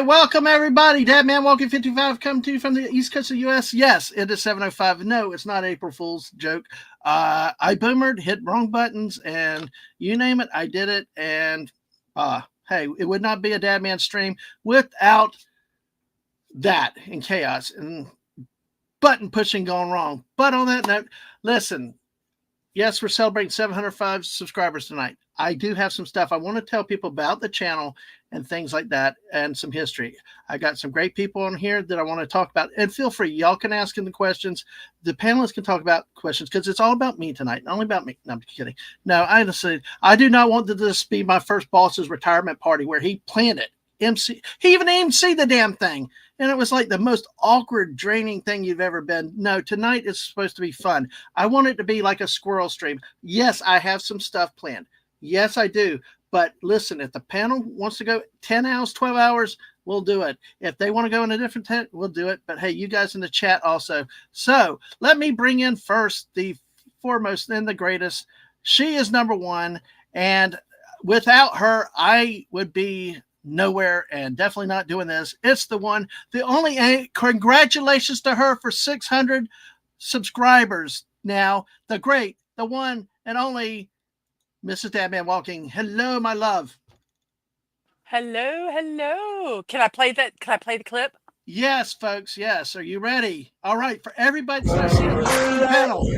welcome everybody. Dadman Walking 55 coming to you from the East Coast of the U.S. Yes, it is 7:05. No, it's not April Fool's joke. I boomered, hit wrong buttons, and you name it, I did it. And hey, it would not be a Dadman stream without that and chaos and button pushing going wrong. But on that note, listen, yes, we're celebrating 705 subscribers tonight. I do have some stuff I want to tell people about the channel and things like that and some history. I got some great people on here that I want to talk about. And feel free, y'all can ask in the questions. The panelists can talk about questions because it's all about me tonight, not only about me. No, I'm kidding. No, honestly, I do not want this to be my first boss's retirement party where he planned it. He even emceed the damn thing. And it was like the most awkward, draining thing you've ever been. No, tonight is supposed to be fun. I want it to be like a squirrel stream. Yes, I have some stuff planned. Yes, I do. But listen, if the panel wants to go 10 hours, 12 hours, we'll do it. If they want to go in a different tent, we'll do it. But hey, you guys in the chat also. So let me bring in first the foremost and the greatest. She is number one. And without her, I would be nowhere and definitely not doing this. It's the one, the only. Congratulations to her for 600 subscribers now. The great, the one and only Mrs. Dadman Walking. Hello, my love. Hello, hello. Can I play that? Can I play the clip? Yes, folks. Yes. Are you ready? All right. For everybody to see the panel.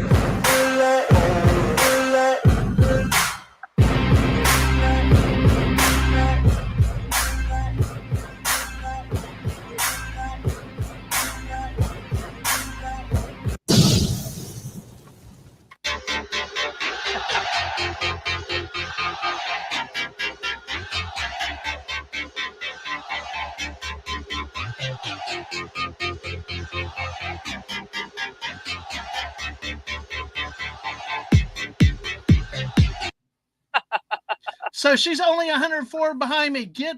So she's only 104 behind me. Get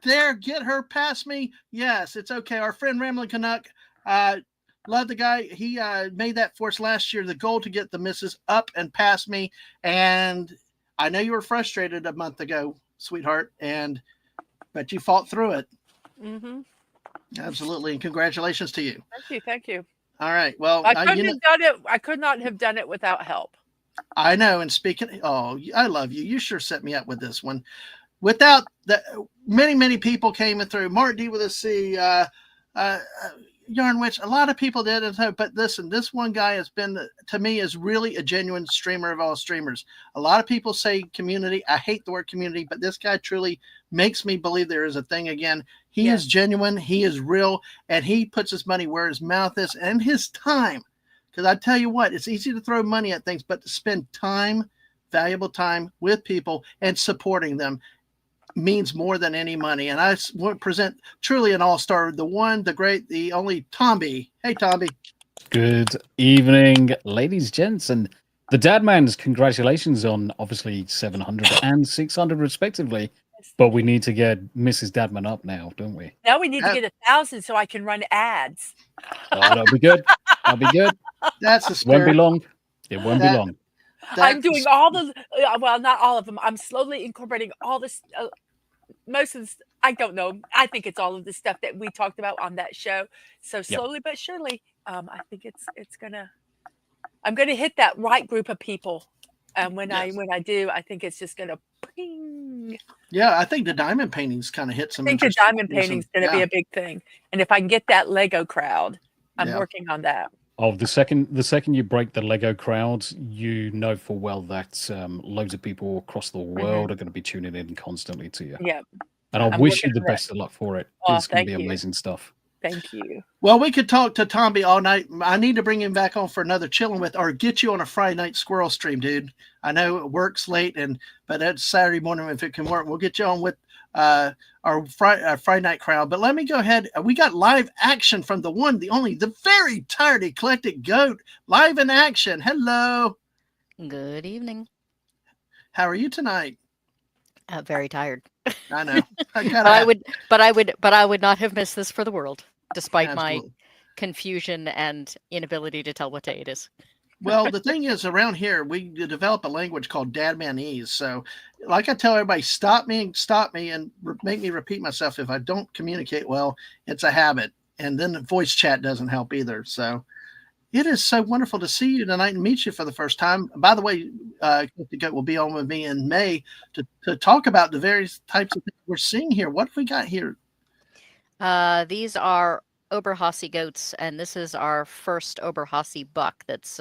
there, get her past me. Yes, it's okay. Our friend Ramlin Canuck, love the guy. He made that for us last year. The goal to get the missus up and past me. And I know you were frustrated a month ago, sweetheart, but you fought through it. Mm-hmm. Absolutely, and congratulations to you. Thank you. All right. Well, I could not have done it without help. I know. And speaking, I love you. You sure set me up with this one. Without the many people came through. Mark D with a C, Yarn Witch. A lot of people did. But listen, this one guy has been, to me, is really a genuine streamer of all streamers. A lot of people say community. I hate the word community, but this guy truly makes me believe there is a thing again. He is genuine. He is real, and he puts his money where his mouth is and his time. Because I tell you what, it's easy to throw money at things, but to spend time, valuable time with people and supporting them means more than any money. And I want to present truly an all-star, the one, the great, the only Tomby. Hey, Tomby. Good evening, ladies, gents, and the Dadmans. Congratulations on obviously 700 and 600 respectively. But we need to get Mrs. Dadman up now, don't we? Now we need to get 1,000 so I can run ads. Oh, that'll be good. That'll be good. That's the spirit. Won't be long. It won't be long. I'm doing all the, well, not all of them. I'm slowly incorporating all this, most of this, I don't know. I think it's all of the stuff that we talked about on that show. So slowly but surely, I think it's gonna, I'm gonna hit that right group of people. And when I do, I think it's just gonna ping. Yeah, I think the diamond paintings kind of hit some. I think the diamond painting's gonna be a big thing. And if I can get that Lego crowd, I'm working on that. Oh, the second you break the Lego crowd, you know for well that loads of people across the world are going to be tuning in constantly to you. Yeah. And I wish you the best of luck for it. Oh, it's going to be amazing stuff. Thank you. Well, we could talk to Tomby all night. I need to bring him back on for another chilling with, or get you on a Friday night squirrel stream, dude. I know it works late, but it's Saturday morning if it can work. We'll get you on with our Friday night crowd. But let me go ahead. We got live action from the one, the only, the very tired, eclectic goat. Live in action. Hello. Good evening. How are you tonight? Very tired. I know. But I would not have missed this for the world, despite my confusion and inability to tell what day it is. Well, the thing is, around here, we develop a language called Dadmanese. So, like I tell everybody, stop me, and make me repeat myself if I don't communicate well. It's a habit. And then the voice chat doesn't help either. So, it is so wonderful to see you tonight and meet you for the first time. By the way, the Goat will be on with me in May to talk about the various types of things we're seeing here. What have we got here? These are Oberhassi goats, and this is our first Oberhassi buck that's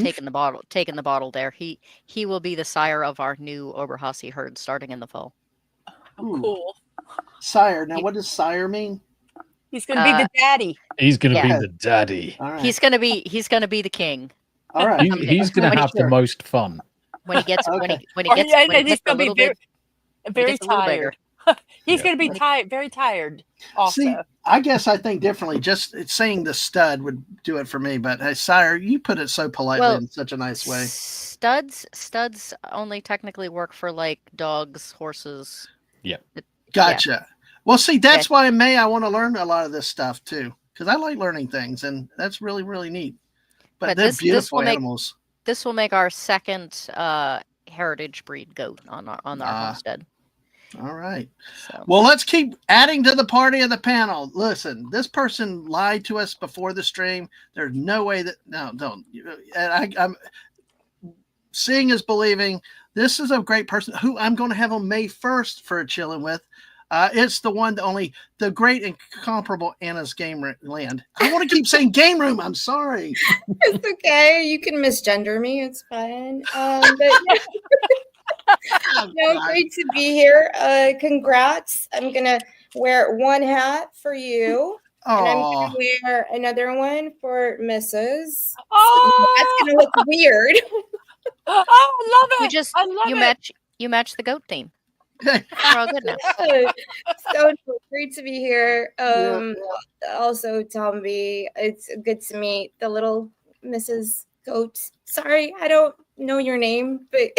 taking the bottle there. He will be the sire of our new Oberhassi herd starting in the fall. Oh, cool. Sire. Now, what does sire mean? He's going to be the daddy. He's going to be the daddy. All right. He's gonna be the king. All right. He's going to have the most fun when he gets when he And gets he's a going to little be bit very gets a little tired. He's going to be very tired also. See, I guess I think differently. Just saying the stud would do it for me. But hey, sire, you put it so politely in such a nice way. Studs only technically work for like dogs, horses. Yep. Gotcha. Yeah. Well, see, that's why in May I want to learn a lot of this stuff too, because I like learning things, and that's really, really neat. But they're beautiful animals. This will make our second heritage breed goat on our homestead. All right. So. Well, let's keep adding to the party of the panel. Listen, this person lied to us before the stream. There's no way that don't. And I'm seeing is believing. This is a great person who I'm going to have on May 1st for a chilling with. It's the one, the great incomparable Anna's Game Land. I want to keep saying Game Room. I'm sorry. It's okay. You can misgender me. It's fine. Great to be here. Congrats. I'm going to wear one hat for you. And I'm going to wear another one for Mrs. Oh, that's going to look weird. Oh, I love it. You match the goat theme. We're all good now. So great to be here. Also, Tomby, it's good to meet the little Mrs. Goat. Sorry, I don't know your name, but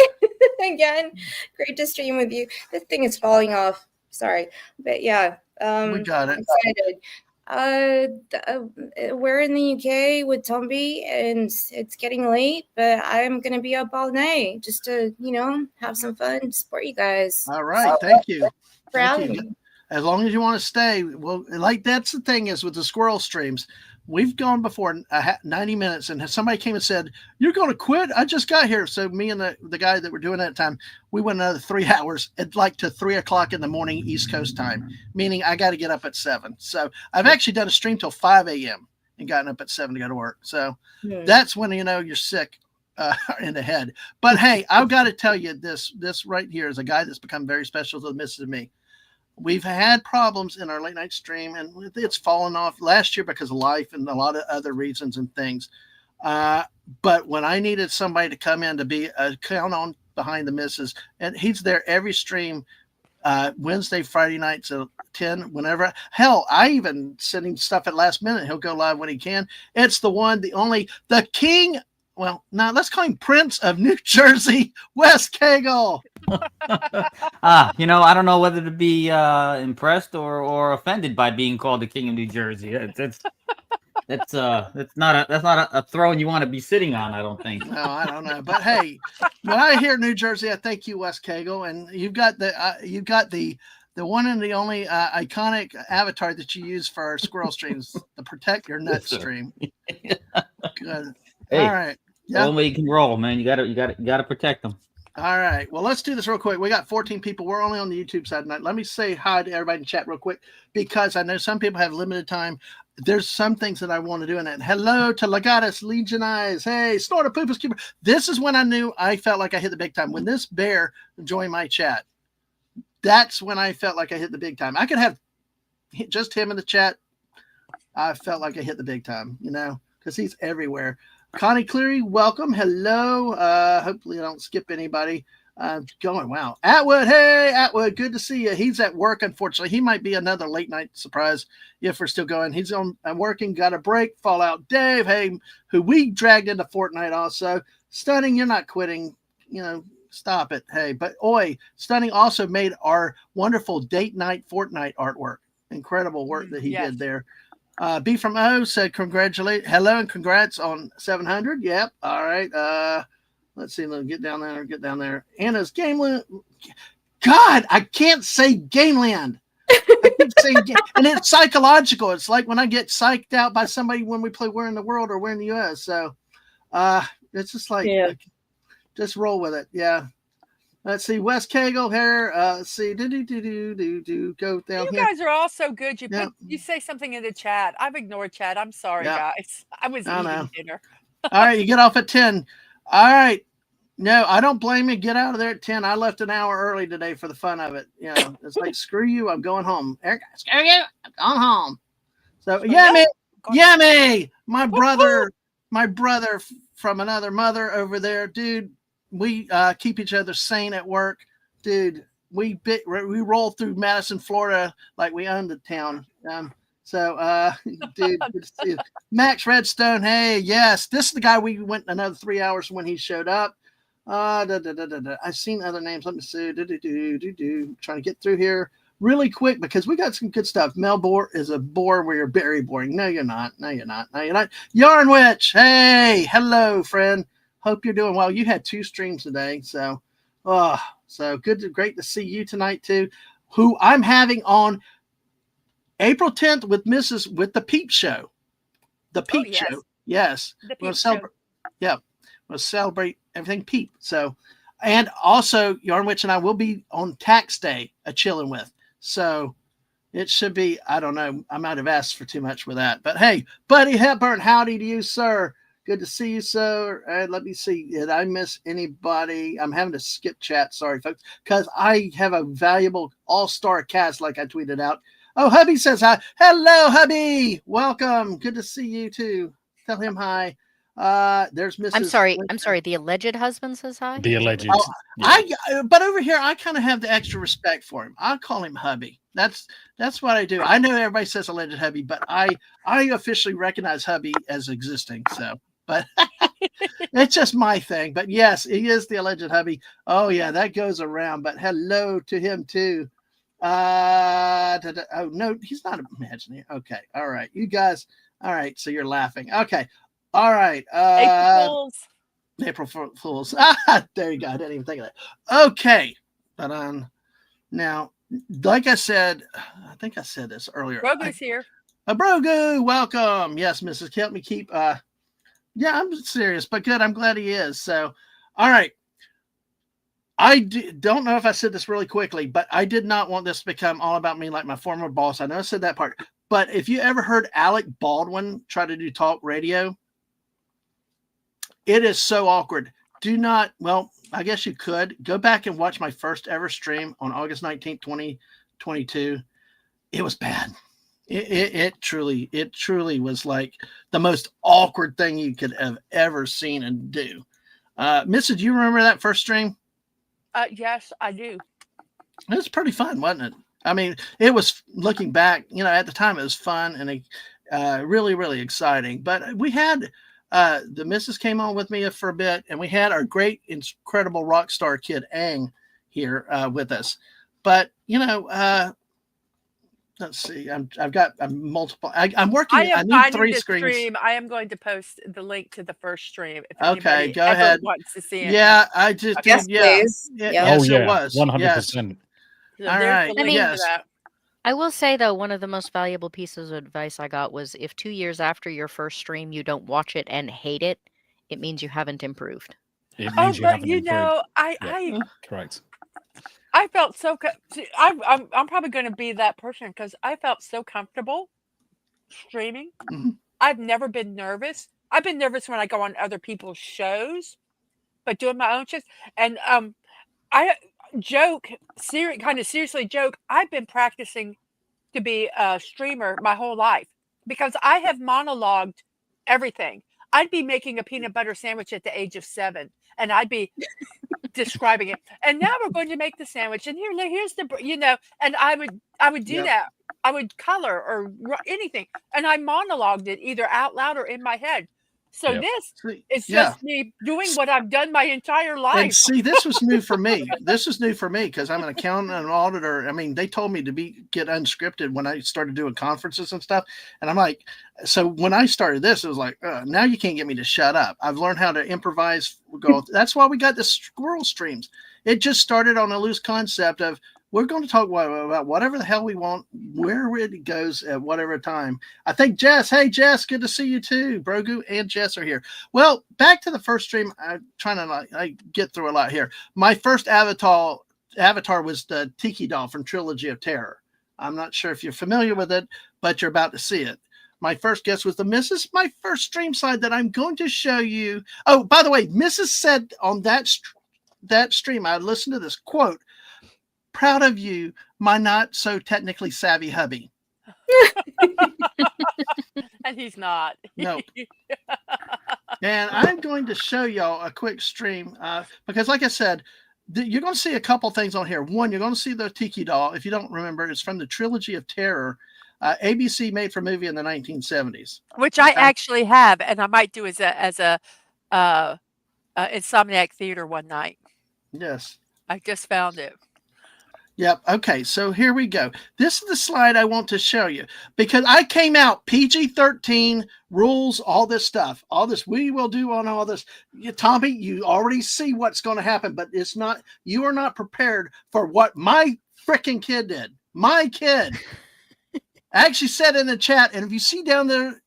again, great to stream with you. This thing is falling off. Sorry, but yeah, we got it. Excited. We're in the UK with Tomby, and it's getting late, but I'm gonna be up all night just to, have some fun, support you guys. All right, thank you. Thank you. As long as you want to stay, well, like that's the thing is with the squirrel streams, we've gone before 90 minutes, and somebody came and said, "You're going to quit?" I just got here, so me and the guy that were doing that time, we went another 3 hours at like to 3 o'clock in the morning East Coast time, meaning I got to get up at 7. So I've actually done a stream till 5 a.m. and gotten up at 7 to go to work. So that's when you're sick in the head. But hey, I've got to tell you this right here is a guy that's become very special to the missus and me. We've had problems in our late night stream, and it's fallen off last year because of life and a lot of other reasons and things. But when I needed somebody to come in to be a count on behind the missus, and he's there every stream, Wednesday, Friday nights at 10, whenever. Hell, I even send him stuff at last minute. He'll go live when he can. It's the one, the only, the king. Well, now let's call him Prince of New Jersey, Wes Cagle. I don't know whether to be impressed or offended by being called the King of New Jersey. That's not a throne you want to be sitting on, I don't think. No, I don't know. But hey, when I hear New Jersey, I thank you, Wes Cagle, and you've got the one and the only iconic avatar that you use for our squirrel streams, the Protect Your Nuts stream. Good. Hey, all right. Yeah. Only way you can roll, man. You gotta protect them. All right. Well, let's do this real quick. We got 14 people. We're only on the YouTube side tonight. Let me say hi to everybody in chat real quick because I know some people have limited time. There's some things that I want to do in it. Hello to Legatus, Legionize. Hey, Snort a Poopus Keeper. This is when I knew I felt like I hit the big time. When this bear joined my chat, that's when I felt like I hit the big time. I could have just him in the chat. I felt like I hit the big time, because he's everywhere. Connie Cleary, welcome. Hello. Hopefully I don't skip anybody. Going, wow. Atwood, hey, Atwood, good to see you. He's at work, unfortunately. He might be another late night surprise if we're still going. He's on working, got a break. Fallout Dave, hey, who we dragged into Fortnite also. Stunning, you're not quitting. Stop it. Hey, but Stunning also made our wonderful date night Fortnite artwork. Incredible work that he did there. B from O said hello and congrats on 700. Yep. All right. Let's see. Let's get down there. Get down there. Anna's Gameland. God, I can't say Gameland. I keep saying and it's psychological. It's like when I get psyched out by somebody when we play Where in the World or Where in the US. So it's just like just roll with it. Yeah. Let's see, Wes Cagle here. Let's see, go down You here. guys are all so good. You say something in the chat. I've ignored chat. I'm sorry, guys. I was eating dinner. All right, you get off at 10. All right. No, I don't blame you. Get out of there at 10. I left an hour early today for the fun of it. You know, it's like screw you. I'm going home. Eric, screw you. I'm going home. So Yummy, my brother from another mother over there, dude. We keep each other sane at work, dude. We roll through Madison, Florida, like we own the town. Dude, Max Redstone. Hey, yes, this is the guy we went another 3 hours when he showed up. I've seen other names. Let me see. Trying to get through here really quick because we got some good stuff. Melbourne is a bore where you're very boring. No, you're not. No, you're not. No, you're not. Yarn Witch. Hey, hello, friend. Hope you're doing well. You had 2 streams today, so great to see you tonight too. Who I'm having on April 10th with the Peep Show. The Peep Show. Yes. We'll celebrate. Yeah. We'll celebrate everything Peep. So, and also Yarn Witch and I will be on tax day chilling with. So it should be, I don't know. I might have asked for too much with that, but hey, Buddy Hepburn, howdy to you, sir. Good to see you, sir. Let me see. Did I miss anybody? I'm having to skip chat. Sorry, folks, because I have a valuable all-star cast, like I tweeted out. Oh, hubby says hi. Hello, hubby. Welcome. Good to see you too. Tell him hi. There's Mrs. I'm sorry. The alleged husband says hi. The alleged. But over here, I kind of have the extra respect for him. I call him hubby. That's what I do. I know everybody says alleged hubby, but I officially recognize hubby as existing. So. But it's just my thing. But yes, he is the alleged hubby. Oh yeah, that goes around. But hello to him too. Oh no, he's not imagining. Okay, all right, you guys. All right, so you're laughing. Okay, all right. April Fools. There you go. I didn't even think of that. Okay, but now, like I said, I think I said this earlier. Brogu's here. Brogu, welcome. Yes, Mrs. Help me keep. Yeah, I'm serious, but good. I'm glad he is. So, all right. I don't know if I said this really quickly, but I did not want this to become all about me like my former boss. I know I said that part, but if you ever heard Alec Baldwin try to do talk radio, it is so awkward. Do not, well, I guess you could go back and watch my first ever stream on August 19th, 2022. It was bad. It truly was like the most awkward thing you could have ever seen and do. Mrs., do you remember that first stream? Yes, I do. It was pretty fun, wasn't it? I mean, it was, looking back, at the time it was fun and really, really exciting. But we had the missus came on with me for a bit, and we had our great, incredible rock star kid Ang here with us. But let's see. I've got multiple. I'm working. I need 3 screens. Stream. I am going to post the link to the first stream. If okay, go ahead. Wants to see it. Yeah, I just yes, did. Yeah. Yes, it was 100%. So all right. Yes. I will say though, one of the most valuable pieces of advice I got was if 2 years after your first stream you don't watch it and hate it, it means you haven't improved. It means you haven't improved. I correct. I felt so. I'm probably going to be that person because I felt so comfortable streaming. Mm-hmm. I've never been nervous. I've been nervous when I go on other people's shows, but doing my own shows. And I seriously joke. I've been practicing to be a streamer my whole life because I have monologued everything. I'd be making a peanut butter sandwich at the age of 7, and I'd be describing it. And now we're going to make the sandwich, and here's the, and I would do that. I would color or anything, and I monologued it either out loud or in my head. So Yeah. this See, is yeah. just me doing what I've done my entire And life. see, this was new for me. This was new for me because I'm an accountant and an auditor. I mean, they told me to get unscripted when I started doing conferences and stuff. And I'm like, so when I started this, it was like, now you can't get me to shut up. I've learned how to improvise. That's why we got the squirrel streams. It just started on a loose concept of we're going to talk about whatever the hell we want, where it goes at whatever time. I think Jess, hey Jess, good to see you too. Brogu and Jess are here. Well, back to the first stream. I'm trying to I get through a lot here. My first avatar was the Tiki doll from Trilogy of Terror. I'm not sure if you're familiar with it, but you're about to see it. My first guest was the Mrs. My first stream slide that I'm going to show you. Oh, by the way, Mrs. said on that stream, I listened to this quote, "Proud of you, my not so technically savvy hubby." And he's not. Nope. And I'm going to show y'all a quick stream because, like I said, you're going to see a couple things on here. One, you're going to see the Tiki doll. If you don't remember, it's from the Trilogy of Terror. ABC made for movie in the 1970s. Which I actually have, and I might do as a Insomniac Theater one night. Yes. I just found it. Yep. Okay. So here we go. This is the slide I want to show you because I came out PG-13 rules, all this stuff, all this we will do on all this. Tommy, you already see what's going to happen, but it's not, you are not prepared for what my freaking kid did. My kid. I actually said in the chat, and if you see down there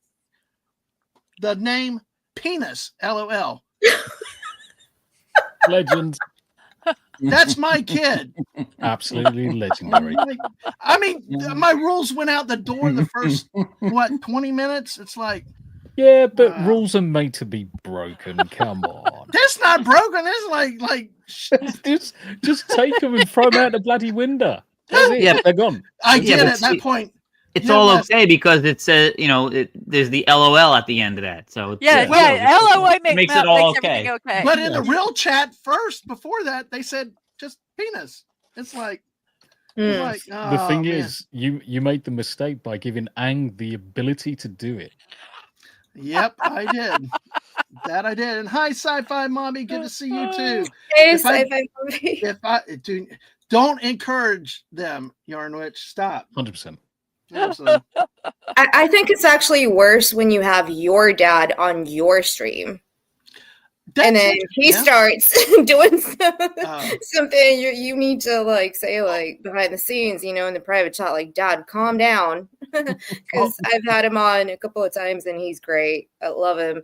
the name Penis, LOL. Legend. That's my kid. Absolutely legendary. I mean, my rules went out the door the first, 20 minutes? It's like. Yeah, but rules are made to be broken. Come on. That's not broken. It's like just take them and throw them out the bloody window. That's it. Yeah, they're gone. I did at that point. It's all okay because it says, there's the LOL at the end of that. So LOL makes it all okay. But in the real chat first, before that, they said just penis. It's like, the thing is, you made the mistake by giving Ang the ability to do it. Yep, I did. That I did. And hi, Sci-Fi Mommy. Good to see you too. Hey, Sci-Fi Mommy. Don't encourage them, Yarnwich. Stop. 100%. I think it's actually worse when you have your dad on your stream. And then he starts doing something you need to say behind the scenes, in the private chat, Dad, calm down. Because I've had him on a couple of times and he's great. I love him.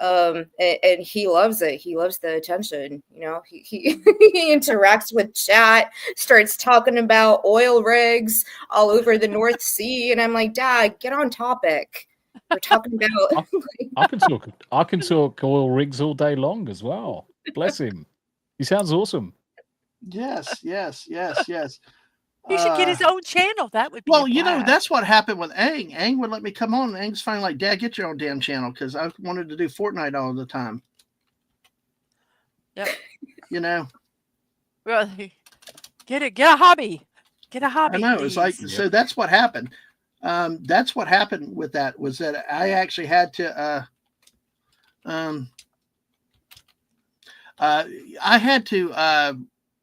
And he loves it. He loves the attention. He interacts with chat, starts talking about oil rigs all over the North Sea. And I'm like, Dad, get on topic. We're talking about. I can talk oil rigs all day long as well. Bless him. He sounds awesome. Yes. He should get his own channel. That would be that's what happened with Ang. Ang would let me come on. Ang's finally like, Dad, get your own damn channel because I wanted to do Fortnite all the time. Yep. Well, get a hobby. Get a hobby. I know. It's like so. That's what happened. That's what happened with that was that I actually had to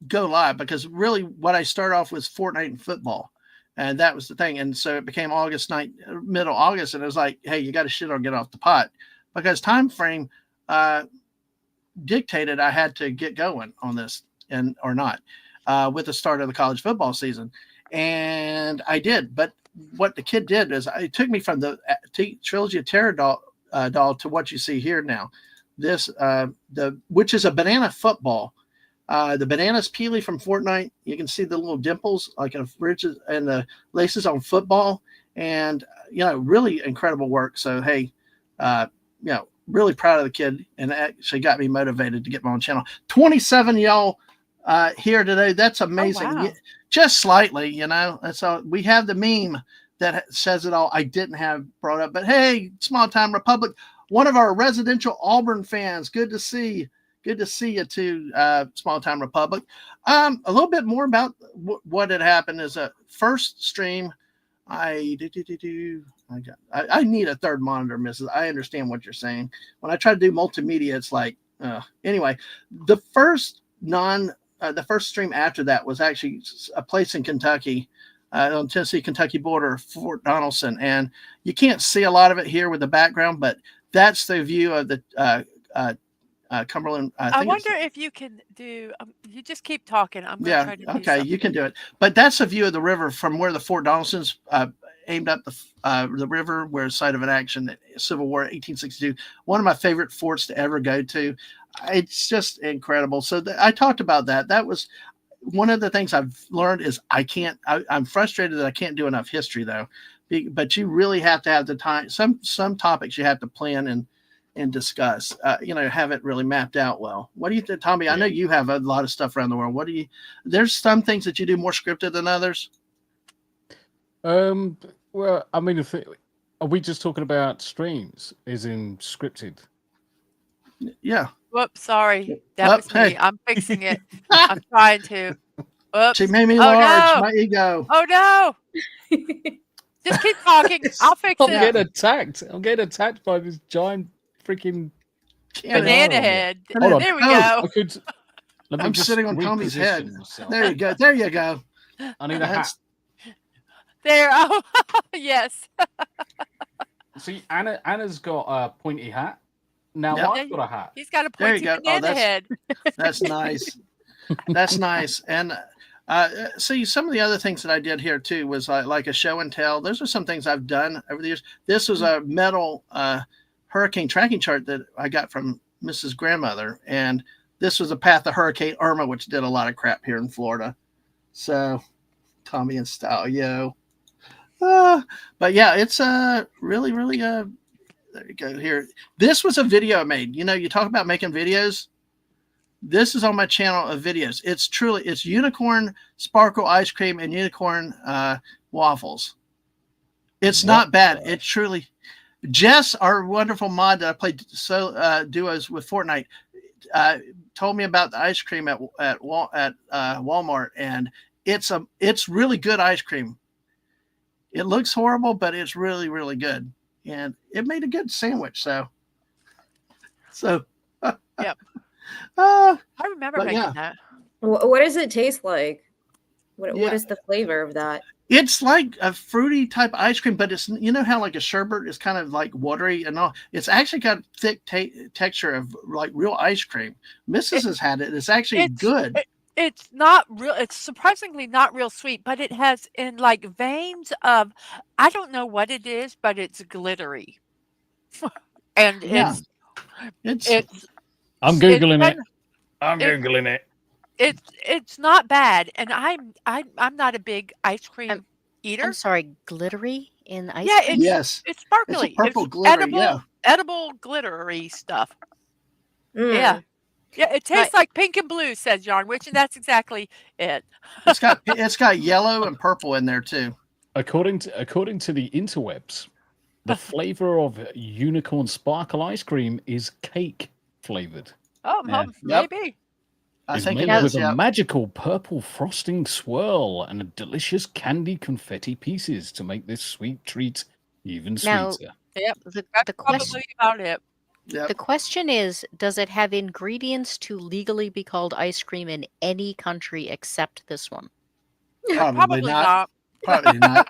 go live because really what I started off was Fortnite and football, and that was the thing. And so it became August night, middle August, and it was like, hey, you got to shit or get off the pot because time frame dictated I had to get going on this or not with the start of the college football season, and I did. But what the kid did is it took me from the Trilogy of Terror doll to what you see here now. This which is a banana football. The bananas peely from Fortnite. You can see the little dimples like in bridges and the laces on football, and really incredible work. So hey, really proud of the kid, and it actually got me motivated to get my own channel. 27 y'all here today. That's amazing. Oh, wow. Just slightly, That's all. We have the meme that says it all. I didn't have brought up, but hey, Small Time Republic, one of our residential Auburn fans. Good to see you too, Small Time Republic. A little bit more about what had happened is a first stream. I need a third monitor, Mrs. I understand what you're saying. When I try to do multimedia, it's like, anyway, the first stream after that was actually a place in Kentucky, on Tennessee-Kentucky border, Fort Donelson. And you can't see a lot of it here with the background, but that's the view of the Cumberland. I wonder if you can do. You just keep talking. I'm going to try to do okay, something. you can do it. But that's a view of the river from where the Fort Donelson's aimed up the river, where the site of an action, Civil War, 1862. One of my favorite forts to ever go to. It's just incredible. So I talked about that. That was one of the things I've learned is I'm frustrated that I can't do enough history though. But you really have to have the time. Some topics you have to plan and discuss, have it really mapped out well. What do you think, Tommy? I know you have a lot of stuff around the world. There's some things that you do more scripted than others. Well, I mean, are we just talking about streams as in scripted? Yeah. Whoops, sorry. That was me. Hey. I'm fixing it. I'm trying to. Oops. She made me Oh, large. no. My ego. Oh, no. Just keep talking. I'll fix I'm it. getting attacked. I'm getting attacked by this giant freaking Banana head. Hold on. There we go. I'm sitting on Tommy's head. Myself. There you go. There you go. I need a hat. There. Oh, yes. See, Anna's got a pointy hat. Now Yep. I've got a hat. He's got a There you pointy go. Oh, banana head. That's nice. That's nice. And see, some of the other things that I did here too was like a show and tell. Those are some things I've done over the years. This was a metal hurricane tracking chart that I got from Mrs. Grandmother, and this was a path of Hurricane Irma, which did a lot of crap here in Florida. So, Tommy and style, yo. But yeah, it's really, really there you go. Here, this was a video I made. You talk about making videos. This is on my channel of videos. It's unicorn sparkle ice cream and unicorn waffles. It's not bad. It truly. Jess, our wonderful mod that I played duos with Fortnite, told me about the ice cream at Walmart, and it's really good ice cream. It looks horrible, but it's really, really good, and it made a good sandwich. So Yep. I remember making that. What does it taste like? What is the flavor of that? It's like a fruity type ice cream, but it's how like a sherbet is kind of like watery and all. It's actually got thick texture of like real ice cream. Mrs. has had it. It's actually good. It's not real. It's surprisingly not real sweet, but it has in like veins of, I don't know what it is, but it's glittery. And it's. I'm Googling it. I'm Googling it. It's not bad, and I'm not a big ice cream eater. I'm sorry, glittery in ice Yeah, cream? Yes. it's sparkly. It's a purple It's glittery, edible glittery stuff. Mm. Yeah, it tastes like pink and blue, says Yarn Witch, and that's exactly it. It's got yellow and purple in there too. According to the interwebs, the flavor of unicorn sparkle ice cream is cake flavored. Oh, maybe. I think made it is, with a magical purple frosting swirl and a delicious candy confetti pieces to make this sweet treat even Now, sweeter. Yep, The that's question, probably about it. Yep. the question is, does it have ingredients to legally be called ice cream in any country except this one? Probably not. Probably not.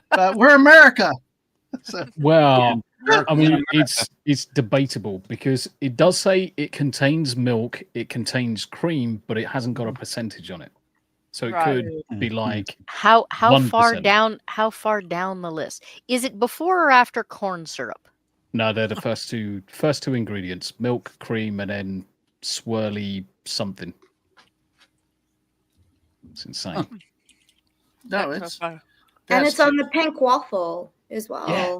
But we're America. So, Well, I mean, it's debatable because it does say it contains milk, it contains cream, but it hasn't got a percentage on it. So it could be like How far 1%. down? How far down the list? Is it before or after corn syrup? No, they're the first two ingredients: milk, cream, and then swirly something. It's insane. no, it's And it's on the pink waffle as well. Yeah.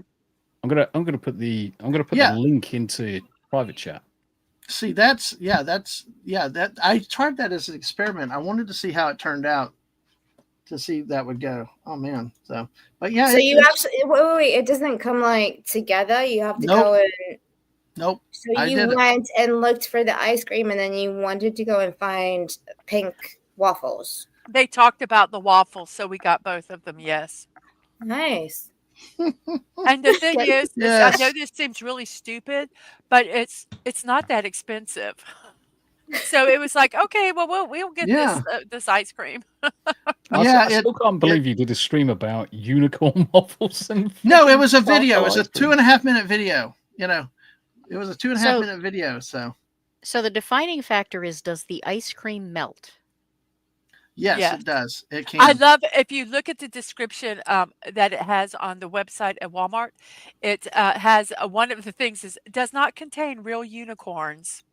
I'm gonna put the link into private chat. See, that I tried that as an experiment. I wanted to see how it turned out, to see if that would go. Oh man. So So you actually wait, it doesn't come like together. You have to go and Nope. So you went and looked for the ice cream, and then you wanted to go and find pink waffles. They talked about the waffles, so we got both of them. Yes. Nice. And the thing is, I know Yes. this seems really stupid, but it's not that expensive. So it was like, okay, well, we'll get Yeah. this ice cream. Yeah, I still can't believe you did a stream about unicorn waffles and No, it freaking was a video. It was a charcoal ice cream. 2.5 minute video. You know, it was a 2.5 So- minute video. So So the defining factor is, does the ice cream melt? yes, Yes. it does. It can. I love if you look at the description that it has on the website at Walmart. It has one of the things is does not contain real unicorns.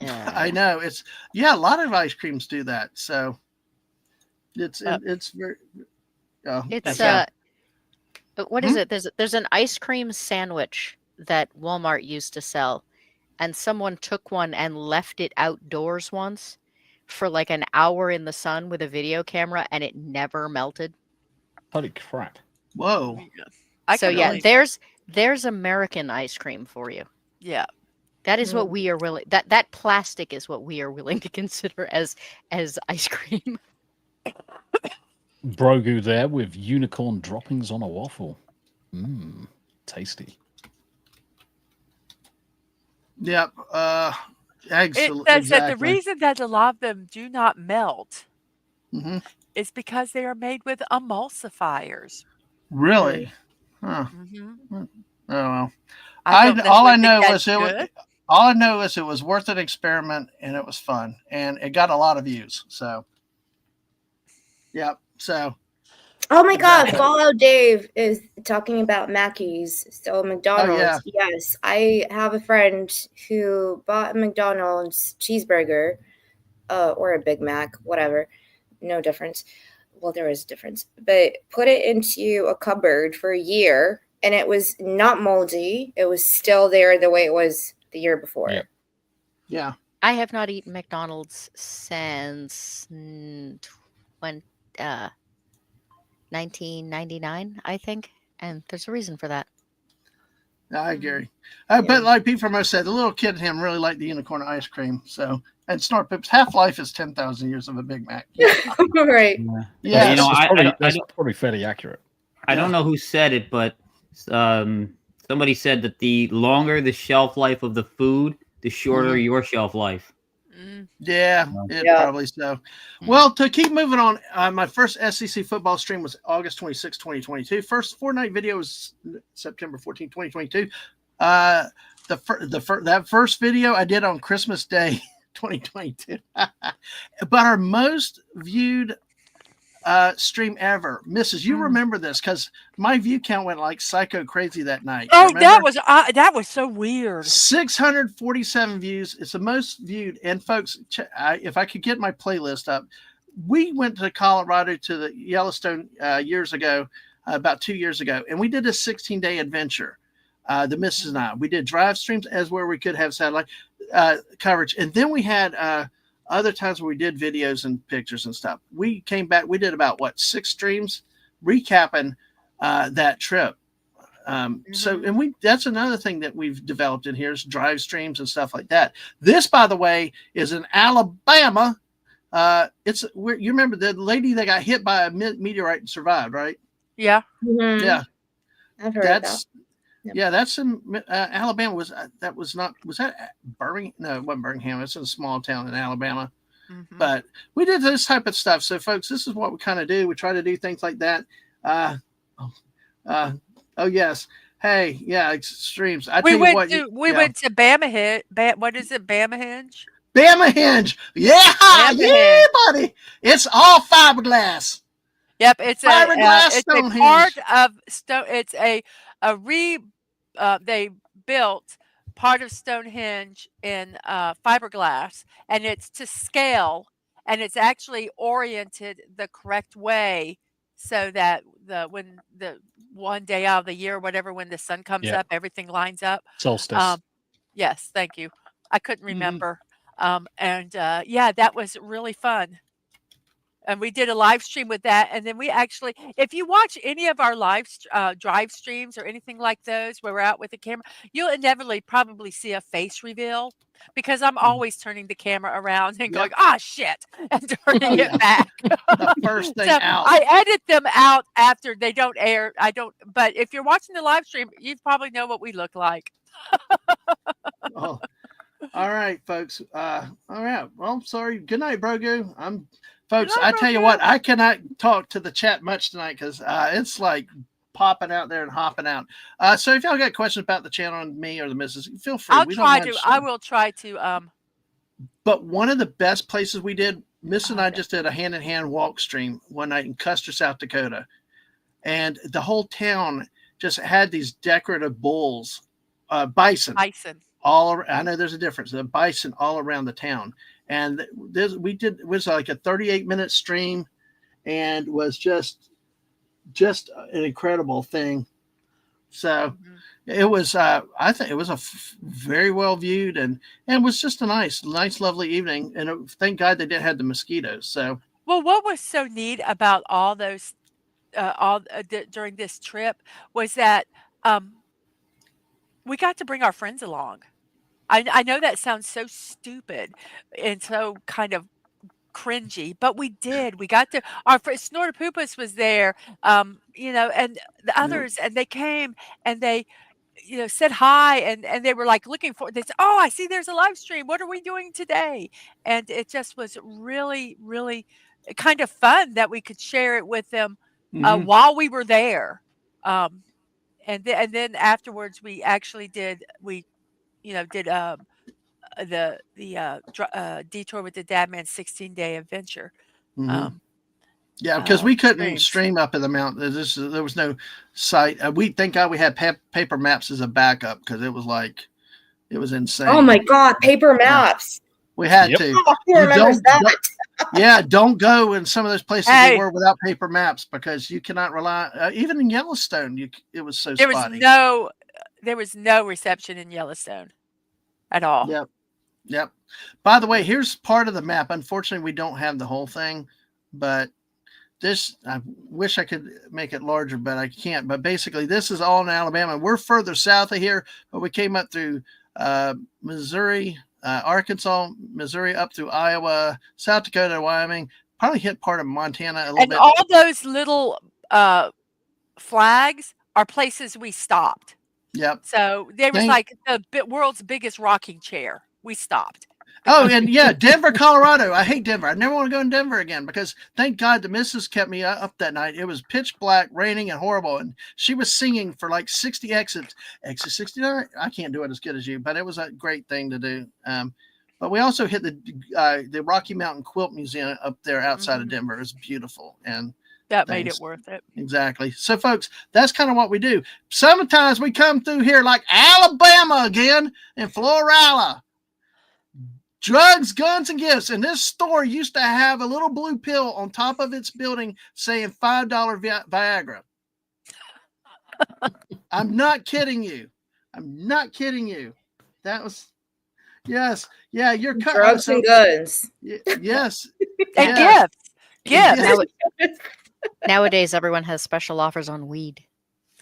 I know it's a lot of ice creams do that. So it's very. Oh, It's yeah. what is it? There's an ice cream sandwich that Walmart used to sell, and someone took one and left it outdoors once for like an hour in the sun with a video camera, and it never melted. Holy crap! Whoa. So yeah, there's American ice cream for you. Yeah. That is what we are willing. That plastic is what we are willing to consider as ice cream. Brogu there with unicorn droppings on a waffle. Mmm, tasty. Yep. It Excellent. says that the Exactly. reason that a lot of them do not melt Mhm. is because they are made with emulsifiers. Really? Huh. hmm Oh well. I don't All I necessarily know think was that's it was. good. All I know is it was worth an experiment and it was fun and it got a lot of views. So, yep. So, Oh my God, Exactly. Fallout Dave is talking about Mackey's. So McDonald's, yeah. yes. I have a friend who bought a McDonald's cheeseburger, or a Big Mac, whatever. No difference. Well, there is a difference. But put it into a cupboard for a year, and it was not moldy. It was still there the way it was the year before. Yep. Yeah. I have not eaten McDonald's since 1999, I think, and there's a reason for that. I agree. But like Pete Formo said, the little kid in him really liked the unicorn ice cream. So, and Snort Pips, half-life is 10,000 years of a Big Mac. Right. Yeah. You know, that's probably fairly accurate. I don't know who said it, but somebody said that the longer the shelf life of the food, the shorter your shelf life. Yeah, probably so. Well, to keep moving on, my first SEC football stream was August 26, 2022. First Fortnite video was September 14, 2022. That first video I did on Christmas Day, 2022. But our most viewed stream ever. Mrs., you remember this because my view count went like psycho crazy that night. Oh, that was so weird. 647 views. It's the most viewed. And folks, if I could get my playlist up, we went to Colorado to the Yellowstone years ago, about 2 years ago, and we did a 16-day adventure. The Mrs. and I, we did drive streams as where we could have satellite coverage, and then we had other times where we did videos and pictures and stuff. We came back. We did about 6 streams recapping that trip. So, and that's another thing that we've developed in here is drive streams and stuff like that. This, by the way, is in Alabama. You remember the lady that got hit by a meteorite and survived, right? Yeah. Mm-hmm. Yeah. I've heard of that. Yep. Yeah, that's in Alabama. Was that Birmingham? No, it wasn't Birmingham. It's in a small town in Alabama. But we did this type of stuff. So, folks, this is what we kind of do. We try to do things like that. Oh yes. Hey, yeah, streams. We went to Bama what is it? Bama Hinge? Bama Hinge. Yeah, yeah, buddy. It's all fiberglass. Yep, it's fiberglass it's a part of stone. It's they built part of Stonehenge in fiberglass, and it's to scale, and it's actually oriented the correct way so that when the one day out of the year, whatever, when the sun comes up, everything lines up. Solstice. Yes, thank you. I couldn't remember. That was really fun. And we did a live stream with that. And then we actually, if you watch any of our live drive streams or anything like those where we're out with the camera, you'll inevitably probably see a face reveal. because I'm always turning the camera around and Yep. going, "Ah, shit," and turning Yeah. it back. The first thing So out. I edit them out after they don't air. I don't. But if you're watching the live stream, you probably know what we look like. Oh. All right, folks. All right. Well, sorry. Good night, Brogu. Folks, night, I tell you Brogu. what, I cannot talk to the chat much tonight because it's like popping out there and hopping out. So if y'all got questions about the channel and me or the missus, feel free. I'll We don't try mind to. sharing. I will try to. But one of the best places we did, Miss and I Okay. just did a hand-in-hand walk stream one night in Custer, South Dakota. And the whole town just had these decorative bulls, bison. Bison. All around, I know there's a difference. The bison all around the town, and it was like a 38-minute stream, and was just an incredible thing. So it was. I think it was very well viewed, and was just a nice, lovely evening. And thank God they didn't have the mosquitoes. So Well, what was so neat about all those, during this trip was that we got to bring our friends along. I know that sounds so stupid and so kind of cringy, but we did. We got to our friend Snortopoopas was there, and the others, and they came and they, said hi, and they were like looking for. They said, "Oh, I see. There's a live stream. What are we doing today?" And it just was really, really kind of fun that we could share it with them while we were there. And then afterwards, we actually did the detour with the Dadman 16-day adventure. Yeah, because we couldn't streams. stream up in the mountain. There was no site. We thank God we had paper maps as a backup because it was insane. Oh my God, paper maps. We had Yep. to. Oh, who remembers that? Yeah, don't go in some of those places Hey. we were without paper maps because you cannot rely. Even in Yellowstone, it was so There was spotty. no reception in Yellowstone at all. Yep. By the way, here's part of the map. Unfortunately, we don't have the whole thing, but I wish I could make it larger, but I can't. But basically, this is all in Alabama. We're further south of here, but we came up through Missouri, Arkansas, Missouri, up through Iowa, South Dakota, Wyoming. Probably hit part of Montana a little And bit. all those little flags are places we stopped. Yep. So there was like the world's biggest rocking chair. We stopped. Oh, and yeah, Denver, Colorado. I hate Denver. I never want to go in Denver again because thank God the missus kept me up that night. It was pitch black, raining, and horrible. And she was singing for like 60 exits. Exit 69. I can't do it as good as you, but it was a great thing to do. But we also hit the Rocky Mountain Quilt Museum up there outside of Denver. It was beautiful. And that made it worth it. Exactly. So, folks, that's kind of what we do. Sometimes we come through here like Alabama again and Florala. Drugs, guns, and gifts. And this store used to have a little blue pill on top of its building saying $5 Viagra. I'm not kidding you. That was, yes. Yeah, you're drugs and guns. Yes. And yes. gifts. Nowadays, everyone has special offers on weed.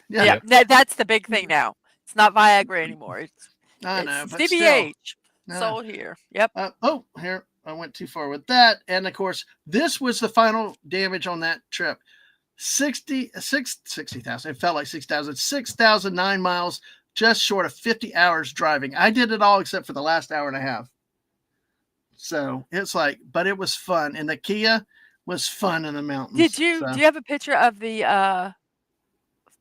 Yeah. That's the big thing now. It's not Viagra anymore. It's CBH. Sold here. Yep. Here. I went too far with that. And of course, this was the final damage on that trip. 60,000. It felt like 6,000. 6,009 miles, just short of 50 hours driving. I did it all except for the last hour and a half. So it's like, but it was fun. And the Kia was fun in the mountains. Do you have a picture of the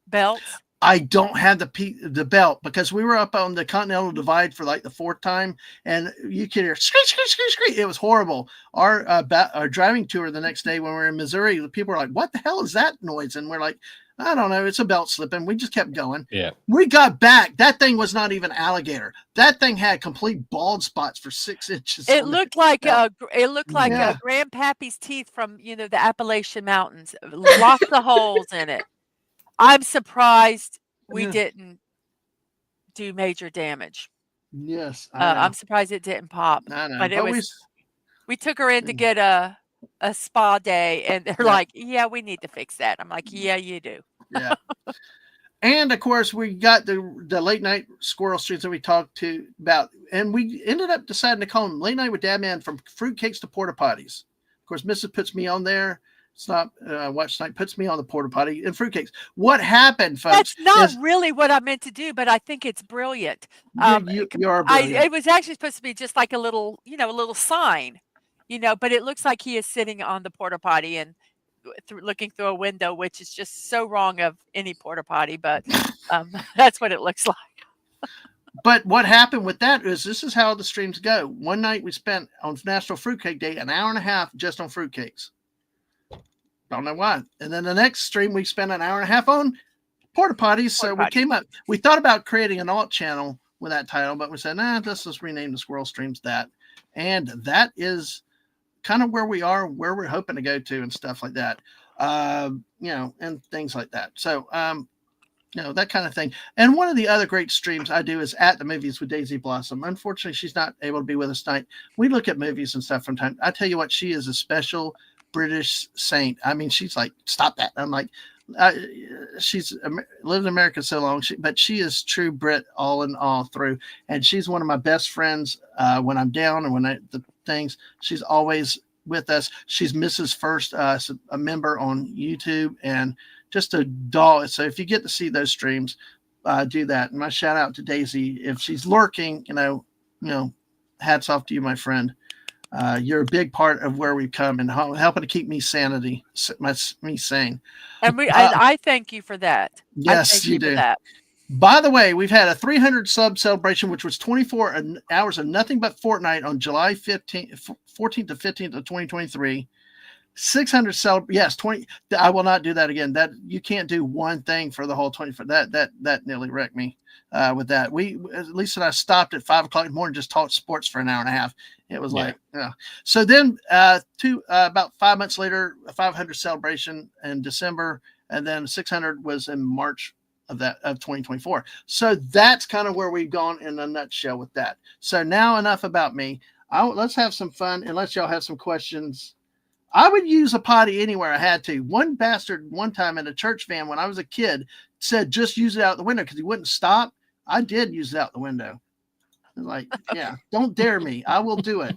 belts? I don't have the belt because we were up on the Continental Divide for like the fourth time, and you could hear screech, screech, screech, screech. It was horrible. Our driving tour the next day when we were in Missouri, the people were like, "What the hell is that noise?" And we're like, "I don't know. It's a belt slipping." We just kept going. Yeah. We got back. That thing was not even alligator. That thing had complete bald spots for 6 inches. It looked like Grandpappy's teeth from the Appalachian Mountains. Lots of holes in it. I'm surprised we didn't do major damage. Yes, I'm surprised it didn't pop. I know, but we took her in to get a spa day, and they're like, "Yeah, we need to fix that." I'm like, "Yeah, you do." Yeah. And of course, we got the late night squirrel streams that we talked to about, and we ended up deciding to call them Late Night with Dadman, from fruitcakes to porta potties. Of course, Mrs. puts me on there. Stop watch tonight puts me on the porta potty and fruitcakes. What happened, folks? That's not really what I meant to do, but I think it's brilliant. You are brilliant. It was actually supposed to be just like a little, a little sign, but it looks like he is sitting on the porta potty and looking through a window, which is just so wrong of any porta potty, but that's what it looks like. But what happened with that is, this is how the streams go. One night we spent on National Fruitcake Day an hour and a half just on fruitcakes. Don't know why. And then the next stream we spent an hour and a half on porta potties. So we thought about creating an alt channel with that title, but we said, let's just rename the squirrel streams that. And that is kind of where we are, where we're hoping to go to and stuff like that. And things like that. So, that kind of thing. And one of the other great streams I do is At the Movies with Daisy Blossom. Unfortunately, she's not able to be with us tonight. We look at movies and stuff from time. I tell you what, she is a special British saint. I mean, she's like, stop that. I'm like, she's lived in America so long, but she is true Brit all in all through. And she's one of my best friends when I'm down and the things. She's always with us. She's Mrs. First, a member on YouTube, and just a doll. So if you get to see those streams, do that. And my shout out to Daisy. If she's lurking, hats off to you, my friend. You're a big part of where we've come and helping to keep me sane. And I thank you for that. Yes, you do. By the way, we've had a 300 sub celebration, which was 24 hours of nothing but Fortnite on July 14th to 15th of 2023. 600 yes, 20. I will not do that again. That you can't do one thing for the whole 24. That nearly wrecked me with that. At least I stopped at 5 o'clock in the morning, just talked sports for an hour and a half. It was So then about 5 months later, a 500 celebration in December, and then 600 was in March of 2024. So that's kind of where we've gone in a nutshell with that. So now enough about me. Let's have some fun, unless y'all have some questions. I would use a potty anywhere I had to. One bastard one time in a church van when I was a kid said, just use it out the window, because he wouldn't stop. I did use it out the window. Like, yeah, don't dare me. I will do it.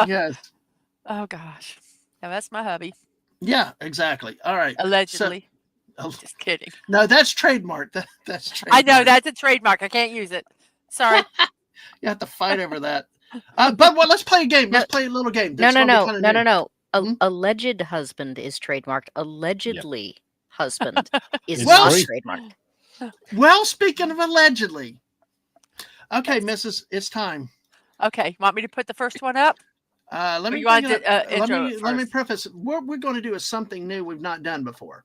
Yes. Oh gosh. Now that's my hubby. Yeah, exactly. All right. Allegedly. Just kidding. No, that's trademark. That's trademark. I know that's a trademark. I can't use it. Sorry. You have to fight over that. But let's play a game. Let's play a little game. No. Alleged husband is trademarked. Allegedly husband is not trademarked. Well, speaking of allegedly. Okay, Mrs., it's time. Okay. Want me to put the first one up? Let me preface. What we're going to do is something new we've not done before.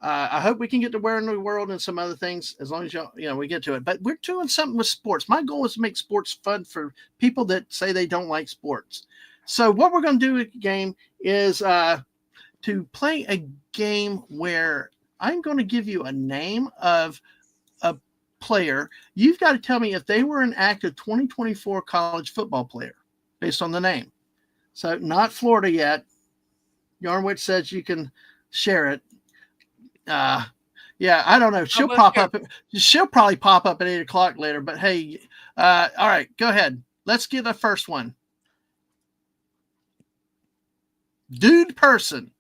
I hope we can get to Where in the World and some other things, as long as we get to it. But we're doing something with sports. My goal is to make sports fun for people that say they don't like sports. So what we're going to do with the game is to play a game where I'm going to give you a name of a player. You've got to tell me if they were an active 2024 college football player based on the name. So not Florida yet. Yarnwich says you can share it. Yeah, I don't know. She'll probably pop up at 8 o'clock later, but hey, all right, go ahead. Let's get the first one. Dude person.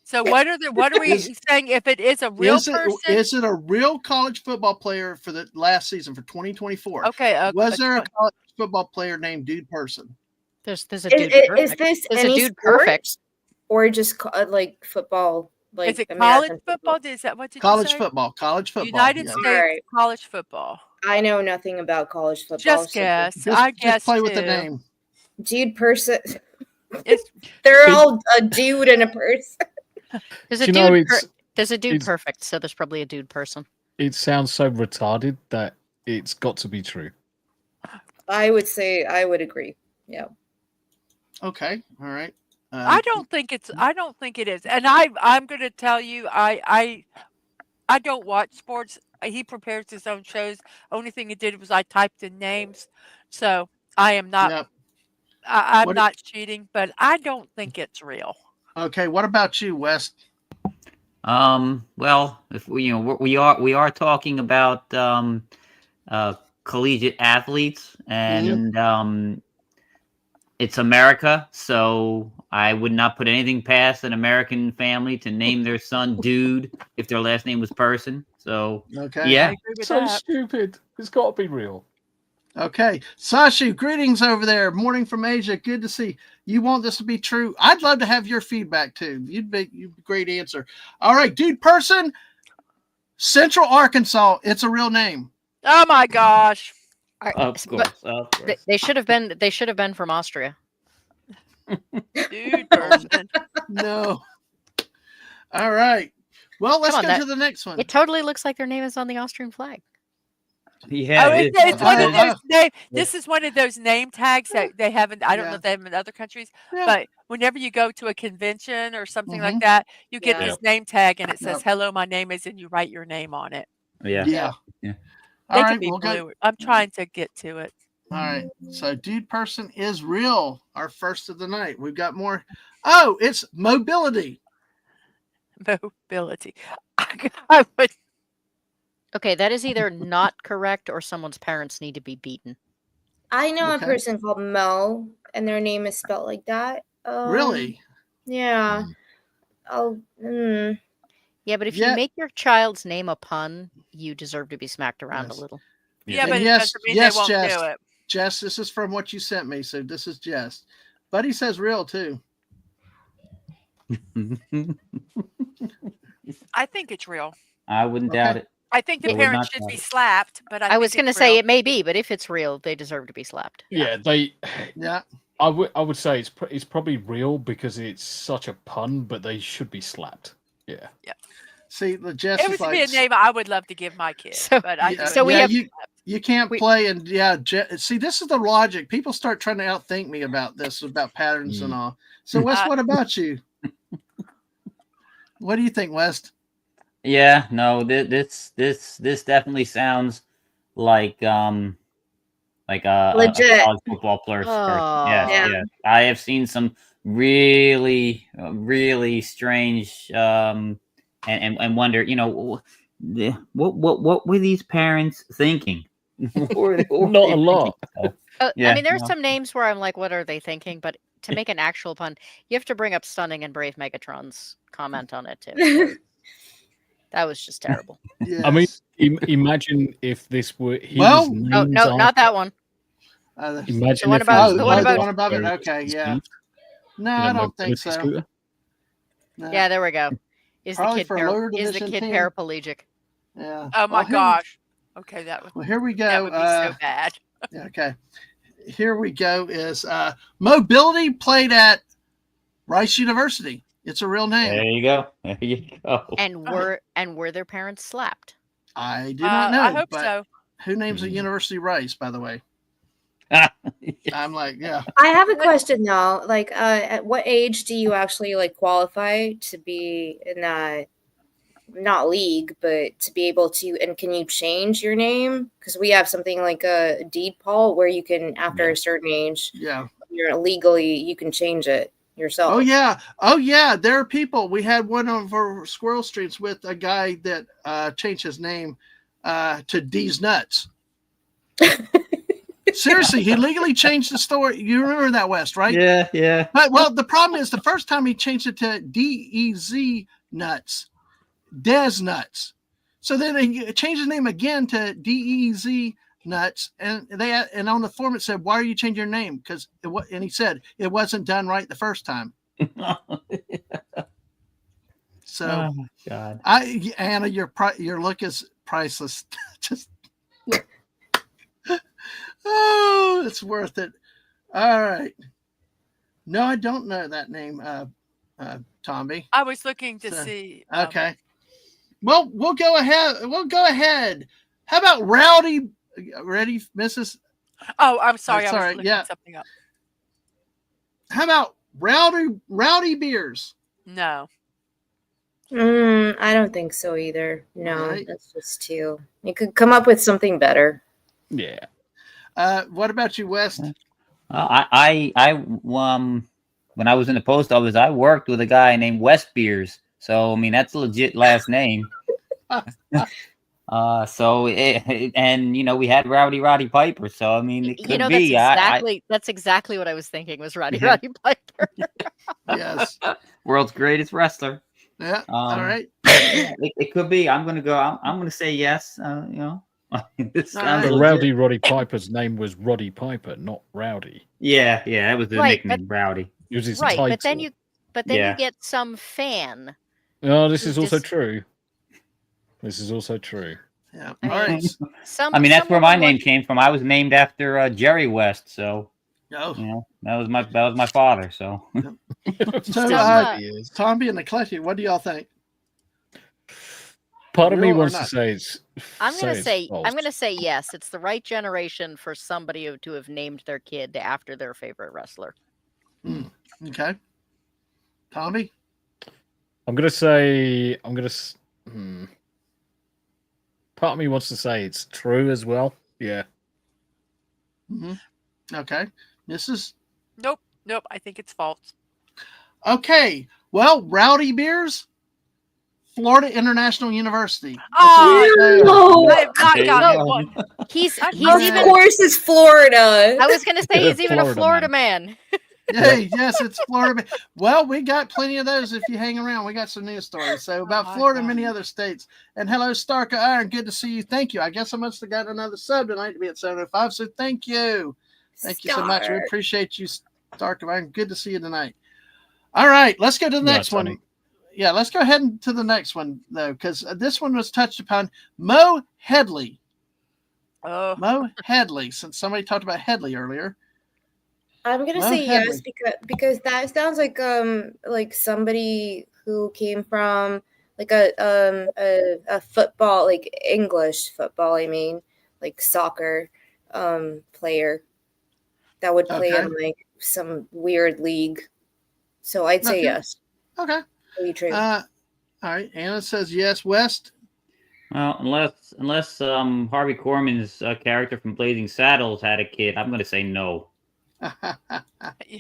So what are we saying if it is a real person? Is it a real college football player for the last season for 2024? Okay. Was there a college football player named Dude Person? There's a dude perfect. Is this There's any a dude sport, perfect? or just like football? Like is it American college football? Is that what you college say? football? College football. United States college football. I know nothing about college football. Just guess. Just play with the name. Dude person. It's They're all a dude and a person. There's a dude. There's a dude perfect, so there's probably a dude person. It sounds so retarded that it's got to be true. I would say I would agree. Yeah. Okay. All right. I don't think it is. And I'm going to tell you, I don't watch sports. He prepares his own shows. Only thing he did was I typed in names. So I am not. Yep. I'm not cheating, but I don't think it's real. Okay. What about you, Wes? Well, if we are talking about collegiate athletes, and it's America, so I would not put anything past an American family to name their son Dude if their last name was Person. So Okay. I yeah, agree with So that. stupid. It's got to be real. Okay. Sashu, greetings over there. Morning from Asia. Good to see you. Want this to be true? I'd love to have your feedback too. You'd be great answer. All right, Dude Person, Central Arkansas. It's a real name. Oh my gosh. of But course, of course. they should have been. They should have been from Austria. Dude person. No. All right. Well, let's Come on, go to the next one. It totally looks like their name is on the Austrian flag. Yeah, Oh, it it's is. one of Yeah. those name. This is one of those name tags that they haven't. I don't know Yeah. if they have them in other countries, Yeah. but whenever you go to a convention or something like Mhm. that, you get Yeah. this name tag and it says Yep. "Hello, my name is," and you write your name on it. Yeah. Yeah. Yeah. All They right. can be We'll go. blue. I'm trying to get to it. All right. So, Dude Person is real. Our first of the night. We've got more. Oh, it's mobility. Mobility. I would. Okay, that is either not correct or someone's parents need to be beaten. I know Okay. a person called Mo, and their name is spelled like that. Really? Yeah. Oh. Yeah, but if Yeah. you make your child's name a pun, you deserve to be smacked around Yes. a little. Yeah, And but yes, it doesn't mean yes, they won't Jess. do it. Jess, this is from what you sent me. So, this is Jess. Buddy says real too. I think it's real. I wouldn't Okay. doubt it. I think the I would parents not should doubt be it. slapped, but I was going to say it may be, but if it's real, they deserve to be slapped. Yeah, they. Yeah. I would say it's probably real because it's such a pun, but they should be slapped. Yeah. See, the Jess It is was like. be a name I would love to give my kid, So- but I Yeah, do so it. we yeah, have- you can't we- play and see, this is the logic. People start trying to outthink me about this, about patterns and all. So Wes, what about you? What do you think, West? Yeah, no, this definitely sounds like a Legit. college football person. Yes, Yeah. yes. I have seen some really strange and wonder, what were these parents thinking? What were they Not a lot. thinking? I mean, there's no. some names where I'm like, what are they thinking? But to make an actual pun, you have to bring up Stunning and Brave Megatron's comment on it too. That was just terrible. Yes. I mean, imagine if this were. Well- was Oh named no, not that one. Imagine The one if above- it was the one named above- the one above it. after Okay, yeah. Steve, No, you know, I don't think mobility so. scooter. No. Yeah, there we go. Is the Probably kid for a lower division team. paraplegic? Yeah. Oh my Well, gosh. Okay, that would Well, here we that go. would be so bad. Yeah, okay. Here we go. Is mobility played at Rice University? It's a real name. There you go. There you go. And were their parents slapped? I do not know. I hope but so. Who names a university Rice? By the way, I'm like, yeah. I have a question though. Like, at what age do you actually like qualify to be in that, not league, but to be able to? And can you change your name? Because we have something like a deed poll where you can, after a certain age, Yeah. you're legally you can change it yourself. Oh yeah. Oh yeah. There are people. We had one of our Squirrel Streets with a guy that changed his name to D's Nuts. Seriously, he legally changed the story. You remember that, West, right? Yeah. But well, the problem is the first time he changed it to DEZ Nuts, Des Nuts. So then he changed his name again to DEZ Nuts, and on the form it said, "Why are you changing your name?" And he said it wasn't done right the first time. So, Oh my God. Anna, your look is priceless. Just oh, it's worth it. All right. No, I don't know that name, Tommy. I was looking to So, see. Okay. Well, we'll go ahead. How about Rowdy? Ready, Mrs. Oh, I'm sorry. That's I was all right, looking yeah. something up. How about Rowdy Beers? No. I don't think so either. No, Right. that's just too. You could come up with something better. Yeah. What about you, West? I when I was in the post office, I worked with a guy named Wes Beers So I mean, that's a legit last name. And we had Rowdy Roddy Piper. So I mean, it could be. That's exactly what I was thinking was Roddy Yeah. Roddy Piper. Yes. World's greatest wrestler. Yeah. All right. It could be. I'm gonna go. I'm gonna say yes. This All sounds right. So legit. Rowdy Roddy Piper's name was Roddy Piper, not Rowdy. Yeah, that was the Right, nickname, Rowdy. It was his Right, title. but then you Yeah. get some fan. Oh, this who is also just- true. This is also true. Yeah. I All right. Some. I mean, that's where someone my would- name came from. I was named after Jerry West, so Oh. that was my father. So So, Tomby and the Eclectic, what do y'all think? Part of me Real or wants to not? say it's. I'm gonna it's say false. I'm gonna say yes. It's the right generation for somebody to have named their kid after their favorite wrestler. Okay. Tomby? I'm gonna say. Part of me wants to say it's true as well. Yeah. Mm-hmm. Okay. Mrs. Nope. I think it's false. Okay. Well, Rowdy Beers, Florida International University. No. I have not There you gotten go. one. He's Of Of even. course, it's Florida. I was gonna say he's even a Florida Florida man. Hey, yes, it's Florida. Well, we got plenty of those if you hang around. We got some news stories. So about my Florida and God. many other states. And hello, Starka Iron. Good to see you. Thank you. I guess I must have got another sub tonight to be at 705. So thank you. Thank you so much. We Star. appreciate you, Starka Iron. Good to see you tonight. All right, let's go to the Yeah, next one. Tony. Yeah, let's go ahead to the next one, though, because this one was touched upon. Mo Headley. Oh, Mo Headley, since somebody talked about Headley earlier. I'm gonna Well, say yes Henry. because that sounds like somebody who came from like a football, like English football, I mean, like soccer player that would play Okay. in like some weird league. So I'd say Okay. yes. Okay. Be true. All right. Anna says yes. West. well, unless Harvey Korman's character from Blazing Saddles had a kid, I'm gonna say no.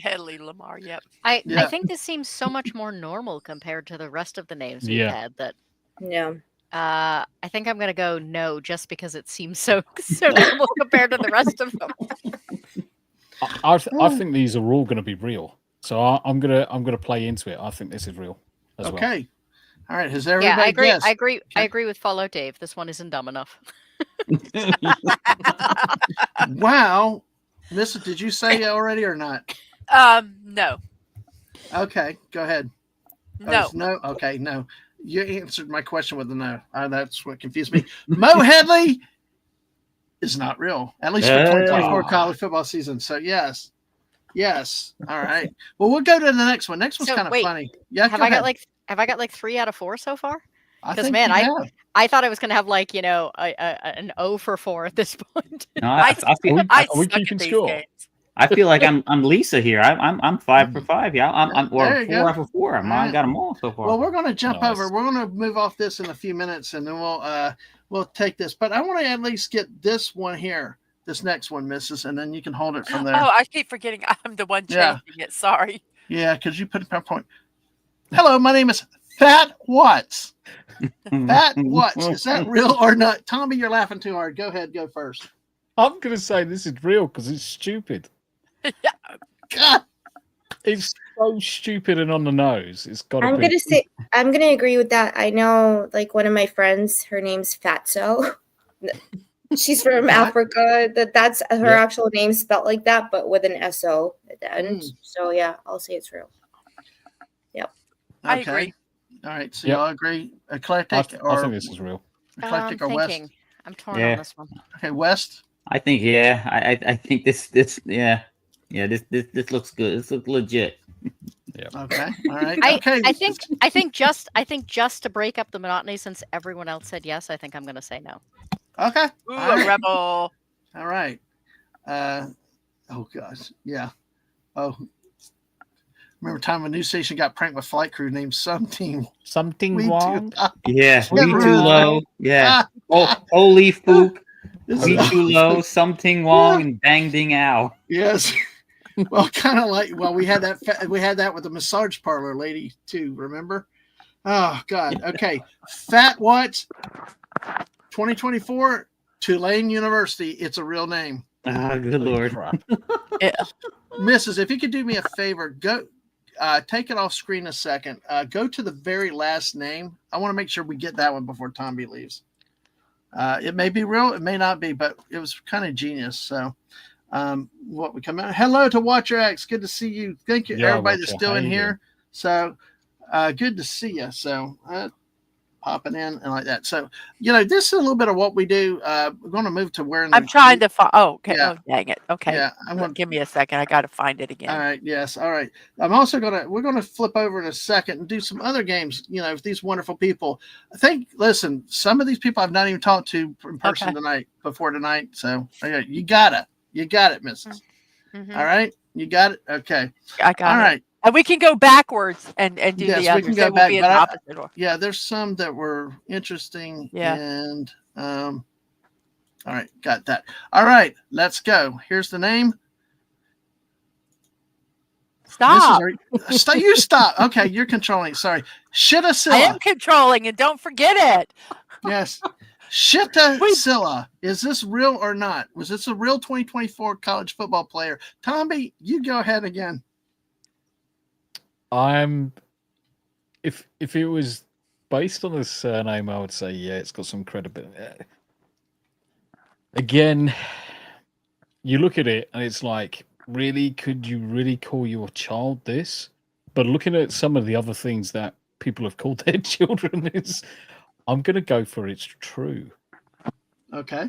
Hedley Lamar. Yep. I Yeah. think this seems so much more normal compared to the rest of the names we've Yeah. had. That Yeah. I think I'm gonna go no, just because it seems so normal compared to the rest of them. I think these are all going to be real. So I'm gonna play into it. I think this is real as well. Okay. All right. Has everybody Yeah, I agree. guessed? I agree. I Okay. agree with Follow Dave. This one isn't dumb enough. Wow. Mrs. Did you say already or not? No. Okay. Go ahead. Oh, No. it's no. Okay. No. You answered my question with a no. That's what confused me. Mo Headley is not real, at least for 2024 college football season. So yes. Yes. All right. Well, we'll go to the next one. Next one's So, kind of wait, funny. Yeah. Have go I got ahead. have I got like 3 out of 4 so far? I 'cause, think man, you have. I thought I was gonna have like an 0 for 4 at this point. No, I feel I Are we suck at keeping these score? games. I feel like I'm Lisa here. I'm 5 for 5. Yeah, I'm There or you 4 go. out for 4. I Alright. got them all so far. Well, we're going to jump Nice. over. We're going to move off this in a few minutes, and then we'll take this. But I want to at least get this one here, this next one, Mrs., and then you can hold it from there. Oh, I keep forgetting I'm the one Yeah. changing it. Sorry. Yeah, because you put a PowerPoint. Hello, my name is Fat Watts. Fat Watts. Is that real or not? Tommy, you're laughing too hard. Go ahead. Go first. I'm going to say this is real because it's stupid. God. It's so stupid and on the nose. It's got to I'm be. gonna agree with that. I know, like one of my friends, her name's Fatso. She's from Africa. That's her Yeah. actual name spelled like that, but with an SO at the end. So yeah, I'll say it's real. I agree. All right. So Yep. y'all agree? I Eclectic or think this is real. eclectic I'm or West? thinking. I'm torn Yeah. on this one. Okay, West. I think I think this this looks good. This looks legit. Okay. All right. I Okay. I think just to break up the monotony, since everyone else said yes, I think I'm gonna say no. Okay. Ooh, All a right. rebel. All right. Oh gosh. Yeah. Oh. Remember time a news station got pranked with flight crew named Something. Something We wrong. Yeah, Yeah, we bro. too low. Yeah. Oh, holy fook. We too low. Something wrong and bang ding ow. Yes. Well, kind of like we had that with the massage parlor lady too. Remember? Oh God. Okay. Fat What 2024 Tulane University. It's a real name. Ah, good Holy lord. crap. Mrs., if you could do me a favor, go take it off screen a second. Go to the very last name. I want to make sure we get that one before Tomby leaves. It may be real, it may not be, but it was kind of genius. So what we come out. Hello to Watcher X. Good to see you. Thank you, Yeah, everybody that's Watcher. still How in you here. doing? So good to see you. So popping in and like that. So this is a little bit of what we do. We're going to move to wearing. I'm trying to find. Oh, okay. Yeah. Oh, dang it. Okay. Yeah, I'm going. Give me a second. I got to find it again. All right. Yes. All right. We're gonna flip over in a second and do some other games. With these wonderful people. Listen, some of these people I've not even talked to in person before tonight. So you got it, Mrs. Mhm. All right. You got it. Okay. I got All it. right. And we can go backwards and do Yes, the we others. can go They will back, be in but the I- opposite order. Yeah, there's some that were interesting. Yeah. And all right, got that. All right, let's go. Here's the name. Stop. You stop. Okay, you're controlling. Sorry. Shittasilla. I am controlling, and don't forget it. Yes. Shittasilla. Is this real or not? Was this a real 2024 college football player? Tomby, you go ahead again. If it was based on the surname, I would say yeah, it's got some credibility. Again, you look at it and it's like, really, could you really call your child this? But looking at some of the other things that people have called their children, I'm gonna go for it's true. Okay.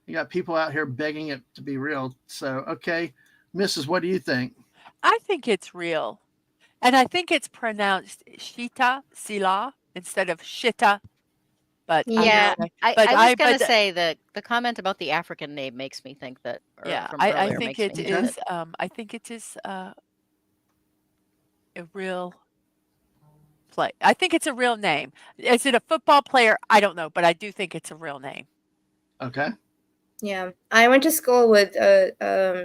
You got people out here begging it to be real. So okay, Mrs., what do you think? I think it's real. And I think it's pronounced Shita Sila instead of Shita. But Yeah, I I was gonna say the comment about the African name makes me think that. From I earlier think makes it me think is. I think it is a real play. I think it's a real name. Is it a football player? I don't know, but I do think it's a real name. Okay. Yeah, I went to school with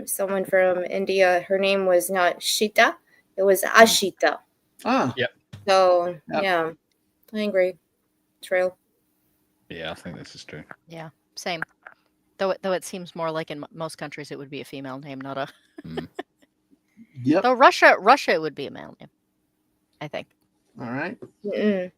someone from India. Her name was not Shita; it was Ashita. Oh. Yep. So Yep. yeah, I agree. True. Yeah, I think this is true. Yeah, same. Though it seems more like in most countries it would be a female name, not a. Yep. Though Russia it would be a male name, I think. All right. Mm-mm.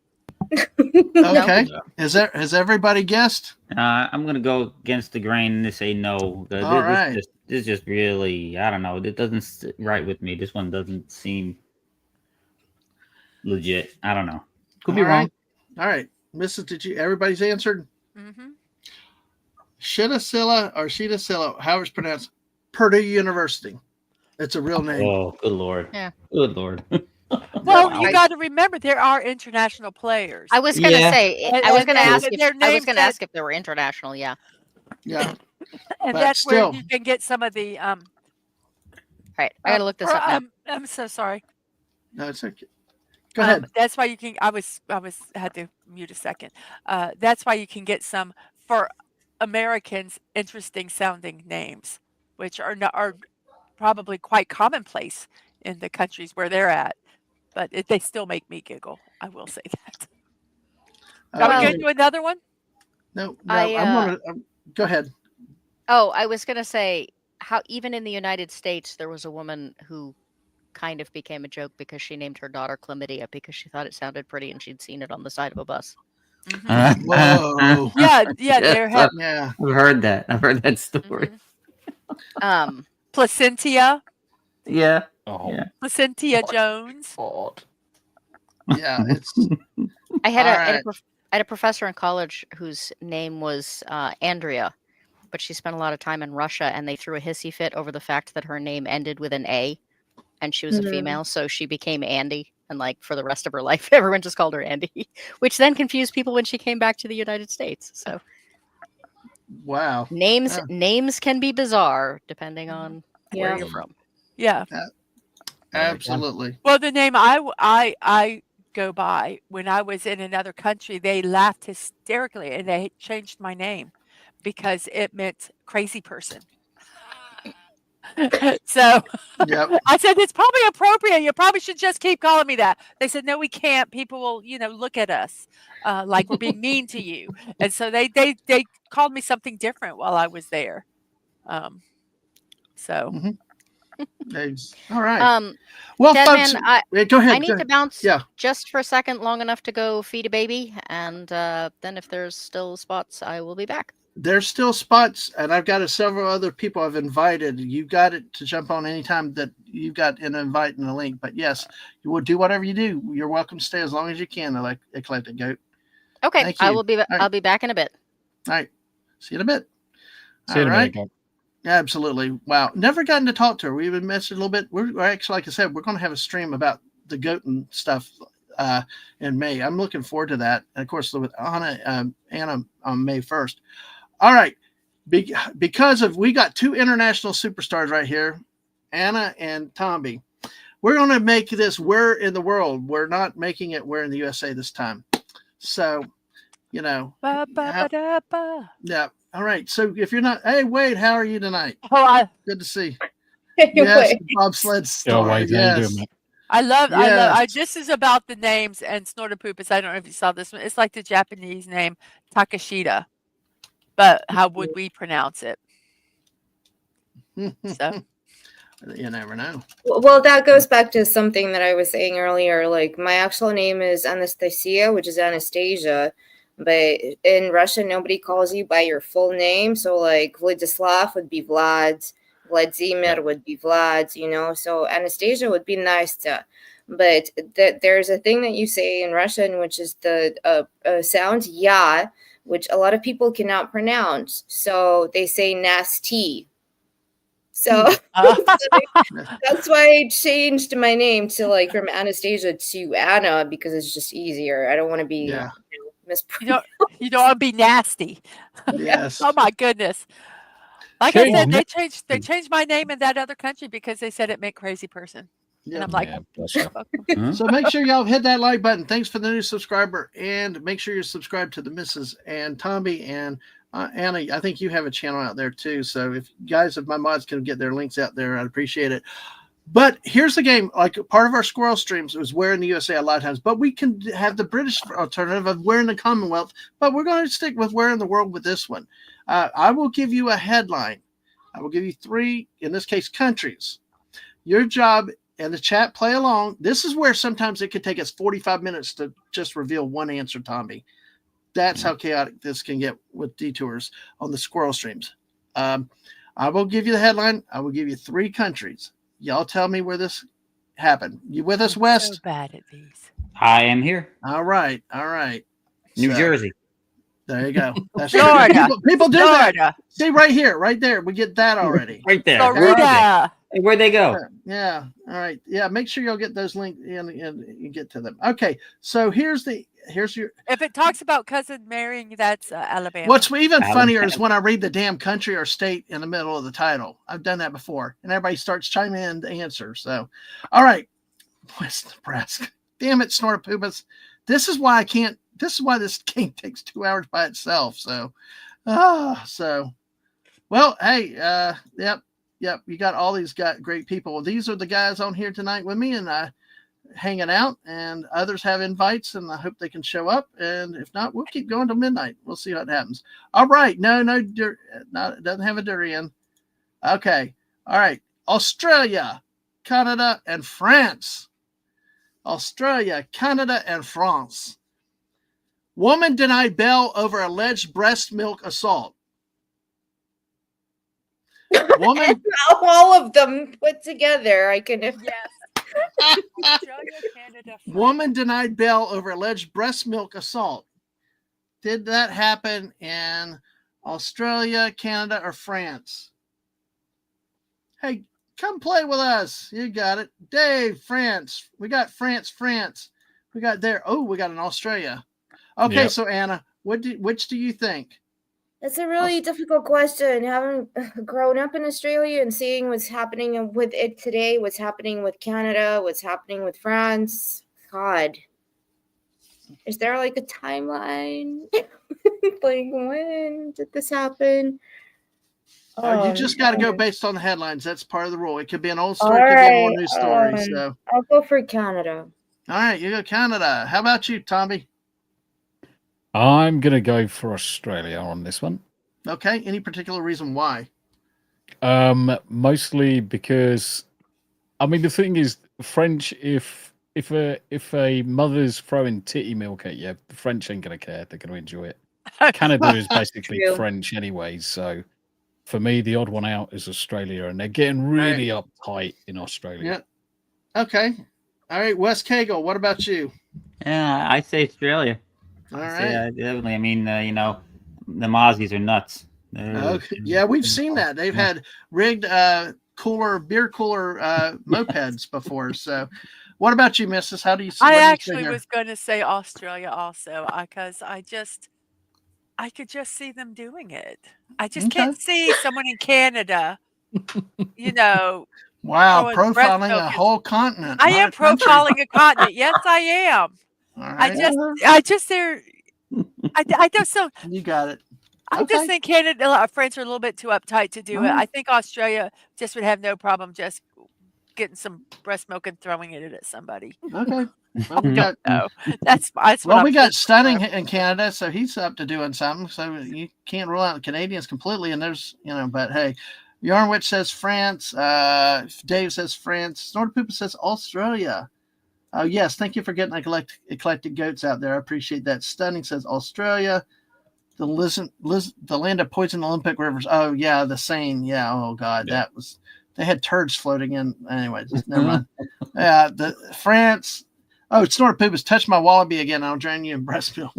Okay. Has everybody guessed? I'm gonna go against the grain and say no. All right. This just really, I don't know. It doesn't sit right with me. This one doesn't seem legit. I don't know. Could be All right. wrong. All right. Mrs., everybody's answered? Mm-hmm. Shittasilla or Shittasilla, however it's pronounced, Purdue University. It's a real name. Oh, good lord. Yeah. Good lord. Well, you got to remember there are international players. I was gonna say. And- I was and gonna ask. their I was names gonna ask if they were international. Yeah. Yeah. and but that's still. where you can get some of the All right, I gotta look this up now. I'm so sorry. No, it's okay. Go ahead. That's why you can. I had to mute a second. That's why you can get some for Americans interesting sounding names, which are probably quite commonplace in the countries where they're at, but they still make me giggle. I will say that. Are we going to do another one? No, I'm gonna go ahead. Oh, I was gonna say how even in the United States there was a woman who kind of became a joke because she named her daughter Chlamydia because she thought it sounded pretty and she'd seen it on the side of a bus. Mm-hmm. Whoa. Yeah, there have. Yeah. I've heard that. I've heard that story. Placentia. Yeah. Oh, Yeah. Placentia Jones. God. Yeah. It's I had All I had a professor in college whose name was Andrea, but she spent a lot of time in Russia, and they threw a hissy fit over the fact that her name ended with an A, and she was a female, so she became Andy, and like for the rest of her life, everyone just called her Andy, which then confused people when she came back to the United States. So wow. names can be bizarre depending on where you're from. Yeah. Absolutely. Well, the name I go by when I was in another country, they laughed hysterically and they changed my name because it meant crazy person. So Yep. I said, it's probably appropriate. You probably should just keep calling me that. They said, no, we can't. People will, look at us like we're being mean to you. And so they called me something different while I was there. So All right. Um, Well, Dadman, folks, go ahead. I need to bounce Yeah. just for a second, long enough to go feed a baby, and then if there's still spots, I will be back. There's still spots, and I've got several other people I've invited. You got it to jump on anytime that you've got an invite and a link. But yes, you will do whatever you do. You're welcome to stay as long as you can, Eclectic Goat. Okay, Thank I you. will be. I'll be back in a bit. All right. See you in a bit. See you in a minute, Goat. Absolutely. Wow. Never gotten to talk to her. We even mentioned a little bit. We're actually, like I said, we're going to have a stream about the goat and stuff in May. I'm looking forward to that. And of course, with Anna on May 1st. All right. Because we got two international superstars right here, Anna and Tomby. We're going to make this Where in the World. We're not making it Where in the USA this time. So, yeah. All right. So if you're not, hey, Wade, how are you tonight? Oh, good to see. Hey, Yes, Wade. bobsled star. Wade, how you doing, mate? I love. Yes. This is about the names and Snortopoopas. I don't know if you saw this one. It's like the Japanese name Takashita, but how would we pronounce it? So you never know. Well, that goes back to something that I was saying earlier. Like, my actual name is Anastasia, which is Anastasia, but in Russian, nobody calls you by your full name. So, like, Vladislav would be Vlad, Vladimir would be Vlad, so Anastasia would be Nastya. But there's a thing that you say in Russian, which is the sound ya, which a lot of people cannot pronounce. So they say nasty. So that's why I changed my name to from Anastasia to Anna, because it's just easier. I don't want to be mispronounced. You don't want to be nasty. Yes. Oh my goodness. Like I said, they changed my name in that other country because they said it meant crazy person. Yep. And I'm like, so make sure y'all hit that like button. Thanks for the new subscriber, and make sure you're subscribed to the Mrs. and Tomby and Anna. I think you have a channel out there too. So if my mods can get their links out there, I'd appreciate it. But here's the game. Like, part of our squirrel streams is Where in the USA a lot of times, but we can have the British alternative of Where in the Commonwealth. But we're going to stick with Where in the World with this one. I will give you a headline. I will give you 3, in this case, countries. Your job, and the chat, play along. This is where sometimes it could take us 45 minutes to just reveal one answer, Tommy. That's how chaotic this can get with detours on the squirrel streams. I will give you the headline. I will give you 3 countries. Y'all tell me where this happened. You with us, West? So bad at these. I am here. All right. New Jersey. There you go. That's Florida. People do Florida. that. See, right here, right there. We get that already. Right there. Florida. Where'd they go? Yeah. All right. Yeah. Make sure you'll get those links and you get to them. Okay. So here's your. If it talks about cousin marrying, that's Alabama. What's even funnier is when I read the damn country or state in the middle of the title. I've done that before, and everybody starts chiming in to answer. So, all right, West Nebraska. Damn it, Snortopoopas. This is why I can't. This is why this game takes 2 hours by itself. So, well, hey, yep. You got all these great people. These are the guys on here tonight with me, and hanging out, and others have invites, and I hope they can show up. And if not, we'll keep going till midnight. We'll see what happens. All right. No, it doesn't have a durian. Okay. All right. Australia, Canada, and France. Australia, Canada, and France. Woman denied bail over alleged breast milk assault. Woman, all of them put together. I can. Yes. Australia, Canada, France. Woman denied bail over alleged breast milk assault. Did that happen in Australia, Canada, or France? Hey, come play with us. You got it. Dave, France. We got France. We got there. Oh, we got an Australia. Okay, So Anna, which do you think? That's a really difficult question. Having grown up in Australia and seeing what's happening with it today, what's happening with Canada, what's happening with France. God, is there like a timeline? Like, when did this happen? You just got to go based on the headlines. That's part of the rule. It could be an old story, All it could be a more right, new story. So, I'll go for Canada. all right, you go Canada. How about you, Tommy? I'm going to go for Australia on this one. Okay. Any particular reason why? Mostly because, I mean, the thing is, French. If a mother's throwing titty milk at you, the French ain't gonna care. They're gonna enjoy it. Canada is basically True. French anyways, so for me, the odd one out is Australia, and they're getting really uptight in Australia. Yeah. Okay. All right, Wes Cagle. What about you? Yeah, I say Australia. All I right. say, definitely. I mean, the Aussies are nuts. Okay. Yeah, we've seen that. They've had rigged beer cooler mopeds before. So, what about you, Mrs.? How do you see? I what do you say actually there? was going to say Australia also because I could just see them doing it. I just Okay. can't see someone in Canada, you know, Wow, throwing breast profiling milk a in- whole continent. I not am a country. profiling a continent. Yes, I am. All I right. just there. I don't so. You got it. I just Okay. think Canada, France are a little bit too uptight to do it. Uh-huh. I think Australia just would have no problem just getting some breast milk and throwing it at somebody. Okay. Well, we got No, that's what well, I'm we got thinking, Stunning so. in Canada, so he's up to doing something. So you can't rule out the Canadians completely. And there's, but hey, Yarnwich says France. Dave says France. Snortapoopa says Australia. Oh, yes. Thank you for getting eclectic goats out there. I appreciate that. Stunning says Australia. The land of poison Olympic rivers. Oh, yeah. The Seine. Yeah. Oh, God. Yeah. They had turds floating in. Anyway, just never mind. The France. Oh, Snortapoopa's touched my wallaby again. I'll drown you in breast milk.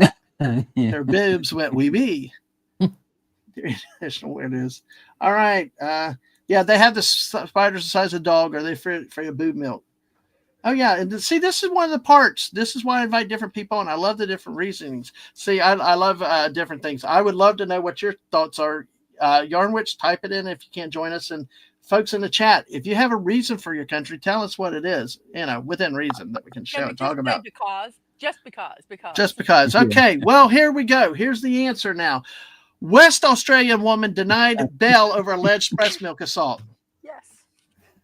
Their boobs went wee wee. That's where it is. All right. Yeah, they have the spiders the size of a dog. Are they afraid of boob milk? Oh, yeah. And see, this is one of the parts. This is why I invite different people, and I love the different reasonings. See, I love different things. I would love to know what your thoughts are. Yarnwich, type it in if you can't join us. And folks in the chat, if you have a reason for your country, tell us what it is, within reason that we can show and talk about. Just because. Okay. Well, here we go. Here's the answer now. West Australian woman denied bail over alleged breast milk assault. Yes.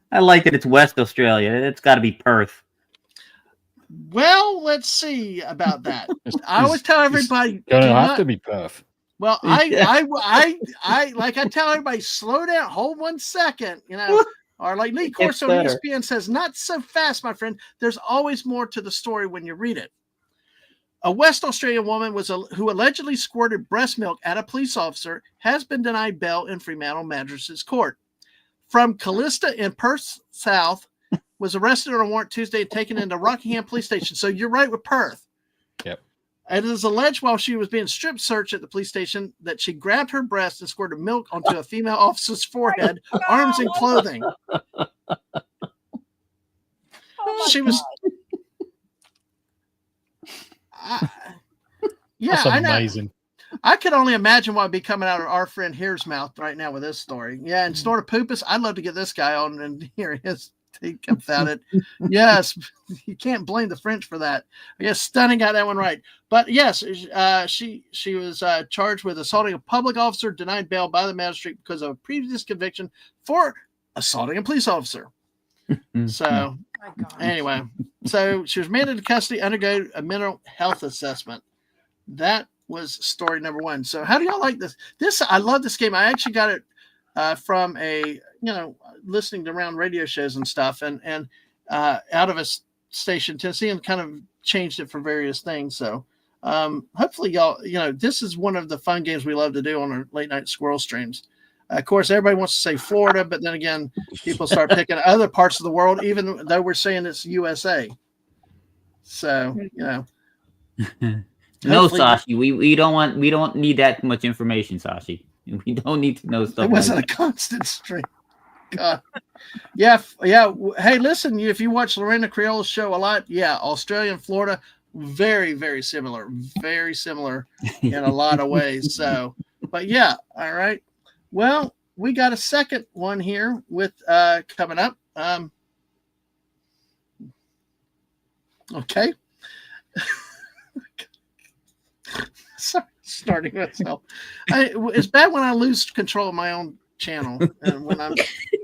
I like that it's West Australia. It's got to be Perth. Well, let's see about that. I always tell everybody, Gonna have to be Perth. Well, I like I tell everybody, slow down, hold 1 second, or like Lee Corso on ESPN says, not so fast, my friend. There's always more to the story when you read it. A West Australian woman who allegedly squirted breast milk at a police officer has been denied bail in Fremantle Magistrates Court. From Callista in Perth South, was arrested on a warrant Tuesday and taken into Rockingham Police Station. So you're right with Perth. Yep. It is alleged while she was being strip searched at the police station that she grabbed her breast and squirted milk onto a female officer's forehead, arms, and clothing. She was. That's amazing. I could only imagine what would be coming out of our friend here's mouth right now with this story. Yeah, and Snortapoopas, I'd love to get this guy on and hear his take about it. Yes, you can't blame the French for that. I guess Stunning got that one right. But yes, she was charged with assaulting a public officer, denied bail by the magistrate because of a previous conviction for assaulting a police officer. So anyway, so she was mandated to custody, undergo a mental health assessment. That was story number one. So how do y'all like this? I love this game. I actually got it from listening to around radio shows and stuff, and out of a station, Tennessee, and kind of changed it for various things. So hopefully y'all, this is one of the fun games we love to do on our late night squirrel streams. Of course, everybody wants to say Florida, but then again, people start picking other parts of the world, even though we're saying it's USA. So, No, Sashi, we don't need that much information, Sashi. We don't need to know stuff. It wasn't a constant stream. God. Yeah. Hey, listen, if you watch Lorena Creole's show a lot, Australia and Florida, very, very similar in a lot of ways. So, but yeah, all right. Well, we got a second one here with coming up. Okay. Sorry, starting myself. It's bad when I lose control of my own channel, and when I'm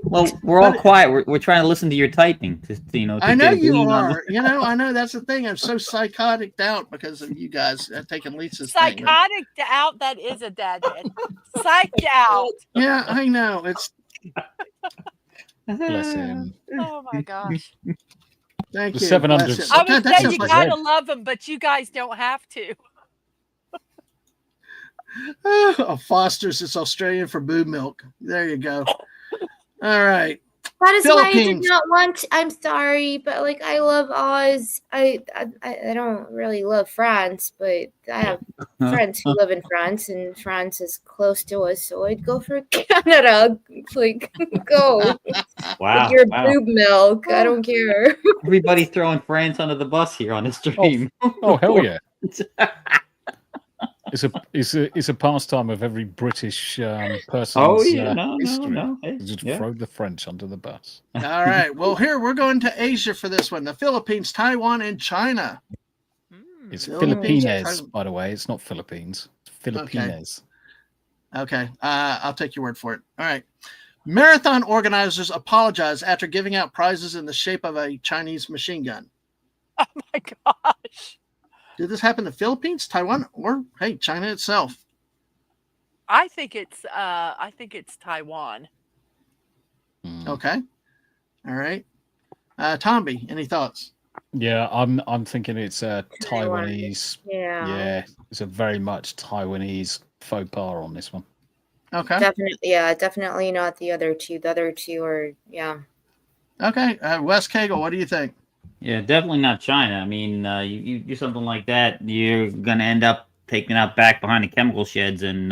Well, we're all quiet. We're trying to listen to your typing. To I know get a you glean on are. I know that's the thing. I'm so psychotic out because of you guys taking Lisa's thing. Psychotic out. That is a dad man. Psyched out. Yeah, I know. It's Bless him. Oh my gosh. thank The you. 700 Bless him. I God, would that say sounds you like gotta love them, but you guys don't have to. Foster's. It's Australian for boob milk. There you go. All right. That is why I did Philippines. not want. I'm sorry, but like I love Oz. I don't really love France, but I have friends who live in France, and France is close to us, so I'd go for Canada. Like, go Wow. with your Wow. boob milk. I don't care. Everybody's throwing France under the bus here on the stream. Oh hell yeah! It's a pastime of every British person's history. no. Hey, Just yeah. throw the French under the bus. All right. Well, here we're going to Asia for this one. The Philippines, Taiwan, and China. It's Philippines. Philippines, by the way. It's not Philippines. It's Philippines. Okay. I'll take your word for it. All right. Marathon organizers apologize after giving out prizes in the shape of a Chinese machine gun. Oh my gosh. Did this happen in the Philippines, Taiwan, or hey, China itself? I think it's Taiwan. Okay. All right. Tomby, any thoughts? Yeah, I'm thinking it's Taiwanese. Yeah. It's a very much Taiwanese faux pas on this one. Okay. Definitely not the other two. The other two are Okay. Wes Cagle, what do you think? Yeah, definitely not China. I mean, you do something like that, you're gonna end up taking out back behind the chemical sheds and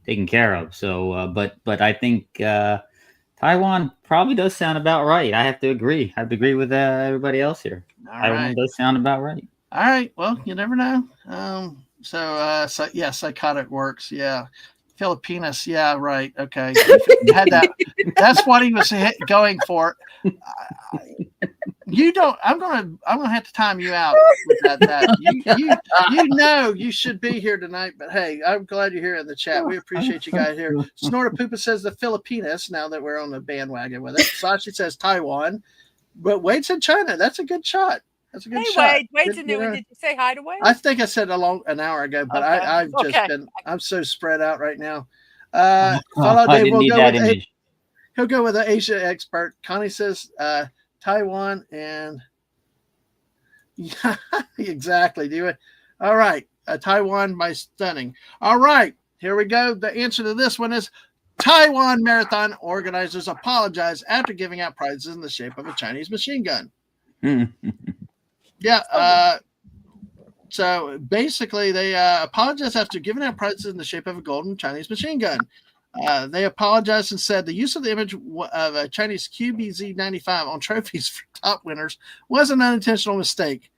taken care of. So, but I think Taiwan probably does sound about right. I have to agree. I have to agree with everybody else here. All Taiwan right. does sound about right. All right. Well, you never know. So yeah, psychotic works. Yeah. Filipinas. Yeah, right. Okay. You had that. That's what he was going for. You don't. I'm gonna have to time you out with that. You should be here tonight. But hey, I'm glad you're here in the chat. We appreciate you guys here. Snorta Poopa says the Filipinas. Now that we're on the bandwagon with it, Sashi says Taiwan, but Wade said China. That's a good shot. That's a good shot. Wade. Wade's a new one. Did you say hi to Wade? I think I said an hour ago, but Okay. I've just Okay. I'm so spread out right now. I Dave didn't will need go that with image. he'll go with the Asia expert. Connie says Taiwan and yeah, exactly. Do it. All right. Taiwan by stunning. All right. Here we go. The answer to this one is Taiwan marathon organizers apologize after giving out prizes in the shape of a Chinese machine gun. Yeah. So basically, they apologized after giving out prizes in the shape of a golden Chinese machine gun. They apologized and said the use of the image of a Chinese QBZ-95 on trophies for top winners was an unintentional mistake.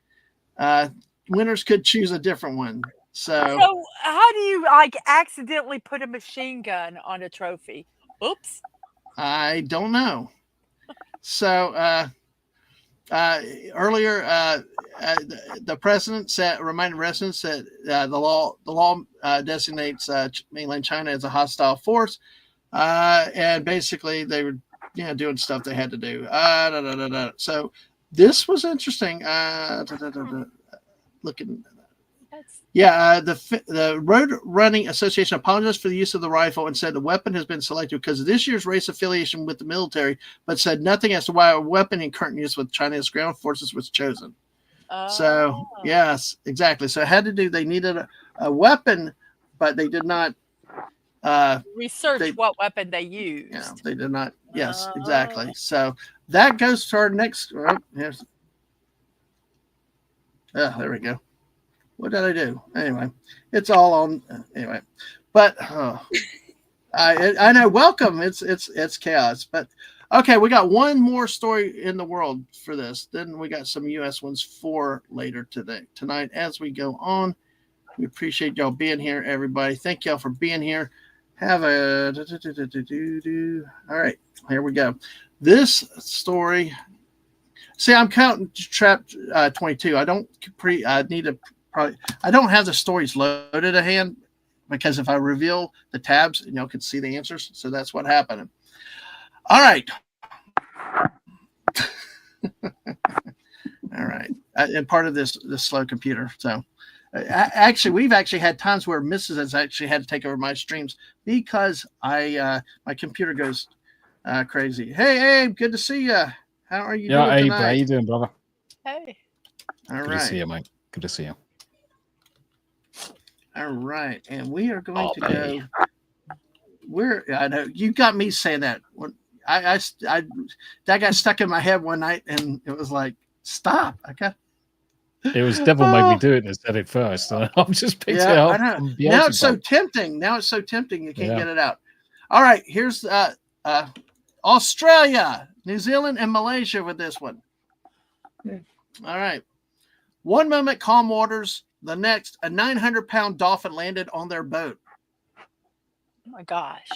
Winners could choose a different one. So how do you accidentally put a machine gun on a trophy? Oops. I don't know. So earlier, the president reminded residents that the law designates mainland China as a hostile force, and basically they were doing stuff they had to do. So this was interesting. Looking. Yeah, the Road Running Association apologized for the use of the rifle and said the weapon has been selected because of this year's race affiliation with the military, but said nothing as to why a weapon in current use with China's ground forces was chosen. So, yes, exactly. So it had to do, they needed a weapon, but they did not research what weapon they used. Yeah, they did not. Yes, exactly. So that goes to our next. Here's. There we go. What did I do? Anyway, it's all on. Anyway, but I know. Welcome. It's chaos. But okay, we got one more story in the world for this. Then we got some U.S. ones for later tonight as we go on. We appreciate y'all being here, everybody. Thank y'all for being here. Have a all right. Here we go. This story. See, I'm counting trap 22. I don't need to. Probably, I don't have the stories loaded at hand, because if I reveal the tabs, y'all can see the answers. So that's what happened. All right. All right. And part of this slow computer. So actually, we've actually had times where Mrs. has actually had to take over my streams because my computer goes crazy. Hey, Abe, good to see you. How are you doing Abe, tonight? how you doing, brother? Hey. All Good right. to see you, mate. Good to see you. All right. And we are going to go. I know you got me saying that. That got stuck in my head one night, and it was like, stop. Okay. It was Devil made me do it that said it first. So I'm just picked it Yeah, up. I know. from Now it's so Beelzebub. tempting. Now it's so tempting you can't Yeah. get it out. All right, here's Australia, New Zealand, and Malaysia with this one. All right. One moment, calm waters. The next, a 900-pound dolphin landed on their boat. Oh my gosh.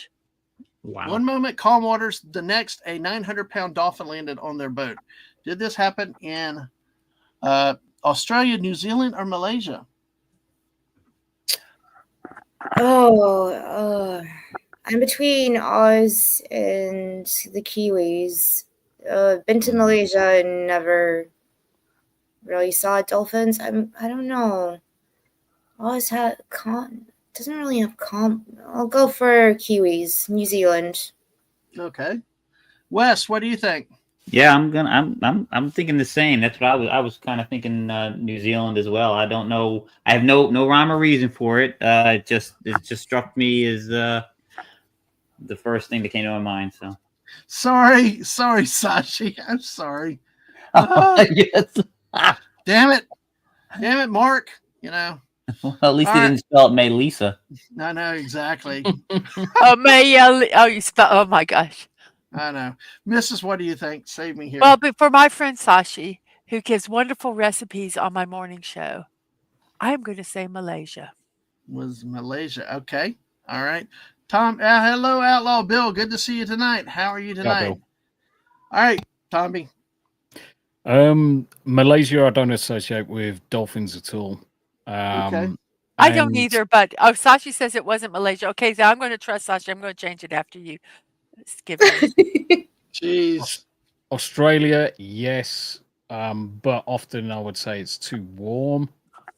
Wow. One moment, calm waters. The next, a 900-pound dolphin landed on their boat. Did this happen in Australia, New Zealand, or Malaysia? I'm between Oz and the Kiwis. Been to Malaysia and never really saw dolphins. I don't know. Oz doesn't really have I'll go for Kiwis, New Zealand. Okay. Wes, what do you think? Yeah, I'm thinking the same. That's what I was kind of thinking New Zealand as well. I don't know. I have no rhyme or reason for it. It just struck me as the first thing that came to my mind. So Sorry, Sashi. I'm sorry. yes. Damn it, Mark. You know. Well, at least All he right. didn't spell it Melissa. I know exactly. You spell. Oh my gosh. I know. Mrs., what do you think? Save me here. Well, but for my friend Sashi, who gives wonderful recipes on my morning show, I am going to say Malaysia. Was Malaysia. Okay. All right. Tom, hello, Outlaw Bill. Good to see you tonight. How are you tonight? Bill. All right, Tommy. Malaysia, I don't associate with dolphins at all. Okay. I don't and either, but Sashi says it wasn't Malaysia. Okay, so I'm going to trust Sashi. I'm going to change it after you. Give me. Jeez. Australia, yes, but often I would say it's too warm.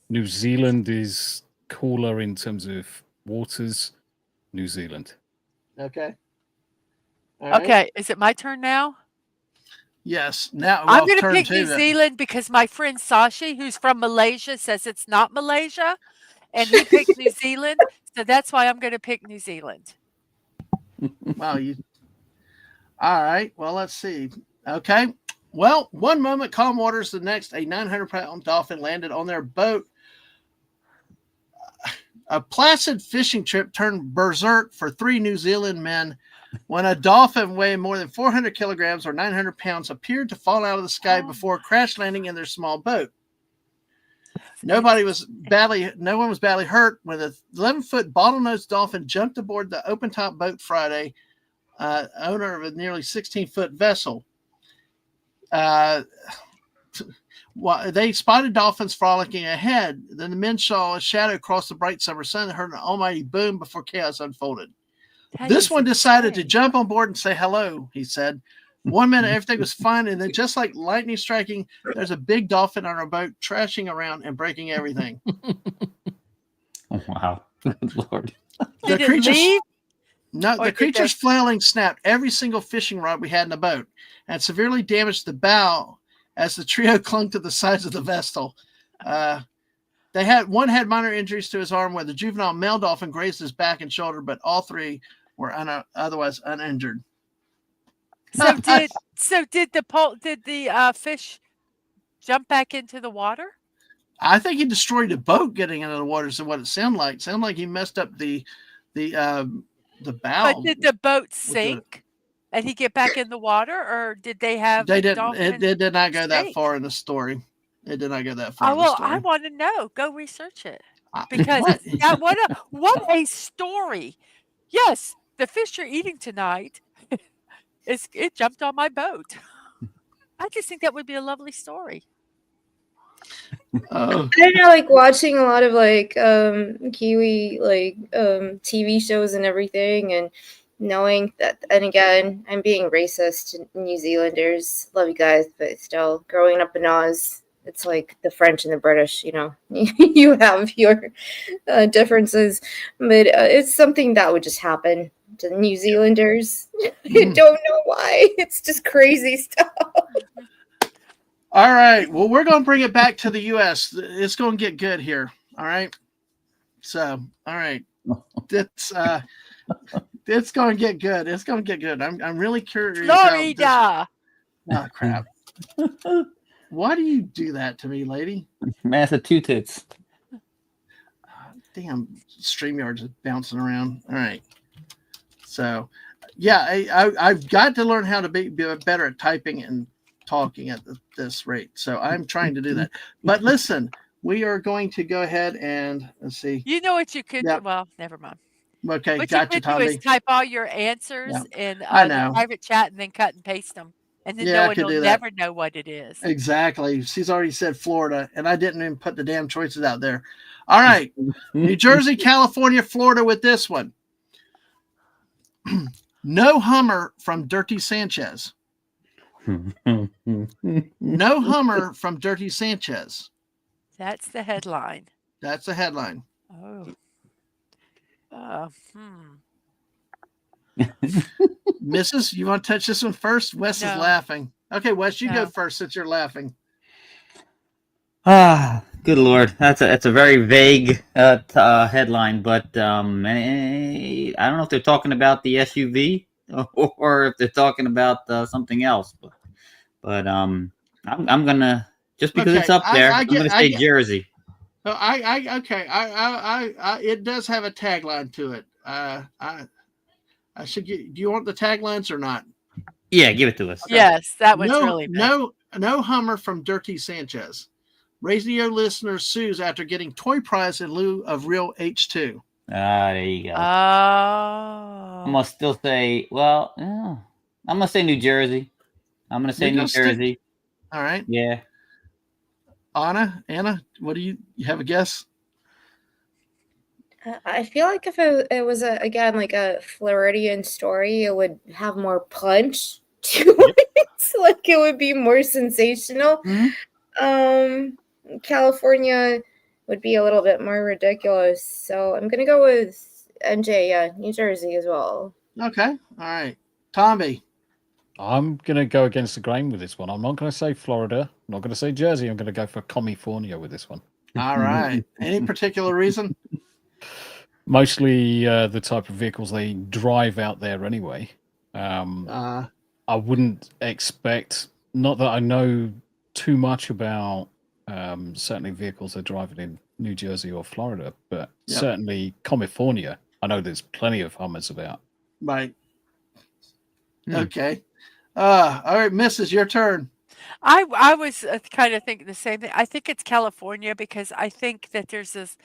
New Zealand is cooler in terms of waters. New Zealand. Okay. All right. Okay, is it my turn now? Yes. Now I'm going to turn pick to New them. Zealand because my friend Sashi, who's from Malaysia, says it's not Malaysia, and he picked New Zealand, so that's why I'm going to pick New Zealand. Wow, you. All right. Well, let's see. Okay. Well, one moment, calm waters. The next, a 900-pound dolphin landed on their boat. A placid fishing trip turned berserk for 3 New Zealand men when a dolphin weighing more than 400 kilograms or 900 pounds appeared to fall out of the sky before crash landing in their small boat. No one was badly hurt when an 11-foot bottlenose dolphin jumped aboard the open-top boat Friday, owner of a nearly 16-foot vessel. They spotted dolphins frolicking ahead. Then the men saw a shadow cross the bright summer sun and heard an almighty boom before chaos unfolded. This one decided to jump on board and say hello, he said. 1 minute, everything was fine, and then just like lightning striking, there's a big dolphin on our boat trashing around and breaking everything. Oh, wow. Good Lord. Did it leave? No, the creature's flailing snapped every single fishing rod we had in the boat and severely damaged the bow as the trio clung to the sides of the vessel. One had minor injuries to his arm where the juvenile male dolphin grazed his back and shoulder, but all 3 were otherwise uninjured. So did the fish jump back into the water? I think he destroyed the boat getting into the water. So what it sounded like? Sounded like he messed up the bow. But did the boat sink and he get back in the water, or did they have? They didn't. It did not go that far in the story. It did not go that far. Oh in the well, story. I want to know. Go research it because what a story! Yes, the fish you're eating tonight, it jumped on my boat. I just think that would be a lovely story. Oh, I don't know, like watching a lot of like Kiwi like TV shows and everything, and knowing that. And again, I'm being racist to New Zealanders. Love you guys, but still, growing up in Oz, it's like the French and the British. You know, you have your differences, but it's something that would just happen to New Zealanders. I don't know why. It's just crazy stuff. all right. Well, we're going to bring it back to the U.S. It's going to get good here. All right. So, all right. It's going to get good. It's going to get good. I'm really curious. Florida. Oh, crap. Why do you do that to me, lady? Massachusetts. Damn, StreamYard's is bouncing around. All right. So, yeah, I've got to learn how to be better at typing and talking at this rate. So I'm trying to do that. But listen, we are going to go ahead and let's see. You know what you could Yep. do? Well, never mind. Okay, What gotcha, you could do is Tommy. type all your answers Yeah. in I the know. private chat and then cut and paste them. And then Yeah, I no one could will do that. never know what it is. Exactly. She's already said Florida, and I didn't even put the damn choices out there. All right. New Jersey, California, Florida with this one. No Hummer from Dirty Sanchez. No Hummer from Dirty Sanchez. That's the headline. That's the headline. Oh. Mrs., you want to touch this one first? Wes No. is laughing. Okay, Wes, you go No. first since you're laughing. Ah, good Lord, that's a very vague headline, but I don't know if they're talking about the SUV or if they're talking about something else. But I'm gonna, just because Okay, it's up there, I I'm gonna say Jersey. Oh, okay. I it does have a tagline to it. I should get. Do you want the taglines or not? Yeah, give it to us. Yes, that one's really big. No Hummer from Dirty Sanchez. Radio listener sues after getting toy prize in lieu of real H2. Ah, there you go. Oh. I'm gonna still say, well, I'm gonna say New Jersey. I'm gonna say You're New gonna stick- Jersey. All right. Yeah. Anna, what do you have a guess? I feel like if it was again like a Floridian story, it would have more punch to it. Like it would be more sensational. California would be a little bit more ridiculous. So I'm gonna go with NJ, New Jersey as well. Okay. All right. Tommy. I'm going to go against the grain with this one. I'm not going to say Florida. I'm not going to say Jersey. I'm going to go for California with this one. All right. Any particular reason? Mostly the type of vehicles they drive out there anyway. I wouldn't expect, not that I know too much about certainly vehicles they're driving in New Jersey or Florida, but certainly California, I know there's plenty of Hummers about. Right. Okay. All right, Mrs., your turn. I was kind of thinking the same thing. I think it's California because I think that there's this,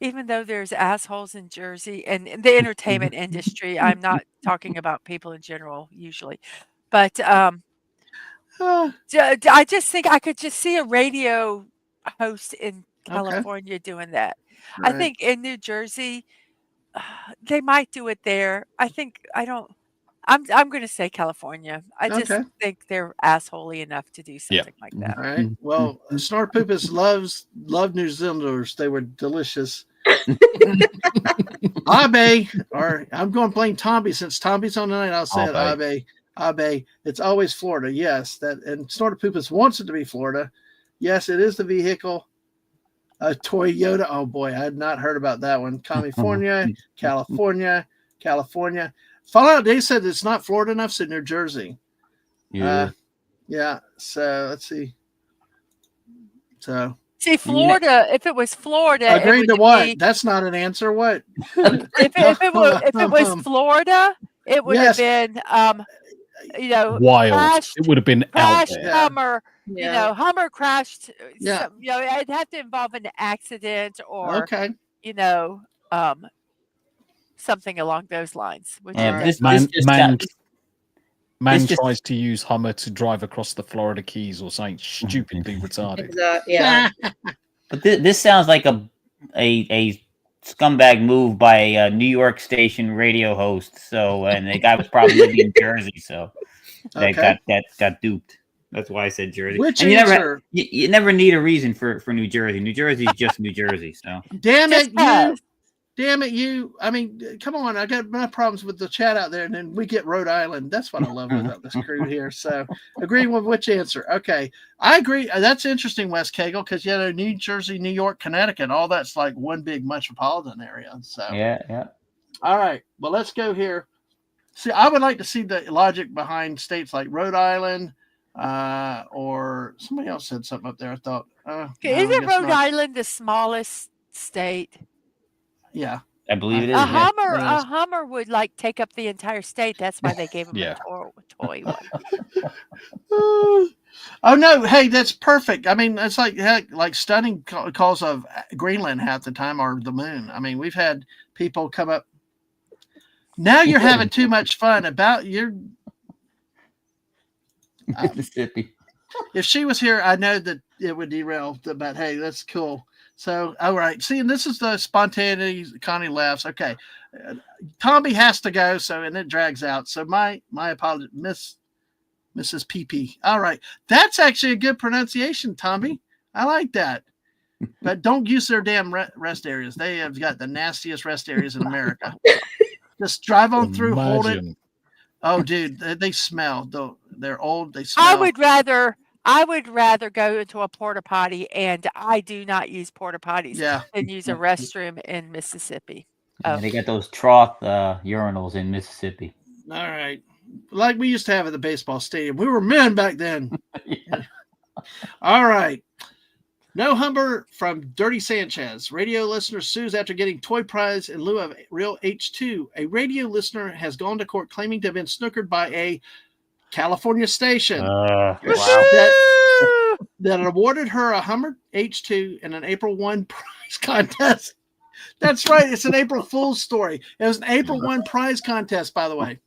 even though there's assholes in Jersey and the entertainment industry, I'm not talking about people in general usually, but I just think I could just see a radio host in California doing that. Right. I think in New Jersey, they might do it there. I'm going to say California. I just think they're assholey enough to do something like that. All right. Well, Snorpoopus love New Zealanders. They were delicious. Abe, or I'm going to blame Tommy since Tommy's on tonight. I'll say it. Abe. It's always Florida. Yes, and Snorpoopus wants it to be Florida. Yes, it is the vehicle. Toyota. Oh boy, I had not heard about that one. California. Fallout Day said it's not Florida enough, so New Jersey. Yeah. So let's see. So see, Florida. If it was Florida, agreed to what? That's not an answer. What? if it was Florida, it would have been wild. It would have been out there. Hummer. Hummer crashed. Yeah. It'd have to involve an accident or something along those lines. Man just- tries to use Hummer to drive across the Florida Keys or something stupidly retarded. Exactly. Yeah. But this sounds like a scumbag move by a New York station radio host. So, and the guy was probably living in Jersey, so Okay. that got duped. That's why I said Jersey. Which and answer? you never need a reason for New Jersey. New Jersey is just New Jersey. So Damn Just it, you! pass. Damn it, you! I mean, come on! I got my problems with the chat out there, and then we get Rhode Island. That's what I love about this crew here. So, agreeing with which answer? Okay, I agree. That's interesting, West Kegel, because New Jersey, New York, Connecticut, all that's like one big metropolitan area. So, yeah. all right. Well, let's go here. See, I would like to see the logic behind states like Rhode Island, or somebody else said something up there. I thought, no, Isn't I guess Rhode not. Island the smallest state? Yeah. I believe it is. A Yeah. Hummer would like take up the entire state. That's why they gave him Yeah. a toy one. Oh no! Hey, that's perfect. I mean, it's like heck, like stunning calls of Greenland half the time, or the moon. I mean, we've had people come up. Now you're having too much fun about your. Mississippi. If she was here, I know that it would derail. But hey, that's cool. So, all right. See, and this is the spontaneity. Connie laughs. Okay, Tommy has to go. So, and it drags out. So, my apology, Mrs. PP. All right, that's actually a good pronunciation, Tommy. I like that. But don't use their damn rest areas. They have got the nastiest rest areas in America. Just drive on through, hold it. Imagine. Oh, dude, they smell. Though they're old, they smell. I would rather go into a porta potty, and I do not use porta potties, than use a restroom in Mississippi. Yeah, they got those trough urinals in Mississippi. All right, like we used to have at the baseball stadium. We were men back then. All right. No Humber from Dirty Sanchez. Radio listener sues after getting toy prize in lieu of real H2. A radio listener has gone to court claiming to have been snookered by a California station that awarded her a Hummer H2 in an April 1 prize contest. That's right. It's an April Fool's story. It was an April 1 prize contest, by the way.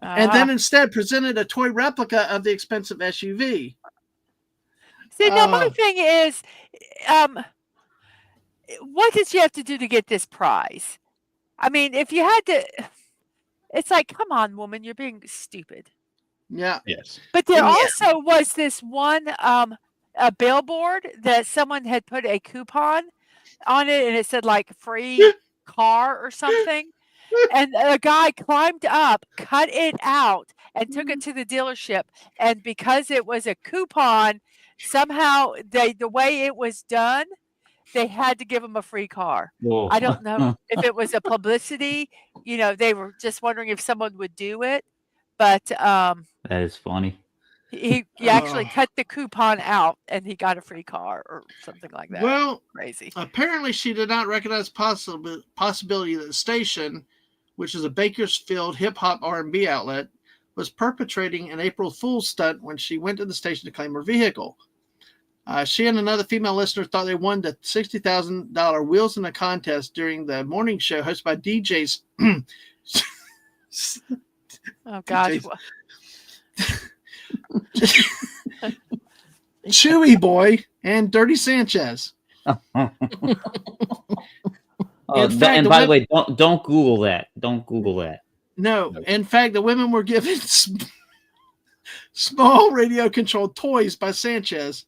And then instead presented a toy replica of the expensive SUV. See, now my thing is, what did you have to do to get this prize? I mean, if you had to, it's like, come on, woman, you're being stupid. Yeah. Yes. But there also was this one, a billboard that someone had put a coupon on it, and it said like free car or something. And a guy climbed up, cut it out, and took it to the dealership. And because it was a coupon, somehow the way it was done, they had to give him a free car. Whoa. I don't know if it was a publicity. They were just wondering if someone would do it. But that is funny. he actually cut the coupon out, and he got a free car or something like that. Well, crazy. Apparently, she did not recognize possibility that the station, which is a Bakersfield hip-hop R&B outlet, was perpetrating an April Fool's stunt when she went to the station to claim her vehicle. She and another female listener thought they won the $60,000 Wheels in a contest during the morning show hosted by DJs. Oh, gosh. Chewy Boy and Dirty Sanchez. And by the way, don't Google that. Don't Google that. No. In fact, the women were given small radio-controlled toys by Sanchez,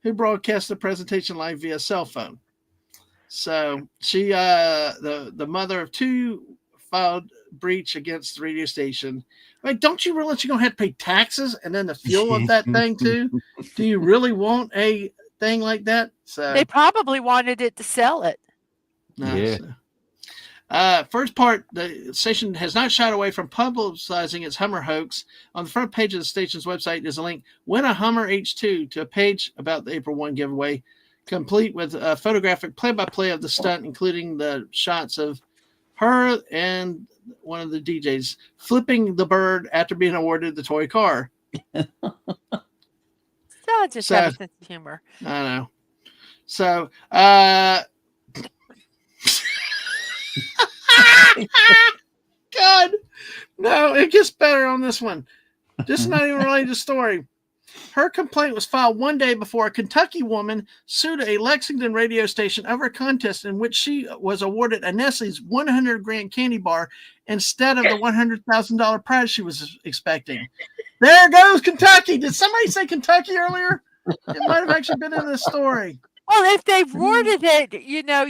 who broadcast the presentation live via cell phone. So she, the mother of two, filed breach against the radio station. Like, don't you realize you're going to have to pay taxes and then the fuel of that thing too? Do you really want a thing like that? So they probably wanted it to sell it. No, Yeah. So. First part, the station has not shied away from publicizing its Hummer hoax. On the front page of the station's website is a link, Win a Hummer H2, to a page about the April 1 giveaway, complete with a photographic play-by-play of the stunt, including the shots of her and one of the DJs flipping the bird after being awarded the toy car. So just have a sense of humor. I know. So, God, no, it gets better on this one. This is not even related to the story. Her complaint was filed one day before a Kentucky woman sued a Lexington radio station over a contest in which she was awarded a Nestle's 100 grand candy bar instead of the $100,000 prize she was expecting. There goes Kentucky. Did somebody say Kentucky earlier? It might have actually been in the story. Well, if they've worded it,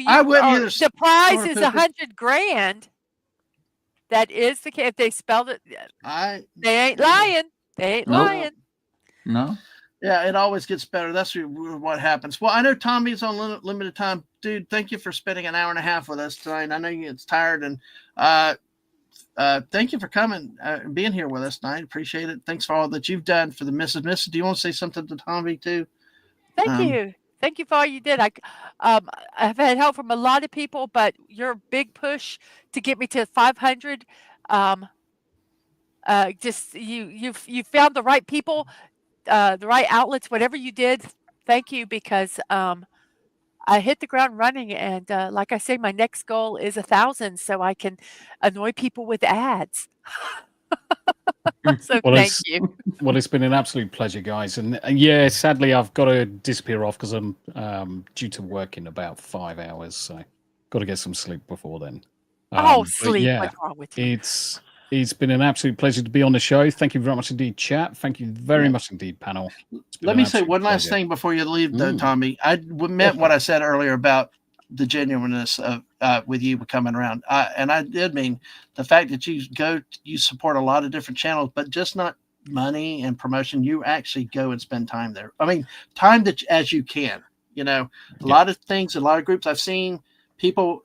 I wouldn't either. the prize Or is poop it. 100 grand. That is the case. If they spelled it, they ain't lying. They ain't Nope. lying. No. Yeah, it always gets better. That's what happens. Well, I know Tommy's on limited time. Dude, thank you for spending an hour and a half with us tonight. I know you get tired, and thank you for coming and being here with us tonight. Appreciate it. Thanks for all that you've done for the Mrs. Do you want to say something to Tommy, too? Thank you. Thank you for all you did. I've had help from a lot of people, but your big push to get me to 500, just you found the right people, the right outlets, whatever you did. Thank you, because I hit the ground running, and like I say, my next goal is 1,000, so I can annoy people with ads. So thank you. Well, it's been an absolute pleasure, guys. And yeah, sadly, I've got to disappear off because I'm due to work in about 5 hours. So got to get some sleep before then. Sleep. Yeah, what's wrong with you? It's been an absolute pleasure to be on the show. Thank you very much indeed, chat. Thank you very much indeed, panel. Let me say one last thing before you leave, though, Tommy. I meant what I said earlier about the genuineness of with you coming around, and I did mean the fact that you support a lot of different channels, but just not money and promotion. You actually go and spend time there. I mean, time that as you can. A lot of things, a lot of groups I've seen people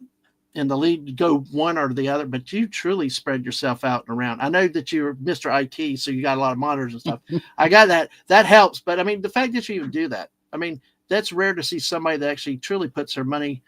in the lead go one or the other, but you truly spread yourself out and around. I know that you're Mr. IT, so you got a lot of monitors and stuff. I got that helps, but I mean, the fact that you even do that, I mean, that's rare to see somebody that actually truly puts their money,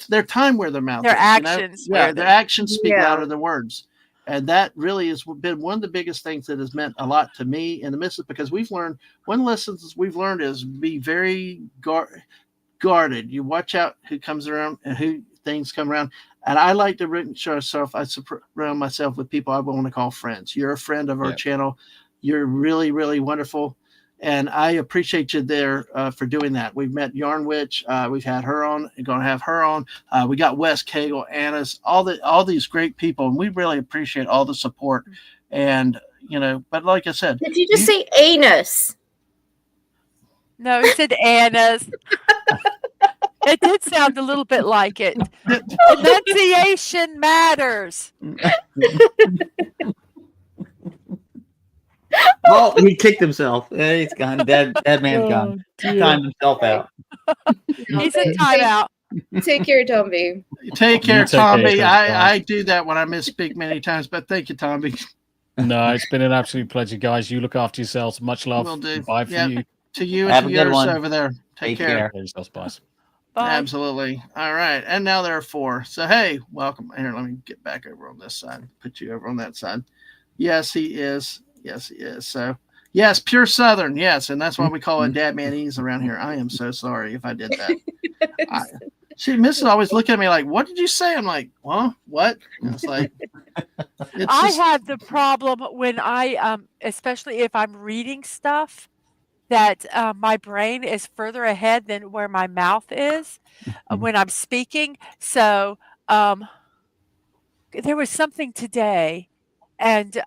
their time where their mouth Their is, actions. Yeah, their actions speak Yeah. louder than words. And that really has been one of the biggest things that has meant a lot to me and the missus, because we've learned, one of the lessons we've learned is be very guarded. You watch out who comes around and who things come around. And I like to surround myself with people I want to call friends. You're a friend of our channel. You're really, really wonderful. And I appreciate you there for doing that. We've met Yarn Witch. We've had her on. We're going to have her on. We got Wes Cagle, Anna's, all these great people. And we really appreciate all the support. And, but like I said. Did you just say anus? No, he said Anna's. It did sound a little bit like it. Enunciation matters. Well, he kicked himself. He's gone. Dadman's gone. Timed himself out. He said timeout. Take care, Tommy. Take care, take care, Tommy. guys. I do that when I misspeak many times, but thank you, Tommy. No, it's been an absolute pleasure, guys. You look after yourselves. Much love. Will do. Bye for you. To you Have and a to good yours one. over there. Take care. Yourselves, boys. Bye. Absolutely. All right. And now there are 4. So, hey, welcome. Here, let me get back over on this side. Put you over on that side. Yes, he is. Yes, he is. So, yes, pure Southern. Yes. And that's why we call it Dadmanese around here. I am so sorry if I did that. Mrs. always look at me like, what did you say? I'm like, well, what? And it's like, I have the problem when I, especially if I'm reading stuff, that my brain is further ahead than where my mouth is when I'm speaking. So there was something today, and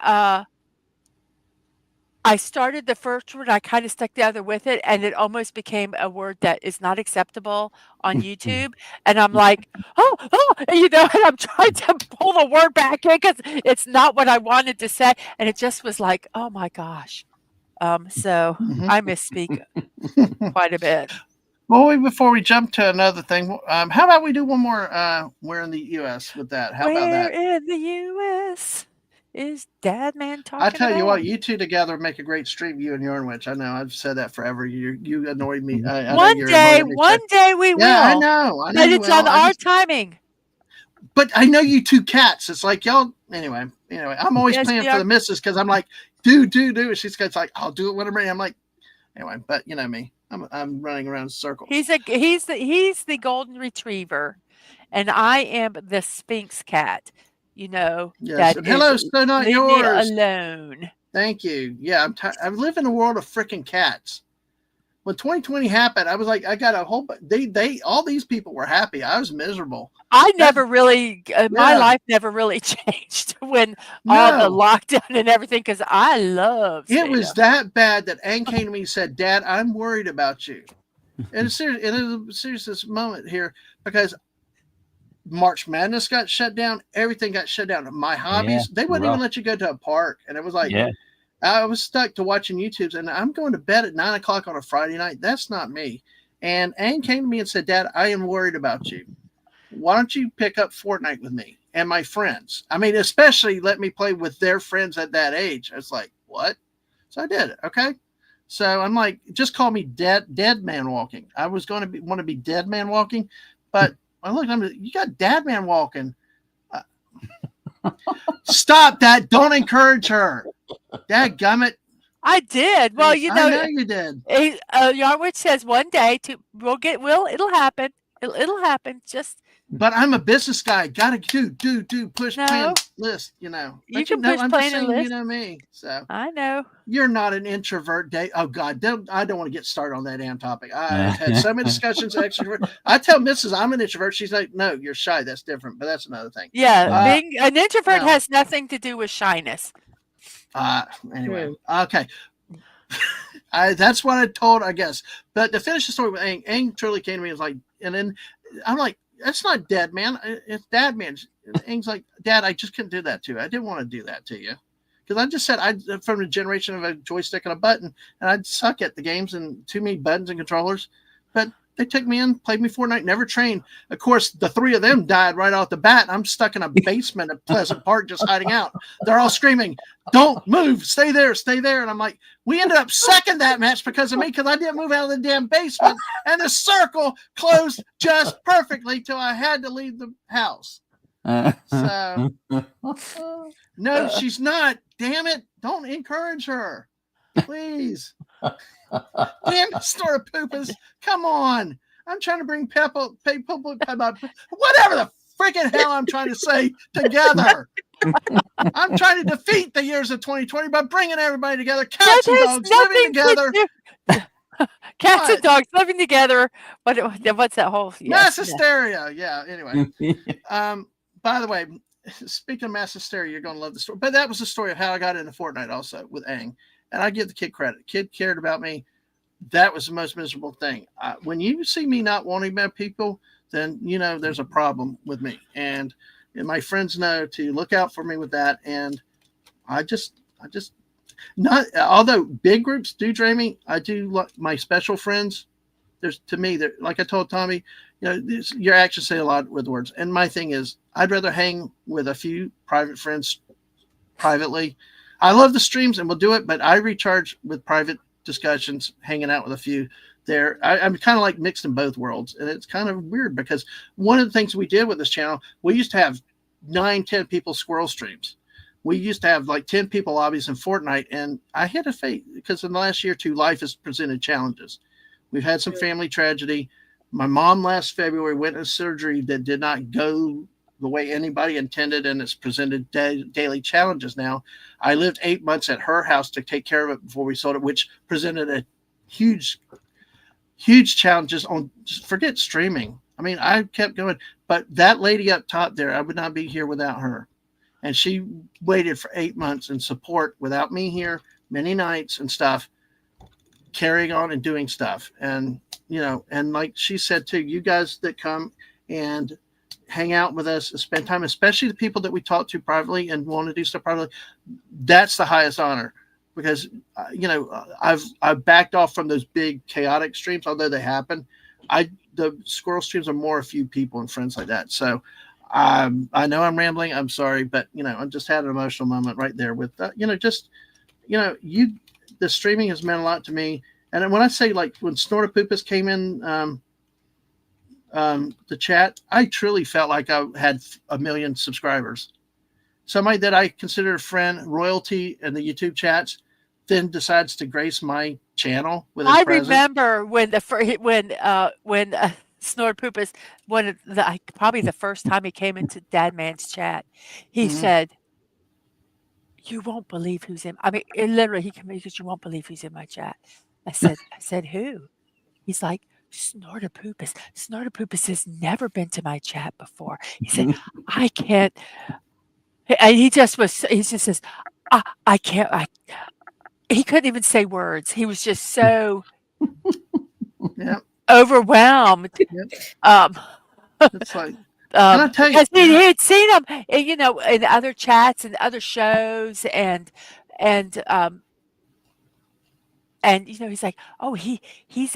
I started the first word, I kind of stuck the other with it, and it almost became a word that is not acceptable on YouTube. And I'm like, and I'm trying to pull the word back in because it's not what I wanted to say. And it just was like, oh my gosh. So I misspeak quite a bit. Well, before we jump to another thing, how about we do one more? We're in the U.S. with that. How about that? Where in the U.S. is Dadman talking I tell you about? what, you two together make a great stream. You and Yarn Witch. I know. I've said that forever. You annoyed me. One day we will. Yeah, I know. But it's on our timing. But I know you two cats. It's like y'all. Anyway, I'm always playing for the missus because I'm like, do. And she's like, I'll do it when I'm ready. I'm like, anyway, but you know me. I'm running around in circles. He's the golden retriever, and I am the Sphinx cat. Yes. And hello, so not leave yours. me alone. Thank you. Yeah, I live in a world of freaking cats. When 2020 happened, I was like, I got a whole. They all these people were happy. I was miserable. I never really, my Yeah. life never really changed when all the No, lockdown and everything, because I love it staying was up. that bad that Ann came to me and said, "Dad, I'm worried about you." And it's serious. It is a serious moment here because March Madness got shut down. Everything got shut down. My hobbies, they wouldn't even rough. let you go to a park, and it was like. Yeah. I was stuck to watching YouTubes, and I'm going to bed at 9:00 on a Friday night. That's not me. And Ann came to me and said, "Dad, I am worried about you. Why don't you pick up Fortnite with me and my friends? I mean, especially let me play with their friends at that age." I was like, "What?" So I did it. Okay. So I'm like, just call me dead man walking. I was going to want to be dead man walking, but I looked. You got dad man walking. Stop that! Don't encourage her. Dadgummit. I did. Well, you I know know, you did. Yarwood says one day it'll happen. It'll happen. Just But I'm a business guy. Gotta do push No. plan list. You know. You But can know, push I'm plan just and saying. You list. know me. So I know. you're not an introvert. Oh God, I don't want to get started on that damn topic. I've had so many discussions. Extrovert. I tell Mrs. I'm an introvert. She's like, "No, you're shy. That's different." But that's another thing. Yeah, being an introvert no. has nothing to do with shyness. Anyway, okay. That's what I told, I guess. But to finish the story with Aang truly came to me and was like, and then I'm like, that's not dead, man. It's dad, man. Aang's like, Dad, I just couldn't do that to you. I didn't want to do that to you. Because I just said I'm from the generation of a joystick and a button, and I'd suck at the games and too many buttons and controllers. But they took me in, played me Fortnite, never trained. Of course, the three of them died right off the bat. I'm stuck in a basement at Pleasant Park just hiding out. They're all screaming, "Don't move, stay there, stay there." And I'm like, we ended up second that match because of me, because I didn't move out of the damn basement. And the circle closed just perfectly till I had to leave the house. So, no, she's not. Damn it. Don't encourage her. Please. Damn it, store of poopers. Come on. I'm trying to bring people, whatever the freaking hell I'm trying to say, together. I'm trying to defeat the years of 2020 by bringing everybody together. Cats and dogs living together. Cats and dogs living together. What's that whole mass hysteria? Yeah. Anyway, by the way, speaking of mass hysteria, you're going to love the story. But that was the story of how I got into Fortnite also with Aang. And I give the kid credit. Kid cared about me. That was the most miserable thing. When you see me not wanting about people, then you know there's a problem with me. And my friends know to look out for me with that. And I just not. Although big groups do drain me, I do like my special friends. There's to me that, like I told Tommy, you know, your actions say a lot with words. And my thing is, I'd rather hang with a few private friends privately. I love the streams and we'll do it, but I recharge with private discussions, hanging out with a few there. I'm kind of like mixed in both worlds. And it's kind of weird because one of the things we did with this channel, we used to have 9-10 people squirrel streams. We used to have like 10 people lobbies in Fortnite. And I had a fate because in the last year or two, life has presented challenges. We've had some family tragedy. My mom last February went into surgery that did not go the way anybody intended, and it's presented daily challenges now. I lived 8 months at her house to take care of it before we sold it, which presented a huge challenges on, forget streaming. I mean, I kept going, but that lady up top there, I would not be here without her. And she waited for 8 months in support without me here, many nights and stuff, carrying on and doing stuff. And, you know, and like she said too, you guys that come and hang out with us, spend time, especially the people that we talk to privately and want to do stuff privately, that's the highest honor. Because you know, I've backed off from those big chaotic streams, although they happen. The squirrel streams are more a few people and friends like that. So I know I'm rambling. I'm sorry, but you know, I just had an emotional moment right there with you know, just you know, the streaming has meant a lot to me. And when I say like when Snortapoopas came in the chat, I truly felt like I had 1 million subscribers. Somebody that I consider a friend, royalty in the YouTube chats, then decides to grace my channel with his presence. Remember when Snortapoopas, probably the first time he came into Dadman's chat, he said, "You won't believe who's in." I mean, literally, he came in, he goes, "You won't believe who's in my chat." I said, "Who?" He's like, "Snortapoopus. Snortapoopus has never been to my chat before." He said, "I can't." And he just says, I can't. He couldn't even say words. He was just so Yeah. overwhelmed. Yep. It's like, and I tell you, Because he had seen him, in other chats and other shows, and he's like, "Oh, he's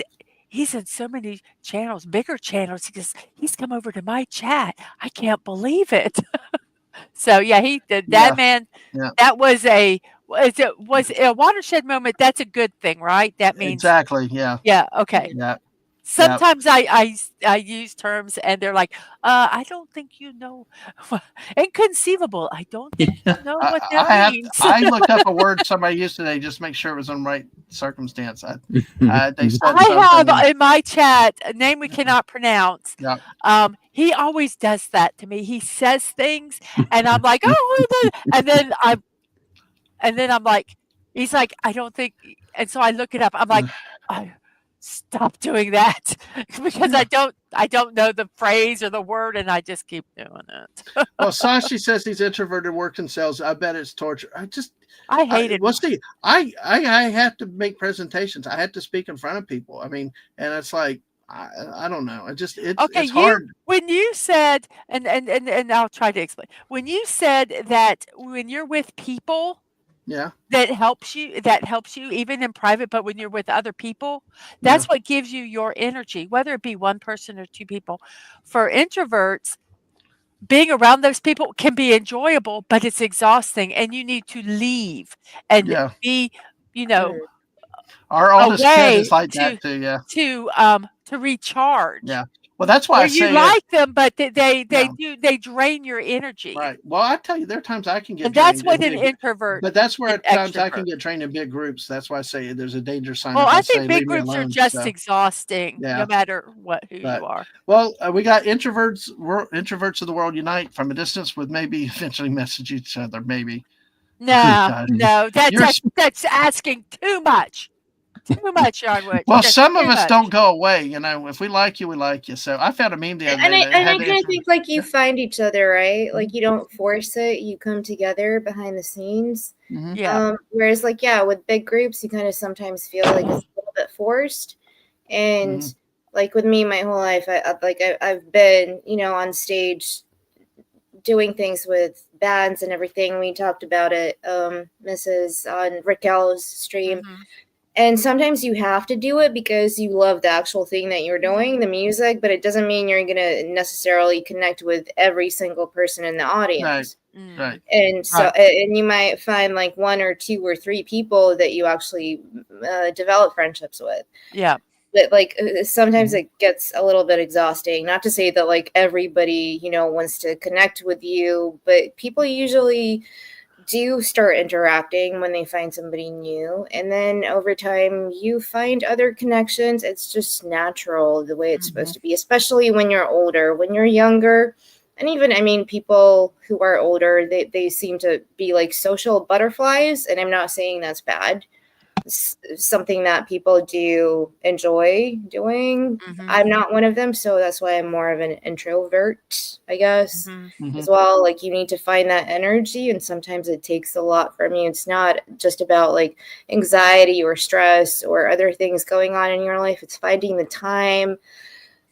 in so many channels, bigger channels." Because he's come over to my chat. I can't believe it. So yeah, that Yeah. man. Yeah. That was a watershed moment. That's a good thing, right? That means Exactly. Yeah. yeah. Okay. Yeah. Sometimes I use terms and they're like, I don't think you know. Inconceivable. I don't think you know what that means. I looked up a word somebody used today just to make sure it was in the right circumstance. They said I have something. in my chat a name we cannot pronounce. Yeah. He always does that to me. He says things, and I'm like, oh, and then I'm like, he's like, I don't think, and so I look it up. I'm like, stop doing that because I don't know the phrase or the word, and I just keep doing it. Well, Sashi says he's introverted, works in sales. I bet it's torture. I hate it. Well, see, I have to make presentations. I have to speak in front of people. I mean, and it's like, I don't know. It's hard. When you said, and I'll try to explain. When you said that when you're with people, yeah, that helps you even in private, but when you're with other people, that's what gives you your energy, whether it be one person or two people. For introverts, being around those people can be enjoyable, but it's exhausting, and you need to leave and be, our oldest kid is like to, that too. Yeah, to recharge. Yeah. Well, that's why I say you like them, but they drain your energy. Right. Well, I tell you, there are times I can get. And that's what an introvert. But that's where at times I can get trained in big groups. That's why I say there's a danger sign. Well, I think big groups are just exhausting, no matter who you are. Well, we got introverts of the world unite from a distance with maybe eventually message each other. Maybe. No, that's asking too much. Too much, Yarnwood. Well, some of us don't go away. If we like you, we like you. So I found a meme the other day. And I kind of think like you find each other, right? Like you don't force it. You come together behind the scenes. Mm-hmm. Yeah. Whereas with big groups, you kind of sometimes feel like it's a little bit forced. And like with me, my whole life, I've been, on stage doing things with bands and everything. We talked about it, Mrs. on Raquel's stream. Mm-hmm. And sometimes you have to do it because you love the actual thing that you're doing, the music, but it doesn't mean you're going to necessarily connect with every single person in the audience. Right. And so, and you might find like one or two or three people that you actually develop friendships with. Yeah. But like sometimes it gets a little bit exhausting. Not to say that like everybody, wants to connect with you, but people usually do start interacting when they find somebody new, and then over time you find other connections. It's just natural the way it's supposed to be, especially when you're older. When you're younger, and even people who are older, they seem to be like social butterflies, and I'm not saying that's bad. It's something that people do enjoy doing. I'm not one of them, so that's why I'm more of an introvert, I guess, as well. Like you need to find that energy, and sometimes it takes a lot from you. It's not just about like anxiety or stress or other things going on in your life. It's finding the time,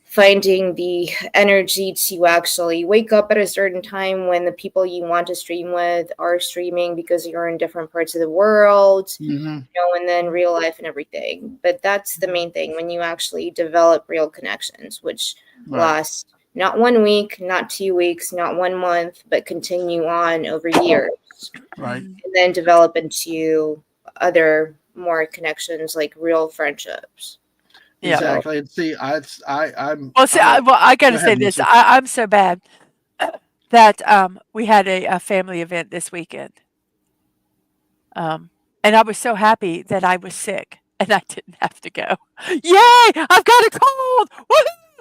finding the energy to actually wake up at a certain time when the people you want to stream with are streaming because you're in different parts of the world, and then real life and everything. But that's the main thing, when you actually develop real connections, which last not 1 week, not 2 weeks, not 1 month, but continue on over years. Right. And then develop into other more connections, like real friendships. Yeah. Exactly. And see, I'm. Well, see, I got to say this. I'm so bad that we had a family event this weekend, and I was so happy that I was sick and I didn't have to go. Yay! I've got a cold. Woohoo!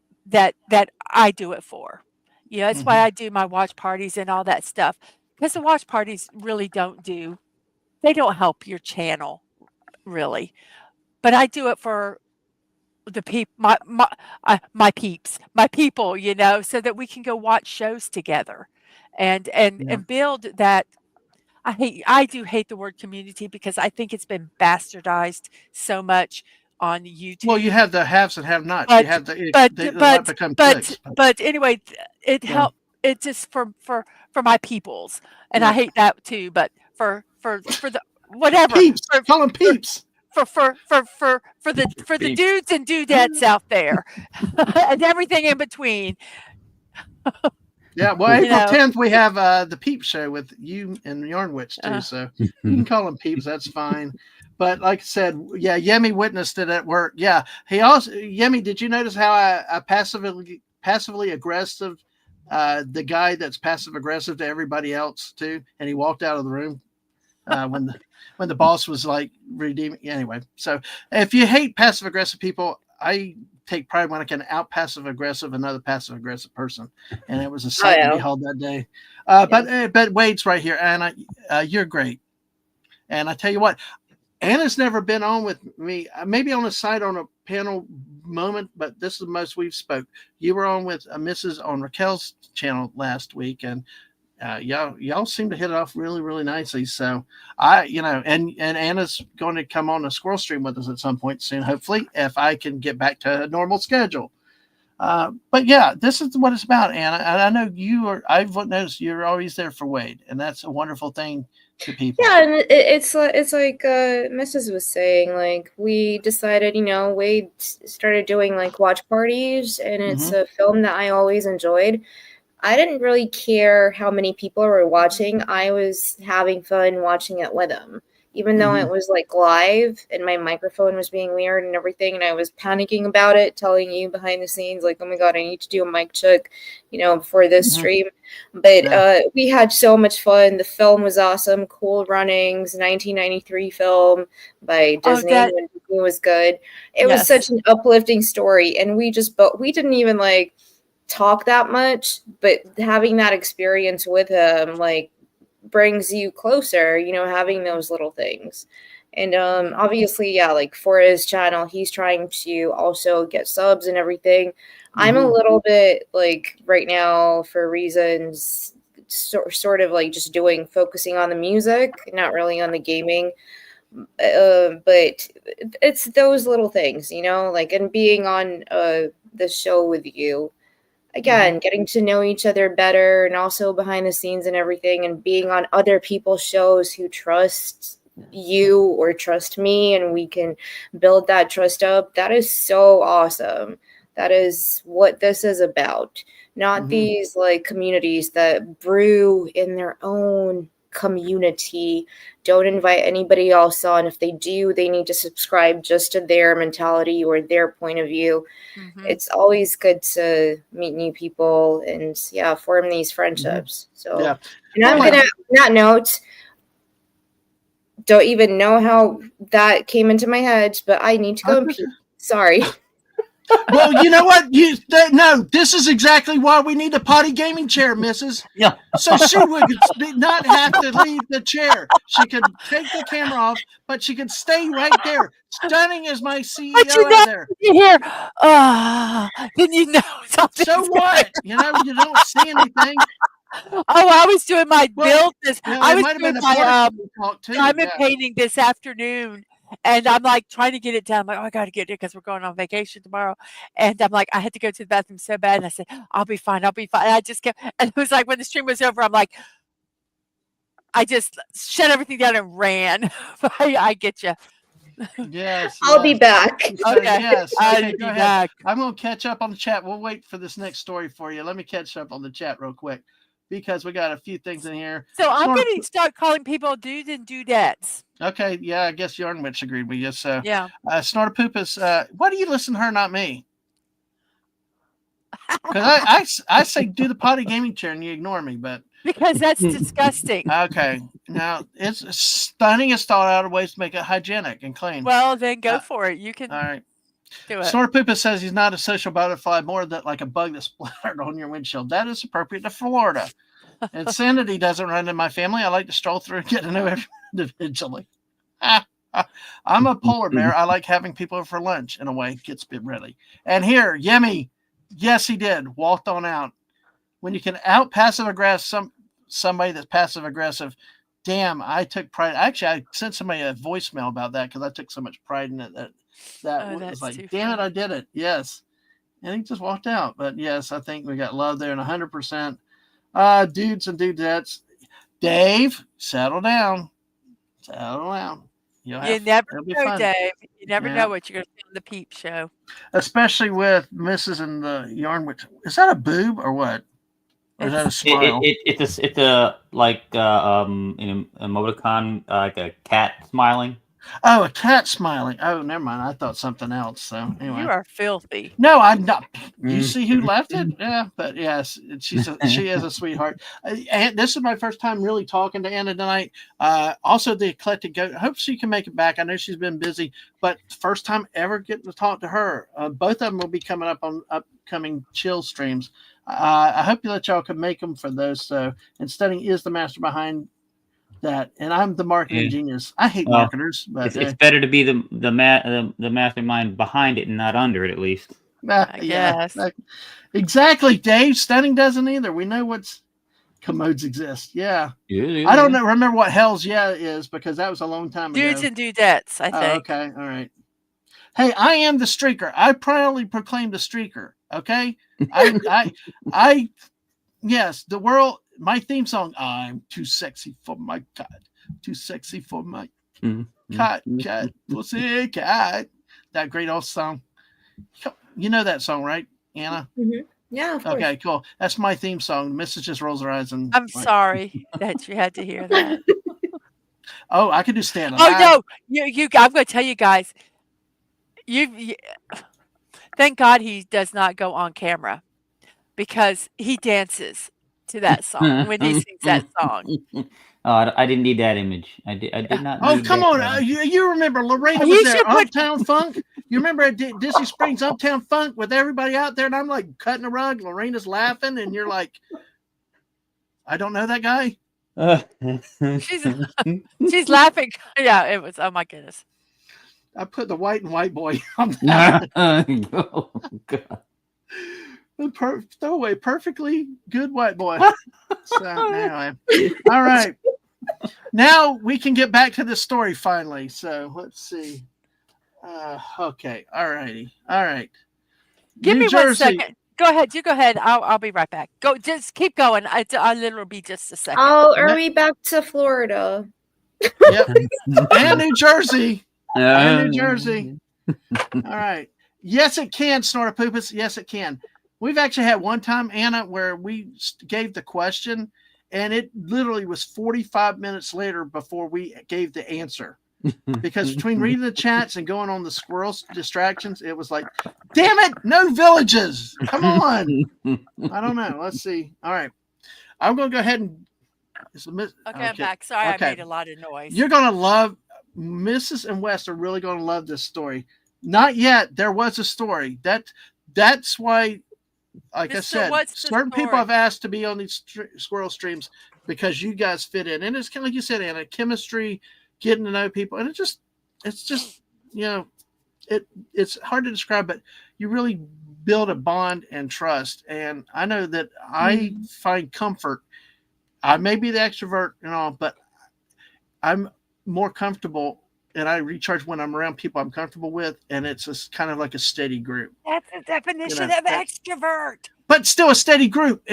that I do it for. You know, that's why Mhm. I do my watch parties and all that stuff. Because the watch parties really they don't help your channel really. But I do it for the my peeps, my people, you know, so that we can go watch shows together Yeah. and build that. I do hate the word community because I think it's been bastardized so much on Well, you YouTube. have the haves and have nots. You But have but they a lot but become but clicks. But, but anyway, it yeah. helped. It just for my peoples, and I Yeah. hate that too. But for the whatever Peeps. Call them for peeps. for the Peeps. dudes and dudettes out there and everything in between. Yeah. Well, You April know, 10th we have the Peep Show with you and Yarnwitch too. uh, So you can call them peeps. That's fine. But like I said, yeah, Yemi witnessed it at work. Yeah. Yemi, did you notice how I passively aggressive the guy that's passive aggressive to everybody else too, and he walked out of the room when the boss was like redeeming. Anyway, so if you hate passive aggressive people, I take pride when I can out passive aggressive another passive aggressive person, and it was a sight to yeah. behold that day. But Wade's right here, Anna. You're great, and I tell you what, Anna's never been on with me. Maybe on a side on a panel moment, but this is the most we've spoke. You were on with Mrs. on Raquel's channel last week, and y'all seem to hit it off really, really nicely. So and Anna's going to come on a squirrel stream with us at some point soon, hopefully, if I can get back to a normal schedule. But yeah, this is what it's about, Anna. And I know I've noticed you're always there for Wade, and that's a wonderful thing to people. Yeah, and it's like Mrs. was saying, like we decided, Wade started doing like watch parties, and it's a film that I always enjoyed. I didn't really care how many people were watching. I was having fun watching it with them, even though it was like live and my microphone was being weird and everything. And I was panicking about it, telling you behind the scenes, like, oh my God, I need to do a mic check, before this stream. But we had so much fun. The film was awesome. Cool Runnings, 1993 film by Disney when Disney was good. It was such an uplifting story. And we didn't even like talk that much, but having that experience with him like brings you closer, having those little things. And obviously, yeah, like for his channel, he's trying to also get subs and everything. I'm a little bit like right now for reasons sort of like just focusing on the music, not really on the gaming. But it's those little things, like, and being on the show with you, again, getting to know each other better, and also behind the scenes and everything, and being on other people's shows who trust you or trust me, and we can build that trust up. That is so awesome. That is what this is about. Not these like communities that brew in their own community, don't invite anybody else on. If they do, they need to subscribe just to their mentality or their point of view. It's always good to meet new people and form these friendships. So and I'm gonna, on that note, don't even know how that came into my head, but I need to go and pee. Sorry. Well, you know what? No, this is exactly why we need a potty gaming chair, Mrs. Yeah. So she would not have to leave the chair. She could take the camera off, but she could stay right there. Stunning as my CEO out there. Here, then you know something. So what? You don't see anything. Oh, I was doing my build this. I was doing my diamond painting this afternoon. And I'm like trying to get it done. I'm like, oh, I got to get it because we're going on vacation tomorrow. And I'm like, I had to go to the bathroom so bad. And I said, I'll be fine. And I just kept, and it was like when the stream was over, I'm like, I just shut everything down and ran. I get you. Yes. I'll be back. Okay, yes. I'll be back. I'm going to catch up on the chat. We'll wait for this next story for you. Let me catch up on the chat real quick because we got a few things in here. So I'm going to start calling people dudes and dudettes. Okay, yeah, I guess Yarnwitch agreed with you. So, yeah. Snortapoopus, why do you listen to her, not me? Because I say do the potty gaming chair and you ignore me, but because that's disgusting. Okay, now it's stunning as thought out of ways to make it hygienic and clean. Well, then go for it. You can. All right. Do it. Snorpoopa says he's not a social butterfly, more than like a bug that splattered on your windshield. That is appropriate to Florida. Insanity doesn't run in my family. I like to stroll through and get to know everyone individually. I'm a polar bear. I like having people over for lunch. In a way, gets a bit ready. And here, Yemi, yes, he did. Walked on out. When you can out passive aggressive somebody that's passive aggressive, damn, I took pride. Actually, I sent somebody a voicemail about that because I took so much pride in it that was like, damn it, I did it. Yes. And he just walked out. But yes, I think we got love there and 100%. Dudes and dudettes. Dave, settle down. Settle down. You never know, fun. Dave. You never know what you're going to see on the Peep Show. Especially with Mrs. and the yarn. Which is that a boob or what? Or is that a smile? It's a like in a emoticon, like a cat smiling. Oh, a cat smiling. Oh, never mind. I thought something else. So anyway, you are filthy. No, I'm not. You see who left it? Yeah, but yes, she is a sweetheart. And this is my first time really talking to Anna tonight. Also, the eclectic goat. I hope she can make it back. I know she's been busy, but first time ever getting to talk to her. Both of them will be coming up on upcoming chill streams. I hope that y'all can make them for those. So, and studying is the master behind that, and I'm the marketing genius. I hate marketers, but it's better to be the mastermind behind it and not under it, at least. Yes, exactly, Dave. Stunning doesn't either. We know what's commodes exist. Yeah. I don't know. Remember what Hell's is because that was a long time ago. Dudes and dudettes, I think. Okay, all right. Hey, I am the streaker. I proudly proclaim the streaker. Okay, I yes, the world. My theme song, I'm too sexy for my cat. Too sexy for my cat, pussy cat. That great old song. You know that song, right, Anna? Mm-hmm. Yeah, of course. Okay, cool. That's my theme song. Mrs. just rolls her eyes and... I'm sorry that you had to hear that. Oh, I can do stand-up. Oh, no. I'm going to tell you guys. Thank God he does not go on camera because he dances to that song when he sings that song. Oh, I didn't need that image. I did not. Oh, come on! You remember Lorena was there? Uptown Funk. You remember at Disney Springs Uptown Funk with everybody out there, and I'm like cutting a rug. Lorena's laughing, and you're like, I don't know that guy. She's laughing. Yeah, it was. Oh my goodness. I put the white and white boy on that. Oh, God. Throw away perfectly good white boy. So anyway, all right. Now we can get back to the story finally. So let's see. Okay. All righty. All right. Give me 1 second. Go ahead. You go ahead. I'll be right back. Go. Just keep going. I'll literally be just a second. Oh, are we back to Florida? Yep. And New Jersey. And New Jersey. All right. Yes, it can, Snortopoopas. Yes, it can. We've actually had one time, Anna, where we gave the question, and it literally was 45 minutes later before we gave the answer. Because between reading the chats and going on the squirrels distractions, it was like, damn it, no villages. Come on. I don't know. Let's see. All right. I'm going to go ahead and... Okay, I'm back. Sorry, I made a lot of noise. You're going to love... Mrs. and West are really going to love this story. Not yet. There was a story. That's why... Like I said, certain people have asked to be on these squirrel streams because you guys fit in, and it's kind of like you said, Anna, chemistry, getting to know people, and it's just it's hard to describe, but you really build a bond and trust. And I know that I find comfort. I may be the extrovert and all, but I'm more comfortable. And I recharge when I'm around people I'm comfortable with, and it's just kind of like a steady group. That's the definition of extrovert. But still a steady group.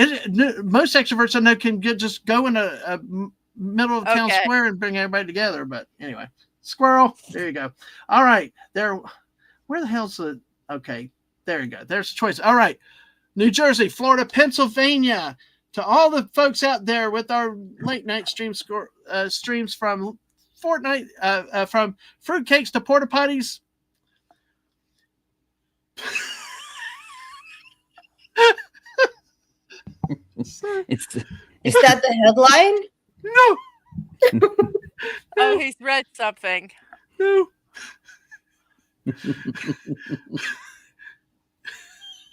Most extroverts I know can just go in a middle of town square and bring everybody together. But anyway, squirrel, there you go. All right, where the hell's the? Okay, there you go. There's a choice. All right, New Jersey, Florida, Pennsylvania. To all the folks out there with our late night streams from Fortnite, from fruitcakes to porta potties. Is that the headline? No. Oh, he's read something. No.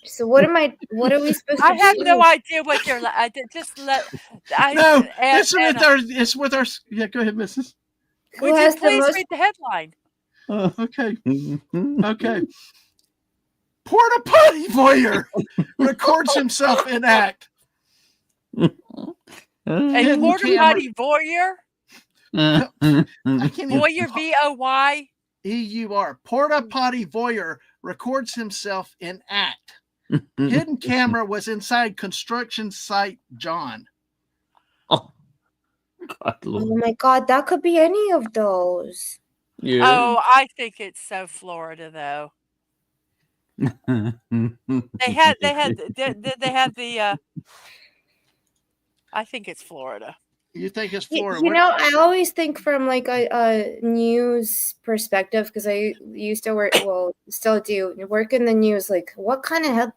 So what are we supposed to I have do? no idea what you're. I did just let. No, and, it's with our. Yeah, go ahead, Mrs. Who would you has the please most? read the headline? Okay. Okay. Porta potty voyeur records himself in act. A Hidden porta camera- potty voyeur. I can't even. Voyeur, VOY. EUR. Porta potty voyeur records himself in act. Hidden camera was inside construction site John. Oh, God, Oh Lord. my God, that could be any of those. Yeah. Oh, I think it's so Florida though. They had the. I think it's Florida. You think it's You Florida? know, I always think from like a news perspective because I used to work, well, still do work in the news. Like, what kind of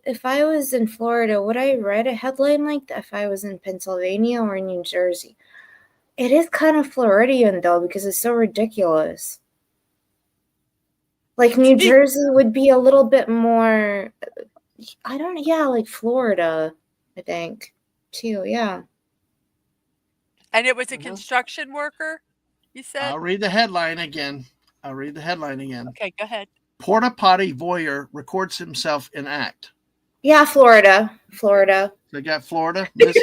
if I was in Florida, would I write a headline like that if I was in Pennsylvania or New Jersey? It is kind of Floridian though because it's so ridiculous. Like New Jersey would be a little bit more. Like Florida, I think too. Yeah. And it was a construction worker, you said? I'll read the headline again. Okay, go ahead. Porta potty voyeur records himself in act. Yeah, Florida. They got Florida. That's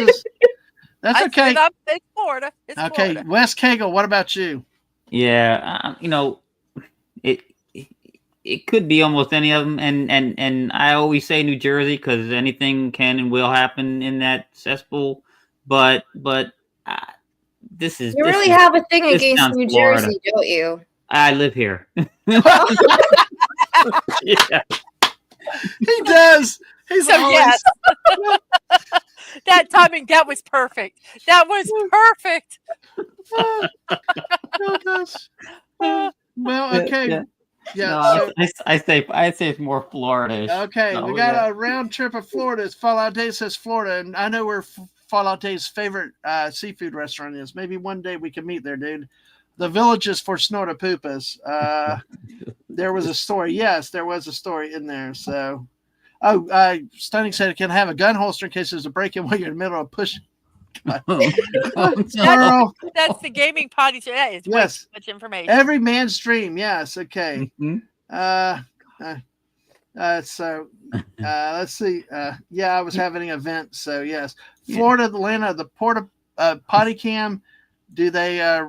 okay. It's Florida. It's Okay, Florida. Wes Cagle, what about you? Yeah, it could be almost any of them, and I always say New Jersey because anything can and will happen in that cesspool. But this is You really have a thing this against sounds New Florida. Jersey, don't you? I live here. Yeah. He does. He's So always, yes. That timing, that was perfect. That was perfect. Oh gosh. Well, okay. Yeah. No, I say it's more Florida. Okay, we got a round trip of Florida. It's Fallout Day says Florida, and I know where Fallout Day's favorite seafood restaurant is. Maybe one day we can meet there, dude. The Villages for Snortopoopas. There was a story. Yes, there was a story in there. So, Stunning said it can have a gun holster in case there's a break-in while you're in the middle of pushing. That's the gaming potty. That is way too much information. Every man's dream. Yes. Okay. So let's see. I was having an event. So yes, Florida, Atlanta, the porta potty cam. Do they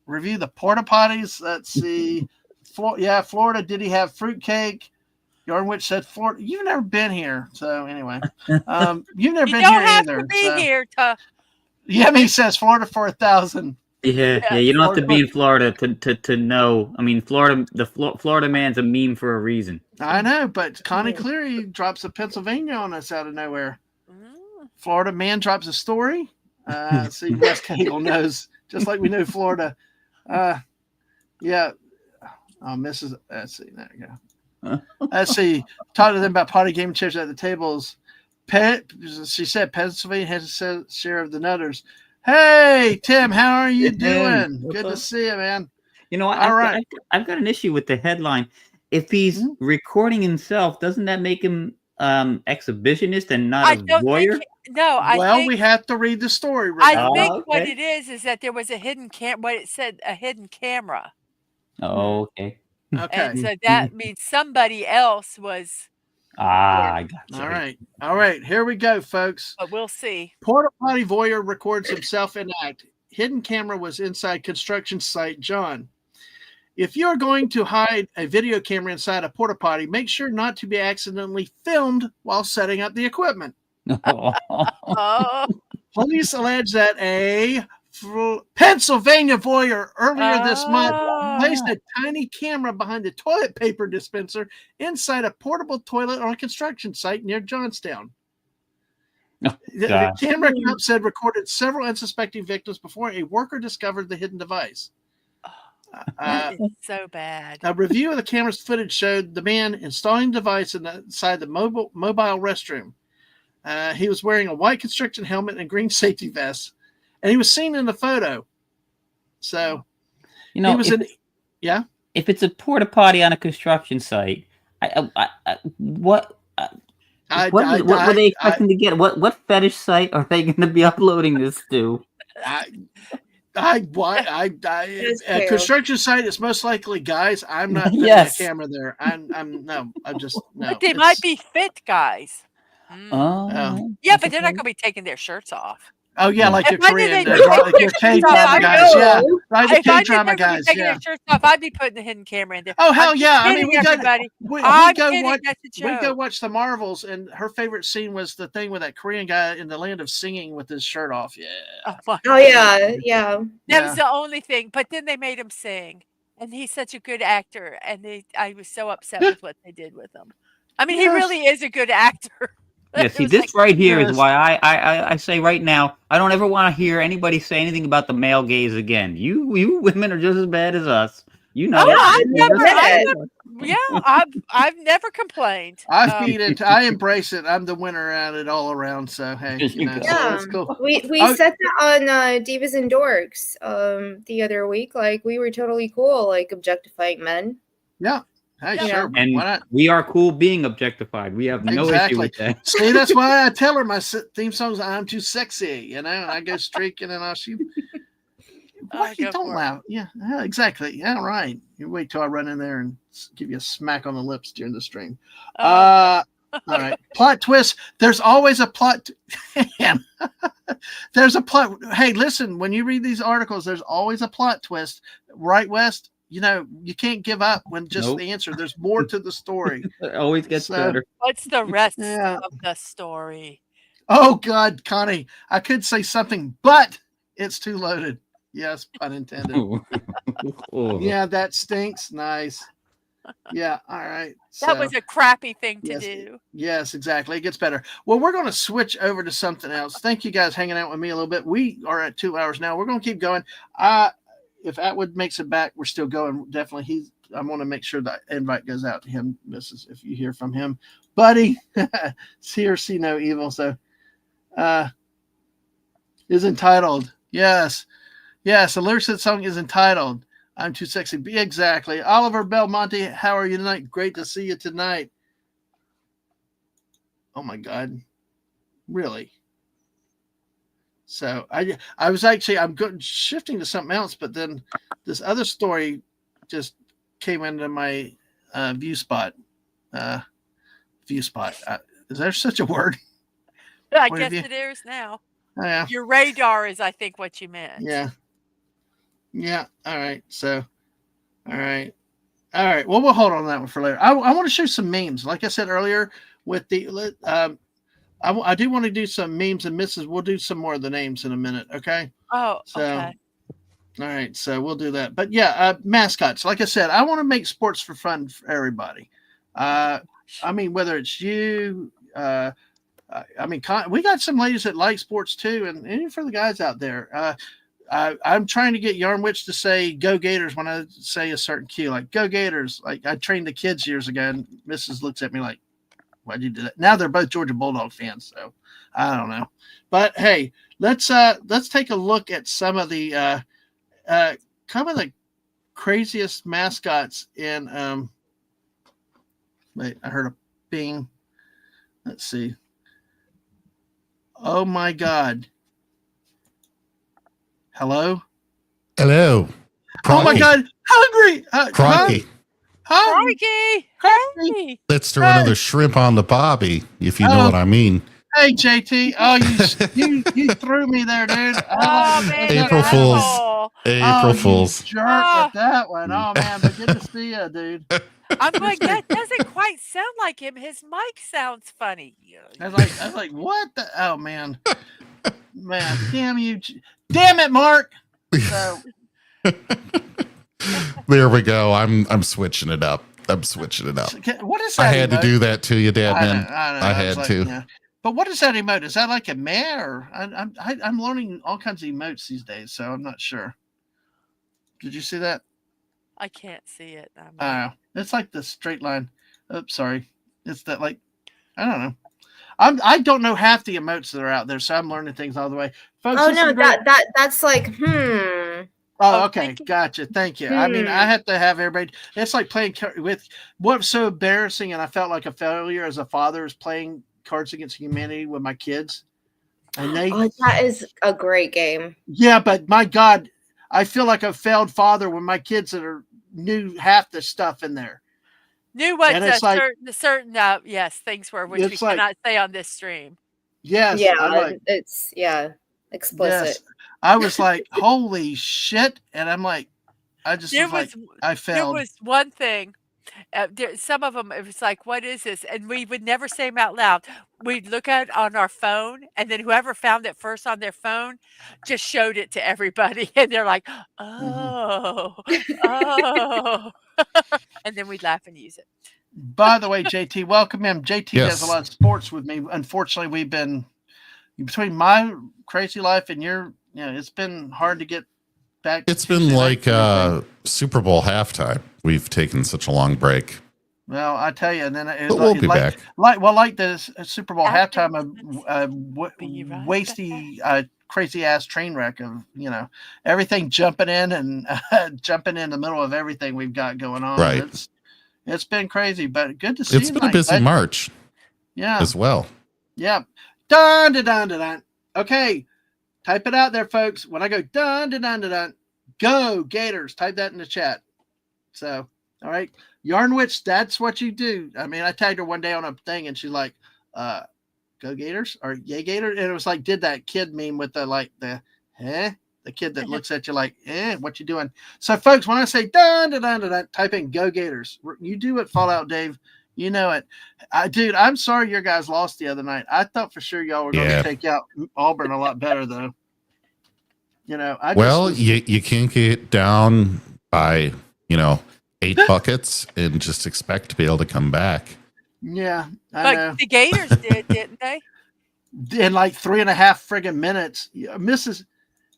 review the porta potties? Let's see. Florida. Did he have fruitcake? Yarnwich said Florida. You've never been here, so anyway, you've never been here either. To be here to. Yemi says Florida for 1,000. Yeah. You don't have to be in Florida to know. I mean, Florida man's a meme for a reason. I know, but Connie Cleary drops a Pennsylvania on us out of nowhere. Florida man drops a story. See, Wes Cagle knows, just like we know Florida. Yeah. Oh, Mrs. Let's see. There you go. Let's see. Talk to them about potty game chairs at the tables. She said Pennsylvania has a share of the nutters. Hey, Tim, how are you doing? Good to see you, man. You know, I've got an issue with the headline. If he's recording himself, doesn't that make him exhibitionist and not a voyeur? We have to read the story. I think what it is that there was a hidden what it said, a hidden camera. Oh, okay. Okay. And so that means somebody else was. I got you. All right. Here we go, folks. But we'll see. Porta potty voyeur records himself in act. Hidden camera was inside construction site John. If you're going to hide a video camera inside a porta potty, make sure not to be accidentally filmed while setting up the equipment. Police allege that a Pennsylvania voyeur earlier this month placed a tiny camera behind the toilet paper dispenser inside a portable toilet on a construction site near Johnstown. The camera cup said recorded several unsuspecting victims before a worker discovered the hidden device. That is so bad. A review of the camera's footage showed the man installing the device inside the mobile restroom. He was wearing a white construction helmet and a green safety vest, and he was seen in the photo. So, he was if it's a porta potty on a construction site, what were they expecting to get? What fetish site are they going to be uploading this to? A construction site is most likely guys. I'm not putting a camera there. But they might be fit guys. Oh, yeah, but they're not going to be taking their shirts off. Oh yeah, like your If I knew Korean, they your K-drama guys, yeah, right, the If I knew K-drama they were guys, taking yeah. their shirts off, I'd be putting the hidden camera in there. Oh hell I'm just yeah! I mean, kidding, we go everybody. we I'm go kidding, watch that's a we go joke. watch the Marvels, and her favorite scene was the thing with that Korean guy in the land of singing with his shirt off. Yeah. Oh yeah, yeah. That was the only thing. But then they made him sing, and he's such a good actor. And I was so upset with what they did with him. I mean, he really is a good actor. Yeah, see, this right here is why I say right now, I don't ever want to hear anybody say anything about the male gaze again. You women are just as bad as us. You know. I've never complained. I embrace it. I'm the winner at it all around. So hey, so that's cool. We said that on Divas and Dorks the other week. Like we were totally cool, like objectifying men. Yeah. Hey, sure. And why not? We are cool being objectified. We have no issue with that. See, that's why I tell her my theme song's "I'm too sexy," and I go streaking and she. What? You don't laugh. Yeah, exactly. Yeah, right. You wait till I run in there and give you a smack on the lips during the stream. All right. Plot twist. There's always a plot. There's a plot. Hey, listen, when you read these articles, there's always a plot twist. Right, West? You know, you can't give up when just the answer. There's more to the story. It always gets better. What's the rest of the story? Oh, God, Connie. I could say something, but it's too loaded. Yes, pun intended. Yeah, that stinks. Nice. Yeah, all right. That was a crappy thing to do. Yes, exactly. It gets better. Well, we're going to switch over to something else. Thank you guys hanging out with me a little bit. We are at 2 hours now. We're going to keep going. If Atwood makes it back, we're still going. Definitely. I want to make sure that invite goes out to him. This is if you hear from him, buddy. See or see no evil. So, is entitled. Yes. The lyrics to the song is entitled "I'm Too Sexy." Exactly. Oliver Belmonte, how are you tonight? Great to see you tonight. Oh my God, really? So I was actually shifting to something else, but then this other story just came into my view spot. Is there such a word? I guess it is now. Yeah. Your radar is, I think, what you meant. Yeah. All right. So, all right. Well, we'll hold on to that one for later. I want to show some memes. Like I said earlier, with the I do want to do some memes and misses. We'll do some more of the names in a minute. Okay. Oh. So, okay. All right. So we'll do that. But yeah, mascots. Like I said, I want to make sports for fun for everybody. I mean, whether it's you. We got some ladies that like sports too, and even for the guys out there. I'm trying to get Yarn Witch to say "Go Gators" when I say a certain cue, like "Go Gators." Like I trained the kids years ago, and Mrs. looks at me like, "Why'd you do that?" Now they're both Georgia Bulldog fans, so I don't know. But hey, let's take a look at some of the craziest mascots in. Wait, I heard a ping. Let's see. Oh my God. Hello? Hello. Oh my God. Hungry. Crikey. Crikey. Let's throw another shrimp on the bobby, if you know what I mean. Hey, JT. Oh, you threw me there, dude. Oh, man. April Fools. April Fools. Jerk with that one. Oh, man. But good to see you, dude. I'm like, that doesn't quite sound like him. His mic sounds funny. I was like, what the? Oh, man. Man, damn you. Damn it, Mark. So. There we go. I'm switching it up. What is that? I had emote? To do that to you, Dadman. I had to. Yeah. But what is that emote? Is that like a meh, or I'm learning all kinds of emotes these days, so I'm not sure. Did you see that? I can't see it. It's like the straight line. Oops, sorry. It's that like, I don't know. I don't know half the emotes that are out there, so I'm learning things all the way. Folks, oh no, that's like Oh, Oh, okay, thank you. gotcha. Thank you. I mean, I Hmm. have to have everybody. It's like playing with what's so embarrassing, and I felt like a failure as a father is playing Cards Against Humanity with my kids, and they, Oh, that is a great game. yeah, but my God, I feel like a failed father when my kids that are knew half the stuff in there, Knew what and it's like certain yes things were, which we it's like cannot say on this stream. yes, Yeah, I'm like it's yes, explicit. I was like holy shit, and I'm like I just There was like was I there failed. was one thing. Some of them, it was like, "What is this?" And we would never say them out loud. We'd look at it on our phone, and then whoever found it first on their phone just showed it to everybody, and they're like, Mhm. "Oh, oh," and then we'd laugh and use it. By the way, JT, welcome him. JT does a Yes. lot of sports with me. Unfortunately, we've been between my crazy life and your, it's been hard to get back It's Tuesday been nights like and everything. Super Bowl halftime. We've taken such a long break. Well, I tell you, and then But we'll be back. like the Super Bowl After halftime, this, be right wasty, crazy ass train wreck of everything jumping in and jumping in the middle of everything we've got going on. Right. It's been crazy, but good to see It's you been a tonight. busy March Yeah. as well. Yeah. Dun, dun, dun, dun, dun. Okay. Type it out there, folks. When I go dun, dun, dun, dun, dun, go Gators. Type that in the chat. So, all right. Yarn Witch, that's what you do. I mean, I tagged her one day on a thing and she's like, go Gators or yay Gator. And it was like, did that kid meme with the kid that looks at you like, what you doing? So, folks, when I say dun, dun, dun, dun, dun, type in go Gators. You do it, Fallout Dave. You know it. Dude, I'm sorry your guys lost the other night. I thought for sure y'all were going to take out Auburn a lot better, though. You can't get down by, 8 buckets and just expect to be able to come back. Yeah, I but know. the Gators did, didn't they? In like 3.5 friggin' minutes.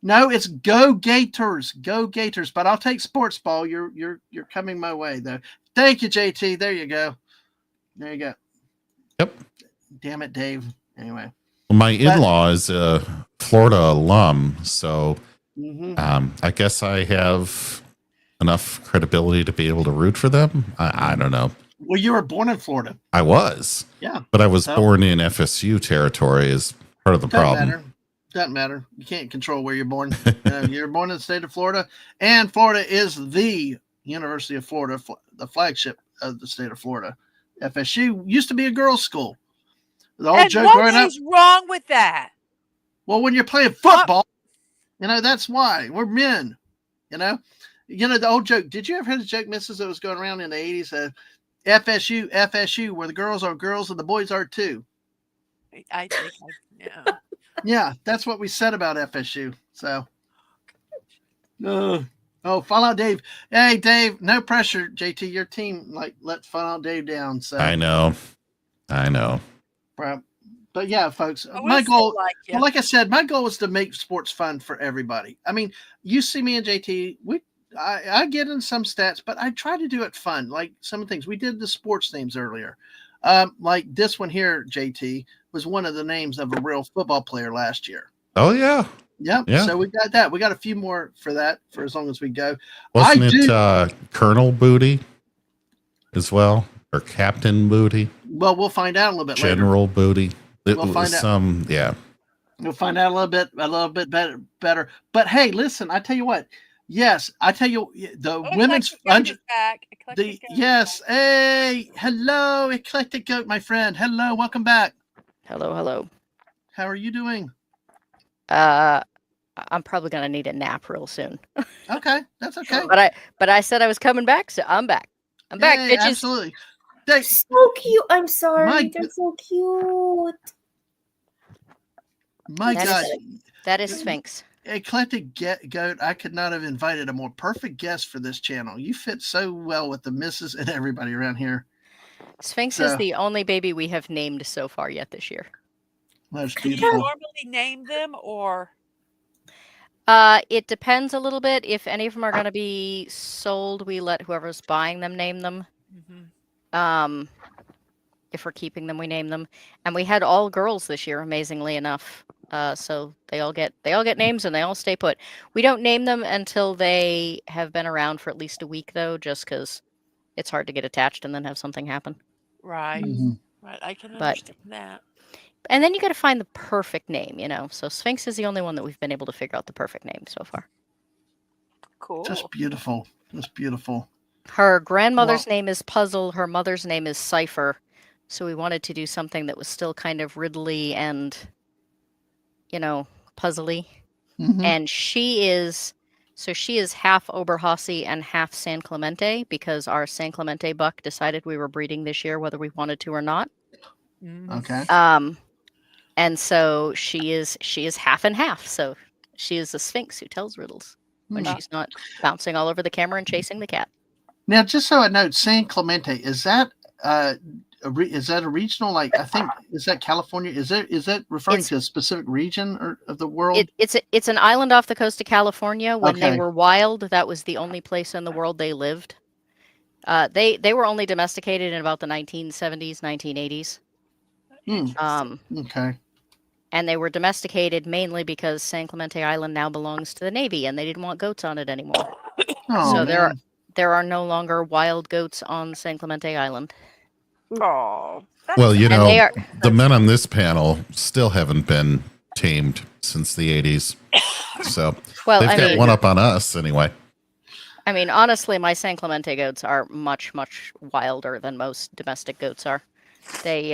No, it's go Gators. Go Gators. But I'll take sports ball. You're coming my way, though. Thank you, JT. There you go. There you go. Yep. Damn it, Dave. Anyway. My in-law is a Florida alum, so mm-hmm. I guess I have enough credibility to be able to root for them. I don't know. Well, you were born in Florida. I was. Yeah. But I was born in FSU territory is part of the problem. Doesn't matter. You can't control where you're born. You're born in the state of Florida, and Florida is the University of Florida, the flagship of the state of Florida. FSU used to be a girls' school. The old joke growing up. What is wrong with that? Well, when you're playing football, that's why we're men. The old joke. Did you ever hear the joke, Mrs. that was going around in the 80s? FSU, where the girls are girls and the boys are too. I think, yeah. Yeah, that's what we said about FSU. So, Fallout Dave. Hey, Dave, no pressure. JT, your team let Fallout Dave down. So I know. But yeah, folks, my goal, like I said, my goal is to make sports fun for everybody. I mean, you see me and JT, I get in some stats, but I try to do it fun. Like some things we did the sports names earlier. Like this one here, JT, was one of the names of a real football player last year. Oh yeah. Yep. Yeah. So we got that. We got a few more for that for as long as we go. Wasn't it Colonel Booty as well? Or Captain Booty? Well, we'll find out a little bit later. General Booty. We'll find out. We'll find out a little bit better. But hey, listen, I tell you what. Yes, I tell you, the women's yes. Hey, hello, Eclectic Goat, my friend. Hello, welcome back. Hello. How are you doing? I'm probably gonna need a nap real soon. Okay, that's okay. But I said I was coming back, so I'm back. I'm back, bitches. Absolutely. They're so cute. I'm sorry. They're so cute. My God. That is Sphinx. Eclectic Goat, I could not have invited a more perfect guest for this channel. You fit so well with the missus and everybody around here. Sphinx is the only baby we have named so far yet this year. That's beautiful. Do you normally name them or? It depends a little bit. If any of them are going to be sold, we let whoever's buying them name them. If we're keeping them, we name them. And we had all girls this year, amazingly enough. So they all get names and they all stay put. We don't name them until they have been around for at least a week, though, just because it's hard to get attached and then have something happen. Right. Mhm. Right. I can But- understand that. And then you got to find the perfect name, you know. So Sphinx is the only one that we've been able to figure out the perfect name so far. Cool. Just beautiful. Just beautiful. Her grandmother's Well- name is Puzzle. Her mother's name is Cipher. So we wanted to do something that was still kind of riddly and, you know, puzzly. Mhm. And she is half Oberhausen and half San Clemente because our San Clemente buck decided we were breeding this year whether we wanted to or not. Mhm. Okay. And so she is half and half. So she is a Sphinx who tells riddles when Hmm. she's not bouncing all over the camera and chasing the cat. Now, just so I know, San Clemente, is that is that a regional? Like, I think, is that California? Is that referring It's- to a specific region of the world? It's an island off the coast of California. When they Okay. were wild, that was the only place in the world they lived. They were only domesticated in about the 1970s, 1980s. Okay. And they were domesticated mainly because San Clemente Island now belongs to the Navy, and they didn't want goats on it anymore. Oh, So man. there are no longer wild goats on San Clemente Island. Oh. Well, you And know, they are the men on this panel still haven't been tamed since the 80s. So well. they've I got mean, one up on us anyway. honestly, my San Clemente goats are much wilder than most domestic goats are. They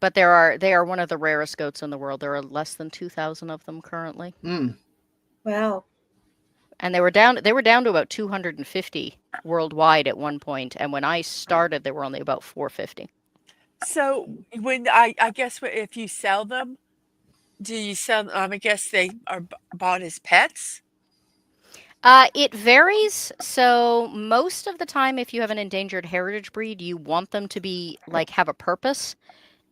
but they are one of the rarest goats in the world. There are less than 2,000 of them currently. Mm. Wow. And they were down to about 250 worldwide at one point, and when I started there were only about 450. So when I guess if you sell them, do you sell? I guess they are bought as pets. It varies. So most of the time, if you have an endangered heritage breed, you want them to be like have a purpose,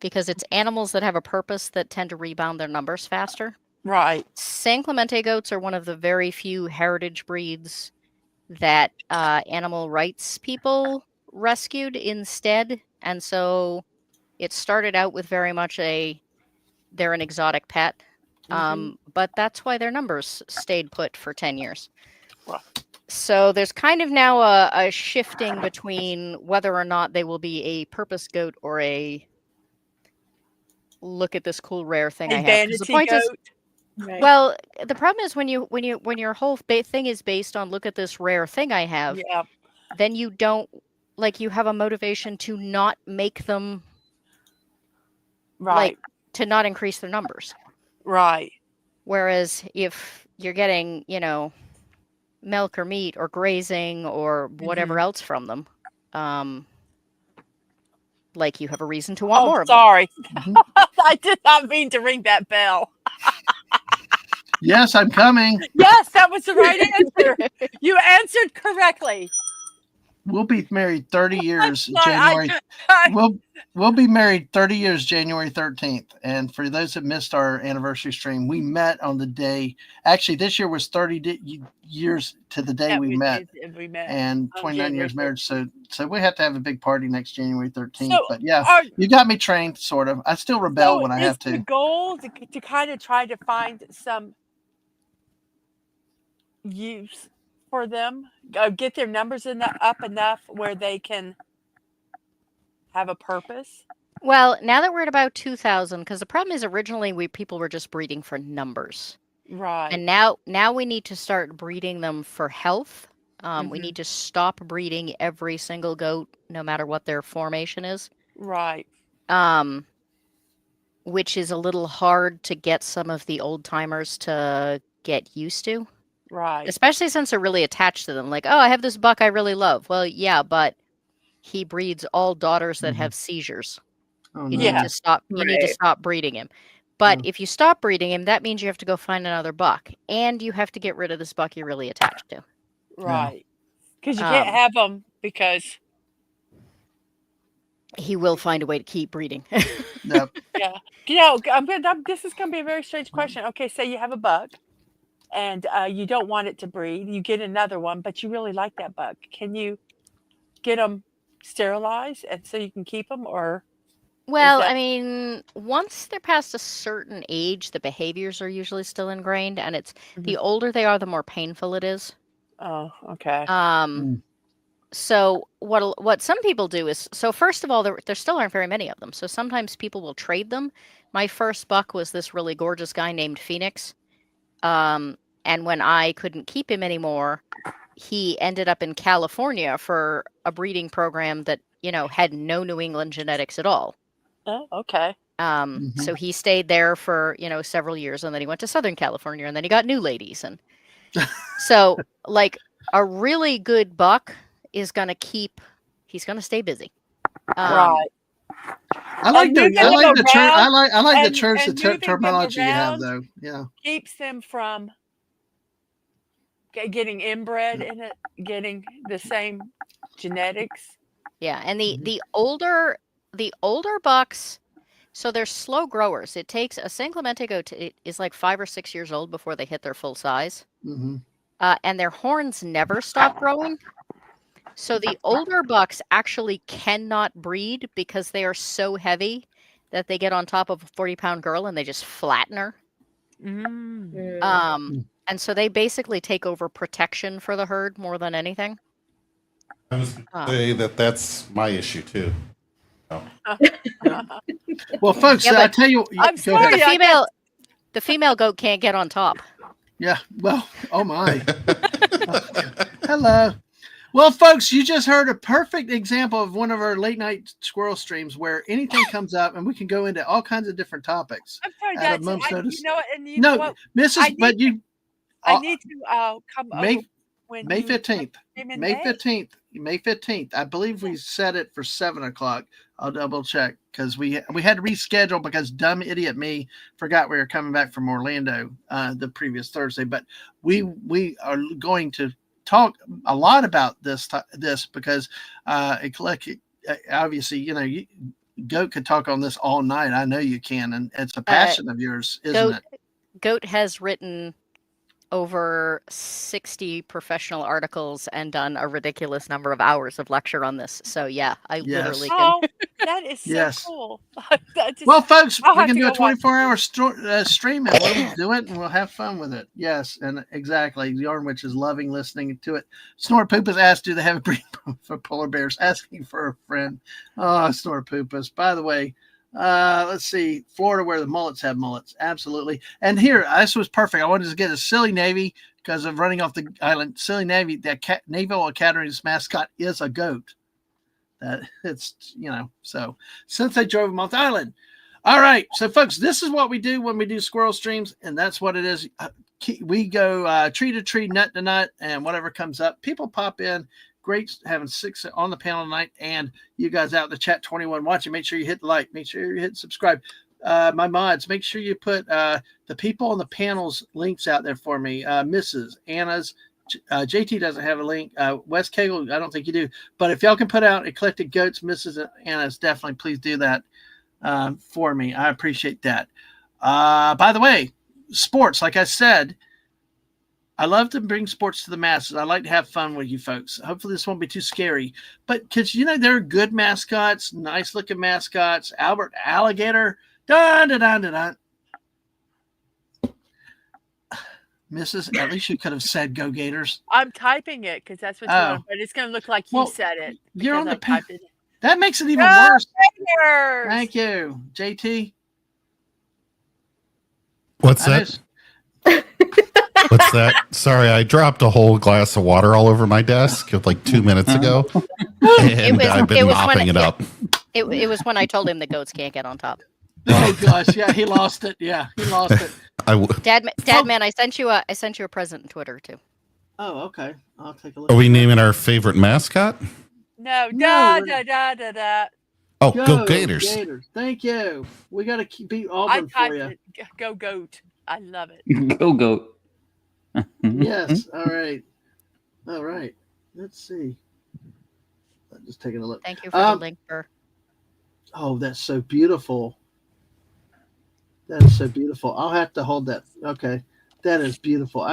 because it's animals that have a purpose that tend to rebound their numbers faster. Right. San Clemente goats are one of the very few heritage breeds that animal rights people rescued instead, and so it started out with very much they're an exotic pet, but that's why their numbers stayed put for 10 years. Wow. So there's kind of now a shifting between whether or not they will be a purpose goat or a look at this cool rare thing I A have. 'Cause the vanity point is, goat. Right. well, the problem is when your whole thing is based on look at this rare thing I have, Yeah. then you don't you have a motivation to not make them Right. to not increase their numbers. Right. Whereas if you're getting, milk or meat or grazing or whatever else from them, you have a reason to want more of them. Sorry. Mhm. I did not mean to ring that bell. Yes, I'm coming. Yes, that was the right answer. You answered correctly. We'll be married 30 years Sorry, January. I- We'll be married 30 years January 13th. And for those that missed our anniversary stream, we met on the day. Actually, this year was 30 years to the day yeah, we met, We met. and on 29 January years marriage. So we have to have a big party next January 13th. So, but yeah, Are- you got me trained, sort of. I still rebel so when I is have the to. goal to kind of try to find some use for them, get their numbers up enough where they can have a purpose? Well, now that we're at about 2,000, because the problem is originally people were just breeding for numbers. Right. And now we need to start breeding them for health. We Mhm. need to stop breeding every single goat, no matter what their formation is. Right. Which is a little hard to get some of the old timers to get used to. Right. Especially since they're really attached to them. Like, oh, I have this buck I really love. Well, yeah, but he breeds all daughters that have seizures. Oh, You no. need to stop. You need to Right. stop breeding him. But if you stop breeding him, that means you have to go find another buck, and you have to get rid of this buck you're really attached to. Right. Because you can't have them because He will find a way to keep breeding. Yep. this is going to be a very strange question. Okay, say you have a buck and you don't want it to breed. You get another one, but you really like that buck. Can you get them sterilized and so you can keep them, or Well, that- I mean, once they're past a certain age, the behaviors are usually still ingrained, and it's the older they are, the more painful it is. Oh, okay. So what some people do is, so first of all, there still aren't very many of them. So sometimes people will trade them. My first buck was this really gorgeous guy named Phoenix. And when I couldn't keep him anymore, he ended up in California for a breeding program that, had no New England genetics at all. Oh, okay. So he stayed there for, several years, and then he went to Southern California, and then he got new ladies. And so like a really good buck is going to he's going to stay busy. Right. I like And the moving them the term. around I like the and- terms, and the moving them terminology you have, around though. Yeah. Keeps them from getting inbred in it, getting the same genetics. Yeah, and the older bucks, so they're slow growers. It takes a San Clemente goat is like 5 or 6 years old before they hit their full size. And their horns never stop growing. So the older bucks actually cannot breed because they are so heavy that they get on top of a 40-pound girl and they just flatten her. And so they basically take over protection for the herd more than anything. I was going to say that's my issue too. Well, folks, Yeah, I but- tell you, I'm go sorry. ahead. The female goat can't get on top. Yeah. Well, oh my. Hello. Well, folks, you just heard a perfect example of one of our late night squirrel streams where anything comes up and we can go into all kinds of different topics. I'm sorry, At a Dad. moment's notice. You know what? And you know No, what? Mrs. But you, I need to come May- over when May you 15th. came in May 15th. May 15th. I believe we set it for 7:00. I'll double check because we had to reschedule because dumb idiot me forgot we were coming back from Orlando the previous Thursday. But we are going to talk a lot about this because obviously Goat could talk on this all night. I know you can, and it's a passion of yours, isn't it? Goat has written over 60 professional articles and done a ridiculous number of hours of lecture on this. So yeah, I literally can. Oh, that is so Yes. cool. Well, folks, I'll we have can to do a go watch 24-hour stream and we'll do it and we'll have fun with it. Yes, and exactly. Yarn Witch is loving listening to it. Snort Poop has asked, do they have a breed for polar bears? Asking for a friend. Oh, Snort Poopus. By the way, let's see. Florida, where the mullets have mullets. Absolutely. And here, this was perfect. I wanted to get a Silly Navy because of running off the island. Silly Navy, that Naval Academy's mascot is a goat. That it's, so since they drove him off the island. All right. So, folks, this is what we do when we do squirrel streams, and that's what it is. We go tree to tree, nut to nut, and whatever comes up. People pop in. Great having 6 on the panel tonight, and you guys out in the chat 21 watching. Make sure you hit like, make sure you hit subscribe. My mods, make sure you put the people on the panels links out there for me. Mrs. Anna's, JT doesn't have a link. Wes Cagle, I don't think you do. But if y'all can put out Eclectic Goats, Mrs. Anna's, definitely please do that for me. I appreciate that. By the way, sports, like I said, I love to bring sports to the masses. I like to have fun with you folks. Hopefully this won't be too scary. But because, there are good mascots, nice looking mascots. Albert Alligator. Dun, dun, dun, dun, dun. Mrs. At least you could have said Go Gators. I'm typing it because that's what's going on, but it's going to look like he said it. You're on the typed it. That makes it even worse. Gators! Thank you. JT. What's that? What's that? Sorry, I dropped a whole glass of water all over my desk like 2 minutes ago. And I've been mopping it up. It was when I told him the goats can't get on top. Oh gosh, yeah, he lost it. Yeah, he lost it. Dadman, I sent you a present on Twitter too. Oh, okay. I'll take a look. Are we naming our favorite mascot? No, No, da. Oh, Go Gators. Gators. Thank you. We got to beat I Auburn for typed you. it. Go Goat. I love it. Go Goat. Yes. All right. Let's see. I'm just taking a look. Thank you for the link, for. Oh, that's so beautiful. That's so beautiful. I'll have to hold that. Okay. That is beautiful.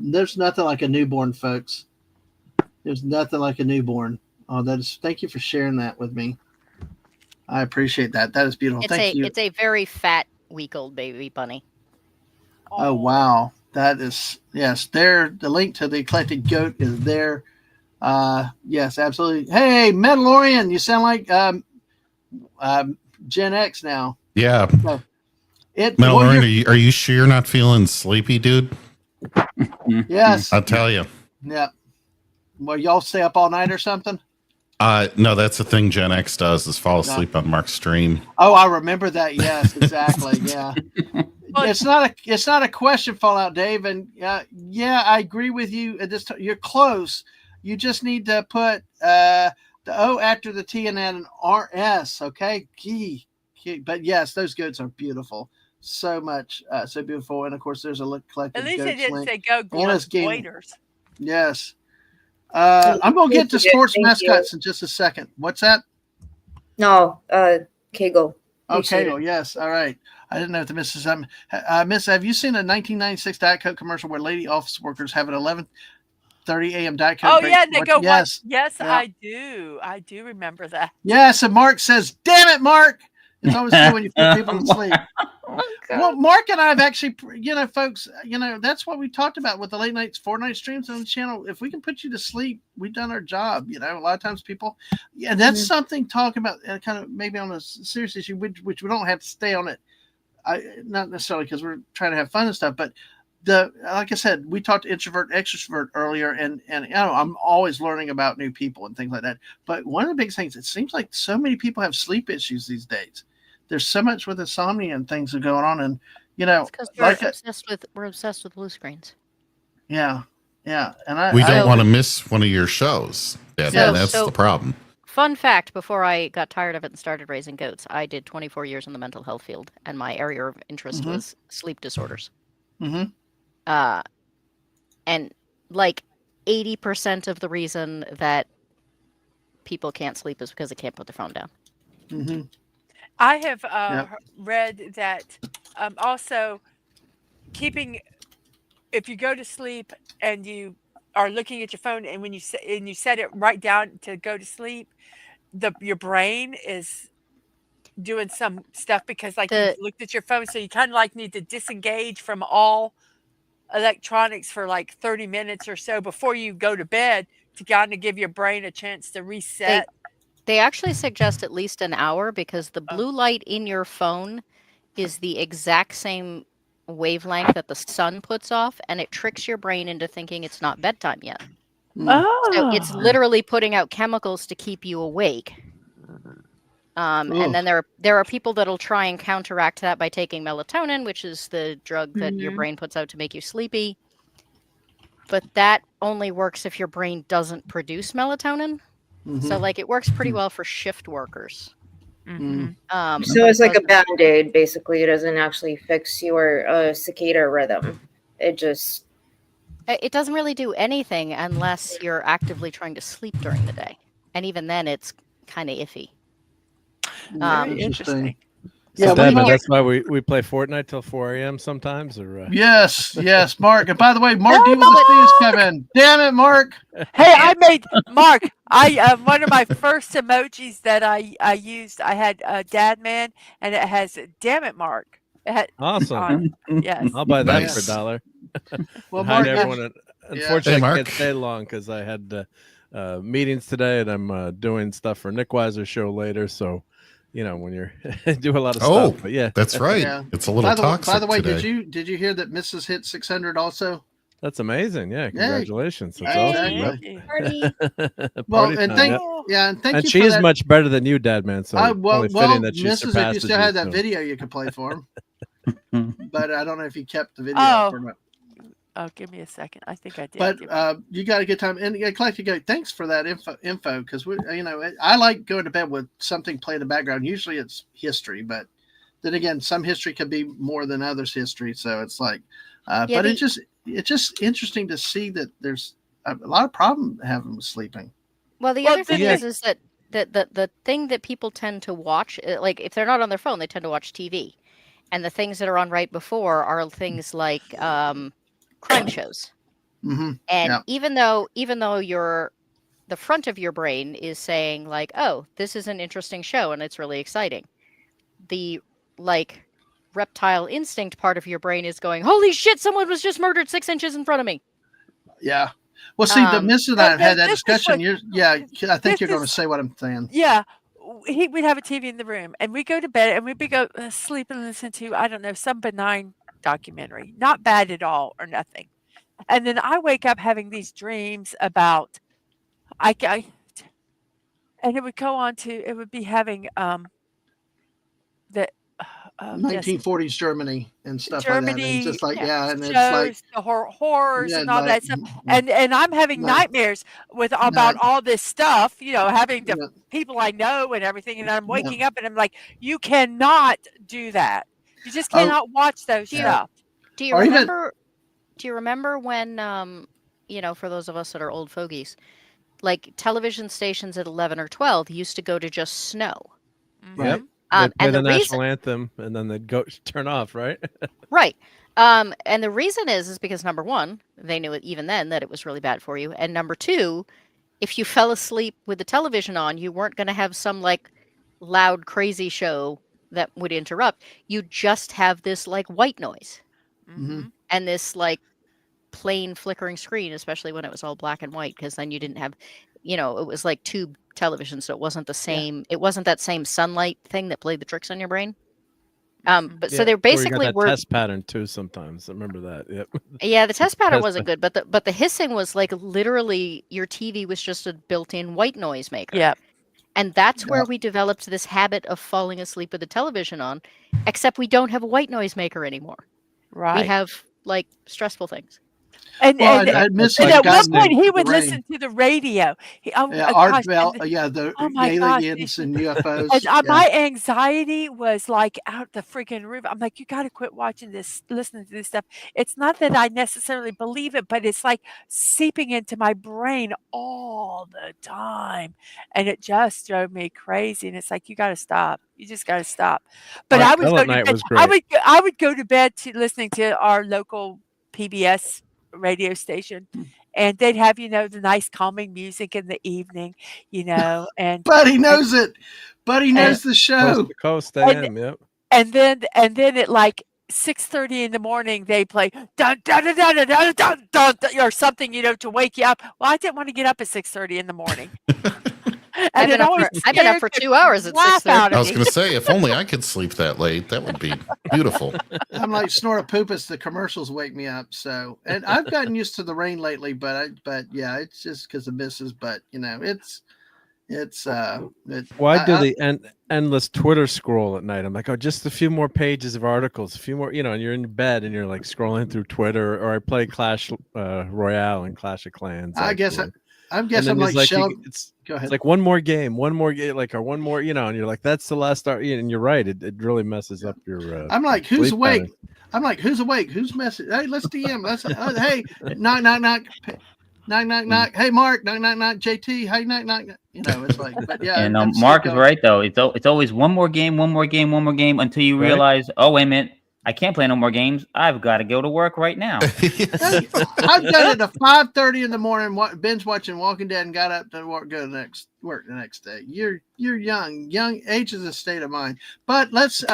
There's nothing like a newborn, folks. There's nothing like a newborn. Oh, thank you for sharing that with me. I appreciate that. That is beautiful. Thank you. It's a very fat week-old baby bunny. Oh wow, that is yes. There, the link to the eclectic goat is there. Yes, absolutely. Hey, Mandalorian, you sound like Gen X now. Yeah. So, Mandalorian, are you sure you're not feeling sleepy, dude? Yes. I'll tell you. Yeah. Well, y'all stay up all night or something? No, that's the thing Gen X does is fall asleep on Mark's stream. Oh, I remember that. Yes, exactly. Yeah. It's not a question, Fallout Dave, and yeah, I agree with you. You're close. You just need to put the O after the T and then an RS. Okay, key. But yes, those goats are beautiful. So much, so beautiful, and of course, there's a collective. At least goats it didn't link. say go Goiters. Yes. I'm gonna get to sports mascots in just a second. What's that? No, Kegel. Oh, Kegel. Yes. All right. I didn't know if the missus. Miss, have you seen a 1996 Diet Coke commercial where lady office workers have an 11:30 a.m. Diet Coke? Oh yeah, they go. Yes. Yes, yeah. I do remember that. Yes, and Mark says, "Damn it, Mark." It's always good when you put people to sleep. Well, Mark and I have actually, folks, that's what we talked about with the late nights, Fortnite streams on the channel. If we can put you to sleep, we've done our job. A lot of times people, that's something talking about kind of maybe on a serious issue, which we don't have to stay on it. Not necessarily because we're trying to have fun and stuff, but like I said, we talked introvert, extrovert earlier, and I'm always learning about new people and things like that. But one of the big things, it seems like so many people have sleep issues these days. There's so much with insomnia and things are going on, and because we're obsessed with blue screens. Yeah, and we don't want to miss one of your shows. That's the problem. Fun fact: before I got tired of it and started raising goats, I did 24 years in the mental health field, and my area of interest was sleep disorders. Mm-hmm. And like 80% of the reason that people can't sleep is because they can't put their phone down. Mm-hmm. I have read that also if you go to sleep and you are looking at your phone, and when you set it right down to go to sleep, your brain is doing some stuff because you looked at your phone, so you kind of need to disengage from all electronics for 30 minutes or so before you go to bed to kind of give your brain a chance to reset. They actually suggest at least an hour because the blue light in your phone is the exact same wavelength that the sun puts off, and it tricks your brain into thinking it's not bedtime yet. So it's literally putting out chemicals to keep you awake. And then there are people that'll try and counteract that by taking melatonin, which is the drug that your brain puts out to make you sleepy. But that only works if your brain doesn't produce melatonin. So it works pretty well for shift workers. So it's like a Band-Aid, basically. It doesn't actually fix your cicada rhythm. It doesn't really do anything unless you're actively trying to sleep during the day. And even then it's kind of iffy. Interesting. So Dadman, that's why we play Fortnite till 4 a.m. sometimes, or yes, Mark. And by the way, Mark, do you want the things come in? Damn it, Mark! Hey, I made Mark. One of my first emojis that I used. I had Dadman, and it has "Damn it, Mark." Awesome. Yes, I'll buy that for $1. Well, Mark, Mark, everyone. Unfortunately, I can't stay long because I had meetings today, and I'm doing stuff for Nick Weiser's show later. So. When you're do a lot of stuff. But yeah, that's right. Yeah. It's a little toxic. By the way, today. did you hear that Mrs. hit 600 also? That's amazing. Yeah, congratulations. Yay. That's awesome. Well, and thank you. And she is much better than you, Dadman. So fitting that she Mrs. If you still had that video, you could play for him. But I don't know if you kept the video up or not. Oh, give me a second. I think I did. But you got a good time, and Collective Goat, thanks for that info. Because I like going to bed with something playing in the background. Usually it's history, but then again, some history could be more than others' history. So it's but it's just interesting to see that there's a lot of problem having with sleeping. Well, the other thing is that the thing that people tend to watch, if they're not on their phone, they tend to watch TV, and the things that are on right before are things like crime shows. And even though the front of your brain is saying like, oh, this is an interesting show and it's really exciting. The like reptile instinct part of your brain is going, holy shit, someone was just murdered 6 inches in front of me. Yeah. Well, see, the Miss and I have had that this is discussion. what- I think you're going to is- say what I'm saying. Yeah. We'd have a TV in the room and we go to bed and we'd go sleep and listen to, I don't know, some benign documentary, not bad at all or nothing. And then I wake up having these dreams about, and it would go on to, it would be having the 1940s Germany and stuff like that. And Germany, just like, and it's shows, like the horrors and all like, that stuff. And I'm having nightmares about all this stuff, having the people I know and everything. And I'm waking up and I'm like, you cannot do that. You just cannot watch those stuff. Do you remember? Do you remember when, for those of us that are old fogies, like television stations at 11 or 12 used to go to just snow? Yep. They'd play the national anthem and then they'd go turn off, right? Right. And the reason is because number one, they knew it even then that it was really bad for you. And number two, if you fell asleep with the television on, you weren't going to have some like loud, crazy show that would interrupt. You just have this like white noise and this like plain flickering screen, especially when it was all black and white, because then you didn't have, it was like tube television, so it wasn't the same. It wasn't that same sunlight thing that played the tricks on your brain. But so they're basically that test pattern too. Sometimes I remember that. Yep. Yeah, the test pattern wasn't good, but the hissing was like literally your TV was just a built-in white noise maker. Yeah. And that's where we developed this habit of falling asleep with the television on, except we don't have a white noise maker anymore. Right. We have like stressful things. And at one point he would listen to the radio. the aliens and UFOs. And my anxiety was like out the freaking roof. I'm like, you got to quit watching this, listening to this stuff. It's not that I necessarily believe it, but it's like seeping into my brain all the time. And it just drove me crazy. And it's like, you got to stop. You just got to stop. But I would go to bed to listening to our local PBS radio station, and they'd have the nice calming music in the evening, and Buddy knows it. Buddy knows the show. Coast to AM, yep. And then at like 6:30 in the morning they play dun dun dun dun dun dun dun, or something, to wake you up. Well, I didn't want to get up at 6:30 in the morning. I've been up for 2 hours at 6:30. I was going to say, if only I could sleep that late, that would be beautiful. I'm like Snorapoopas. The commercials wake me up. So, and I've gotten used to the rain lately, but it's just because of misses. But I do the endless Twitter scroll at night. I'm like, just a few more pages of articles, a few more, and you're in bed and you're like scrolling through Twitter, or I play Clash Royale and Clash of Clans. I'm guessing like Sheldon. Go ahead. It's like one more game, like, or one more, and you're like, that's the last start. And you're right. It really messes up your. I'm like, who's awake? Pattern. I'm like, who's awake? Who's messing? Hey, let's DM. Let's. Hey, knock, knock, knock. Knock, knock, knock. Hey, Mark. Knock, knock, knock. JT. Hey, knock, knock. It's like, but yeah. And Mark is right though. It's always one more game until you realize, oh wait a minute, I can't play no more games. I've got to go to work right now. I've done it at 5:30 in the morning, binge watching Walking Dead, and got up to work the next day. You're young. Young age is a state of mind. But let's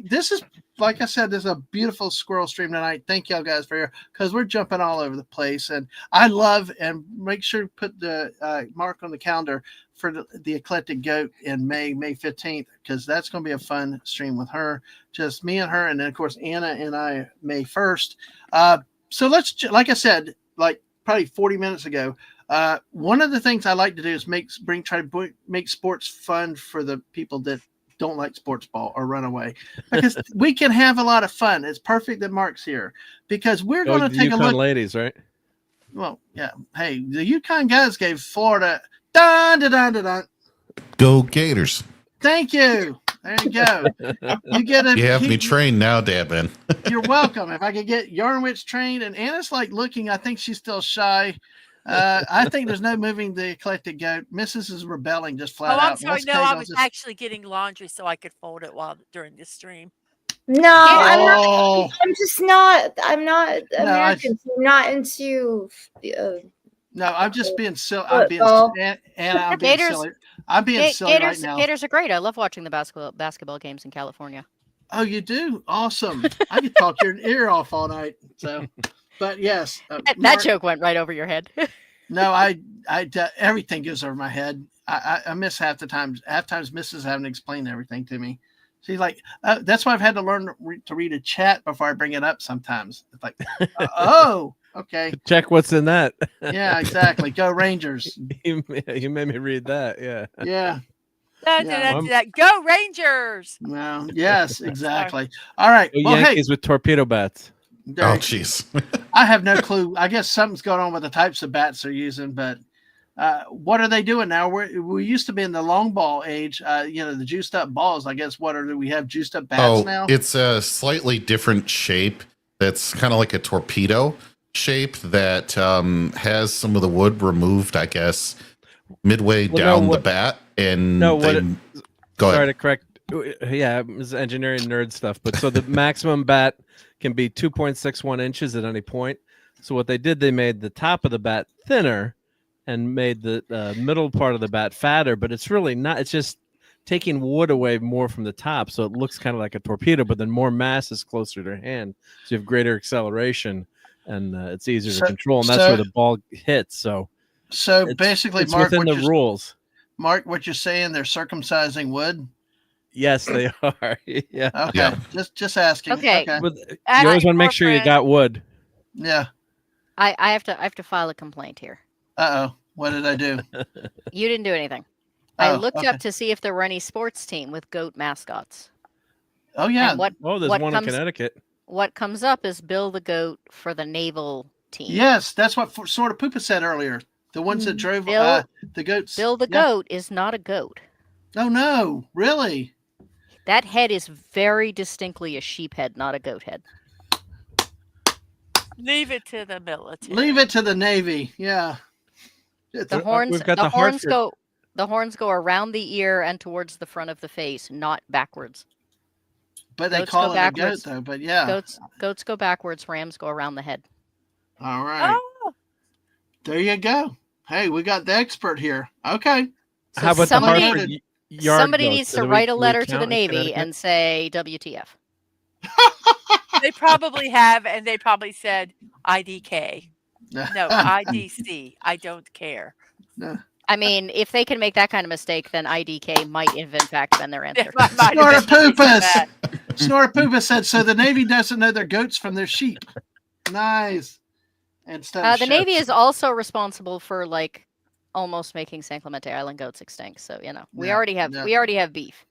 this is, like I said, this is a beautiful squirrel stream tonight. Thank y'all guys for here, because we're jumping all over the place, and I love, and make sure to put the mark on the calendar for the Eclectic Goat in May 15th, because that's going to be a fun stream with her, just me and her, and then of course Anna and I May 1st. So let's, like I said, like probably 40 minutes ago, one of the things I like to do is try to make sports fun for the people that don't like sports ball or run away, because we can have a lot of fun. It's perfect that Mark's here, because we're going to take a look. Ladies, right? Well, yeah. Hey, the UConn guys gave Florida. Dun, dun, dun, dun, dun. Go Gators. Thank you. There you go. You have me trained now, Dadman. You're welcome. If I could get Yarnwitz trained, and Anna's like looking, I think she's still shy. I think there's no moving the Eclectic Goat. Mrs. is rebelling just flat out. I'm sorry. No, I was actually getting laundry so I could fold it during this stream. No, I'm just not. I'm not American. So I'm not into No, I'm just being silly. I'm being Football. and I'm being Gators- silly. I'm being silly right now. Gators are great. I love watching the basketball games in California. Oh, you do? Awesome. I could talk your ear off all night. So, but yes, That Mark, joke went right over your head. no, everything goes over my head. I miss half the times. Half times Mrs. having to explain everything to me. She's like, that's why I've had to learn to read a chat before I bring it up sometimes. It's like, oh, okay. Check what's in that. Yeah, exactly. Go Rangers. You made me read that. Yeah. Yeah. Go Rangers! No. Yes, exactly. All right. Go Well, Yankees with torpedo bats. hey, jeez. I have no clue. I guess something's going on with the types of bats they're using, but what are they doing now? We used to be in the long ball age, the juiced up balls. I guess do we have juiced up bats now? It's a slightly different shape. That's kind of like a torpedo shape that has some of the wood removed, I guess, midway down the bat. And go ahead. Sorry to correct. Yeah, it was engineering nerd stuff. But so the maximum bat can be 2.61 inches at any point. So what they did, they made the top of the bat thinner and made the middle part of the bat fatter. But it's really not. It's just taking wood away more from the top, so it looks kind of like a torpedo. But then more mass is closer to your hand, so you have greater acceleration, and it's easier to control. And that's where the ball hits. So basically, it's Mark, within the rules. Mark, what you're saying? They're circumcising wood. Yes, they are. Yeah. Okay. Yeah. Just asking. Okay. You always want to make sure you got wood. Yeah. I have to file a complaint here. Uh-oh. What did I do? You didn't do anything. I Oh, looked okay. up to see if there were any sports team with goat mascots. Oh yeah. And There's what one comes, in Connecticut. What comes up is Bill the Goat for the naval team. Yes, that's what Sort of Poopa said earlier. The ones that drove Bill- the goats. Bill the Goat is not a goat. Oh no, really? That head is very distinctly a sheep head, not a goat head. Leave it to the military. Leave it to the Navy. Yeah. The horns, we've got the the horns Hartford. the horns go around the ear and towards the front of the face, not backwards. But they Goats call go it backwards. a goat though. But yeah. Goats go backwards, rams go around the head. All right. Oh, There you go. Hey, we got the expert here. Okay. So How about somebody, the Hartford yard somebody goats? needs Do to we- write a do we letter to count the in Navy Connecticut? and say WTF. they probably have, and they probably said IDK. No, IDC. I don't care. I mean, if they can make that kind of mistake, then IDK might have in fact been their answer. Snortapoopas. Snortapoopa said so. The Navy doesn't know their goats from their sheep. Nice. Instead The Navy is also responsible for like almost making San Clemente Island goats extinct. So we Yeah, already have beef.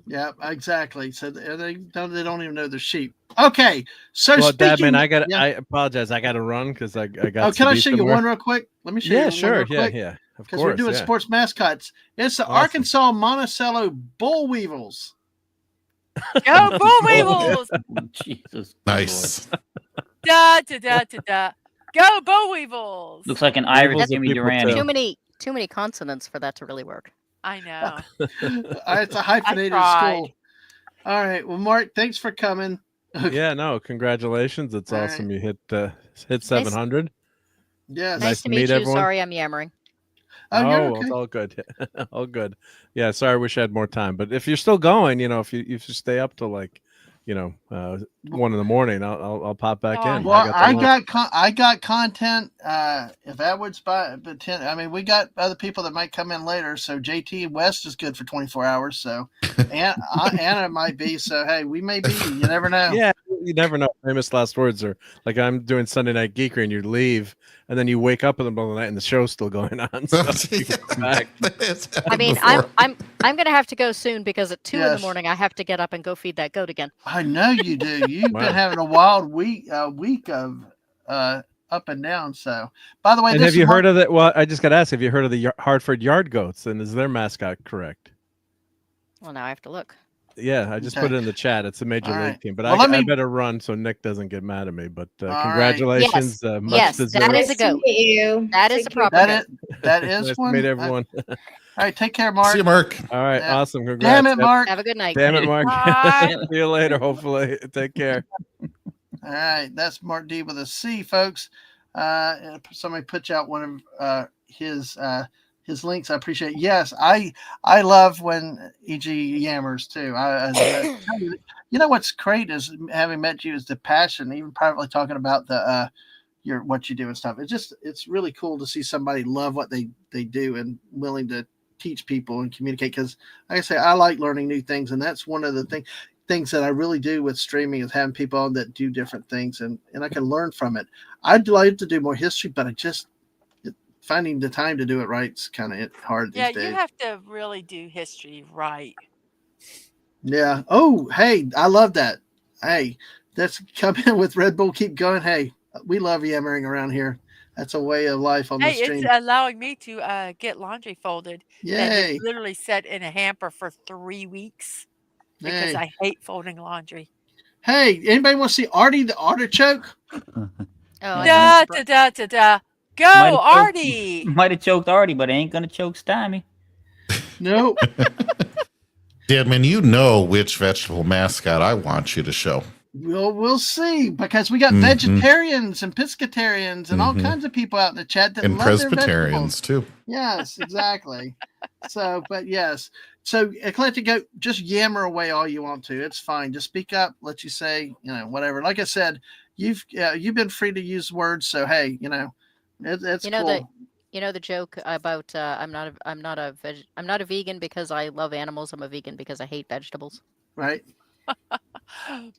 Yeah, exactly. So they don't even know their sheep. Okay, so Well, speaking, Dadman, yeah. I apologize. I got to run because I got. Oh, can to I be show you somewhere. one real quick? Let me show you. Yeah, one sure. real quick. Yeah. Of Because course. we're doing yeah. sports mascots. It's the Awesome. Arkansas Monticello Bull Weevils. Go Bull Weevils! Jesus. Nice. Da da da da da. Go Bull Weevils! Looks like an Irish Weevils are Jimmy people Durante. too. Too many consonants for that to really work. I know. It's a hyphenated tried. school. All right. Well, Mark, thanks for coming. Yeah. No. Congratulations. It's All awesome. You hit 700. Yes. Nice Nice to to meet meet you. everyone. Sorry, I'm yammering. Oh, you're well, okay. it's all good. All good. Yeah. Sorry, I wish I had more time. But if you're still going, if you stay up till 1 in the morning, I'll pop back Oh, in. Well, I the got content. If Edward's by, but I mean, we got other people that might come in later. So JT West is good for 24 hours. So Anna might be. So hey, we may be. You never know. Yeah, you never know. Famous last words are like I'm doing Sunday Night Geekery and you leave and then you wake up in the middle of the night and the show's still going on. So you come back. I mean, I'm gonna have to go soon because at 2 in the Yes. morning I have to get up and go feed that goat again. I know you do. You've Wow. been having a wild week of up and down. So, by the way, And this have you is heard of the? Well, I just got to ask. Have you heard of the Hartford Yard Goats? And is their mascot correct? Well, now I have to look. Yeah, I just Okay. put it in the chat. It's a major All league right. team, but Well, let I me- better run so Nick doesn't get mad at me. But right. congratulations, much Yes, deserved. that is a Nice to goat. meet you. That is Thank a you. proper that goat. it? That is Nice to one. meet everyone. All right, take care, Mark. See you, Mark. All right, Yeah. awesome. Congrats. Damn it, Mark. Have a good night. Damn it, Mark. Bye. See you later. Hopefully, take care. All right, that's Mark D with a C, folks. Somebody put out one of his links. I appreciate it. Yes, I love when EG yammers too. You know what's great is having met you is the passion, even privately talking about the what you do and stuff. It's really cool to see somebody love what they do and willing to teach people and communicate. Because like I say, I like learning new things, and that's one of the things that I really do with streaming is having people on that do different things, and I can learn from it. I'd like to do more history, but finding the time to do it right is kind of hard these days. Yeah, you have to really do history right. Yeah. Oh, hey, I love that. Hey, let's come in with Red Bull. Keep going. Hey, we love yammering around here. That's a way of life on the stream. It's allowing me to get laundry folded. Yay. That is literally set in a hamper for 3 weeks because I hate folding laundry. Hey, anybody want to see Artie the artichoke? Da. Go, Artie! Might have choked Artie, but it ain't gonna choke Stymie. Nope. Dadman, you know which vegetable mascot I want you to show. We'll see, because we got vegetarians and pescatarians and all kinds of people out in the chat that and love their Presbyterians too. Yes, exactly. But yes. So Eclectic Goat, just yammer away all you want to. It's fine. Just speak up, let you say, whatever. Like I said, you've been free to use words, so hey, it's cool. The joke about I'm not a vegan because I love animals. I'm a vegan because I hate vegetables. Right.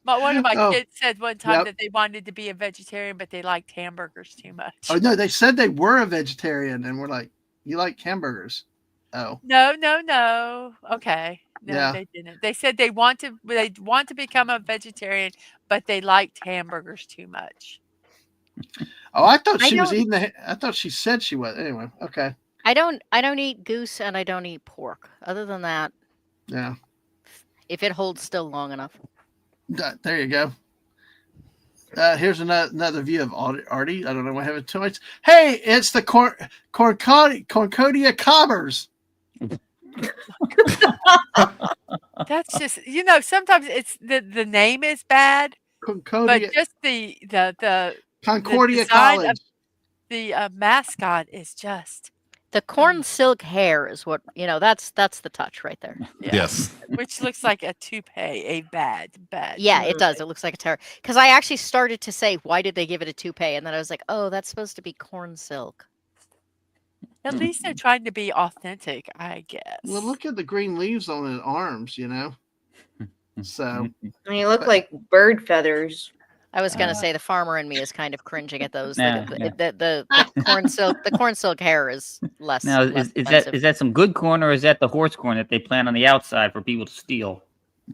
One of my kids said one time that they wanted to be a vegetarian, but they liked hamburgers too much. Oh no, they said they were a vegetarian, and we're like, you like hamburgers? Oh no. Okay, no, they didn't. They said they want to become a vegetarian, but they liked hamburgers too much. Oh, I thought she was eating I thought she said she was. Anyway, okay. I don't eat goose and I don't eat pork. Other than that, yeah. If it holds still long enough. There you go. Here's another view of Artie. I don't know what happened to it. Hey, it's the Concordia Cobbers. That's just sometimes it's the name is bad, Concordia, but just the Concordia the design College. Of the mascot is just the corn silk hair is what that's the touch right there. Yeah. Yes. Which looks like a toupee, a bad. Yeah, it does. It looks like a terror. Because I actually started to say, why did they give it a toupee? And then I was like, oh, that's supposed to be corn silk. At least they're trying to be authentic, I guess. Well, look at the green leaves on his arms, So they look like bird feathers. I was gonna say the farmer in me is kind of cringing at those. The corn silk hair is less. Now, less is that some good corn, or is that the horse corn that they plant on the outside for people to steal?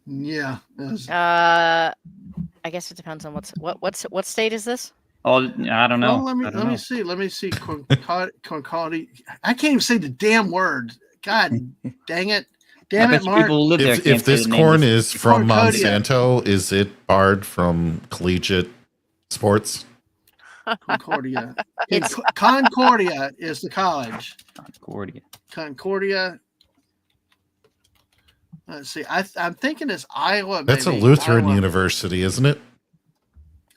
Yeah. I guess it depends on what state is this? Oh, I don't know. Well, let me see. Let me see. Concordia. I can't even say the damn word. God dang it. Damn it, Mark. If this corn is from Monsanto, is it barred from collegiate sports? Concordia. Concordia is the college. Concordia. Let's see. I'm thinking it's Iowa. That's a Lutheran university, isn't it?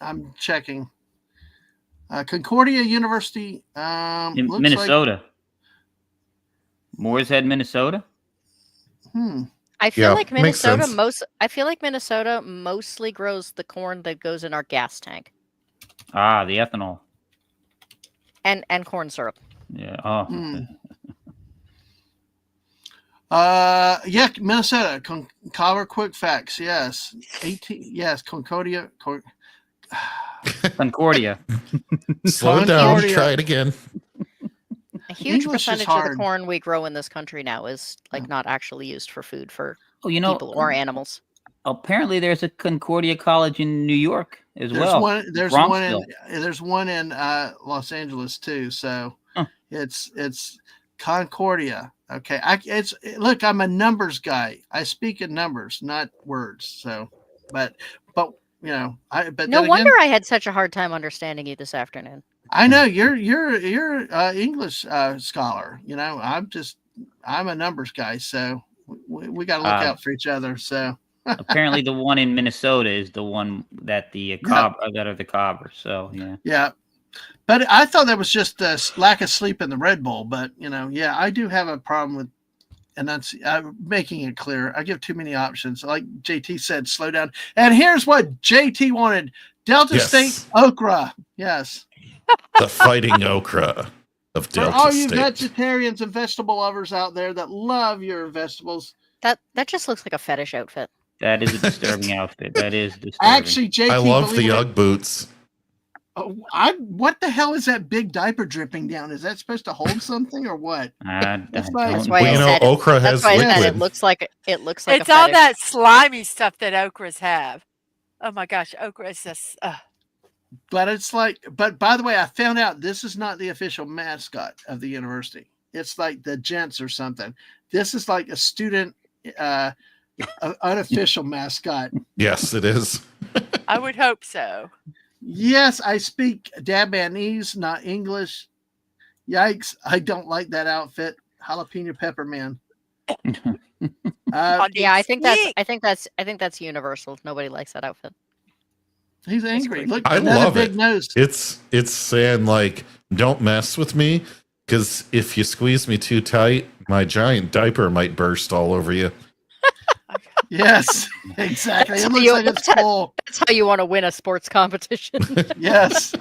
I'm checking. Concordia University. In Minnesota. Moore's Head, Minnesota. I feel like Minnesota mostly grows the corn that goes in our gas tank. Ah, the ethanol. And corn syrup. Yeah. Oh. Yeah, Minnesota. Cover quick facts. Yes. 18. Yes, Concordia. Concordia. Slow it down. Try it again. A huge percentage of the corn we grow in this country now is not actually used for food for people or animals. Apparently, there's a Concordia College in New York as well. There's one in Los Angeles too. So it's Concordia. Okay, look, I'm a numbers guy. I speak in numbers, not words. So, but no wonder I had such a hard time understanding you this afternoon. I know you're English scholar. I'm a numbers guy, so we got to look out for each other. So apparently, the one in Minnesota is the one that the cobbers. So yeah. But I thought that was just a lack of sleep in the Red Bull. But yeah, I do have a problem with, and that's making it clear. I give too many options. Like JT said, slow down. And here's what JT wanted: Delta Yes. State okra. Yes. The fighting okra of For Delta all you State. vegetarians and vegetable lovers out there that love your vegetables. That just looks like a fetish outfit. That is a disturbing outfit. That is disturbing. Actually, JT, I love believe the it- Ugg boots. what the hell is that big diaper dripping down? Is that supposed to hold something or what? That's like- why Well, I you know, said okra that's has why I said liquid. it looks like It's a all fetish. that slimy stuff that okras have. Oh my gosh, okra is just. But it's like, but by the way, I found out this is not the official mascot of the university. It's like the gents or something. This is like a student, unofficial mascot. Yes, it is. I would hope so. Yes, I speak Dadmanese, not English. Yikes! I don't like that outfit. Jalapeno pepper man. Yeah, I think that's universal. Nobody likes that outfit. He's angry. Look, I another love big it. nose. It's saying like, don't mess with me, because if you squeeze me too tight, my giant diaper might burst all over you. Yes, exactly. That's It how looks you- like it's that's how- full. That's how you want to win a sports competition. Yes.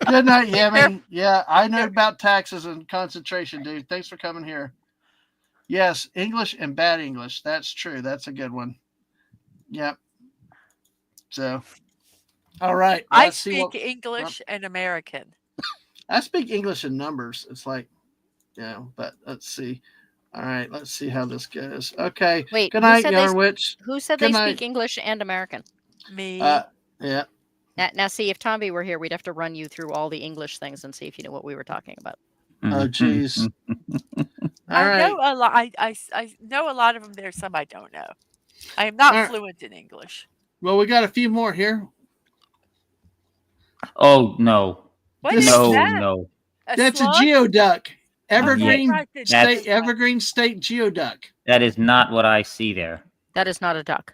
Good night, Yemi. Yeah, I know about taxes and concentration, dude. Thanks for coming here. Yes, English and bad English. That's true. That's a good one. Yep. So, all right. I Let's see speak what English and American. I speak English in numbers. It's like, but let's see. All right, let's see how this goes. Okay. Wait, Good who night, said Yarn Witch. Who said Good they night. speak English and American? Me. Yeah. Now, see, if Tomby were here, we'd have to run you through all the English things and see if you knew what we were talking about. Oh, jeez. All I right. know a lot. I know a lot of them. There's some I don't know. I am not All right. fluent in English. Well, we got a few more here. Oh no. What This- is No, that? no. That's a slug? geoduck. Evergreen right, the State geoduck. Evergreen State geoduck. That is not what I see there. That is not a duck.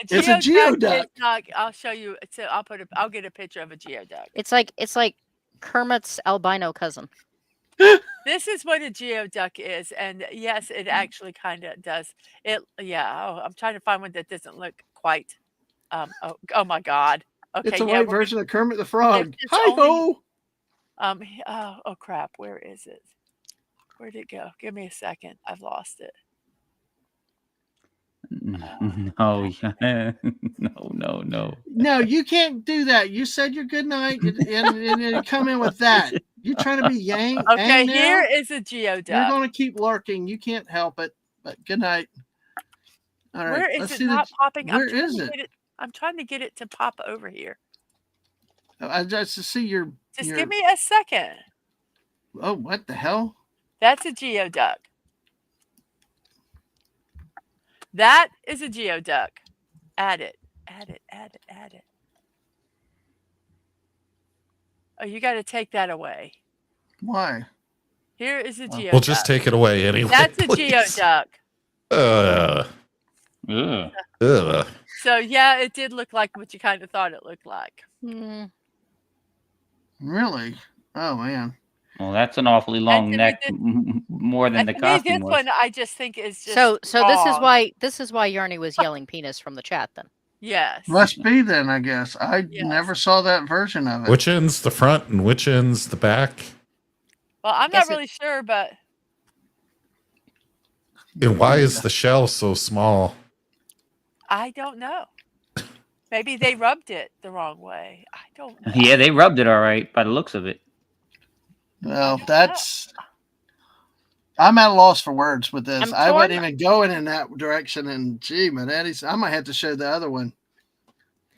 It's a geoduck. is not- I'll show you. I'll get a picture of a geoduck. It's like Kermit's albino cousin. This is what a geoduck is, and yes, it actually kind of does. It. Yeah. Oh, I'm trying to find one that doesn't look quite. Oh my God. Okay. It's a yeah, white we're version of Kermit the Frog. It's Hi ho! Oh crap. Where is it? Where'd it go? Give me a second. I've lost it. No, yeah. No. No, you can't do that. You said your good night, and you come in with that. You trying to be Yang? Okay, Aang now? here is a geoduck. You're going to keep lurking. You can't help it. But good night. All right. Where is let's it see not popping? Where I'm trying is to it? get I'm trying to get it to pop over here. I just to see your. Just give me a second. Oh, what the hell? That's a geoduck. That is a geoduck. Add it. Oh, you got to take that away. Why? Here is a geoduck. We'll just take it away anyway. That's a please. geoduck. Ugh. Ugh. So yeah, it did look like what you kind of thought it looked like. Hmm. Really? Oh man. Well, that's an awfully long to me, neck, this- more than And the to me, costume this was. one I just think is just So wrong. this is why Yarny was yelling penis from the chat then. Yes. Must be then, I guess. I Yes. never saw that version of it. Which end's the front and which end's the back? Well, I'm Guess not really sure, but And why is the shell so small? I don't know. Maybe they rubbed it the wrong way. I don't know. Yeah, they rubbed it all right by the looks of it. Well, that's. I'm at a loss for words with this. I'm I wasn't torn. even going in that direction, and gee, man, Eddie's. I might have to show the other one.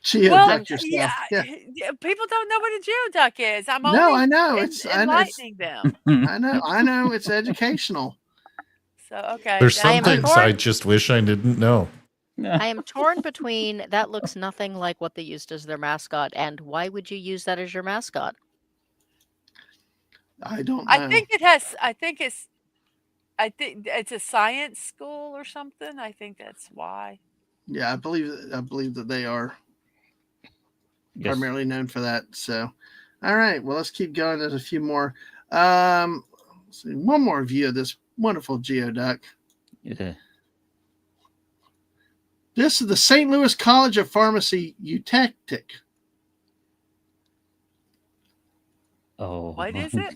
Geoduck yourself. yeah, people don't know what a geoduck is. I'm No, only I know. en- It's I know. enlightening them. I know. It's educational. So okay, There's I some am things torn. I just wish I didn't know. I am torn between that looks nothing like what they used as their mascot and why would you use that as your mascot? I don't know. I think it has. I think it's a science school or something. I think that's why. Yeah, I believe that they are Yes. primarily known for that. So, All right. Well, let's keep going. There's a few more. Let's see, one more view of this wonderful geoduck. Yeah. This is the St. Louis College of Pharmacy eutectic. Oh. What is it?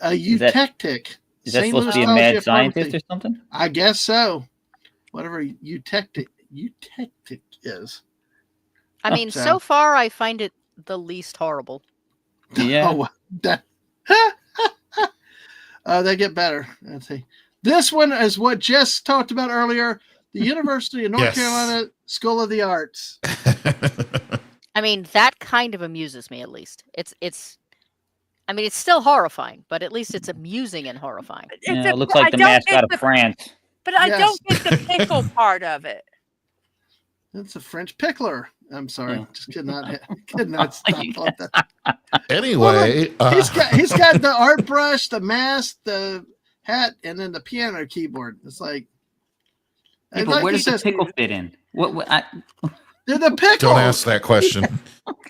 A eutectic. Is that St. supposed Louis to be a College mad of scientist Pharmacy. or something? I guess so. Whatever eutectic is. I mean, So- so far I find it the least horrible. Yeah. Oh, that. They get better. Let's see. This one is what Jess talked about earlier. The University of North Yes. Carolina School of the Arts. I mean, that kind of amuses me at least. It's I mean, it's still horrifying, but at least it's amusing and horrifying. Yeah, it looks like the mascot of France. But I Yes. don't get the pickle part of it. That's a French pickler. I'm sorry. Yeah. Just could not stop on that. Anyway, He's got the art brush, the mask, the hat, and then the piano keyboard. It's like, Yeah, and but like where he does the says, pickle fit in? they're the pickles. don't ask that question.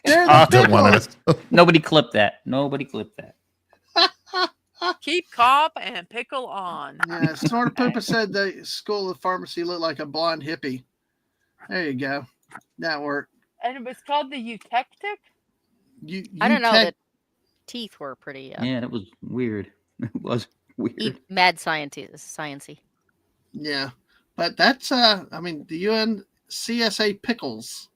They're I the don't want pickles. to. Nobody clipped that. Nobody clipped that. Keep calm and pickle on. Yeah, Snorter Poopa said the School of Pharmacy looked like a blonde hippie. There you go. That worked. And it was called the eutectic? I don't know. The teeth were pretty Yeah, that was weird. It was weird. mad sciencey. Yeah, but that's I mean the UNCSA pickles.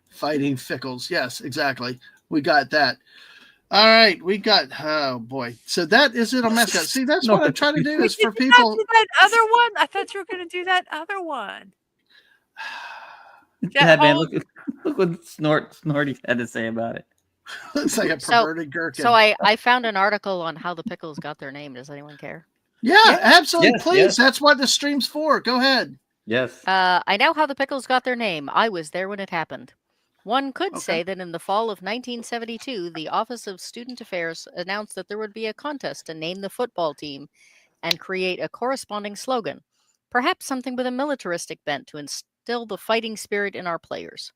Fighting Fickles. Yes, exactly. We got that. All right, we got. Oh boy. So that is it on mascot. See, that's what I try to do is for Did you not people. do that other one? I thought you were going to do that other one. Yeah, man, whole- look what Snorty had to say about it. Looks like a So- perverted gherkin. So I found an article on how the pickles got their name. Does anyone care? yeah, absolutely. Yes, Please, yes. that's what the stream's for. Go ahead. Yes. I know how the pickles got their name. I was there when it happened. One could say Okay. that in the fall of 1972, the Office of Student Affairs announced that there would be a contest to name the football team and create a corresponding slogan, perhaps something with a militaristic bent to instill the fighting spirit in our players.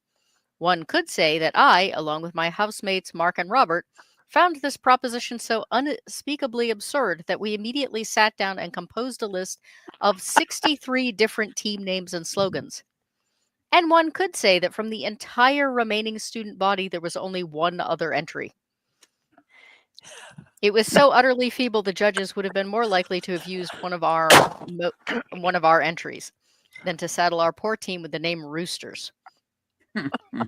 One could say that I, along with my housemates Mark and Robert, found this proposition so unspeakably absurd that we immediately sat down and composed a list of 63 different team names and slogans. And one could say that from the entire remaining student body, there was only one other entry. It was so utterly feeble, the judges would have been more likely to have used one of our entries than to saddle our poor team with the name Roosters.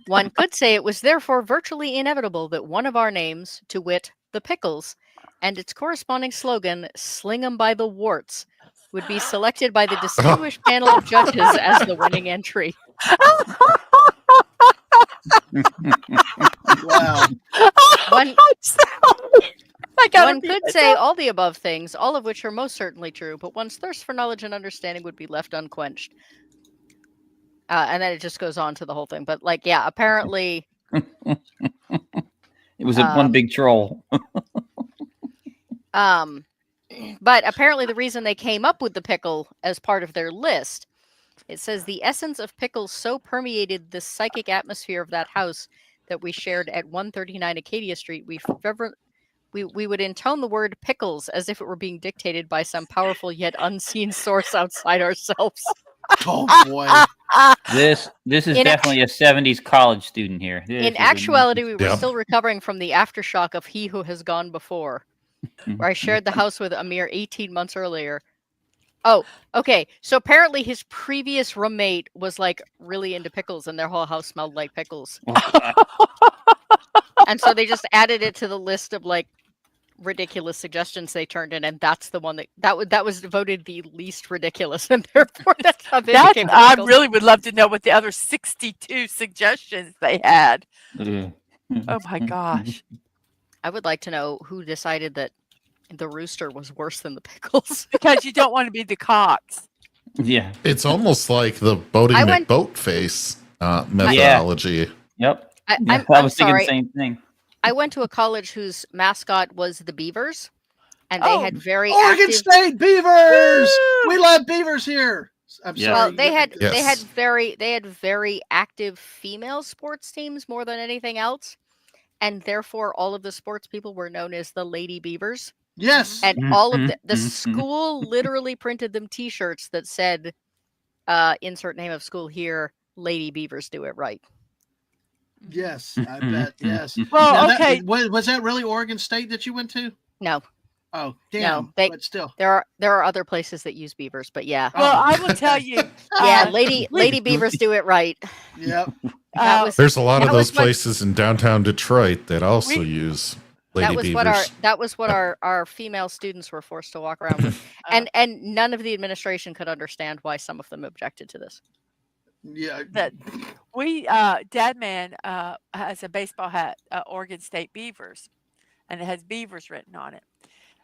One could say it was therefore virtually inevitable that one of our names, to wit, the Pickles, and its corresponding slogan, Sling 'em by the warts, would be selected by the distinguished panel of judges as the winning entry. Wow. One, I gotta one be- could say all the above things, all of which are most certainly true, but one's thirst for knowledge and understanding would be left unquenched. And then it just goes on to the whole thing. But, like, yeah, apparently... It was one big troll. But apparently the reason they came up with the pickle as part of their list, it says the essence of pickles so permeated the psychic atmosphere of that house that we shared at 139 Acadia Street, we would intone the word pickles as if it were being dictated by some powerful yet unseen source outside ourselves. Oh boy. This is In definitely a 70s college student here. This In is a- actuality, we were Yep. still recovering from the aftershock of He Who Has Gone Before, where I shared the house with a mere 18 months earlier. Oh, okay. So apparently his previous roommate was like really into pickles and their whole house smelled like pickles. And so they just added it to the list of like ridiculous suggestions they turned in, and that's the one that was voted the least ridiculous, and therefore that's how they That, became I pickles. really would love to know what the other 62 suggestions they had. Ugh. Oh my gosh. I would like to know who decided that the rooster was worse than the pickles. Because you don't want to be the Cox. Yeah. It's almost like the boating I went- McBoat face methodology. Yep. I Yeah, I'm I was thinking sorry. the same thing. I went to a college whose mascot was the Beavers, and they Oh, had very Oregon active. State Beavers. Woo! We love beavers here. I'm Yeah. sorry. Well, they had Yes. very active female sports teams more than anything else, and therefore all of the sports people were known as the Lady Beavers. Yes. And all of the school literally printed them T-shirts that said, "Insert name of school here. Lady Beavers do it right." Yes, I bet. Yes. Well, Now, okay. was that really Oregon State that you went to? No, Oh, damn. they- But still. there are other places that use beavers, but yeah, Well, Oh, I will tell okay. you. yeah, uh, Lady Beavers do it right. Yep. That was There's a lot of that was those what- places in downtown Detroit that also We- use Lady that was Beavers. what our female students were forced to walk around with, and none of the administration could understand why some of them objected to this. Yeah. that Dadman has a baseball hat, Oregon State Beavers, and it has Beavers written on it.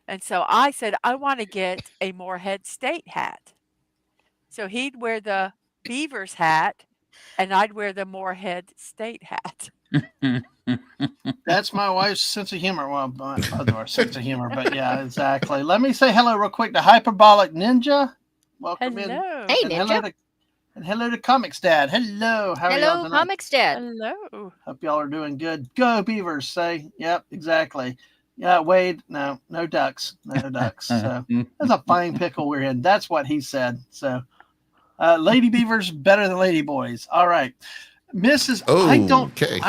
And so I said, I want to get a Moorhead State hat. So he'd wear the Beavers hat, and I'd wear the Moorhead State hat. That's my wife's sense of humor. Well, both of our sense of humor, but yeah, exactly. Let me say hello real quick to Hyperbolic Ninja. Welcome in. Hello. Hey, And Ninja. hello to Comics Dad. Hello. How are y'all Hello, tonight? Comics Dad. Hello. Hope y'all are doing good. Go Beavers, say. Yep, exactly. Yeah, Wade, no ducks. No ducks. So that's a fine pickle we're in. That's what he said. So Lady Beavers better than Lady Boys. All right. Mrs. Oh, okay.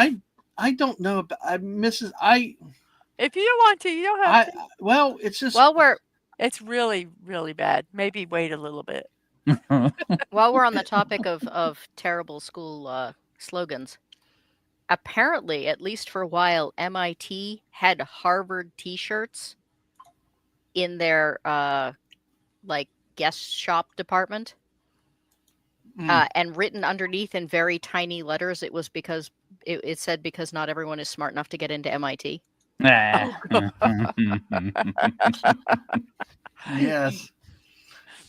I don't know about Mrs. If you don't want to, you don't have to. Well, it's just It's really, really bad. Maybe wait a little bit. while we're on the topic of terrible school slogans, apparently, at least for a while, MIT had Harvard T-shirts in their like guest shop department, and written underneath in very tiny letters, it was because it said because not everyone is smart enough to get into MIT. yes.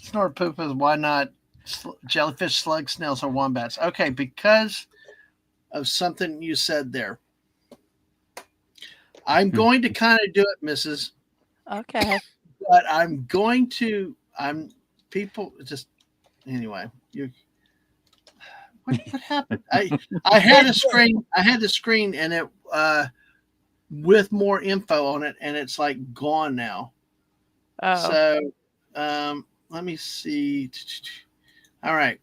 Snort poop is why not jellyfish, slugs, snails, or wombats. Okay, because of something you said there. I'm going to kind of do it, Mrs. Okay. But people just anyway. What happened? I had the screen and it with more info on it, and it's like gone now. Oh. So let me see. All right.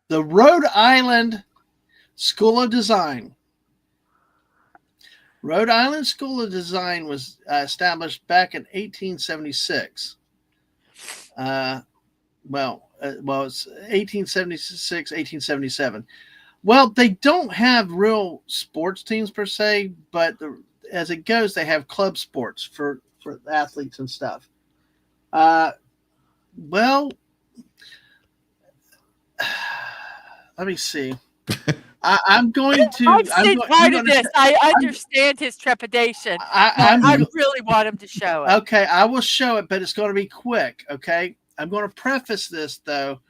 The Rhode Island School of Design. Rhode Island School of Design was established back in 1876. It's 1876, 1877. Well, they don't have real sports teams per se, but as it goes, they have club sports for athletes and stuff. Let me see. I'm going to. I've seen part of this. I understand his trepidation. I really want him to show it. Okay, I will show it, but it's going to be quick. Okay, I'm going to preface this though.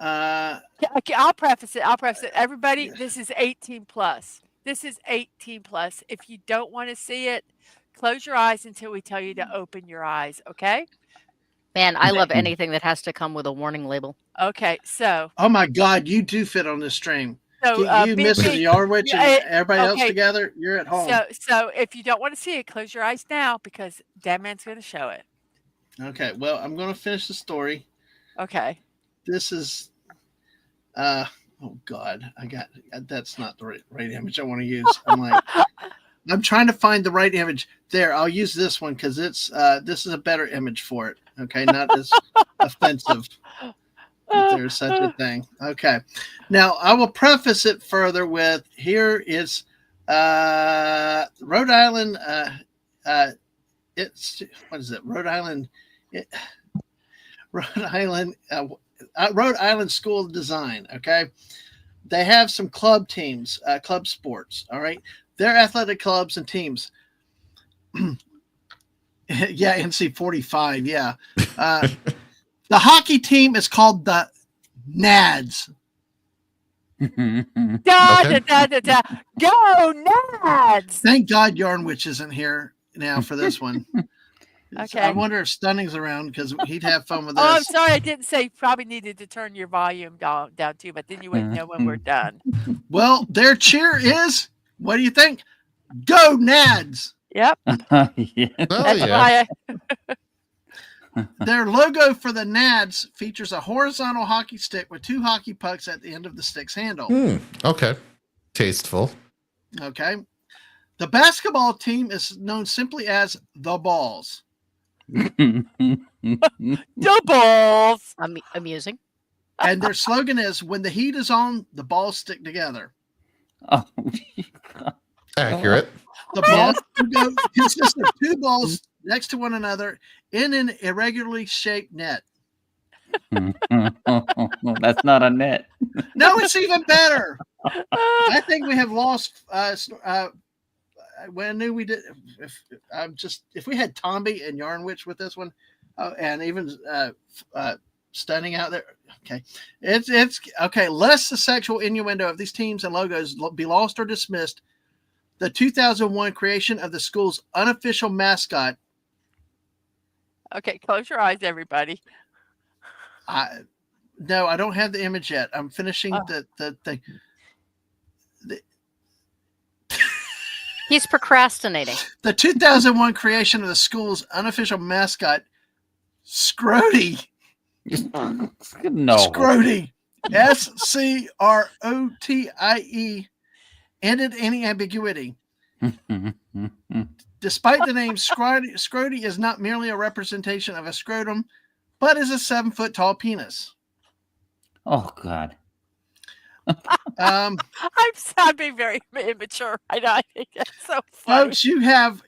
Okay, I'll preface it. Everybody, this is 18 plus. This is 18 plus. If you don't want to see it, close your eyes until we tell you to open your eyes. Okay. Man, I love anything that has to come with a warning label. Okay, so. Oh my God, you do fit on this stream. So you, Mrs. Yarwich, and everybody else together, you're at home. So if you don't want to see it, close your eyes now because Dadman's going to show it. Okay, well, I'm going to finish the story. Okay. This is, oh God, that's not the right image I want to use. I'm trying to find the right image. There, I'll use this one because this is a better image for it. Okay, not as offensive. If there's such a thing. Okay. Now I will preface it further with here is Rhode Island. It's what is it? Rhode Island School of Design. Okay. They have some club teams, club sports. All right. They're athletic clubs and teams. Yeah, NC 45. Yeah. The hockey team is called the Nads. Da, da, da, da. Go Nads! Thank God Yarnwich isn't here now for this one. Okay. I wonder if Stunning's around because he'd have fun with Oh, I'm this. sorry. I didn't say you probably needed to turn your volume down too, but then you wouldn't know when we're done. Well, their cheer is, what do you think? Go Nads! Yep. Yeah. Oh That's yeah. why Their logo for the Nads features a horizontal hockey stick with 2 hockey pucks at the end of the stick's handle. Okay. Tasteful. Okay. The basketball team is known simply as the Balls. doubles. Amusing. And their slogan is, when the heat is on, the balls stick together. Oh, Accurate. The balls consist of 2 balls next to one another in an irregularly shaped net. that's not a net. No, it's even better. I think we have lost. When I knew we did, if we had Tomby and Yarnwich with this one, and even Stunning out there. Okay, it's okay. Lest the sexual innuendo of these teams and logos be lost or dismissed, the 2001 creation of the school's unofficial mascot. Okay, close your eyes, everybody. No, I don't have the image yet. I'm finishing the thing. He's procrastinating. The 2001 creation of the school's unofficial mascot, Scroty. No. Scroty. SCROTIE. Ended any ambiguity. Despite the name, Scroty is not merely a representation of a scrotum, but is a 7-foot tall penis. Oh God. I'm being very immature. I think that's so funny. Folks, you have.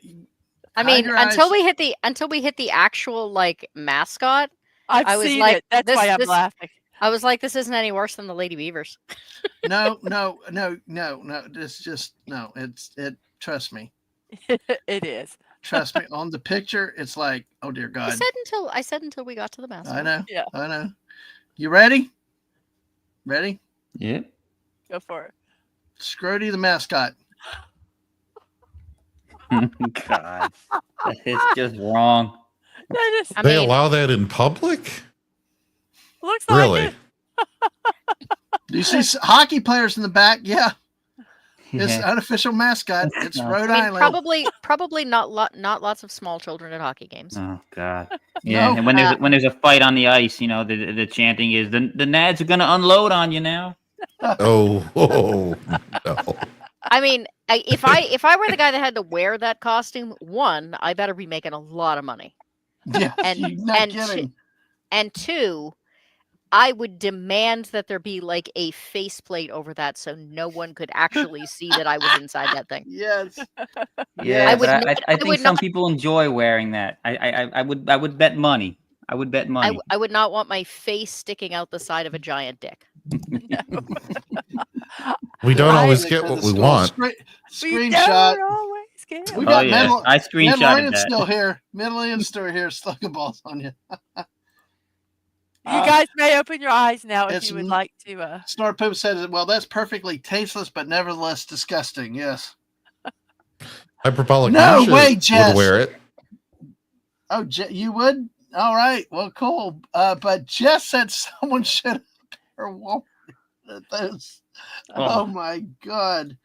I mean, until we hit the actual like mascot, I was seen like, it. That's why I'm laughing. I was like, this isn't any worse than the Lady Beavers. No. It's just no. It. Trust me. It is. Trust me. On the picture, it's like, oh dear God. I said until we got to the mascot. I know. Yeah. I know. You ready? Ready? Yeah. Go for it. Scroty the mascot. God. It's just wrong. That is, They allow that in public? looks like Really? it. Do you see hockey players in the back? Yeah. It's Yeah. unofficial mascot. It's No. Rhode I mean, Island. probably not lots of small children at hockey games. Oh God. Yeah. No. And when there's a fight on the ice, the chanting is the Nads are gonna unload on you now. Oh, no. I mean, if I were the guy that had to wear that costume, one, I better be making a lot of money, Yeah. and You're not and kidding. and two, I would demand that there be like a faceplate over that so no one could actually see that I was inside that thing. Yes. Yeah, I would but not- I I think would some not- people enjoy wearing that. I would bet money. I would bet money. I would not want my face sticking out the side of a giant dick. We don't I always Like get for what the we school want. We Screenshot. don't always get We it. got yeah. Medal- I screenshotted Mandalorian's that. still here. Mandalorian's still here. Slugging balls on you. You guys may open your eyes now if it's you would n- like to. Snort Poop said, well, that's perfectly tasteless, but nevertheless disgusting. Yes. Hyperbolic No Misha way, Jess. would wear it. Oh, you would? All right. Well, cool. But Jess said someone should have Walmart at this. Oh my God.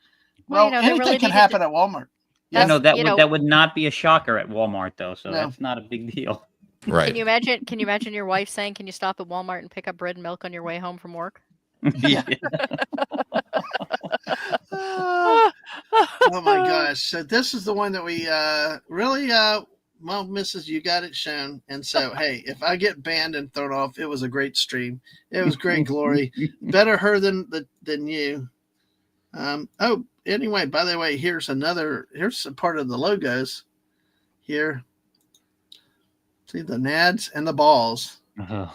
Well, Well, you know, they anything really can needed happen at Walmart. Yeah, no, you know- that would not be a shocker at Walmart though, so No. that's not a big deal. Right. Can you imagine your wife saying, "Can you stop at Walmart and pick up bread and milk on your way home from work?" Yeah. Oh my gosh. So this is the one that we really well, Mrs. You got it shown. And so hey, if I get banned and thrown off, it was a great stream. It was great glory. Better her than you. Anyway, by the way, here's a part of the logos here. See the nads and the balls. Oh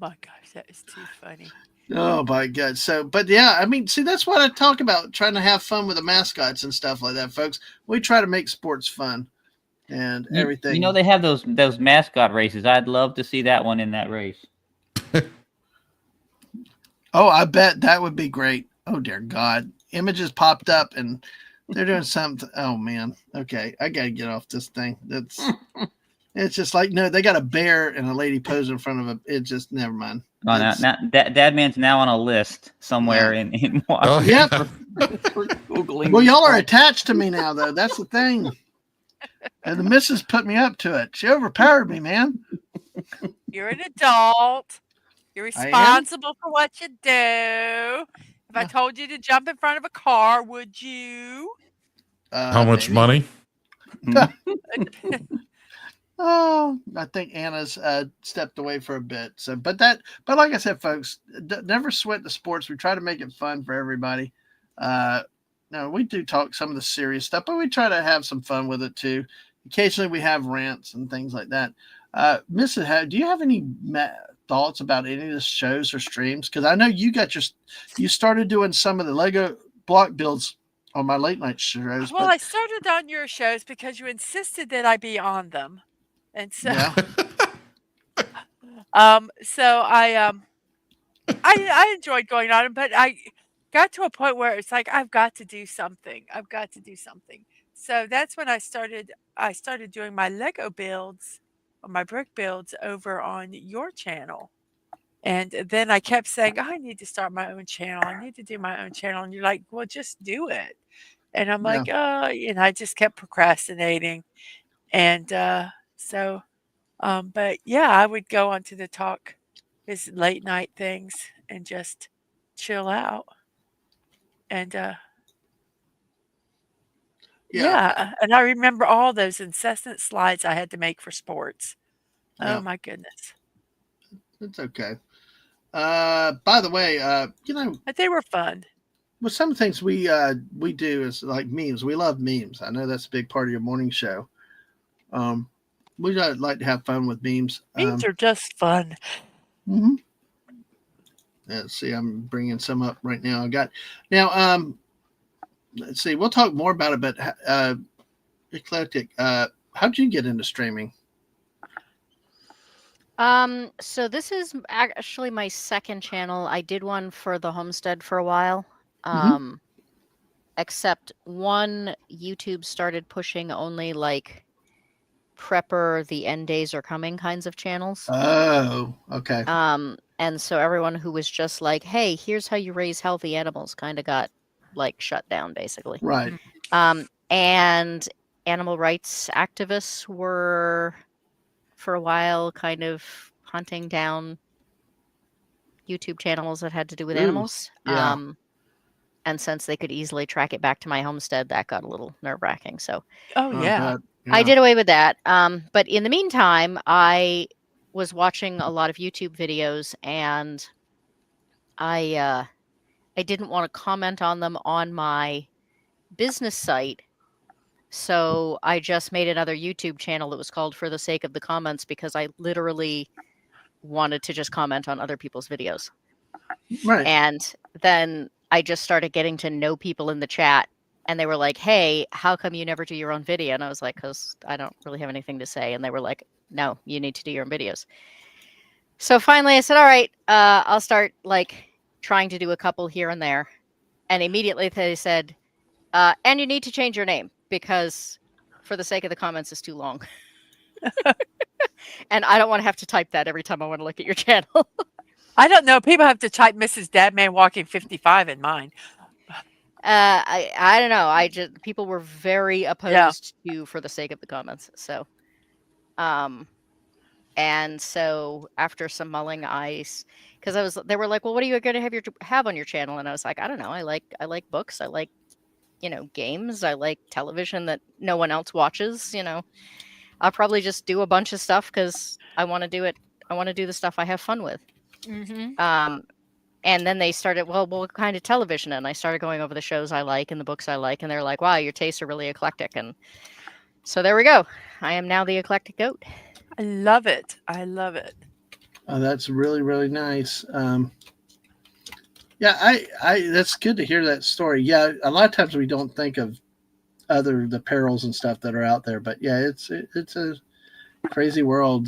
my gosh, that is too funny. Oh my God. So, but yeah, I mean, see, that's what I talk about, trying to have fun with the mascots and stuff like that, folks. We try to make sports fun and everything. You know, they have those mascot races. I'd love to see that one in that race. Oh, I bet that would be great. Oh dear God. Images popped up and They're doing something. Oh man. Okay, I gotta get off this thing. It's just like no, they got a bear and a lady posing in front of a. It just never mind. Oh, now Dadman's now on a list somewhere in Oh, Washington. Yep. for Googling. Well, y'all are attached to me now, though. That's the thing. And the missus put me up to it. She overpowered me, man. You're an adult. You're I am? responsible for what you do. If I told you to jump in front of a car, would you? how much Maybe. money? Oh, I think Anna's stepped away for a bit. So, but like I said, folks, never sweat the sports. We try to make it fun for everybody. No, we do talk some of the serious stuff, but we try to have some fun with it too. Occasionally, we have rants and things like that. Mrs. Do you have any thoughts about any of the shows or streams? Because I know you started doing some of the Lego block builds on my late night shows. Well, I started on your shows because you insisted that I be on them. And so, Yeah. so I enjoyed going on them, but I got to a point where it's like I've got to do something. I've got to do something. So that's when I started doing my Lego builds, or my brick builds over on your channel. And then I kept saying, I need to start my own channel. I need to do my own channel. And you're like, well, just do it. And I'm like, and I just kept procrastinating. And but yeah, I would go onto the talk, his late night things, and just chill out. And yeah, and I remember all those incessant slides I had to make for sports. Yeah. Oh my goodness. It's okay. By the way, But they were fun. well, some things we do is like memes. We love memes. I know that's a big part of your morning show. We like to have fun with memes. Memes are just fun. Mm-hmm. Let's see. I'm bringing some up right now. Let's see. We'll talk more about it. But Eclectic, how'd you get into streaming? So this is actually my second channel. I did one for the homestead for a while. Except one YouTube started pushing only like prepper, the end days are coming kinds of channels. Oh, okay. And so everyone who was just like, hey, here's how you raise healthy animals kind of got like shut down basically. Right. And animal rights activists were for a while kind of hunting down YouTube channels that had to do with animals. Yeah. And since they could easily track it back to my homestead, that got a little nerve-wracking. So yeah. I did away with that. But in the meantime, I was watching a lot of YouTube videos, and I didn't want to comment on them on my business site. So I just made another YouTube channel that was called For the Sake of the Comments, because I literally wanted to just comment on other people's videos. Right. And then I just started getting to know people in the chat, and they were like, hey, how come you never do your own video? And I was like, because I don't really have anything to say. And they were like, no, you need to do your own videos. So finally I said, all right, I'll start like trying to do a couple here and there. And immediately they said, and you need to change your name, because For the Sake of the Comments is too long. And I don't want to have to type that every time I want to look at your channel. I don't know. People have to type Mrs. Dadman Walking 55 in mine. I don't know. People were very opposed to For the Sake of the Comments. So, and so after some mulling, because they were like, well, what are you going to have on your channel? And I was like, I don't know. I like books. I like, games. I like television that no one else watches. I'll probably just do a bunch of stuff because I want to do it. I want to do the stuff I have fun with. Mm-hmm. And then they started, well, what kind of television? And I started going over the shows I like and the books I like. And they're like, wow, your tastes are really eclectic. And so there we go. I am now the eclectic goat. I love it. I love it. Oh, that's really, really nice. Yeah, I that's good to hear that story. Yeah, a lot of times we don't think of the perils and stuff that are out there, but yeah, it's a crazy world.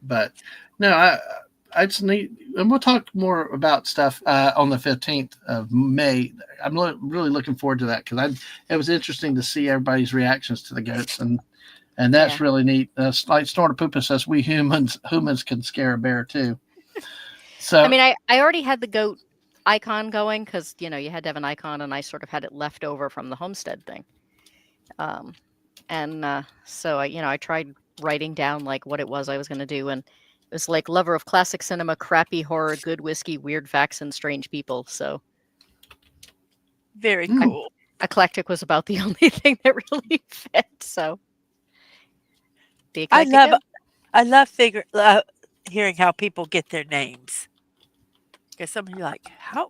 But no, I just need, and we'll talk more about stuff on the 15th of May. I'm really looking forward to that because it was interesting to see everybody's reactions to the goats, and that's really neat. Like Snortapoopa says, we humans can scare a bear too. So I mean, I already had the goat icon going because you had to have an icon, and I sort of had it left over from the homestead thing. So I tried writing down like what it was I was going to do, and it was like lover of classic cinema, crappy horror, good whiskey, weird facts, and strange people. So very cool. Eclectic was about the only thing that really fit. So the I eclectic love hearing how people get their names. Because some of you like, how?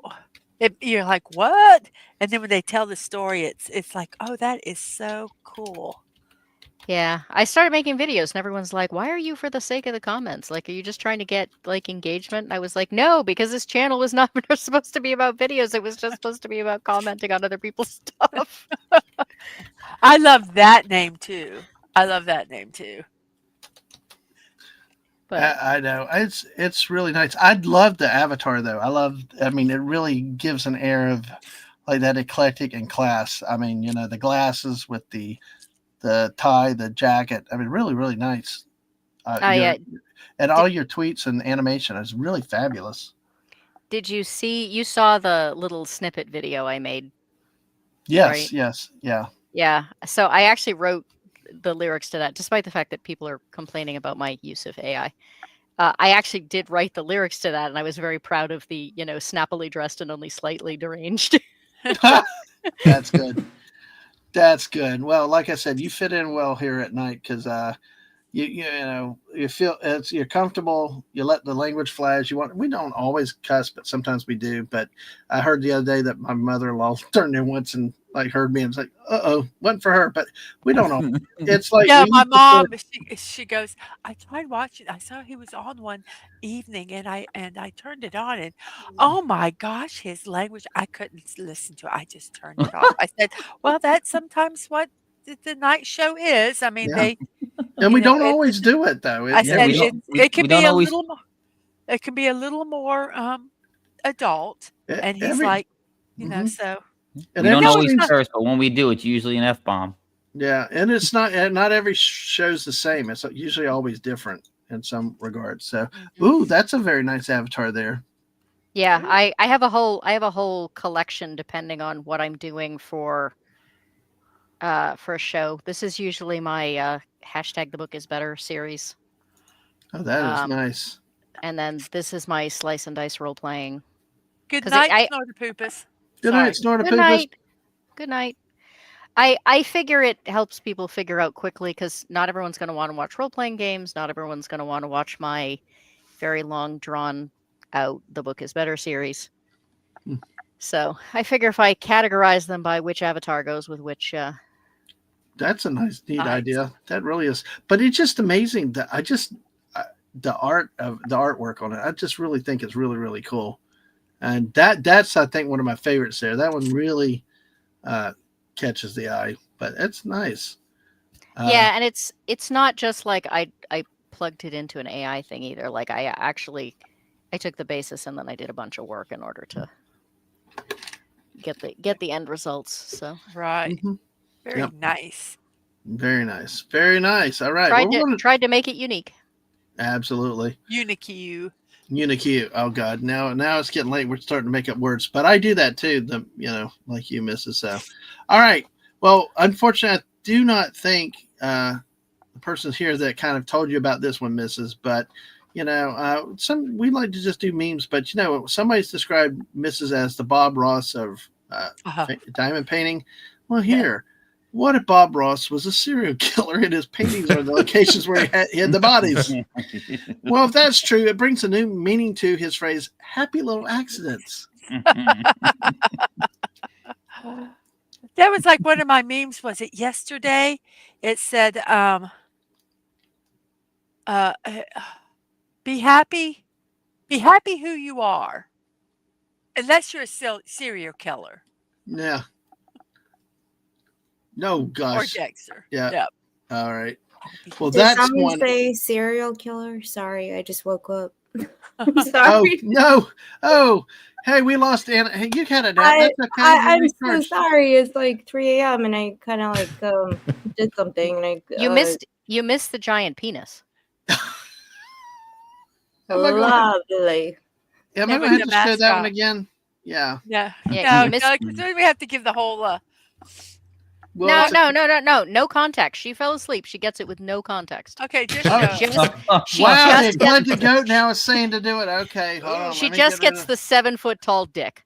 You're like, what? And then when they tell the story, it's like, oh, that is so cool. Yeah, I started making videos, and everyone's like, "Why are you for the sake of the comments? Like, are you just trying to get like engagement?" And I was like, "No, because this channel was not supposed to be about videos. It was just supposed to be about commenting on other people's stuff." I love that name too. But I know it's really nice. I'd love the avatar though. I mean, it really gives an air of like that eclectic and class. I mean, the glasses with the tie, the jacket. I mean, really, really nice. And all your tweets and animation is really fabulous. Did you saw the little snippet video I made? Yes, right? yes, yeah. Yeah. So I actually wrote the lyrics to that, despite the fact that people are complaining about my use of AI. I actually did write the lyrics to that, and I was very proud of the, snappily dressed and only slightly deranged. That's good. That's good. Well, like I said, you fit in well here at night because you feel you're comfortable. You let the language fly as you want. We don't always cuss, but sometimes we do. But I heard the other day that my mother-in-law turned in once and like heard me and was like, wasn't for her. But we don't know. It's like my mom. She goes, I tried watching. I saw he was on one evening, and I turned it on, and oh my gosh, his language, I couldn't listen to it. I just turned it off. I said, well, that's sometimes what the night show is. I mean, and we don't always do it though. I said it can be a little more. It can be a little more adult, and he's like, so. And we don't always curse, but when we do, it's usually an F-bomb. Yeah, and it's not every show's the same. It's usually always different in some regards. So, that's a very nice avatar there. Yeah, I have a whole collection depending on what I'm doing for a show. This is usually my hashtag the book is better series. Oh, that is nice. And then this is my slice and dice role playing. Good night, Snortapoopas. Good night, Snortapoopas. Good night. Good night. I figure it helps people figure out quickly because not everyone's going to want to watch role-playing games. Not everyone's going to want to watch my very long, drawn-out The Book is Better series. So I figure if I categorize them by which avatar goes with which... That's a neat idea. That really is. But it's just amazing that the artwork on it, I just really think it's really, really cool. And that's, I think, one of my favorites there. That one really catches the eye, but it's nice. Yeah, and it's not just like I plugged it into an AI thing either. Like I took the basis and then I did a bunch of work in order to get the end results. So right, very nice. Very nice. Very nice. All right. Tried to make it unique. Absolutely. Unique. Oh God. Now it's getting late. We're starting to make up words, but I do that too. Like you, Mrs. So, all right. Well, unfortunately, I do not think the person's here that kind of told you about this one, Mrs. But we like to just do memes. But somebody's described Mrs. as the Bob Ross of diamond painting. Well, here. What if Bob Ross was a serial killer and his paintings are the locations where he hid the bodies? Well, if that's true, it brings a new meaning to his phrase, happy little accidents. That was like one of my memes. Was it yesterday? It said, be happy who you are, unless you're a serial killer. Yeah. No, gosh. Or Dexter. Yeah. Yep. All right. Well, Did that's someone one. say serial killer? Sorry, I just woke up. I'm Oh sorry. no! Oh, hey, we lost Anna. Hey, you had a nap. That's okay. I'm You're so recharged. sorry. It's like 3 a.m. and I kind of like did something and I You missed the giant penis. Am I gonna have, lovely. am I It going was to have the to show that one mascot. again? Yeah. Yeah, Yeah, you no, missed. because then we have to give the whole. Well, No context. She fell asleep. She gets it with no context. Okay, just Oh, show. She wow, just okay, gets, Glad the Goat now is saying to do it. Okay, hold on. she let me just get rid gets of- the 7-foot tall dick.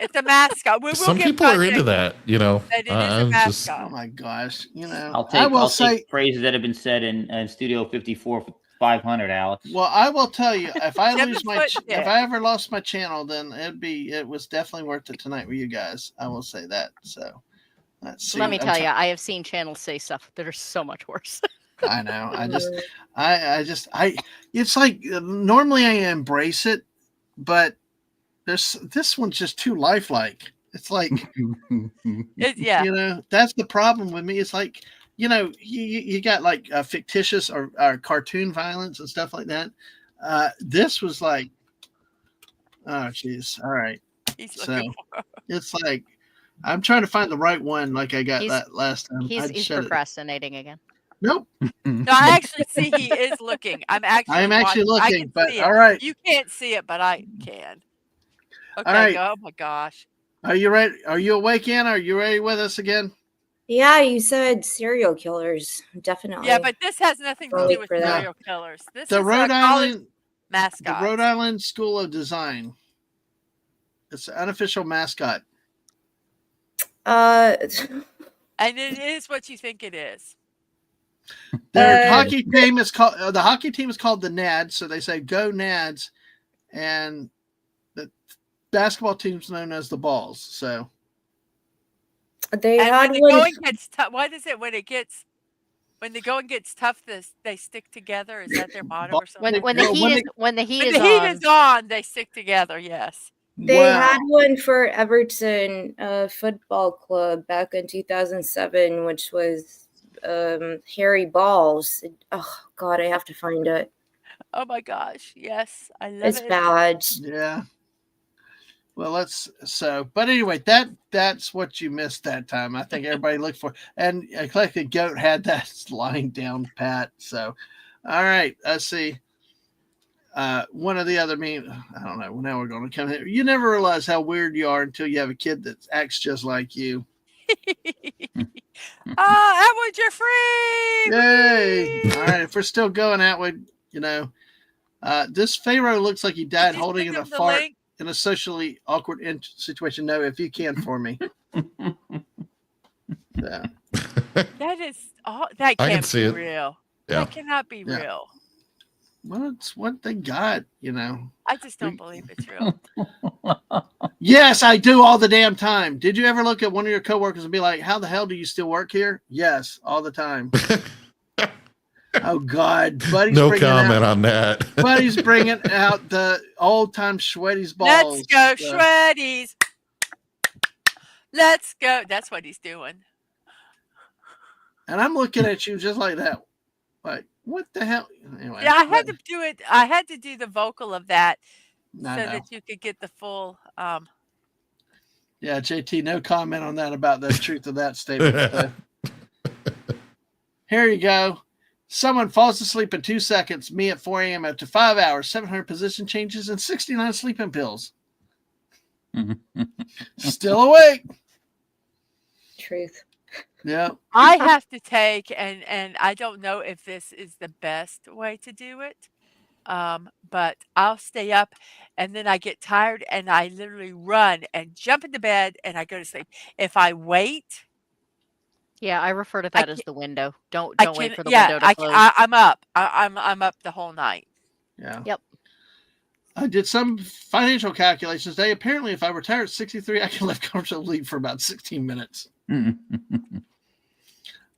It's a mascot. We will Some give people are into context that, you know. that it is a I'm just mascot. Oh my gosh! You know, I'll I take will I'll say. take phrases that have been said in Studio 54 for 500, Alex. Well, I will tell you, if I 7 lose my, foot if dick. I ever lost my channel, then it was definitely worth it tonight with you guys. I will say that. So, let's see. Let me I'm tell you, I have seen channels say stuff that are so much worse. I know. It's like normally I embrace it, but this one's just too lifelike. It's like, Yeah. you know, that's the problem with me. It's like, you know, you got like fictitious or cartoon violence and stuff like that. This was like, oh, jeez. All right. He's So looking for. it's like, I'm trying to find the right one like I got He's- that last time. He's procrastinating again. Nope. No, I actually see he is looking. I'm actually. I'm actually watching. I looking, can but see it. all right. You can't see it, but I can. Okay. All right. Oh my gosh. Are you ready? Are you awake, Anna? Are you ready with us again? Yeah, you said serial killers. Definitely. Yeah, but this has nothing to do with For that. serial killers. This The is Rhode a college Island, mascot. the Rhode Island School of Design. It's an unofficial mascot. And it is what you think it is. Their hockey team is called the hockey team is called the Nads, so they say "Go Nads," and the basketball team's known as the Balls. So they And had when the one. going gets tough, what is it? When the going gets tough, they stick together. Is that their motto or something? When the Well, heat when is When the heat is on, they stick together. Yes. They had one for Everton Football Club back in 2007, which was Harry Balls. Oh God, I have to find it. Oh my gosh. Yes, I love It's it. bad. Yeah. Well, but anyway, that's what you missed that time. I think everybody looked for, and Eclectic Goat had that lying down pat. So, all right, let's see. One of the other I don't know. Now we're going to come here. You never realize how weird you are until you have a kid that acts just like you. Atwood, you're free. Yay! All right, if we're still going, Atwood, you know, this Pharaoh looks like he died Did you holding send in a him the fart link? in a socially awkward situation. No, if you can for me. Yeah. That is all. That I can can't see be it. real. Yeah. That cannot be Yeah. real. Well, it's what they got, you know. I just don't believe it's real. Yes, I do all the damn time. Did you ever look at one of your coworkers and be like, "How the hell do you still work here?" Yes, all the time. Oh God, Buddy's no bringing comment out, on that. Buddy's bringing out the old time Shreddy's balls. Let's go, Shreddies. Let's go. That's what he's doing. And I'm looking at you just like that, like what the hell? Anyway, Yeah, I had to do it. I had to do the vocal of that so I know. that you could get the full. Yeah, JT, no comment on that about the truth of that statement. Here you go. Someone falls asleep in 2 seconds. Me at 4 a.m. after 5 hours, 700 position changes, and 69 sleeping pills. Still awake. Truth. Yeah. I have to take, and I don't know if this is the best way to do it, but I'll stay up, and then I get tired, and I literally run and jump into bed, and I go to sleep. If I wait, Yeah, I refer to that as the window. Don't I wait can. for the Yeah, window to close. I'm up. I'm up the whole night. Yeah. Yep. I did some financial calculations today. Apparently, if I retire at 63, I can live comfortably for about 16 minutes.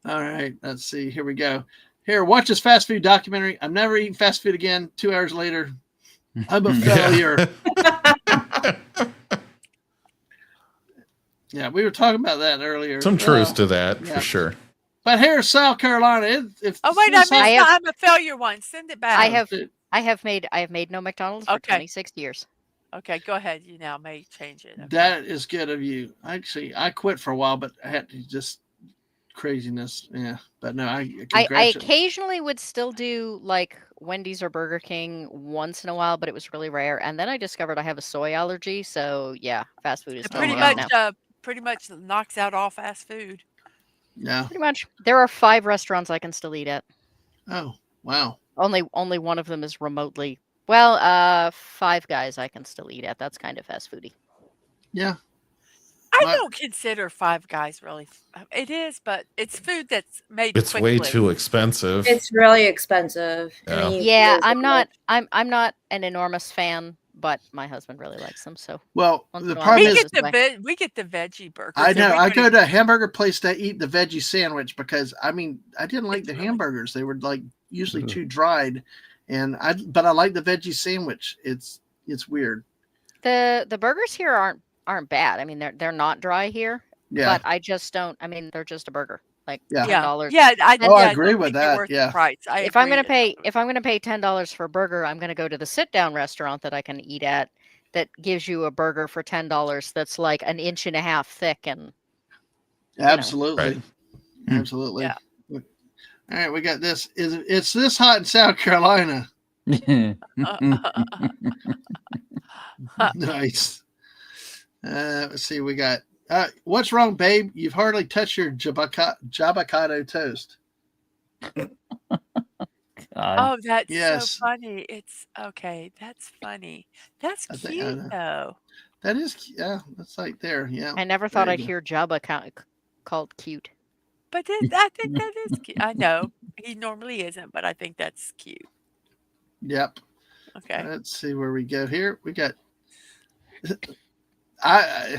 All right, let's see. Here we go. Here, watch this fast food documentary. I'm never eating fast food again. 2 hours later, I'm a failure. Yeah, we were talking about that earlier. Some truth to that, yeah. for sure. But here's South Carolina. Oh wait, I'm a failure one. Send it back. I I have made no McDonald's for Okay. 26 years. Okay, go ahead. You now may change it. Okay. That is good of you. Actually, I quit for a while, but I had to just craziness. Yeah, but no, I occasionally would still do like Wendy's or Burger King once in a while, but it was really rare. And then I discovered I have a soy allergy, so yeah, fast food is It totally pretty out much now. pretty much knocks out all fast food. Yeah. Pretty much. There are 5 restaurants I can still eat at. Oh, wow. Only one of them is remotely. Well, 5 Guys I can still eat at. That's kind of fast foody. Yeah. I My- don't consider Five Guys really. It is, but it's food that's made It's quickly. way too expensive. It's really expensive. Yeah. I mean, Yeah, it's I'm not. like- I'm not an enormous fan, but my husband really likes them. So Well, Once the in a while, problem We is, this get the way. we get the veggie burgers. I and know. we I put go it- to a hamburger place to eat the veggie sandwich because I didn't like It's the really- hamburgers. They were like usually Mhm. too dried, but I like the veggie sandwich. It's weird. the burgers here aren't bad. I mean, they're not dry here, Yeah. but I just don't. I mean, they're just a burger. Like Yeah. $10. Yeah, I Oh, I yeah, agree don't with think they're that, worth yeah. the price. If I'm gonna pay $10 for a burger, I'm gonna go to the sit down restaurant that I can eat at that gives you a burger for $10 that's like an inch and a half thick and Absolutely. Right. Absolutely. Yeah. All right, we got this. It's this hot in South Carolina. Nice. Let's see. We got. What's wrong, babe? You've hardly touched your jabacado toast. Oh, that's Yes. so funny. It's okay. That's funny. That's I think I cute know. though. That is, yeah, that's like there. Yeah. I never thought Very I'd good. hear Jabba called cute. But I think that is cute. I know he normally isn't, but I think that's cute. Yep. Okay. Let's see where we go here. We got. I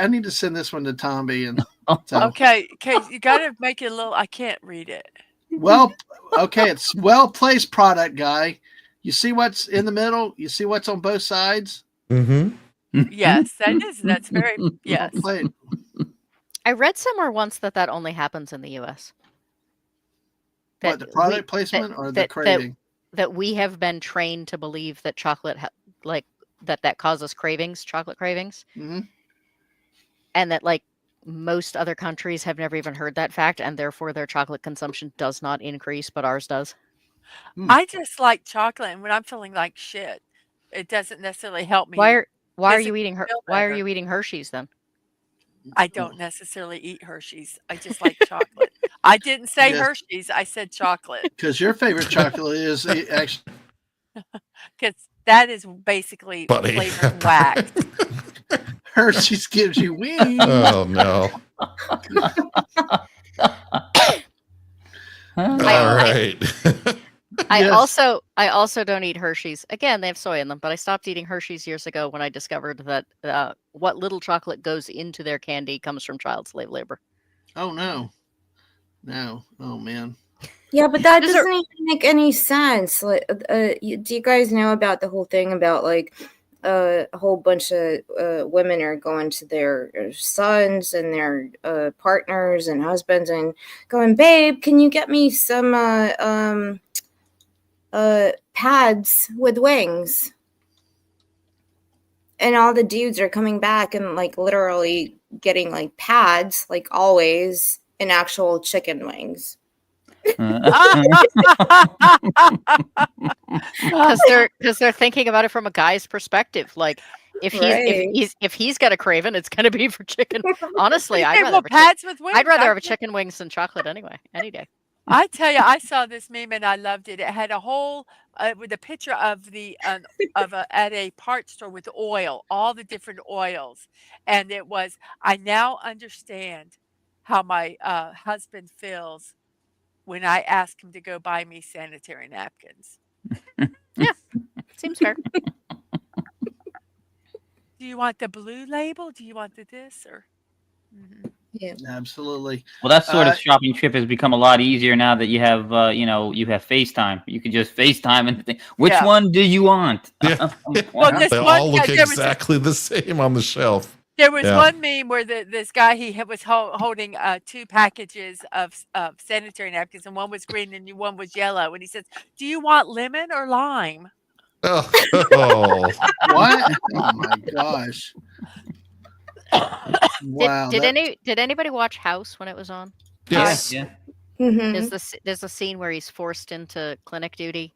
need to send this one to Tomby and. So, Okay. Okay. You got to make it a little. I can't read it. well, okay, it's well placed product, guy. You see what's in the middle. You see what's on both sides. Mm-hmm. Yes, that is. That's very. Yes. Well played. I read somewhere once that only happens in the U.S. What, the product placement or the craving? That we have been trained to believe that chocolate, that causes cravings, chocolate cravings, Hmm. and that like most other countries have never even heard that fact, and therefore their chocolate consumption does not increase, but ours does. I just like chocolate, and when I'm feeling like shit, it doesn't necessarily help me. Why are Does you it eating feel Why are better? you eating Hershey's then? I don't necessarily eat Hershey's. I just like chocolate. I didn't say Yes. Hershey's. I said chocolate Because your favorite chocolate is actually. because that is basically Buddy. flavored wax. Hershey's gives you wings. Oh no! All right. Yes. I also don't eat Hershey's. Again, they have soy in them, but I stopped eating Hershey's years ago when I discovered that what little chocolate goes into their candy comes from child slave labor. Oh no. No. Oh man. Yeah, but that Those are- doesn't even make any sense. Like, do you guys know about the whole thing about like a whole bunch of women are going to their sons and their partners and husbands and going, babe, can you get me some pads with wings? And all the dudes are coming back and like literally getting like pads, like always, in actual chicken wings. Because they're thinking about it from a guy's perspective. Like if he's got a craving, it's gonna be for chicken. Honestly, Okay, well, pads with wings. I'd rather have a I- chicken wings than chocolate anyway, any day. I tell you, I saw this meme and I loved it. It had a whole with a picture of at a part store with oil, all the different oils, and it was. I now understand how my husband feels when I ask him to go buy me sanitary napkins. Seems fair. Do you want the blue label? Do you want the this or? Mhm. Absolutely. Well, that sort of shopping trip has become a lot easier now that you have, you have FaceTime. You can just FaceTime and think, which Yeah. one do you want? Yeah. Well, this They one all look guy, there was a- exactly the same on the shelf. There was Yeah. one meme where this guy was holding 2 packages of sanitary napkins, and one was green and one was yellow, and he says, "Do you want lemon or lime?" Oh. What? Oh my gosh! Wow. Did anybody watch House when it was on? Yes. Yeah. Mhm. There's a scene where he's forced into clinic duty,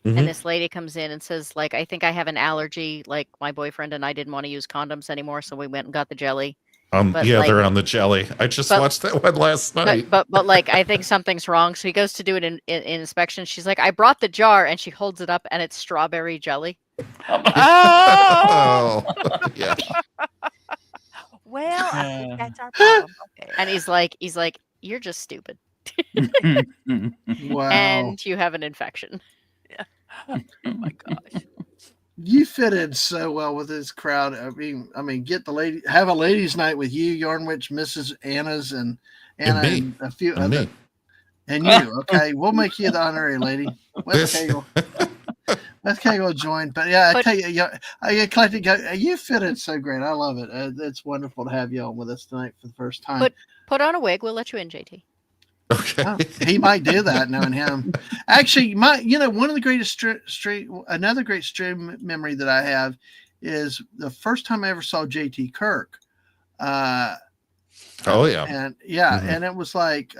Mhm. and this lady comes in and says, like, I think I have an allergy. Like, my boyfriend and I didn't want to use condoms anymore, so we went and got the jelly. But, Yeah, like- they're on the jelly. I just but- watched that one last night. But like, I think something's wrong. So he goes to do it in inspection. She's like, I brought the jar, and she holds it up, and it's strawberry jelly. Oh! Yeah. Well, I think that's our problem. Okay. And he's like, you're just stupid, Wow. and you have an infection. Oh my gosh. You fit in so well with this crowd. I mean, get the lady, have a ladies' night with you, Yarnwich, Mrs. Anna's, and Anna, me. and a few And other, me. and you. Okay, we'll make you the honorary lady. Let's This- Kegel. Let's Kegel join. But yeah, I But- tell you, Eclectic, you fit in so great. I love it. It's wonderful to have you on with us tonight for the first time. But- Put on a wig. We'll let you in, JT. Okay. Oh, he might do that, knowing him. Actually, one of the greatest another great stream memory that I have is the first time I ever saw JT Kirk. Oh yeah. And yeah, Mhm. and it was like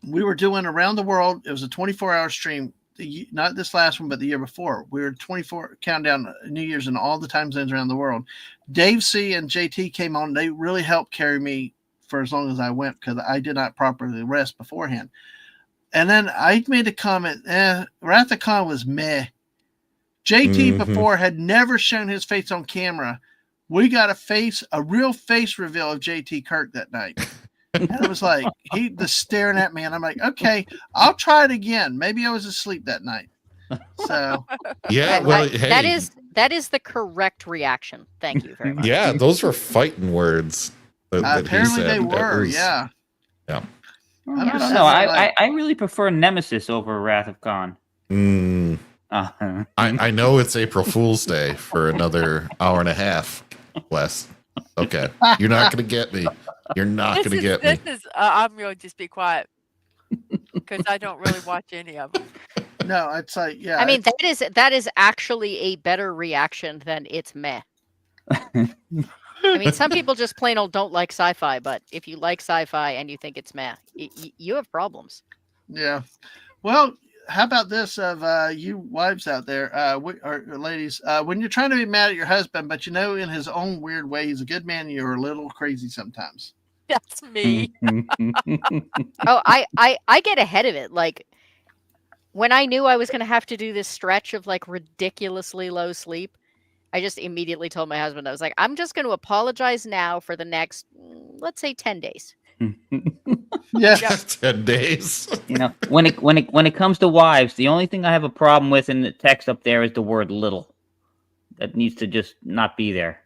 we were doing around the world. It was a 24-hour stream. Not this last one, but the year before. We were 24 countdown New Year's in all the time zones around the world. Dave C and JT came on. They really helped carry me for as long as I went because I did not properly rest beforehand. And then I made a comment, Wrath of Khan was meh. JT Mhm. before had never shown his face on camera. We got a real face reveal of JT Kirk that night. And it was like, he was staring at me, and I'm like, okay, I'll try it again. Maybe I was asleep that night. So, Yeah. And Well, that hey. that is the correct reaction. Thank you very much. Yeah, those were fighting words. That he apparently said. they That were, was- yeah. I I'm don't just know. saying, I really prefer Nemesis over Wrath of Khan. Mm, Uh, I know it's April Fool's Day for another hour and a half, Wes. Okay, you're not gonna get me. You're not gonna get me. I'm going to just be quiet because I don't really watch any of them. No, it's like, yeah. I mean, that is actually a better reaction than it's meh. I mean, some people just plain old don't like sci-fi, but if you like sci-fi and you think it's meh, you have problems. Yeah. Well, how about this of you wives out there, or ladies, when you're trying to be mad at your husband, but you know in his own weird way he's a good man, you're a little crazy sometimes. That's me. Oh, I get ahead of it. Like, when I knew I was going to have to do this stretch of like ridiculously low sleep, I just immediately told my husband, I was like, I'm just going to apologize now for the next, let's say, 10 days. Yeah. 10 days. You know, when it comes to wives, the only thing I have a problem with in the text up there is the word "little." That needs to just not be there.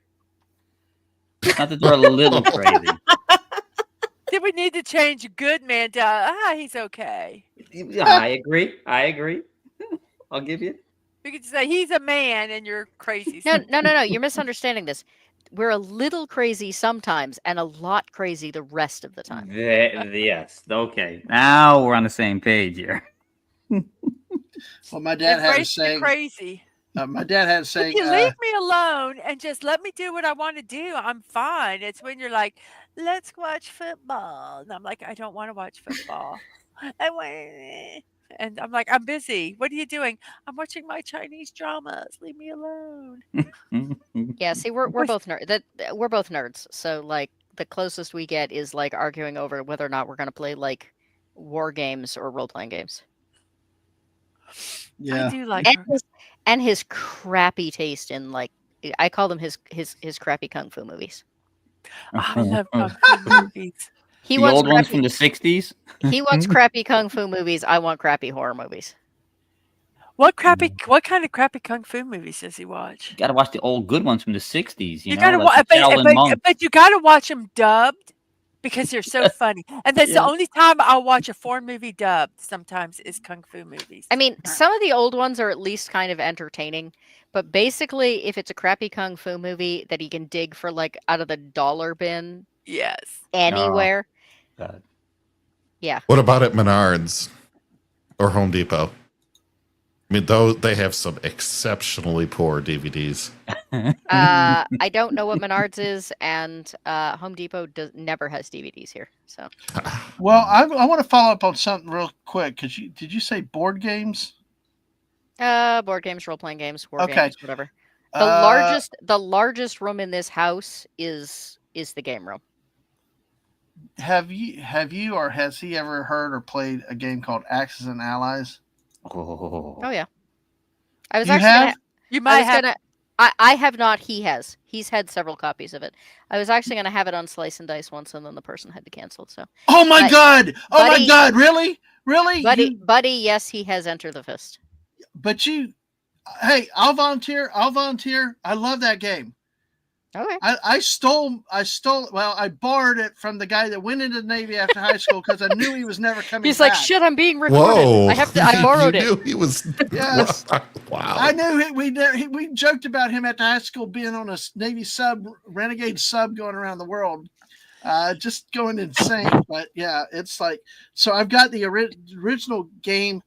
Not that they're a little crazy. Did we need to change a good man to he's okay? I agree. I'll give you. We could say he's a man and you're crazy. No. You're misunderstanding this. We're a little crazy sometimes and a lot crazy the rest of the time. Yes. Okay. Now we're on the same page here. Well, my dad had a Embrace the saying. crazy. My dad had a saying. If you leave me alone and just let me do what I want to do, I'm fine. It's when you're like, let's watch football. And I'm like, I don't want to watch football. And I'm like, I'm busy. What are you doing? I'm watching my Chinese dramas. Leave me alone. Yeah, see, we're both we're both nerds. So like the closest we get is like arguing over whether or not we're going to play like war games or role playing games. Yeah. I do like And his crappy taste in like I call them his crappy kung fu movies. I love kung fu movies. He The wants old ones crappy, from the 60s. he wants crappy kung fu movies. I want crappy horror movies. What kind of crappy kung fu movies does he watch? You gotta watch the old good ones from the 60s. You know, gotta like the Shaolin monk. but you gotta watch them dubbed because they're so funny. And that's the only time I'll watch a foreign movie dubbed sometimes is kung fu movies. I mean, some of the old ones are at least kind of entertaining, but basically, if it's a crappy kung fu movie that you can dig for like out of the dollar bin Yes. anywhere, God. yeah. What about at Menards or Home Depot? I mean, though they have some exceptionally poor DVDs. I don't know what Menards is, and Home Depot never has DVDs here. So, Well, I want to follow up on something real quick because did you say board games? board games, role playing games, war Okay. games, whatever. The largest room in this house is the game room. Have you or has he ever heard or played a game called Axis and Allies? Oh. Oh yeah, I was You actually have? gonna, You I might was have. gonna. I have not. He has. He's had several copies of it. I was actually gonna have it on Slice and Dice once, and then the person had to cancel. So, Oh my But- God! Oh my Buddy- God! Really? Really? buddy, yes, he has Enter the Fist. Hey, I'll volunteer. I love that game. Okay. I stole. Well, I borrowed it from the guy that went into the Navy after high school because I knew he was never coming He's back. like, shit, I'm being recorded. Whoa! I borrowed you it. knew he was. Yes. Wow. I knew it. We joked about him after high school being on a Navy renegade sub going around the world, just going insane. But yeah, it's like, so I've got the original game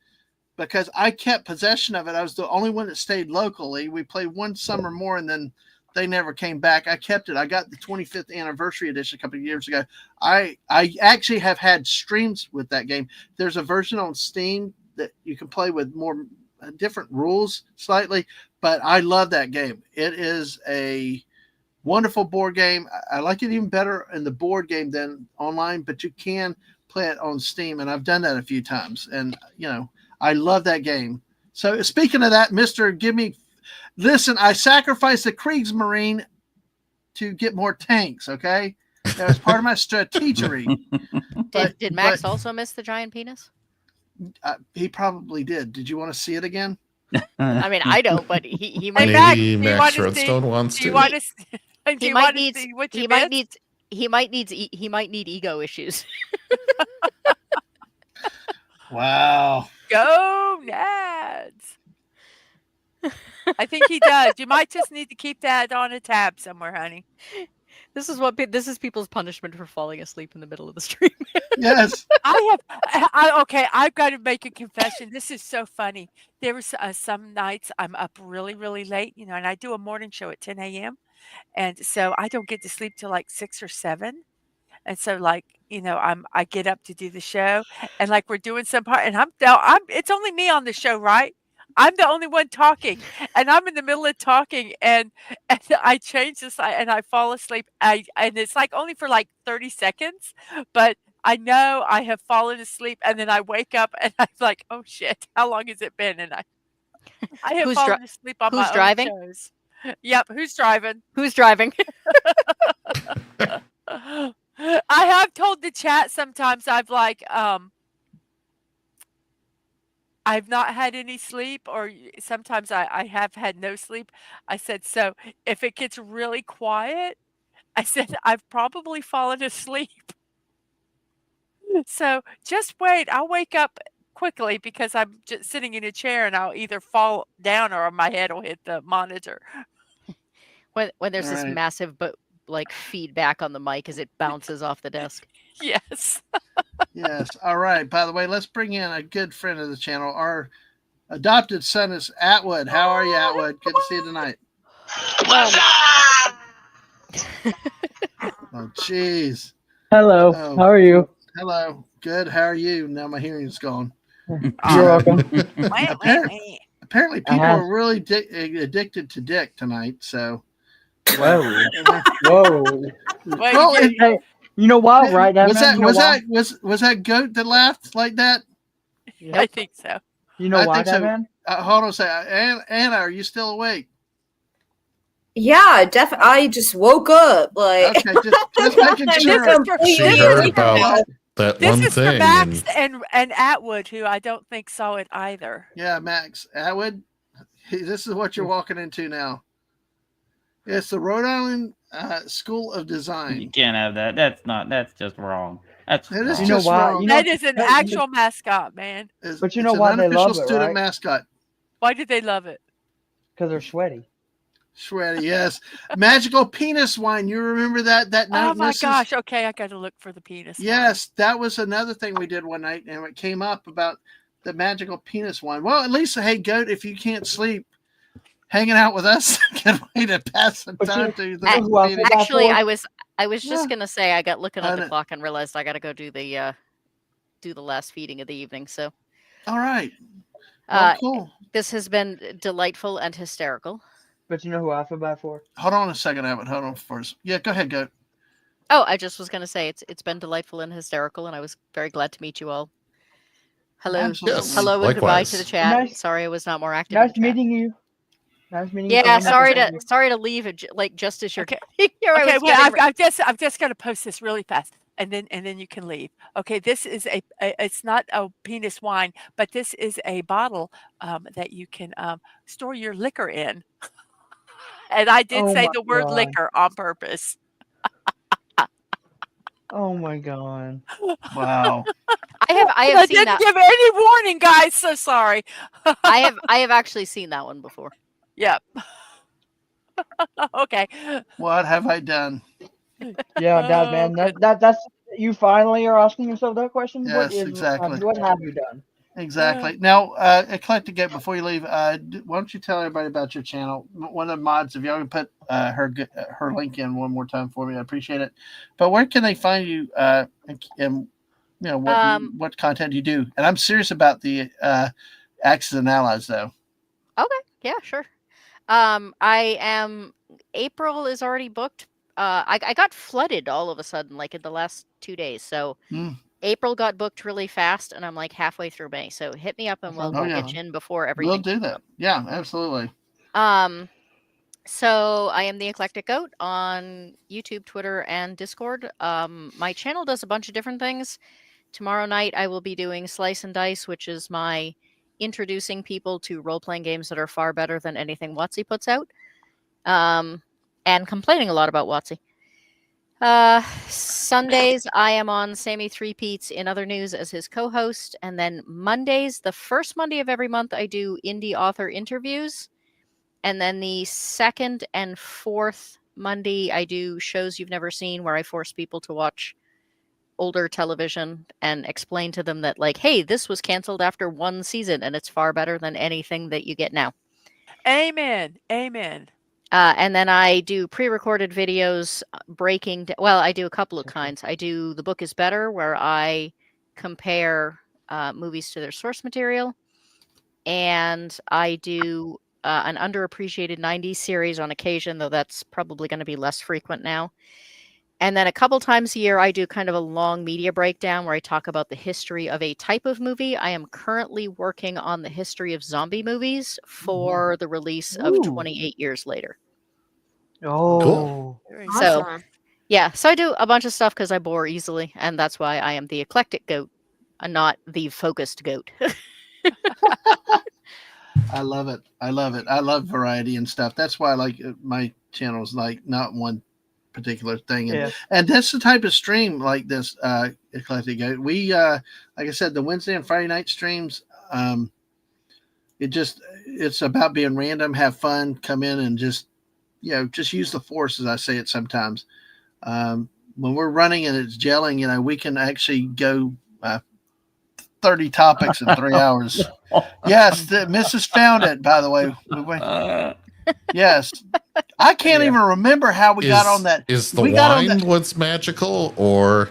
because I kept possession of it. I was the only one that stayed locally. We played one summer more and then they never came back. I kept it. I got the 25th anniversary edition a couple of years ago. I actually have had streams with that game. There's a version on Steam that you can play with more different rules slightly, but I love that game. It is a wonderful board game. I like it even better in the board game than online, but you can play it on Steam, and I've done that a few times. And I love that game. So speaking of that, Mr. Listen, I sacrificed the Kriegsmarine to get more tanks, okay? That was part of my strategery. Did Max also miss the giant penis? He probably did. Did you want to see it again? I mean, I don't, but he might. Maybe Max, Max do you wanna see- Redstone wants Do you to. want to? Do He you might want to need. see what you He might missed? need. He might need ego issues. Wow. Go Nads. I think he does. You might just need to keep that on a tab somewhere, honey. This is people's punishment for falling asleep in the middle of the stream. Yes. Okay, I've got to make a confession. This is so funny. There was some nights I'm up really, really late, and I do a morning show at 10 a.m. And so I don't get to sleep till like 6 or 7. And so I get up to do the show and like we're doing some part and it's only me on the show, right? I'm the only one talking and I'm in the middle of talking and I change the side and I fall asleep. And it's like only for like 30 seconds, but I know I have fallen asleep and then I wake up and I'm like, oh shit, how long has it been? And I have fallen asleep on my driving? own shows. Yep. Who's driving? Who's driving? I have told the chat sometimes I've not had any sleep or sometimes I have had no sleep. I said, so if it gets really quiet, I said, I've probably fallen asleep. So just wait. I'll wake up quickly because I'm just sitting in a chair and I'll either fall down or my head will hit the monitor. When there's this Right. massive feedback on the mic as it bounces off the desk. Yes. Yes. All right. By the way, let's bring in a good friend of the channel. Our adopted son is Atwood. How are you, Atwood? Good to see you tonight. What's up? Oh, jeez. Hello. Oh. How are you? Hello. Good. How are you? Now my hearing's gone. You're welcome. Apparently, people are really addicted to dick tonight. So. Whoa. Whoa. Well, Hey, you know what, right? Was that You know what? was that goat that laughed like that? I think so. You know I what, think so. man? Hold on a second. Anna, are you still awake? Yeah, definitely. I just woke up. Like, Okay, just making And sure. this is for, She this heard is for, about that this one is for thing. Max And and Atwood, who I don't think saw it either. Yeah, Max Atwood. This is what you're walking into now. It's the Rhode Island School of You Design. can't have that. That's just wrong. That's It is wrong. You know just why? wrong. You know, That is an no, actual mascot, man. But you It's know an why they unofficial love it, student right? mascot. Why did they love it? Because they're sweaty. Shreddy, yes. Magical penis wine. You remember that night, Oh my Mrs.? gosh. Okay, I got to look for the penis. one. Yes, that was another thing we did one night, and it came up about the magical penis wine. Well, at least, hey, Goat, if you can't sleep, hanging out with us, good way to pass the But you- time to you know the who else meeting. is that Actually, for? I was just Yeah. gonna say I got looking I at the know. clock and realized I got to go do the last feeding of the evening. So All right. Well, cool. this has been delightful and hysterical. But you know who I feel bad for? Hold on a second, Evan. Hold on first. Yeah, go ahead, Goat. Oh, I just was gonna say it's been delightful and hysterical, and I was very glad to meet you all. Hello, Absolutely. Yes. hello, and goodbye to the Likewise. chat. Nice- Sorry, I was not more active. Nice in chat. meeting you. Nice meeting you. Yeah, Someone sorry else to is sorry to leave it like just as you're Okay. getting here. I Okay, was well, getting I've just got to post this really fast, and then you can leave. Okay, this is it's not a penis wine, but this is a bottle that you can store your liquor in. And I did Oh say my the word God. liquor on purpose. Oh my god. Wow. I have I seen didn't that. give any warning, guys. So sorry. I have actually seen that one before. Yep. Okay. What have I done? Yeah, Dad, Oh, man. good. That's you finally are asking yourself that question. Yes, exactly. What have you done? Exactly. Now, Eclectic Goat, before you leave, why don't you tell everybody about your channel? One of the mods, if y'all can put her link in one more time for me, I appreciate it. But where can they find you? And you know what content you do? And I'm serious about the Axis and Allies, though. Okay, yeah, sure. April is already booked. I got flooded all of a sudden, like in the last 2 days. So April got booked really fast, and I'm like halfway through May. So hit me up, and we'll get you in before everything. We'll do that. Yeah, absolutely. So I am the Eclectic Goat on YouTube, Twitter, and Discord. My channel does a bunch of different things. Tomorrow night I will be doing Slice and Dice, which is my introducing people to role-playing games that are far better than anything WotC puts out. And complaining a lot about WotC. Sundays I am on Sammy Three Peats in other news as his co-host, and then Mondays, the first Monday of every month, I do indie author interviews, and then the second and fourth Monday I do shows you've never seen, where I force people to watch older television and explain to them that, like, hey, this was canceled after one season and it's far better than anything that you get now. Amen. Amen. And then I do pre-recorded videos breaking. Well, I do a couple of kinds. I do The Book is Better, where I compare movies to their source material. And I do an underappreciated 90s series on occasion, though that's probably going to be less frequent now. And then a couple times a year, I do kind of a long media breakdown where I talk about the history of a type of movie. I am currently working on the history of zombie movies for the release of 28 years later. Oh, Cool. So, Awesome. yeah, so I do a bunch of stuff because I bore easily, and that's why I am the eclectic goat, and not the focused goat. I love it. I love it. I love variety and stuff. That's why I like my channel is like not one particular thing. And, yeah. and that's the type of stream like this, Eclectic Goat. We, like I said, the Wednesday and Friday night streams, it's about being random, have fun, come in and just use the force, as I say it sometimes. When we're running and it's gelling, we can actually go 30 topics in 3 hours. Yes, the Mrs. found it, by the way. Yes. I can't even remember how we got on that. Is the we got on wine that- what's magical, or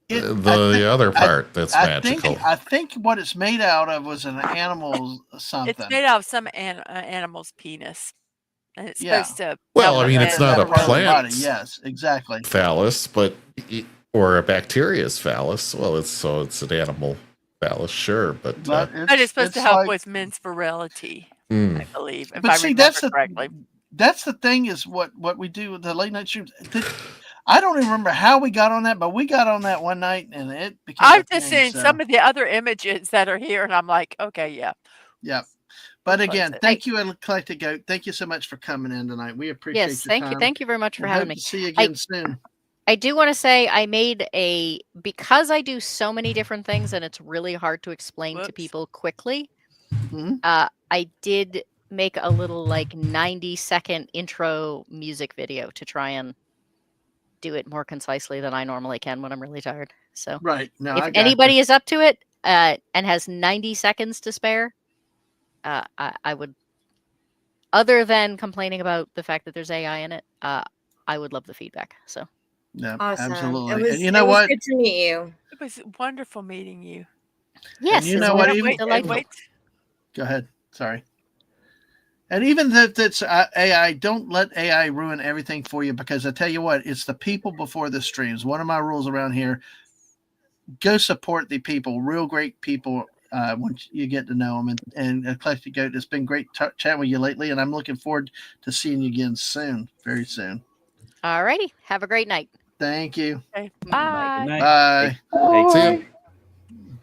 the other part that's magical? I think what it's made out of was an animal something. It's made out of some animal's penis. And it's Yeah. supposed to. Well, I mean, it's not a part of the plant. body. Yes, exactly. Phallus, or a bacteria's phallus. Well, it's an animal phallus, sure, but But it's supposed to help with men's virility, I believe. If But I see, remember that's correctly. that's the thing is what we do with the late night streams. I don't even remember how we got on that, but we got on that one night and it became. I've just seen some of the other images that are here, and I'm like, okay, yeah. Yeah. But Close again, it. thank you, Eclectic Goat. Thank you so much for coming in tonight. We appreciate Yes, your thank time. you. Thank you very much for and having hope me. to see you again soon. I do want to say I made because I do so many different things and it's really hard to explain to Whoops. people quickly. Mhm. I did make a little like 90-second intro music video to try and do it more concisely than I normally can when I'm really tired. So Right. No, if I got anybody is up to it and has 90 seconds to spare, I would, other than complaining about the fact that there's AI in it, I would love the feedback. So Yeah, Awesome. absolutely. And you It know was what? good to meet you. It was wonderful meeting you. yes, you it's know what, been even- And delightful. wait, Go ahead. Sorry. And even if that's AI, don't let AI ruin everything for you, because I tell you what, it's the people before the streams. One of my rules around here: go support the people, real great people. Once you get to know them, and Eclectic Goat, it's been great chatting with you lately, and I'm looking forward to seeing you again soon, very soon. All righty. Have a great night. Thank you. okay, Good bye. night. Bye. See ya.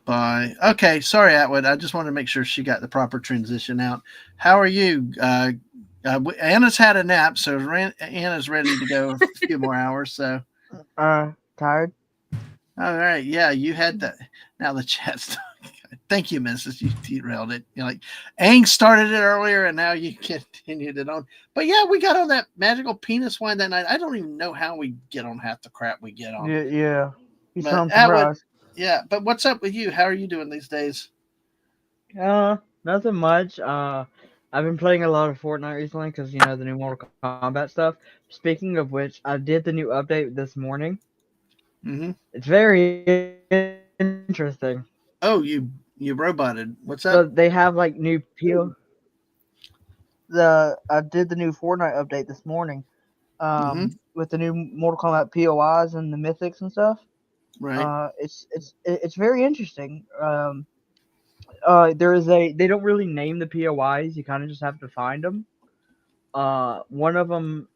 Bye. Okay, sorry, Atwood. I just wanted to make sure she got the proper transition out. How are you? Anna's had a nap, so Anna's ready to go a few more hours. So, Tired. all right, yeah, you had that. Now the chat's. Thank you, Mrs. You derailed it. You know, like Aang started it earlier, and now you continued it on. But yeah, we got on that magical penis wine that night. I don't even know how we get on half the crap we get on. Yeah. You But sound Atwood, surprised. yeah, but what's up with you? How are you doing these days? Nothing much. I've been playing a lot of Fortnite recently because the new Mortal Kombat stuff. Speaking of which, I did the new update this morning. Mm-hmm. It's very interesting. Oh, you roboted. What's So up? they have like new PO. I did the new Fortnite update this morning. With the new Mortal Kombat POIs and the mythics and stuff. Right. It's very interesting. They don't really name the POIs. You kind of just have to find them. One of them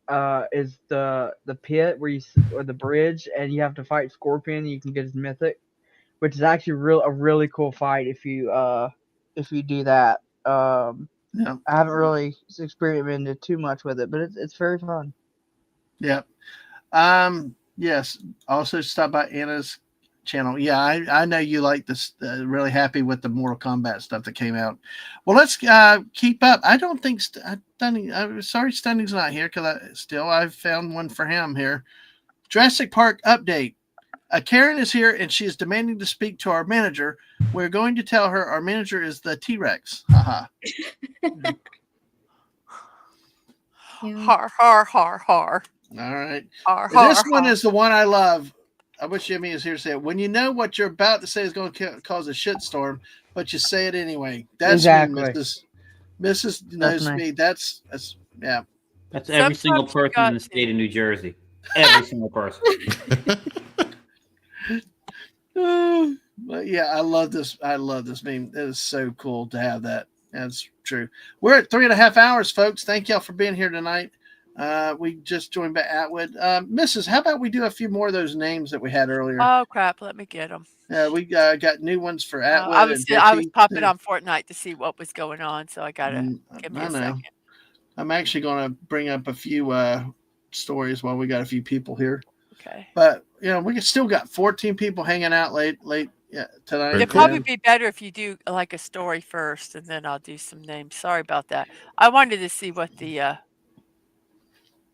is the pit or the bridge, and you have to fight Scorpion. You can get his mythic, which is actually a really cool fight if you do that. Yeah. I haven't really experimented too much with it, but it's very fun. Yeah. Yes. Also, stop by Anna's channel. Yeah, I know you like this. Really happy with the Mortal Kombat stuff that came out. Well, let's keep up. I don't think Stunning. I'm sorry, Stunning's not here because I found one for him here. Jurassic Park update. Karen is here and she is demanding to speak to our manager. We're going to tell her our manager is the T-Rex. Haha. Har har har har. All right. Har, This har, one har. is the one I love. I wish Jimmy is here to say it. When you know what you're about to say is going to cause a shitstorm, but you say it anyway. That's Exactly. me, Mrs. knows That's me. That's yeah. That's every single Sometimes you person in got the state of New Jersey. Every single person. But yeah, I love this. I love this meme. It is so cool to have that. That's true. We're at 3.5 hours, folks. Thank y'all for being here tonight. We just joined by Atwood. Mrs., how about we do a few more of those names that we had earlier? Oh crap! Let me get them. We got new ones for Atwood. I was and popping on Fortnite to see what was going on, so I gotta give me I a know. second. I'm actually going to bring up a few stories while we got a few people here. Okay. But we still got 14 people hanging out late tonight. It'd probably be better if you do like a story first, and then I'll do some names. Sorry about that. I wanted to see what the.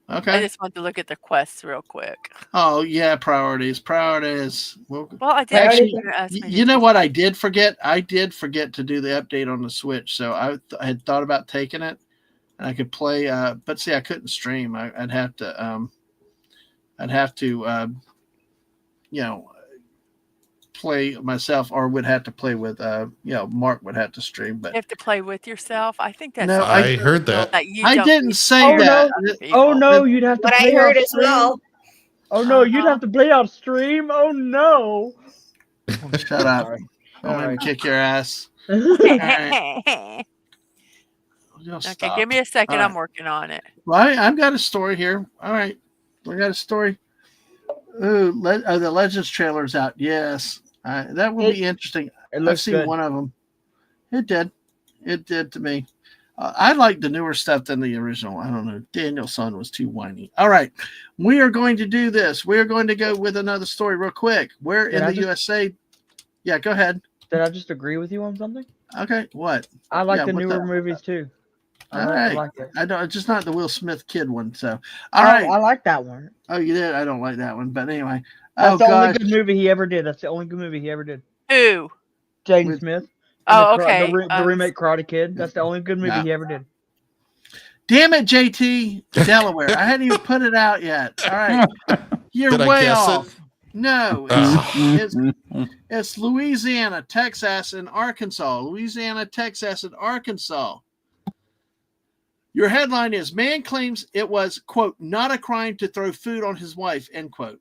Okay. I just wanted to look at the quests real quick. Oh yeah, priorities. Well, I did. Actually, ask me to you know do what? I did forget. I did forget to do the update on the Switch, so I had thought about taking it, and I could play. But see, I couldn't stream. I'd have to. Play myself, or would have to play with. Mark would have to stream, but You have to play with yourself. I think that's. No, I heard that. I didn't say Oh that. no, you'd have to What I play heard off as stream. well. Oh no, you'd have to play off stream. Oh no. Shut up! Sorry. I'm gonna Alright. kick your ass. Okay, Stop. give me a second. All right. I'm working on it. Well, I've got a story here. All right, we got a story. Ooh, the Legends trailer's out. Yes, that will be interesting. It I've looks seen good. one of them. It did to me. I like the newer stuff than the original. I don't know. Daniel's son was too whiny. All right. We are going to do this. We're going to go with another story real quick. We're in the USA. Yeah, go ahead. Did I just agree with you on something? Okay. What? I like Yeah, the what's newer that? movies too. All I right. like it. I don't. It's just not the Will Smith kid one. So, Oh, all right. I like that one. Oh, you did? I don't like that one. But anyway. That's Oh, the only gosh. good movie he ever did. That's the only good movie he ever did. Who? Jaden With- Smith. Oh, the, okay. The remake Karate Kid. That's the only good movie Yeah. he ever did. Damn it, JT. Delaware. I hadn't even put it out yet. All right. You're Did I way guess it? off. No. It's Louisiana, Texas, and Arkansas. Louisiana, Texas, and Arkansas. Your headline is Man claims it was, quote, not a crime to throw food on his wife, end quote.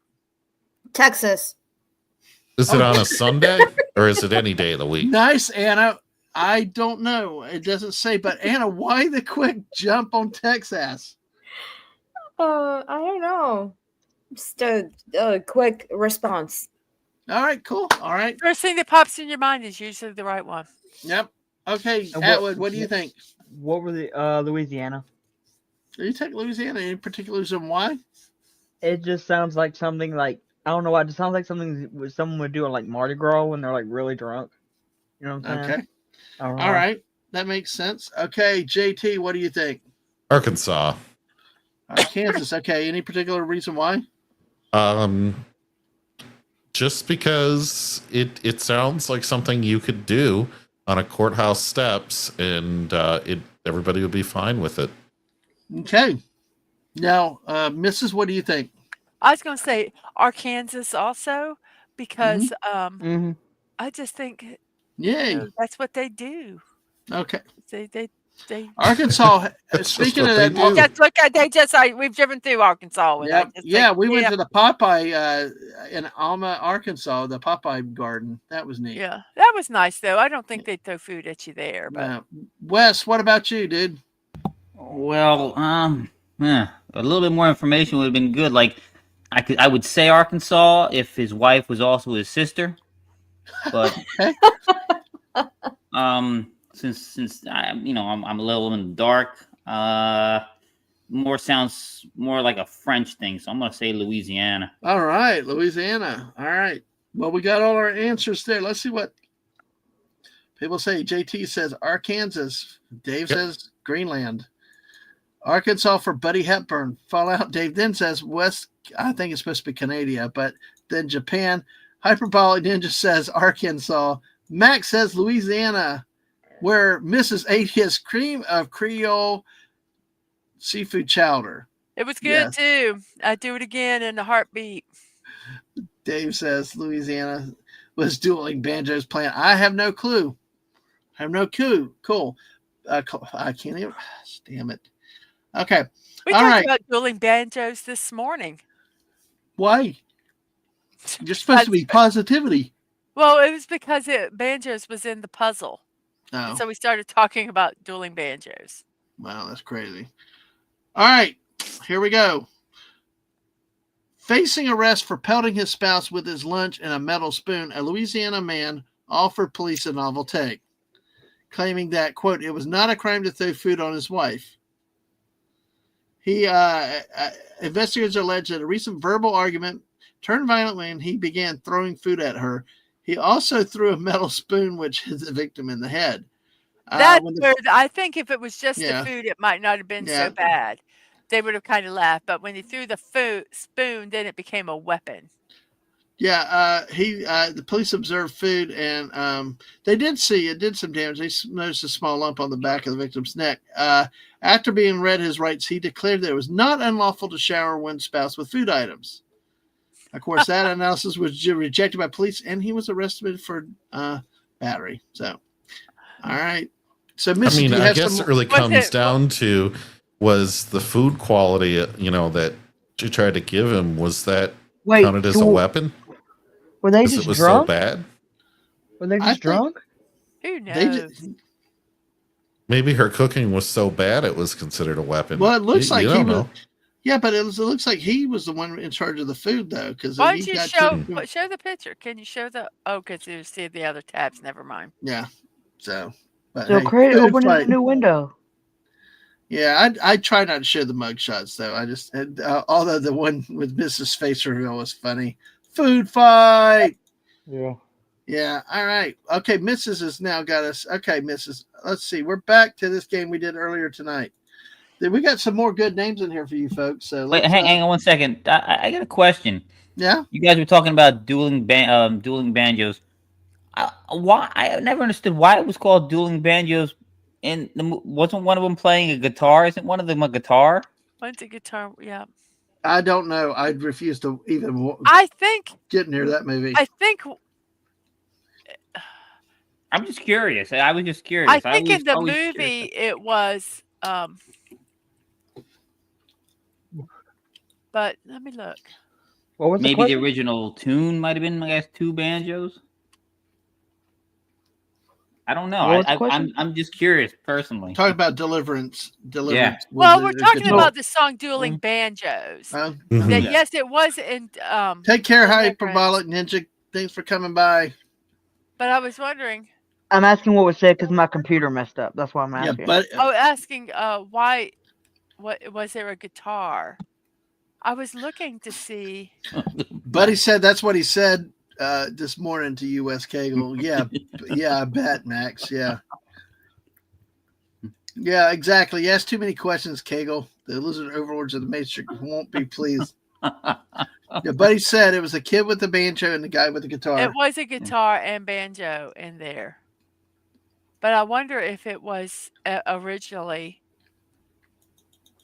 Texas. Is it on a Sunday or is it any day of the week? Nice, Anna. I don't know. It doesn't say, but Anna, why the quick jump on Texas? I don't know. Just a quick response. All right, cool. All right. First thing that pops in your mind is usually the right one. Yep. Okay, And Atwood, what do you think? What were the Louisiana? Do you take Louisiana? Any particular reason why? It just sounds like something like I don't know why. It just sounds like something someone would do on like Mardi Gras when they're like really drunk. You know what I'm saying? Okay. All right. That makes sense. Okay, JT, what do you think? Arkansas. Kansas. Okay. Any particular reason why? Just because it sounds like something you could do on a courthouse steps, and everybody would be fine with it. Okay. Now, Mrs., what do you think? I was going to say Arkansas also because Mm-hmm. I just think Yay. that's what they do. Okay. They Arkansas. That's Speaking just of what they that, do. just look at we've driven through Arkansas. And I Yep. just Yeah, think, we went to the Popeye in Alma, Arkansas, the Popeye garden. That was neat. Yeah, that was nice though. I don't think they'd throw food at you there, but Wes, what about you, dude? Well, a little bit more information would have been good. Like, I would say Arkansas if his wife was also his sister, but Okay. since I'm a little in the dark, sounds more like a French thing, so I'm gonna say Louisiana. All right, Louisiana. All right. Well, we got all our answers there. Let's see what people say. JT says Arkansas. Dave says Greenland. Arkansas for Buddy Hepburn. Fallout. Dave then says West. I think it's supposed to be Canada, but then Japan. Hyperbolic Ninja says Arkansas. Max says Louisiana, where Mrs. ate his cream of Creole seafood chowder. it was good too. I'd do it again in a heartbeat. Dave says Louisiana was dueling banjos playing. I have no clue. Cool. I can't even. Damn it. Okay. We All talked right. about dueling banjos this morning. Why? You're supposed to be positivity. Well, it was because banjos was in the puzzle. Oh, And so we started talking about dueling banjos. wow, that's crazy. All right, here we go. Facing arrest for pelting his spouse with his lunch and a metal spoon, a Louisiana man offered police a novel take, claiming that, quote, it was not a crime to throw food on his wife. Investigators allege that a recent verbal argument turned violent when he began throwing food at her. He also threw a metal spoon, which hit the victim in the head. That's where I think if it was just Yeah. the food, it might not have been Yeah. so bad. They would have kind of laughed. But when he threw the spoon, then it became a weapon. Yeah, the police observed food, and they did see it did some damage. They noticed a small lump on the back of the victim's neck. After being read his rights, he declared that it was not unlawful to shower one's spouse with food items. Of course, that analysis was rejected by police, and he was arrested for battery. So, all right. So, Mrs. I mean, do you I have guess some- it really What's comes it- down to was the food quality, that you tried to give him, was that Wait, counted as a weapon? were they Because just it was drunk? so bad? Were they I just think- drunk? Who knows? They just, Maybe her cooking was so bad it was considered a weapon. well, it looks like you he don't was. know. Yeah, but it looks like he was the one in charge of the food, though. Because Why don't you show the picture? Can you show the? Oh, because you see the other tabs. Never mind. Yeah. So. But So hey, create food open a fight. new window. Yeah, I try not to show the mugshots though. I just although the one with Mrs. Face reveal was funny. Food fight. Yeah. Yeah. All right. Okay. Mrs. has now got us. Okay, Mrs. Let's see. We're back to this game we did earlier tonight. We got some more good names in here for you folks. So Wait, let's, hang on 1 second. I got a question. Yeah. You guys were talking about dueling banjos. Why? I never understood why it was called dueling banjos. And wasn't one of them playing a guitar? Isn't one of them a guitar? One's a guitar. Yeah. I don't know. I'd refuse to even. I think get near that movie. I think. I'm just curious. I was just curious. I think in the movie it was. But let me look. What was maybe the question? original tune might have been, I guess, 2 banjos. I don't know. I'm just curious personally. Talk about Deliverance. Yeah. Well, we're talking about the song "Dueling Banjos." That, yes, it was in. Take care, Hyperbolic Ninja. Thanks for coming by. But I was wondering. I'm asking what was said because my computer messed up. That's why I'm asking. Yeah, but asking why? What was there a guitar? I was looking to see. Buddy said that's what he said this morning to US Kegel. Yeah, yeah, I bet, Max. Yeah. Yeah, exactly. You ask too many questions, Kegel. The lizard overlords of the Matrix won't be pleased. Yeah, Buddy said it was a kid with the banjo and the guy with the guitar. It was a guitar and banjo in there. But I wonder if it was originally,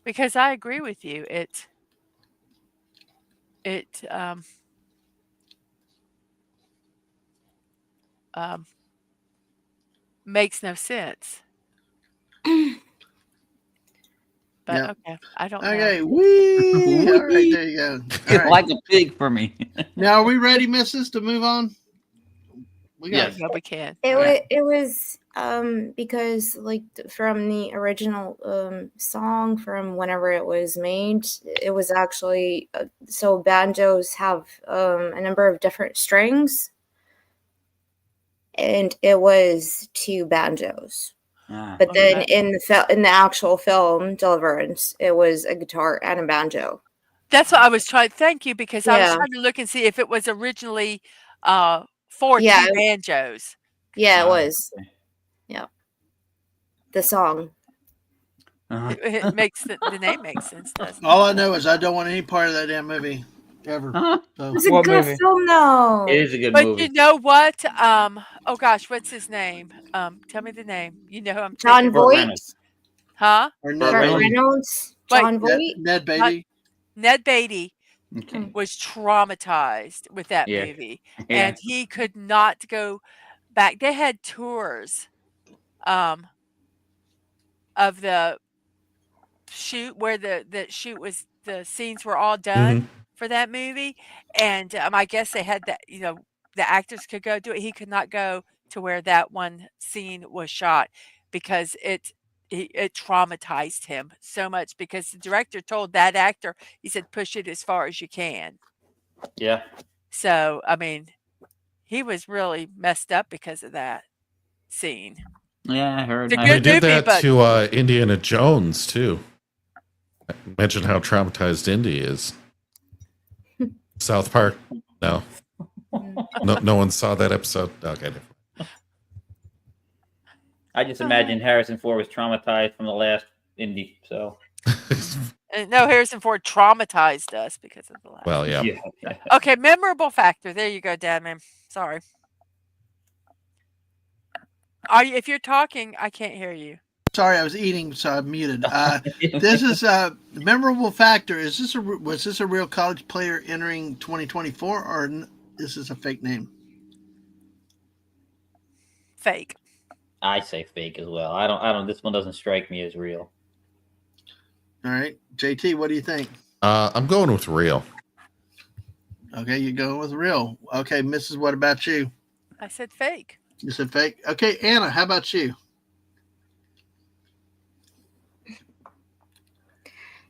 because I agree with you. It makes no sense. But Yeah. okay, I don't Okay, know. wee. All right, there you go. All It's right. like a pig for me. Now, are we ready, Mrs., to move on? We got Yeah, we can. It was because like from the original song from whenever it was made, it was actually so banjos have a number of different strings, and it was 2 banjos. But then in the actual film Deliverance, it was a guitar and a banjo. That's what I was trying. Thank you, because I was trying to look and see if it was originally 4 banjos. Yeah, it was. Yeah. The song. It makes the name makes sense, doesn't it? All I know is I don't want any part of that damn movie ever. So. It's a good film, though. It is a good But movie. you know what? Oh gosh, what's his name? Tell me the name. You know who I'm John thinking. Voight. Huh? Or Burt Reynolds. John Voight. Ned Beatty. Ned Beatty Okay. was traumatized with that Yeah. movie, Yeah. and he could not go back. They had tours of the shoot where the shoot was, the scenes were all done for that movie, and I guess they had that, the actors could go do it. He could not go to where that one scene was shot because it traumatized him so much, because the director told that actor, he said, push it as far as you can. Yeah. So, I mean, he was really messed up because of that scene. Yeah, I heard. It's a They good did movie, that to Indiana Jones too. Imagine how traumatized Indy is. South Park. No, no one saw that episode. Okay. I just imagined Harrison Ford was traumatized from the last Indy. So. No, Harrison Ford traumatized us because of the last. Well, yeah. Okay, memorable factor. There you go, Dadman. Sorry. If you're talking, I can't hear you. Sorry, I was eating, so I'm muted. This is a memorable factor. Was this a real college player entering 2024, or is this a fake name? Fake. I say fake as well. I don't. This one doesn't strike me as real. All right, JT, what do you think? I'm going with real. Okay, you're going with real. Okay, Mrs., what about you? I said fake. You said fake. Okay, Anna, how about you?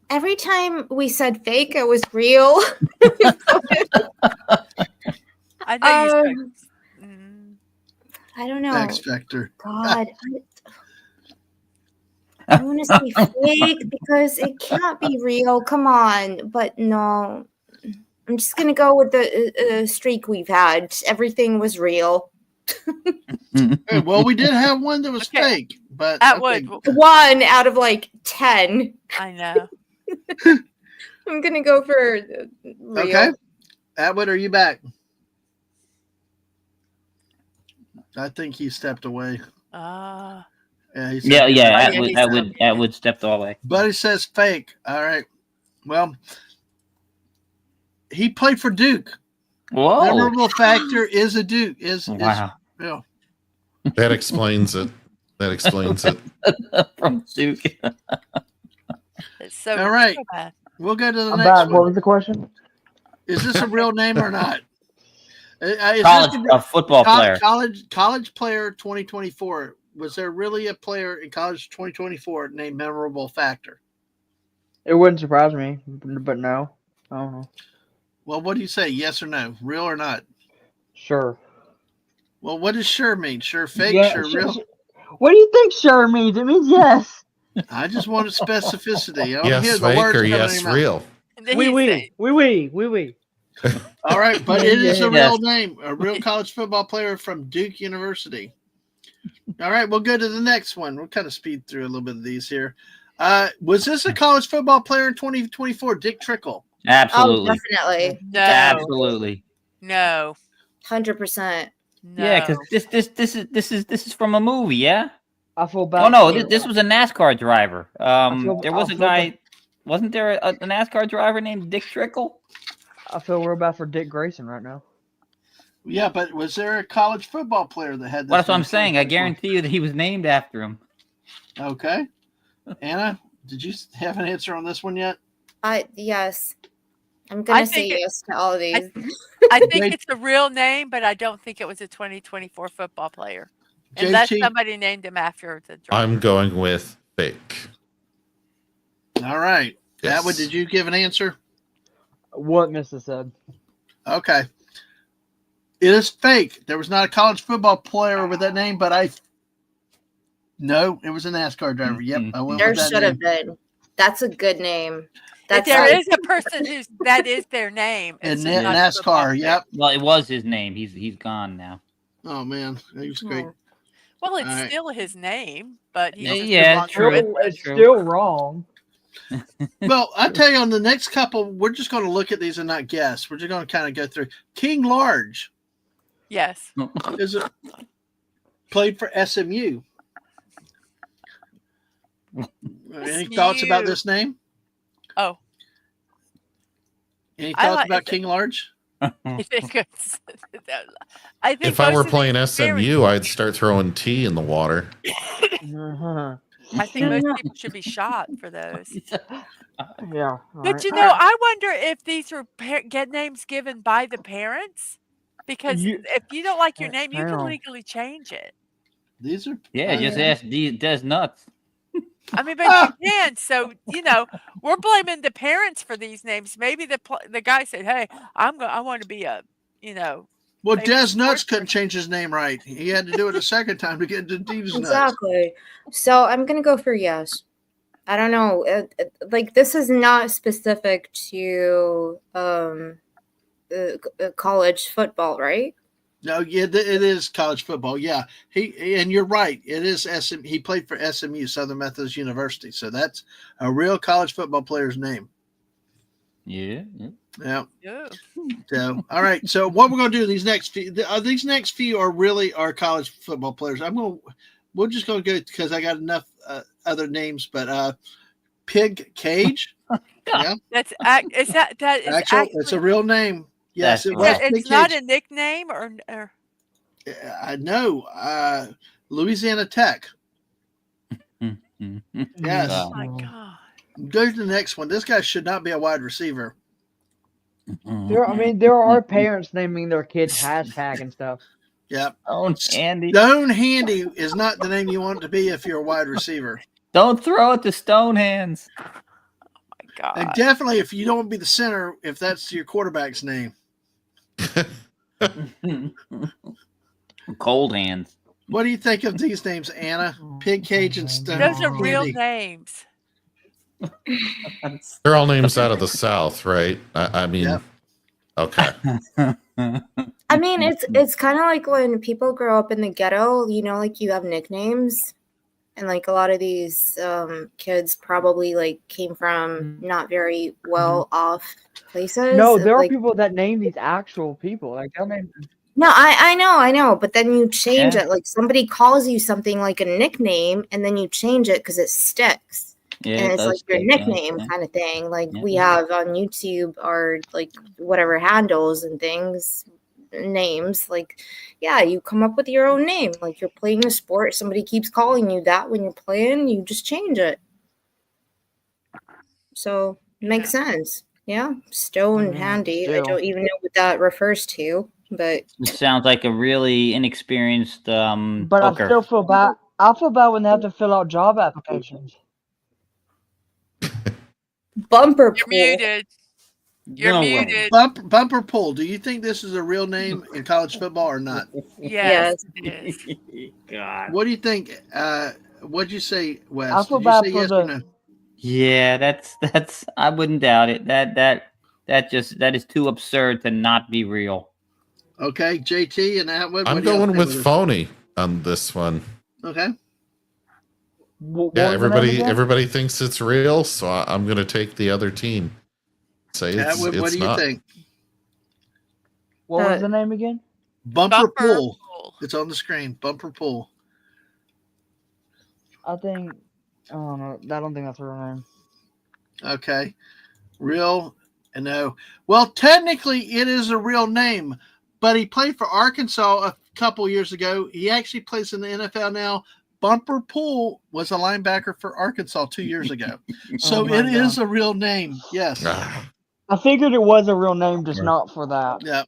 Every time we said fake, it was real. I know you I don't know. X Factor. God. I want to say fake because it can't be real. Come on, but no. I'm just gonna go with the streak we've had. Everything was real. Hey, well, we did have one that was Okay. fake, but Atwood. okay. 1 out of like 10. I know. I'm gonna go for real. Okay. Atwood, are you back? I think he stepped away. Ah. Yeah, he said Yeah, Oh, yeah, he's Atwood stepped all the way. Buddy says fake. All right. Well, he played for Duke. Whoa! Memorable factor is a Duke. Wow. Yeah. That explains it. That explains it. From Duke. It's so, All right. so bad. We'll go to the I'm next back. What one. was the question? Is this a real name or not? Is College this a football player. College player 2024. Was there really a player in college 2024 named Memorable Factor? It wouldn't surprise me, but no. I don't know. Well, what do you say? Yes or no? Real or not? Sure. Well, what does sure mean? Sure fake? Yeah, sure real? What do you think sure means? It means yes. I just wanted specificity. I want to Yes, hear the fake words or coming out of yes, your mouth. real. And then Oui, he oui, said- oui. All right, but it is a Yes. real name, a real college football player from Duke University. All right, we'll go to the next one. We'll kind of speed through a little bit of these here. Was this a college football player in 2024? Dick Trickle. Absolutely. Oh, definitely. No. Absolutely. No. 100%. No. Yeah, because this is from a movie. Yeah. I feel bad. Oh no, this was a NASCAR driver. There was I a feel guy. Wasn't there a NASCAR driver named Dick Trickle? I feel real bad for Dick Grayson right now. Yeah, but was there a college football player that had this? Well, that's what in I'm saying. I 2024? guarantee you that he was named after him. Okay. Anna, did you have an answer on this one yet? Yes. I'm gonna I say think it- yes to all of these. I think Jay- it's a real name, but I don't think it was a 2024 football player. Unless JT? somebody named him after the driver. I'm going with fake. All right. Yes. Atwood, did you give an answer? What Mrs. said. Okay. It is fake. There was not a college football player with that name, but no, it was a NASCAR driver. Yep, I went There with that should have name. been. That's a good name. If That's there like- is a person that is their name. And it's not a NASCAR. football player. Yep. Well, it was his name. He's gone now. Oh man, he was great. Oh. Well, it's All right. still his name, but he's just Yeah, no longer true. with It's True. still wrong. Well, I tell you, on the next couple, we're just going to look at these and not guess. We're just going to kind of go through. King Large Yes. is played for SMU. Any thoughts about this name? Oh. Any I thoughts like- about King Large? I think it's- I think If I most were of playing these are very- SMU, I'd start throwing tea in the water. Uh-huh. I think most people should be shot for those. Yeah. But you know, I wonder if these are get names given by the parents, because You- if you don't like your name, you hang can on. legally change it. These are Yeah, just ask Des Nuts. I mean, but you can. So we're blaming the parents for these names. Maybe the guy said, "Hey, I want to be a well. famous Des Nuts sports couldn't person." change his name right. He had to do it a second time to get to Des Nuts. Exactly. So I'm gonna go for yes. I don't know. Like this is not specific to college football, right? No, yeah, it is college football. Yeah, and you're right. It is SM. He played for SMU, Southern Methodist University. So that's a real college football player's name. Yeah. Yeah. Yeah. So all right. So what we're going to do these next few are really our college football players. We're just going to go because I got enough other names, but Pig Cage. Yeah, That's is that is actually, it's a real name. Yes, it That's was. right. Pig it's not Cage. a nickname or I know. Louisiana Tech. Yes. oh Wow. my god. Go to the next one. This guy should not be a wide receiver. There are parents naming their kids hashtag and stuff. Yep. Oh, Andy. Stone Handy is not the name you want it to be if you're a wide receiver. Don't throw it to stone hands. My god. And definitely if you don't want to be the center, if that's your quarterback's name. Cold hands. What do you think of these names, Anna? Pig Cage and Stone. Those are real Candy. names. They're all names out of the South, right? I mean, Yep. okay. I mean, it's kind of like when people grow up in the ghetto, you know, like you have nicknames, and like a lot of these kids probably like came from not very well off places. No, there are like, people that name these actual people. Like they'll name. No, I know, but then you change Yeah. it. Like somebody calls you something like a nickname, and then you change it because it sticks. Yeah, And it it's does like your stick, yeah, nickname yeah. kind of thing. Like Yeah. we have on YouTube our like whatever handles and things, names. Like, yeah, you come up with your own name. Like you're playing a sport, somebody keeps calling you that when you're playing, you just change it. So makes sense. Yeah, stone handy. I still. don't even know what that refers to, but It sounds like a really inexperienced But hooker. I still feel bad. I feel bad when they have to fill out job applications. bumper You're pool. muted. You're No way. muted. Bumper Pool. Do you think this is a real name in college football or not? Yes, it is. God. What do you think? What'd you say, Wes? I feel Did you bad say for yes or the. no? Yeah, that's. I wouldn't doubt it. That is too absurd to not be real. Okay, JT and Atwood. I'm what do y'all going think with it? phony on this one. Okay. What Yeah, was the name again? everybody thinks it's real, so I'm going to take the other team. Say Atwood, what it's do you not. think? What was the name again? Bumper Bumper Pool. Pool. It's on the screen. Bumper Pool. I think. I don't know. I don't think that's her name. Okay. Real and no. Well, technically, it is a real name, but he played for Arkansas a couple years ago. He actually plays in the NFL now. Bumper Pool was a linebacker for Arkansas 2 years ago. So my it is God. a real name. Yes. Ah, I figured it was a real name, just not for that. Yeah.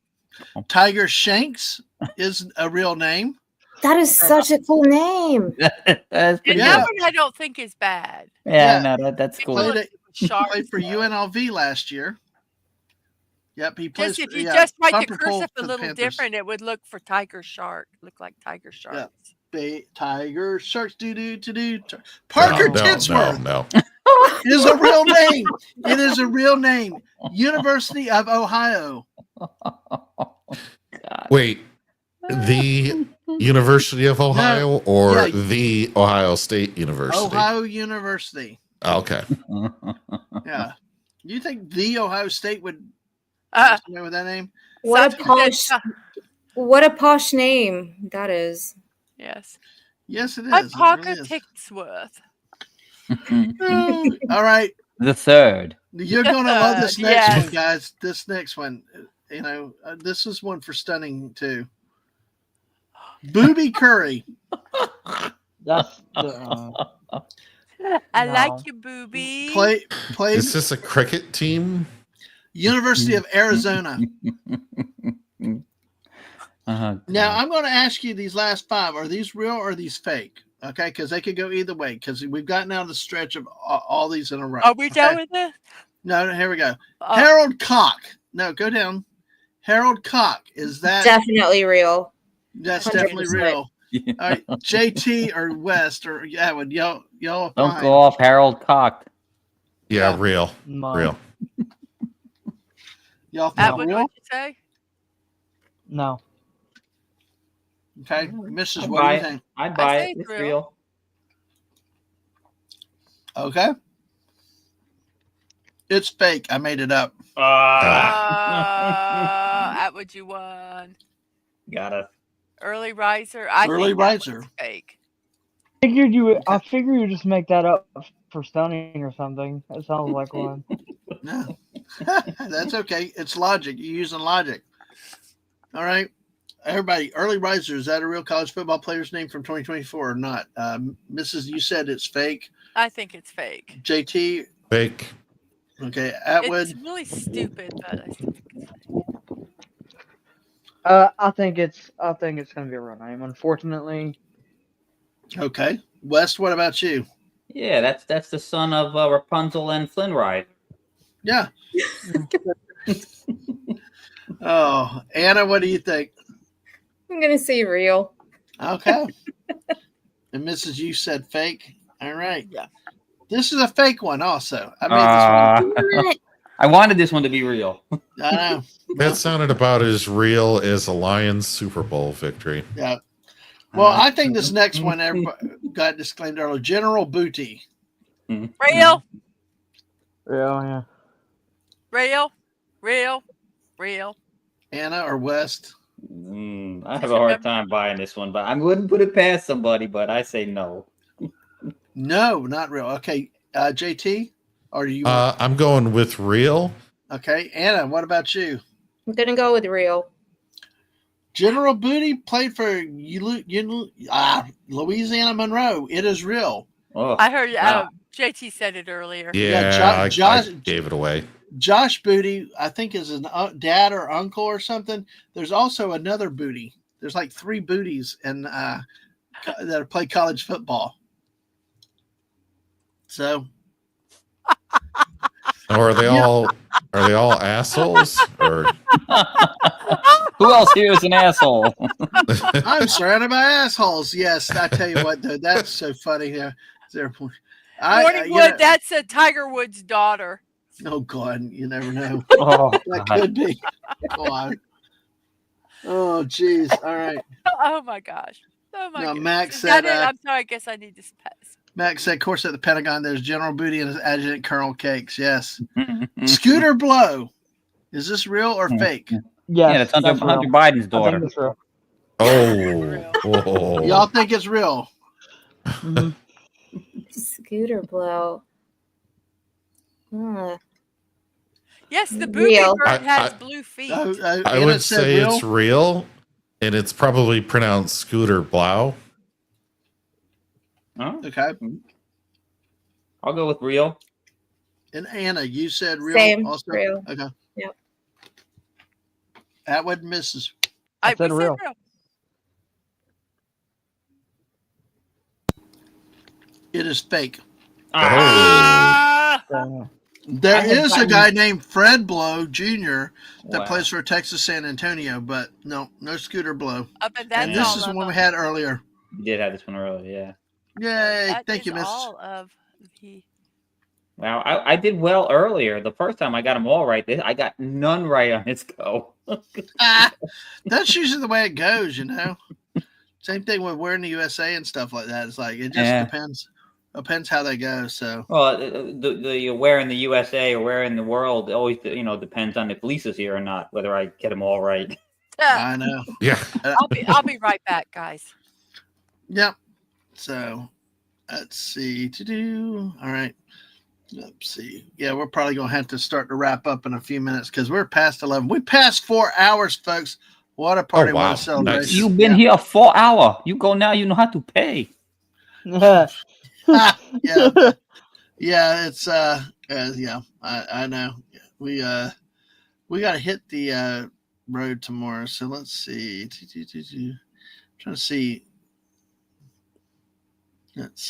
Tiger Shanks is a real name. That is such a cool name. That's pretty Yeah. That good. one I don't think is bad. Yeah, Yeah. no, that's He cool. Played Sharks. for UNLV last year. Yep, he plays. Just if you yeah, just write the Bumper Pool cursive for a the little Panthers. different, it would look for Tiger Shark. Look like Tiger Sharks. Tiger Sharks do. Parker no, Titsworth no. is a real name. It is a real name. University of Ohio. God. Wait, the University of Ohio or yeah. the Ohio State University? Ohio University. Okay. Yeah. You think the Ohio State would know with that name? What a Something posh, that- what a posh name that is. Yes. Yes, it is. I'm It Parker really is. Titsworth. All right. The third. You're going to love this next Yes. one, guys. This next one. You know, this is one for stunning, too. Booby Curry. That's the. I No. like you, booby. Played Is this a cricket team? University of Arizona. Now, God. I'm going to ask you these last five. Are these real or are these fake? Okay, because they could go either way because we've gotten out of the stretch of all these in a row. Are we done Okay? with this? No, here we go. Oh, Harold Koch. No, go down. Harold Koch. Is that Definitely real. that's 100%. definitely real? All right, JT or West or Atwood, y'all Don't fine. go off Harold Cocked. Yeah, Yeah. real. No. Real. Y'all think Atwood, real? what'd you say? No. Okay, Mrs. I'd What do buy you it. think? I'd buy say it. It's real. real. Okay, it's fake. I made it up. Atwood, you won. Got it. Early riser. Early think that riser. one's fake. I figured you just make that up for stunning or something. It sounds like one. No, that's okay. It's logic. You're using logic. All right, everybody. Early riser, is that a real college football player's name from 2024 or not? Mrs. You said it's fake. I think it's fake. JT. Fake. Okay, Atwood. It's really stupid, but I still think it's fake. I think it's gonna be a real name. Unfortunately, Okay, West. What about you? Yeah, that's the son of Rapunzel and Flynn Ride. Yeah. Oh, Anna, what do you think? I'm gonna say real. Okay. And Mrs. You said fake. All right. Yeah. This is a fake one also. I made this one. I wanted this one to be real. I know. That sounded about as real as a Lions Super Bowl victory. Yeah. Well, I think this next one everybody got disclaimed earlier. General Booty. Real. Yeah. Real. Anna or West? I have a hard time buying this one, but I wouldn't put it past somebody, but I say no. No, not real. Okay. JT? Or do you I'm going with real. Okay. Anna, what about you? I'm gonna go with real. General Booty played for Louisiana Monroe. It is real. Oh, I heard JT said it earlier. Yeah, I Josh gave it away. Josh Booty, I think, is an dad or uncle or something. There's also another Booty. There's like 3 Booties and that play college football. So, Or are they all assholes? Or who else here is an asshole? I'm surrounded by assholes. Yes, I tell you what, though, that's so funny. Here, Morningwood, that's a Tiger Woods' daughter. Oh God, you never know. Oh, That God. could be. God. Oh, geez. All right. Oh my gosh. Oh my Now, goodness. Max Is that said, it? I'm sorry. I guess I need to pass. Max said, of course, at the Pentagon, there's General Booty and his adjutant Colonel Cakes. Yes. Scooter Blow. Is this real or fake? Yeah, that's Hunter Biden's daughter. I think it's real. oh. Y'all think it's real? Scooter Blow. Yes, the booty Real. bird has I- blue feet. I Anna would said say real? it's real, and it's probably pronounced Scooter Blau. Huh? Okay. I'll go with real. And Anna, you said real Same, also? real. Okay. Yep. Atwood misses. I said we real. It is fake. Ah! There I had is a gotten- guy named Fred Blow Jr. that Wow. plays for Texas San Antonio, but no Scooter Blow. But that's And this all is of the one we them. had earlier. You did have this one earlier, yeah. Yay. That Thank you, is Miss. all of the. Wow, I did well earlier. The first time I got them all right. I got none right on this go. That's usually the way it goes, you know. Same thing with wearing the USA and stuff like that. It's like it just Yeah. depends how they go. So Well, the where in the USA or where in the world always depends on if Lisa's here or not, whether I get them all right. I know. Yeah. I'll be right back, guys. Yep. So let's see to do. All right. Let's see. Yeah, we're probably gonna have to start to wrap up in a few minutes because we're past 11. We passed 4 hours, folks. What a party! Oh, wow. What a celebration! Nice. You've been here 4 hours. You go now. You know how to pay. Yeah, yeah. It's yeah. I know. We got to hit the road tomorrow. So let's see. Trying to see. Let's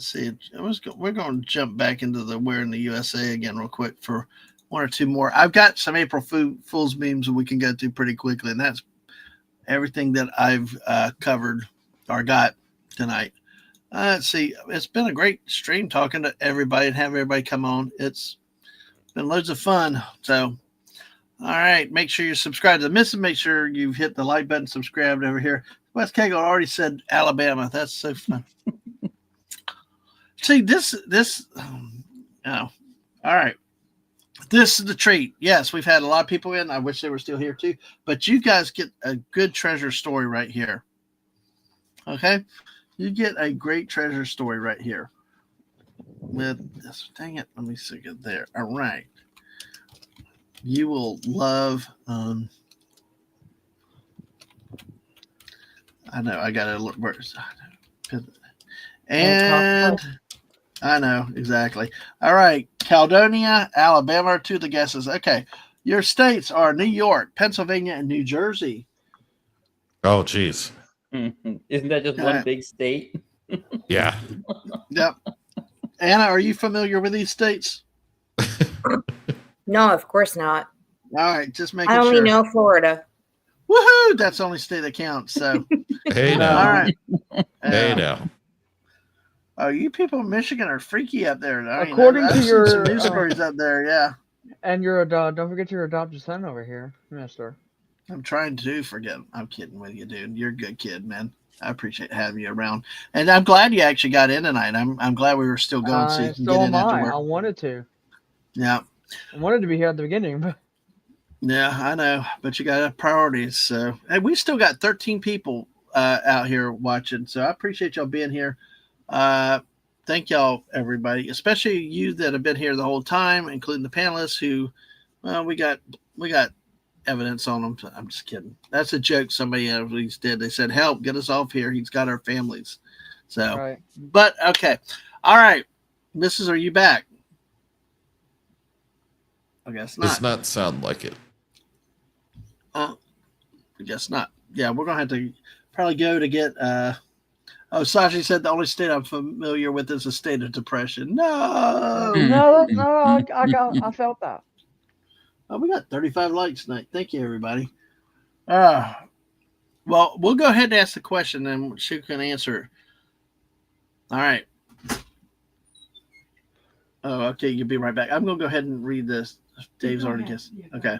see. We're going to jump back into the Where in the USA again real quick for 1 or 2 more. I've got some April Fool's memes that we can go through pretty quickly, and that's everything that I've covered or got tonight. Let's see. It's been a great stream talking to everybody and having everybody come on. It's been loads of fun. So, all right. Make sure you subscribe to the Mission. Make sure you've hit the like button, subscribed over here. Wes Cagle already said Alabama. That's so fun. See, this, all right. This is the treat. Yes, we've had a lot of people in. I wish they were still here too. But you guys get a good treasure story right here. Okay? You get a great treasure story right here. With this, dang it. Let me see it there. All right. You will love. I know. I got to look. And I know exactly. All right, Caledonia, Alabama are 2 of the guesses. Okay, your states are New York, Pennsylvania, and New Jersey. Oh, geez. Isn't that just All one right. big state? Yeah. Yep. Anna, are you familiar with these states? No, of course not. All right, just making I only sure. know Florida. Woohoo! That's the only state that counts. So, Hey All now. right. Hey Yeah. now. Oh, you people in Michigan are freaky up there. According to I've seen your, some news stories up there. Yeah, And your don't forget your adopted son over here, Mister. I'm trying to forget. I'm kidding with you, dude. You're a good kid, man. I appreciate having you around, and I'm glad you actually got in tonight. I'm glad we were still going so you can So get am in after I. work. I wanted to. Yeah, I wanted to be here at the beginning, but yeah, I know, but you got priorities. So, and we still got 13 people out here watching. So I appreciate y'all being here. Thank y'all, everybody, especially you that have been here the whole time, including the panelists who, well, we got evidence on them. I'm just kidding. That's a joke somebody else did. They said, help, get us off here. He's got our families. So, right. but okay. All right. Mrs., are you back? I guess Does not. not sound like it. I guess not. Yeah, we're going to have to probably go to get, Sashi said the only state I'm familiar with is a state of depression. No. No, I felt that. Oh, we got 35 likes tonight. Thank you, everybody. Well, we'll go ahead and ask the question and she can answer. All right. Oh, okay. You'll be right back. I'm going to go ahead and read this. Dave's already guessed. Okay.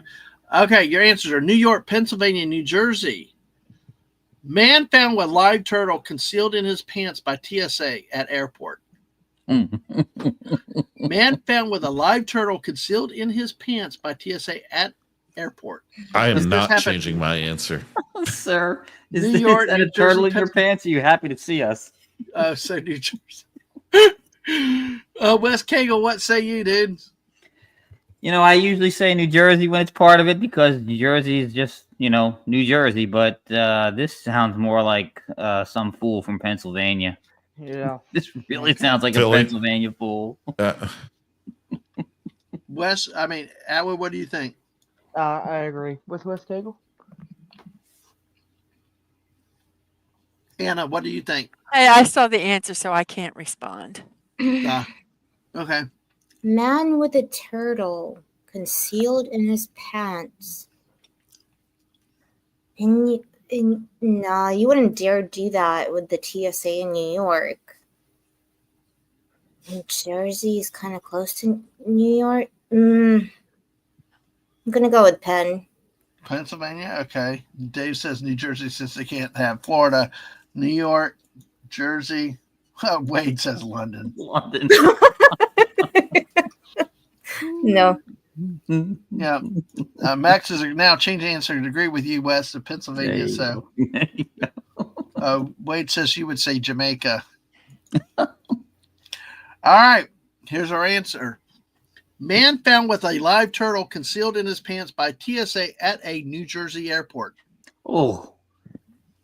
Okay. Your answers are New York, Pennsylvania, New Jersey. Man found with live turtle concealed in his pants by TSA at airport. Man found with a live turtle concealed in his pants by TSA at airport. I am Does this not happen- changing my answer. Sir, is New this York, a New turtle Jersey, in your pants? Are you happy to see us? So New Jersey. Wes Cagle, what say you, dude? You know, I usually say New Jersey when it's part of it because New Jersey is just, New Jersey. But this sounds more like some fool from Pennsylvania. Yeah. This really sounds like Philly. a Pennsylvania fool. Wes, Atwood, what do you think? I agree with West Cagle. Anna, what do you think? Hey, I saw the answer, so I can't respond. Okay. Man with a turtle concealed in his pants. Nah, you wouldn't dare do that with the TSA in New York. New Jersey is kind of close to New York. I'm gonna go with Penn. Pennsylvania, okay. Dave says New Jersey since they can't have Florida. New York, Jersey. Wade says London. London. No. Yeah. Max is now changing answer to agree with you, Wes, to Pennsylvania. So Wade says you would say Jamaica. All right. Here's our answer. Man found with a live turtle concealed in his pants by TSA at a New Jersey airport. Oh,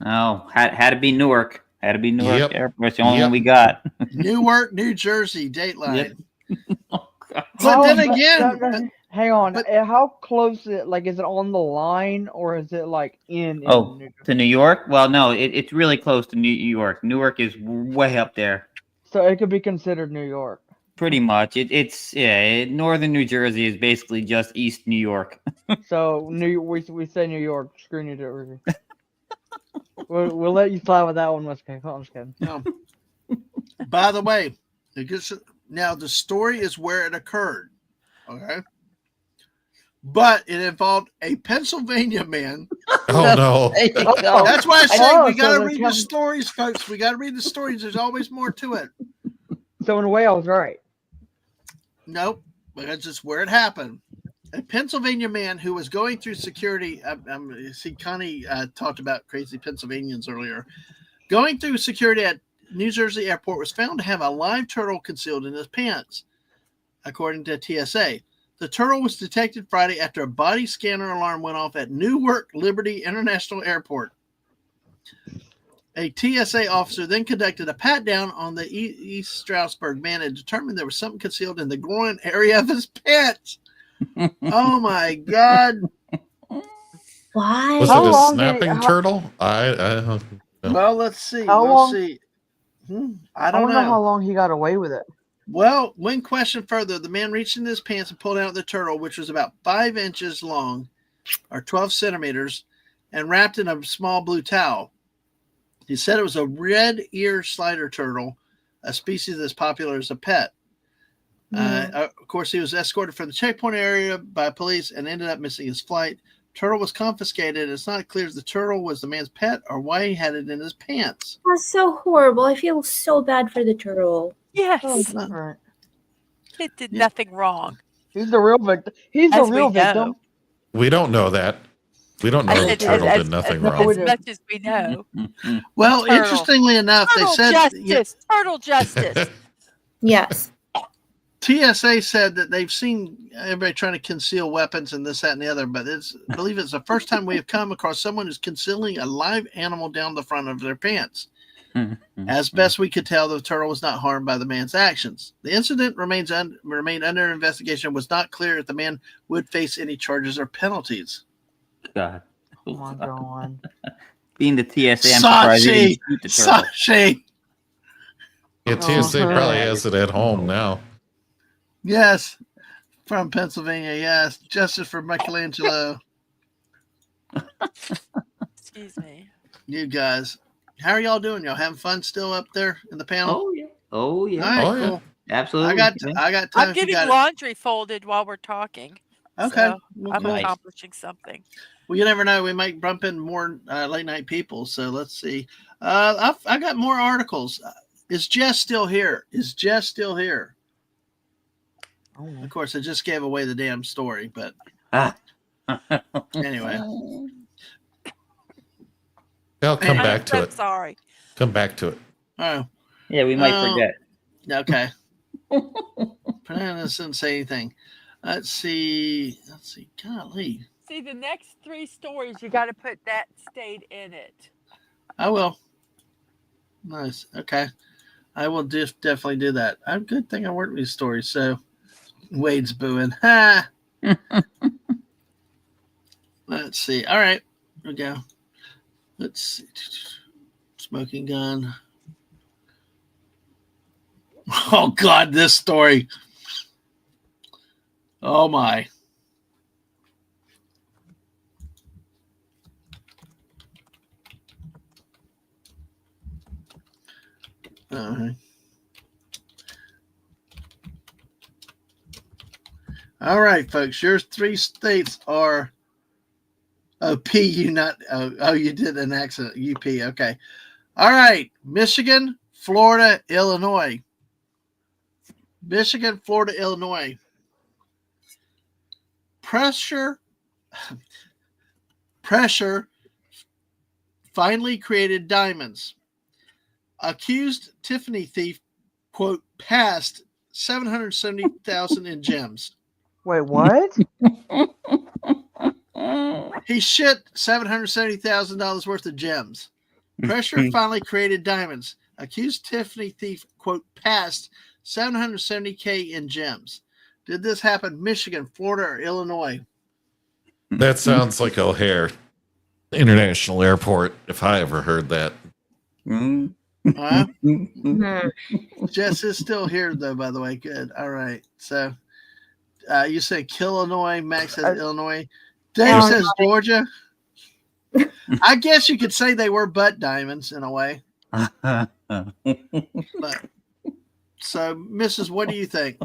had to be Newark. Had to be Newark Yep. Airport. It's the only one we got. Newark, New Jersey, Dateline. Yep. Oh, God. But then again, hang on. but- How close is it? Like, is it on the line or is it like in? Oh, New to New York? Well, no, it's really close to New York. Newark is way up there. So it could be considered New York. Pretty much. Northern New Jersey is basically just East New York. So we say New York. Screw New Jersey. we'll let you slide with that one, West Cagle. I'm just kidding. No. By the way, now the story is where it occurred. Okay. But it involved a Pennsylvania man. Oh no. There you go. That's why I say we got to so read the stories, folks. We got to read the stories. There's always more to it. So in a way, I was right. Nope. But that's just where it happened. A Pennsylvania man who was going through security. See, Connie talked about crazy Pennsylvanians earlier. Going through security at New Jersey airport was found to have a live turtle concealed in his pants, according to TSA. The turtle was detected Friday after a body scanner alarm went off at Newark Liberty International Airport. A TSA officer then conducted a pat-down on the East Stroudsburg man and determined there was something concealed in the groin area of his pants. Oh, my God. Why? Was How it a long snapping turtle? I don't know. Well, let's see. How We'll long- see. I I don't don't know how know. long he got away with it. Well, when questioned further, the man reached into his pants and pulled out the turtle, which was about 5 inches long, or 12 centimeters, and wrapped in a small blue towel. He said it was a red ear slider turtle, a species that's popular as a pet. Of course, he was escorted from the checkpoint area by police and ended up missing his flight. Turtle was confiscated. It's not clear if the turtle was the man's pet or why he had it in his pants. That's so horrible. I feel so bad for the turtle. Yes. Right. It did nothing wrong. He's the real victim. He's the As we real know. victim. We don't know that. We don't know I the said, turtle did nothing wrong. As much as we know. Well, Turtle. interestingly enough, Turtle they said justice. Turtle justice. Yes. TSA said that they've seen everybody trying to conceal weapons and this, that, and the other, but I believe it's the first time we have come across someone who's concealing a live animal down the front of their pants. As best we could tell, the turtle was not harmed by the man's actions. The incident remained under investigation. It was not clear if the man would face any charges or penalties. God. Oh my God. Being the TSA, I'm surprised they didn't shoot the turtle. Sashi. Yeah, TSA probably has it at home now. Yes, from Pennsylvania. Yes, justice for Michelangelo. Excuse me. You guys, how are y'all doing? Y'all having fun still up there in the panel? Oh yeah. Oh yeah. All right, Oh, yeah. cool. Absolutely. I got time. I'm if you getting got it. laundry folded while we're talking. Okay, So well, I'm cool. Nice. accomplishing something. Well, you never know. We might bump in more late night people. So let's see. I got more articles. Is Jess still here? Is Jess still here? Oh. Of course, I just gave away the damn story, but anyway. I'll come I'm back to so it. sorry. Come back to it. Oh, Yeah, we might forget. okay. This doesn't say anything. Let's see. Golly. See, the next 3 stories, you got to put that state in it. I will. Nice. Okay. I will definitely do that. I'm good thing I worked with these stories. So Wade's booing. Ha! Let's see. All right. Here we go. Let's see. Smoking gun. Oh, God, this story. Oh, my. All right, folks. Your 3 states are PU, not you did an accident. UP. Okay. All right. Michigan, Florida, Illinois. Michigan, Florida, Illinois. Pressure finally created diamonds. Accused Tiffany thief, quote, passed $770,000 in gems. Wait, what? He shit $770,000 worth of gems. Pressure finally created diamonds. Accused Tiffany thief, quote, passed $770K in gems. Did this happen Michigan, Florida, or Illinois? That sounds like O'Hare International Airport, if I ever heard that. Jess is still here, though, by the way. Good. All right. So you said Illinois. Max says Illinois. Dave says Georgia. I guess you could say they were butt diamonds in a way. But so, Mrs., what do you think?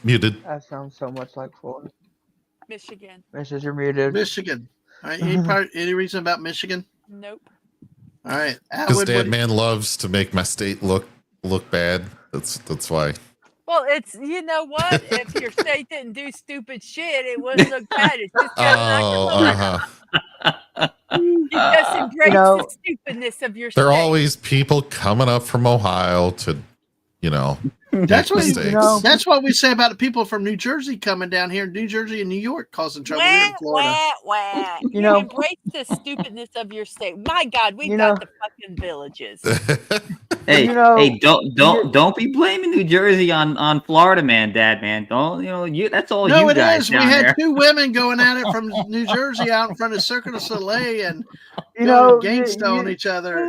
Muted. That sounds so much like Florida. Michigan. Mrs., you're muted. Michigan. All right. Any reason about Michigan? Nope. All right. Because Dadman loves to make my state look bad. That's why. Well, it's, you know what? If your state didn't do stupid shit, it wouldn't look bad. It's just you just embrace the stupidness of your state. There are always people coming up from Ohio to, That's what mistakes. that's what we say about the people from New Jersey coming down here, New Jersey and New York, causing trouble here in Florida. You embrace the stupidness of your state. My God, we've got the fucking villages. Hey, don't be blaming New Jersey on Florida, man, Dad, man. Don't that's all no, you it guys is. We down had there. 2 women going at it from New Jersey out in front of Cirque du Soleil and gangsta on each other.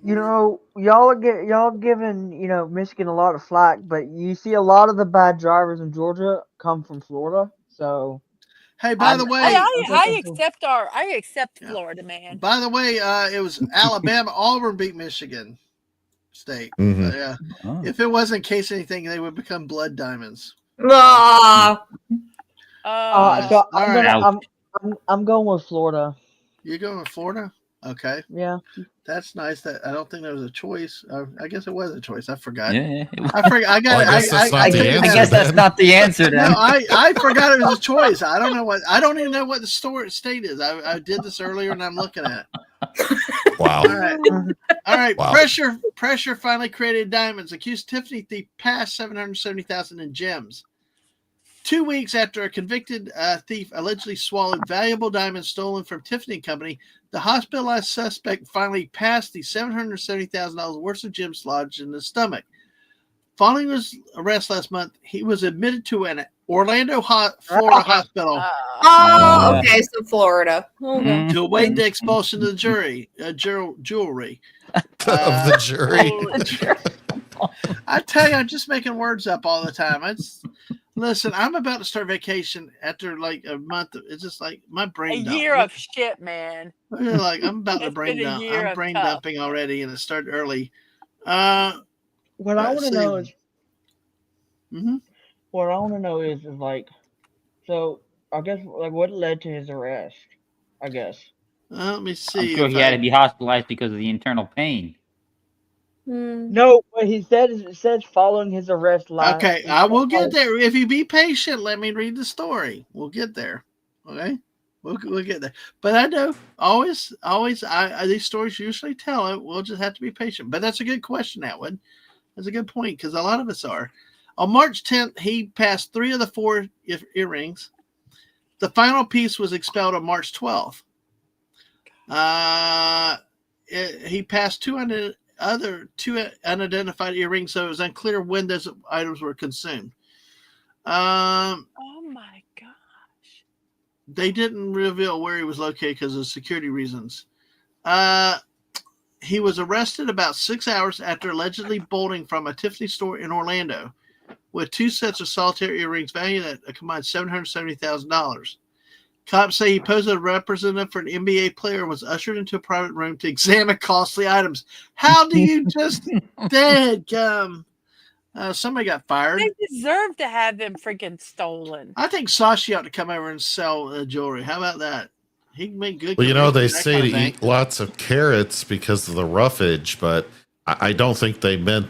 Y'all giving Michigan a lot of flack, but you see a lot of the bad drivers in Georgia come from Florida. So Hey, by the way, I accept Yeah. Florida, man. by the way, it was Alabama. Auburn beat Michigan State. Mhm. Yeah. Oh. If it wasn't case anything, they would become blood diamonds. Ah, So All I'm right. gonna I'm going with Florida. You're going to Florida? Okay. Yeah. That's nice. That I don't think there was a choice. I guess it was a choice. I forgot. Yeah. I forgot. I got. Well, I guess that's not I the took it answer. guess down. that's then. not the answer No, then. I forgot it was a choice. I don't know what. I don't even know what the state is. I did this earlier, and I'm looking at it. Wow. All right. All right. Wow. Pressure finally created diamonds. Accused Tiffany thief passed $770,000 in gems. 2 weeks after a convicted thief allegedly swallowed valuable diamonds stolen from Tiffany Company, the hospitalized suspect finally passed the $770,000 worth of gems lodged in his stomach. Following his arrest last month, he was admitted to an Orlando, Florida hospital oh, okay, so Florida. Okay. to await the expulsion of the jewelry. Of the jury. I tell you, I'm just making words up all the time. Listen, I'm about to start vacation after like a month. It's just like my A brain dump. year of shit, man. Like I'm about to It's brain been a dump. year I'm of brain tough. dumping already, and it started early. What I Let's want to see. know is Mhm. what I want to know is like, so I guess like what led to his arrest? I guess. Let me I'm see. sure if he had to be hospitalized because of the internal pain. Hmm. No, but it says following his arrest last. Okay, I will get there. If you be patient, let me read the story. We'll get there. Okay, we'll get there. But I know always, these stories usually tell it. We'll just have to be patient. But that's a good question, Atwood. That's a good point because a lot of us are. On March 10th, he passed 3 of the 4 earrings. The final piece was expelled on March 12th. He passed 2 unidentified earrings, so it was unclear when those items were consumed. Oh my gosh. They didn't reveal where he was located because of security reasons. He was arrested about 6 hours after allegedly bolting from a Tiffany store in Orlando with 2 sets of solitaire earrings valued at a combined $770,000. Cops say he posed as a representative for an NBA player and was ushered into a private room to examine costly items. How do you just dead come? Somebody got fired. They deserve to have them freaking stolen. I think Sashi ought to come over and sell jewelry. How about that? He can make good. Well, you know, they commission, that say kind to of thing. eat lots of carrots because of the roughage, but I don't think they meant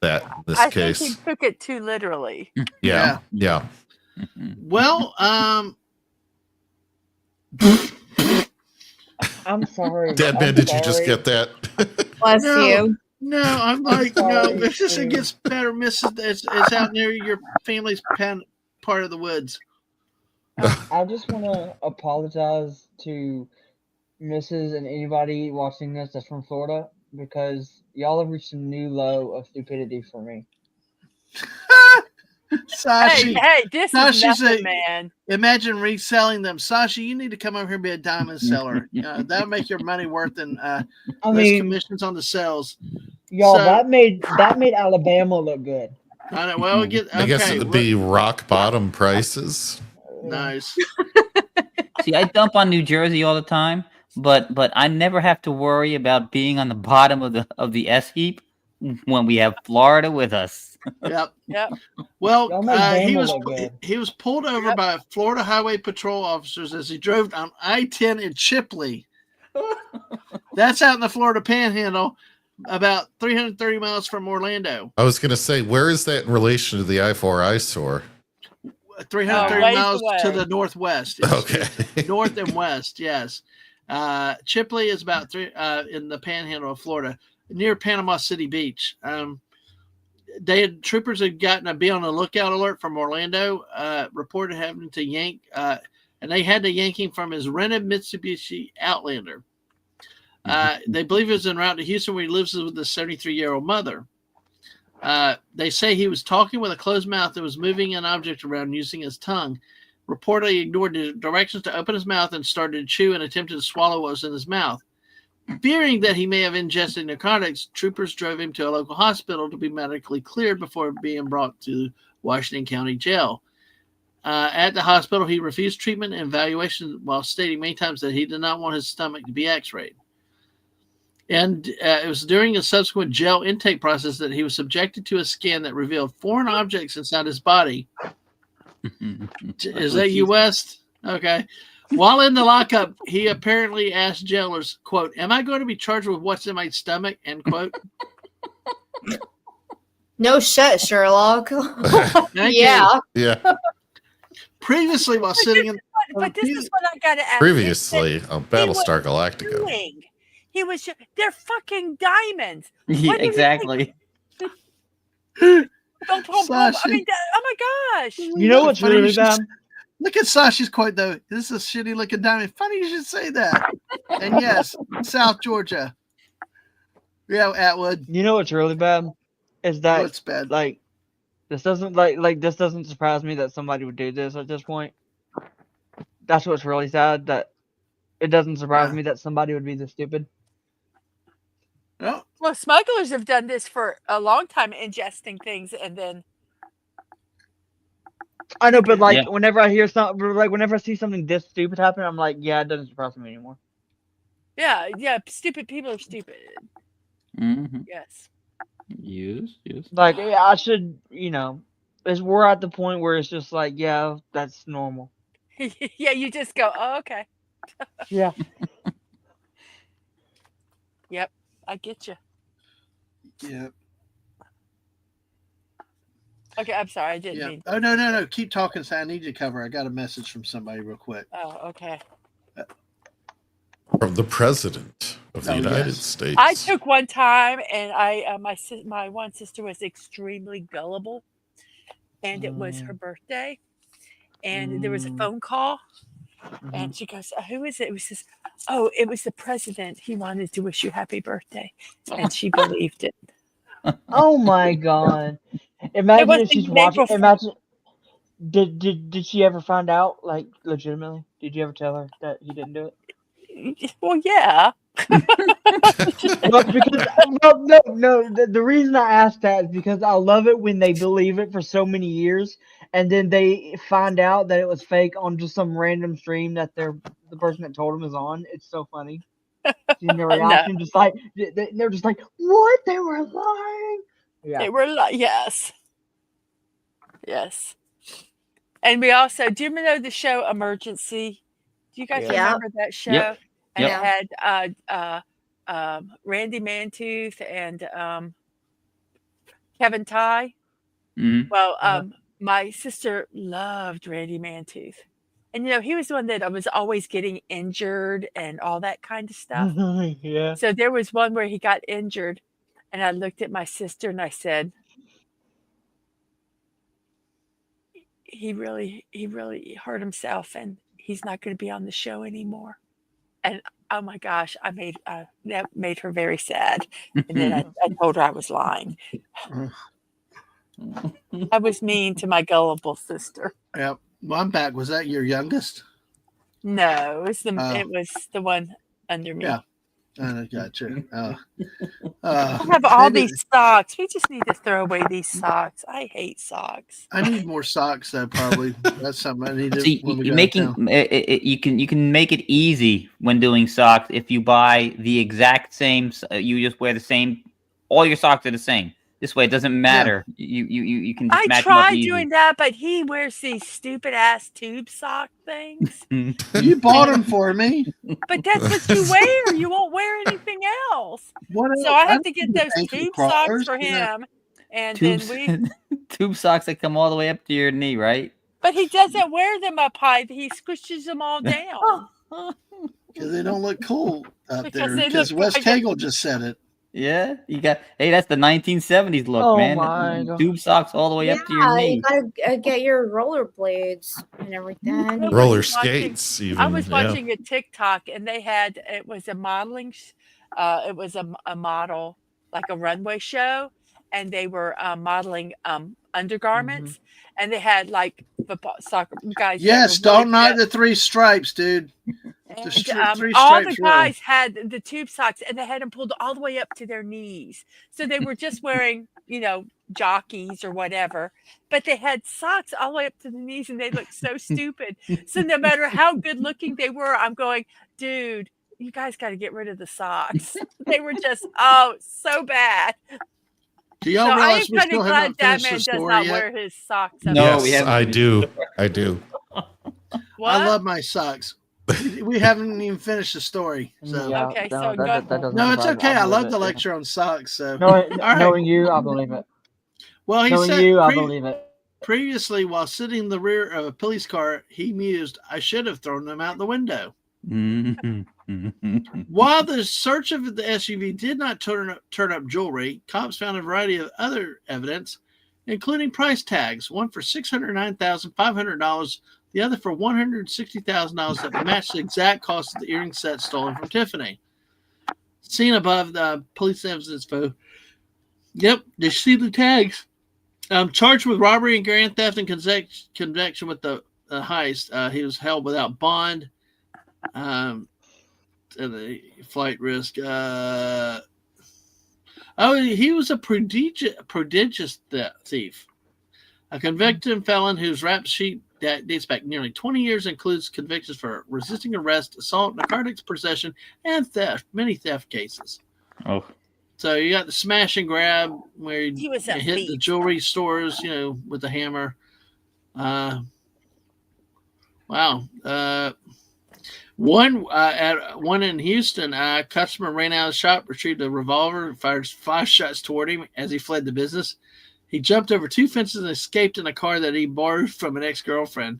that in this I case. think he took it too literally. Yeah. Well, I'm sorry. Dadman, I'm did you just sorry. get that? Bless No. you. No, I'm like, no, Sorry, it's just it dude. gets better, Mrs. It's out near your family's part of the woods. I just want to apologize to Mrs. and anybody watching this that's from Florida because y'all have reached a new low of stupidity for me. Sashi, Hey, this is Sashi's nothing, man. imagine reselling them. Sashi, you need to come over here and be a diamond seller. That'll make your money worth than I those mean, commissions on the sales. y'all, So- that made Alabama look good. I know. Well, we get. Okay, I guess it would be rock bottom prices. nice. See, I dump on New Jersey all the time, but I never have to worry about being on the bottom of the S heap when we have Florida with us. Yep. Yep. Well, Y'all make he Bama was look good. he was pulled over by Florida Highway Patrol officers as he drove on I-10 in Chipley. That's out in the Florida Panhandle, about 330 miles from Orlando. I was going to say, where is that in relation to the I-4 eyesore? 330 ways miles to away. the northwest. It's Okay. north and west, yes. Chipley is about in the Panhandle of Florida, near Panama City Beach. Troopers had gotten a be on the lookout alert from Orlando, reported having to yank, and they had to yank him from his rented Mitsubishi Outlander. They believe he was en route to Houston, where he lives with his 73-year-old mother. They say he was talking with a closed mouth and was moving an object around using his tongue. Reportedly ignored the directions to open his mouth and started to chew and attempted to swallow what was in his mouth. Fearing that he may have ingested narcotics, troopers drove him to a local hospital to be medically cleared before being brought to Washington County Jail. At the hospital, he refused treatment and evaluation while stating many times that he did not want his stomach to be x-rayed. And it was during a subsequent jail intake process that he was subjected to a scan that revealed foreign objects inside his body. Is that you, West? Okay. While in the lockup, he apparently asked jailers, quote, "Am I going to be charged with what's in my stomach?" End quote. No shit, Sherlock. Yeah. Yeah. Previously, while sitting in... But this is what I got to ask. Previously on Battlestar Galactica. Doing? He was... They're fucking diamonds. Yeah, exactly. I Sasha. mean, oh my gosh. You know what's Funny you really should bad? Look at Sasha's quote, though. This is a shitty looking diamond. Funny you should say that. And yes, South Georgia. Yeah, Atwood. You know what's really bad? Is that What's bad? like this doesn't like this doesn't surprise me that somebody would do this at this point. That's what's really sad, that it doesn't surprise me that somebody would be this stupid. No. Well, smugglers have done this for a long time, ingesting things and then... I know, but like Yeah. whenever I hear something, like whenever I see something this stupid happen, I'm like, yeah, it doesn't surprise me anymore. Yeah, stupid people are stupid. Mm-hmm. Yes. Yes. Like I should, we're at the point where it's just like, yeah, that's normal. Yeah, you just go, oh, okay. Yeah. Yep, I get you. Yeah. Okay, I'm sorry, I didn't Yeah. mean. Oh, no. Keep talking, so I need you to cover. I got a message from somebody real quick. Oh, okay. From the President of the United States. I took one time, and my one sister was extremely gullible, and it was her birthday, and there was a phone call, and she goes, "Who is it?" It was just, "Oh, it was the president. He wanted to wish you happy birthday," and she believed it. Oh my god! Imagine was if she's the watching. April Imagine. Did she ever find out? Like legitimately, did you ever tell her that he didn't do it? Well, yeah. Well, because no. The reason I asked that is because I love it when they believe it for so many years, and then they find out that it was fake on just some random stream that the person that told them is on. It's so funny. Seeing their reaction, just like they're just like, "What? They were lying." Yeah. They were yes. And we also, do you know the show Emergency? Do you guys remember that show? Yep. And it had Randy Mantooth and Kevin Ty. Mm-hmm. Well, my sister loved Randy Mantooth. And, he was the one that was always getting injured and all that kind of stuff. Yeah. So there was one where he got injured, and I looked at my sister and I said, he really hurt himself, and he's not going to be on the show anymore. And oh my gosh, that made her very sad. And then I told her I was lying. I was mean to my gullible sister. Yeah. Well, I'm back. Was that your youngest? No, it was the one under me. Yeah. I gotcha. I have all these socks. We just need to throw away these socks. I hate socks. I need more socks, though. Probably that's something I need to. See, you can make it easy when doing socks if you buy the exact same. You just wear the same. All your socks are the same. This way, it doesn't matter. Yeah. You can. Just match them up tried easy. doing that, but he wears these stupid ass tube sock things. You bought them for me. But that's what you wear. You won't wear anything else. So I have to get those tube socks for him. And then tube socks that come all the way up to your knee, right? But he doesn't wear them up high. He squishes them all down. Because they don't look cool up Because there. Because Wes Cagle just said it. Yeah, that's the 1970s look, man. My God. Tube socks all the way up to your knee. You gotta get your rollerblades and everything. Roller skates, even. I was watching a TikTok, and it was a modeling, it was a model, like a runway show, and they were modeling undergarments, and they had like football soccer guys. Yes, don't knock the three stripes, dude. And, all the guys had the tube socks, and they had them pulled all the way up to their knees. So they were just wearing jockeys or whatever, but they had socks all the way up to the knees and they looked so stupid. So no matter how good looking they were, I'm going, dude, you guys got to get rid of the socks. They were just, so bad. Do y'all So I am realize we kind still of glad haven't finished the Dadman does story not yet? wear his socks. Up No, there. we Yes, haven't I finished do. the story. I do. What? I love my socks. We haven't even finished the story. So Yeah, Okay, no, so go- that doesn't no, it's surprise me. okay. I believe love it, the yeah. lecture on socks. So Knowing, all right. knowing you, I believe it. Well, he Knowing said you, I believe it. previously, while sitting in the rear of a police car, he mused, "I should have thrown them out the window." While the search of the SUV did not turn up jewelry, cops found a variety of other evidence, including price tags, one for $609,500, the other for $160,000 that matched the exact cost of the earring set stolen from Tiffany. Seen above the police evidence photo. Yep, they see the tags. Charged with robbery and grand theft in connection with the heist. He was held without bond. And the flight risk. He was a prodigious thief. A convicted felon whose rap sheet that dates back nearly 20 years includes convictions for resisting arrest, assault, narcotics possession, and theft. Many theft cases. Oh. So you got the smash and grab where He was a hit the thief. jewelry stores, with the hammer. Wow. One in Houston, a customer ran out of the shop, retrieved a revolver, and fired 5 shots toward him as he fled the business. He jumped over 2 fences and escaped in a car that he borrowed from an ex-girlfriend.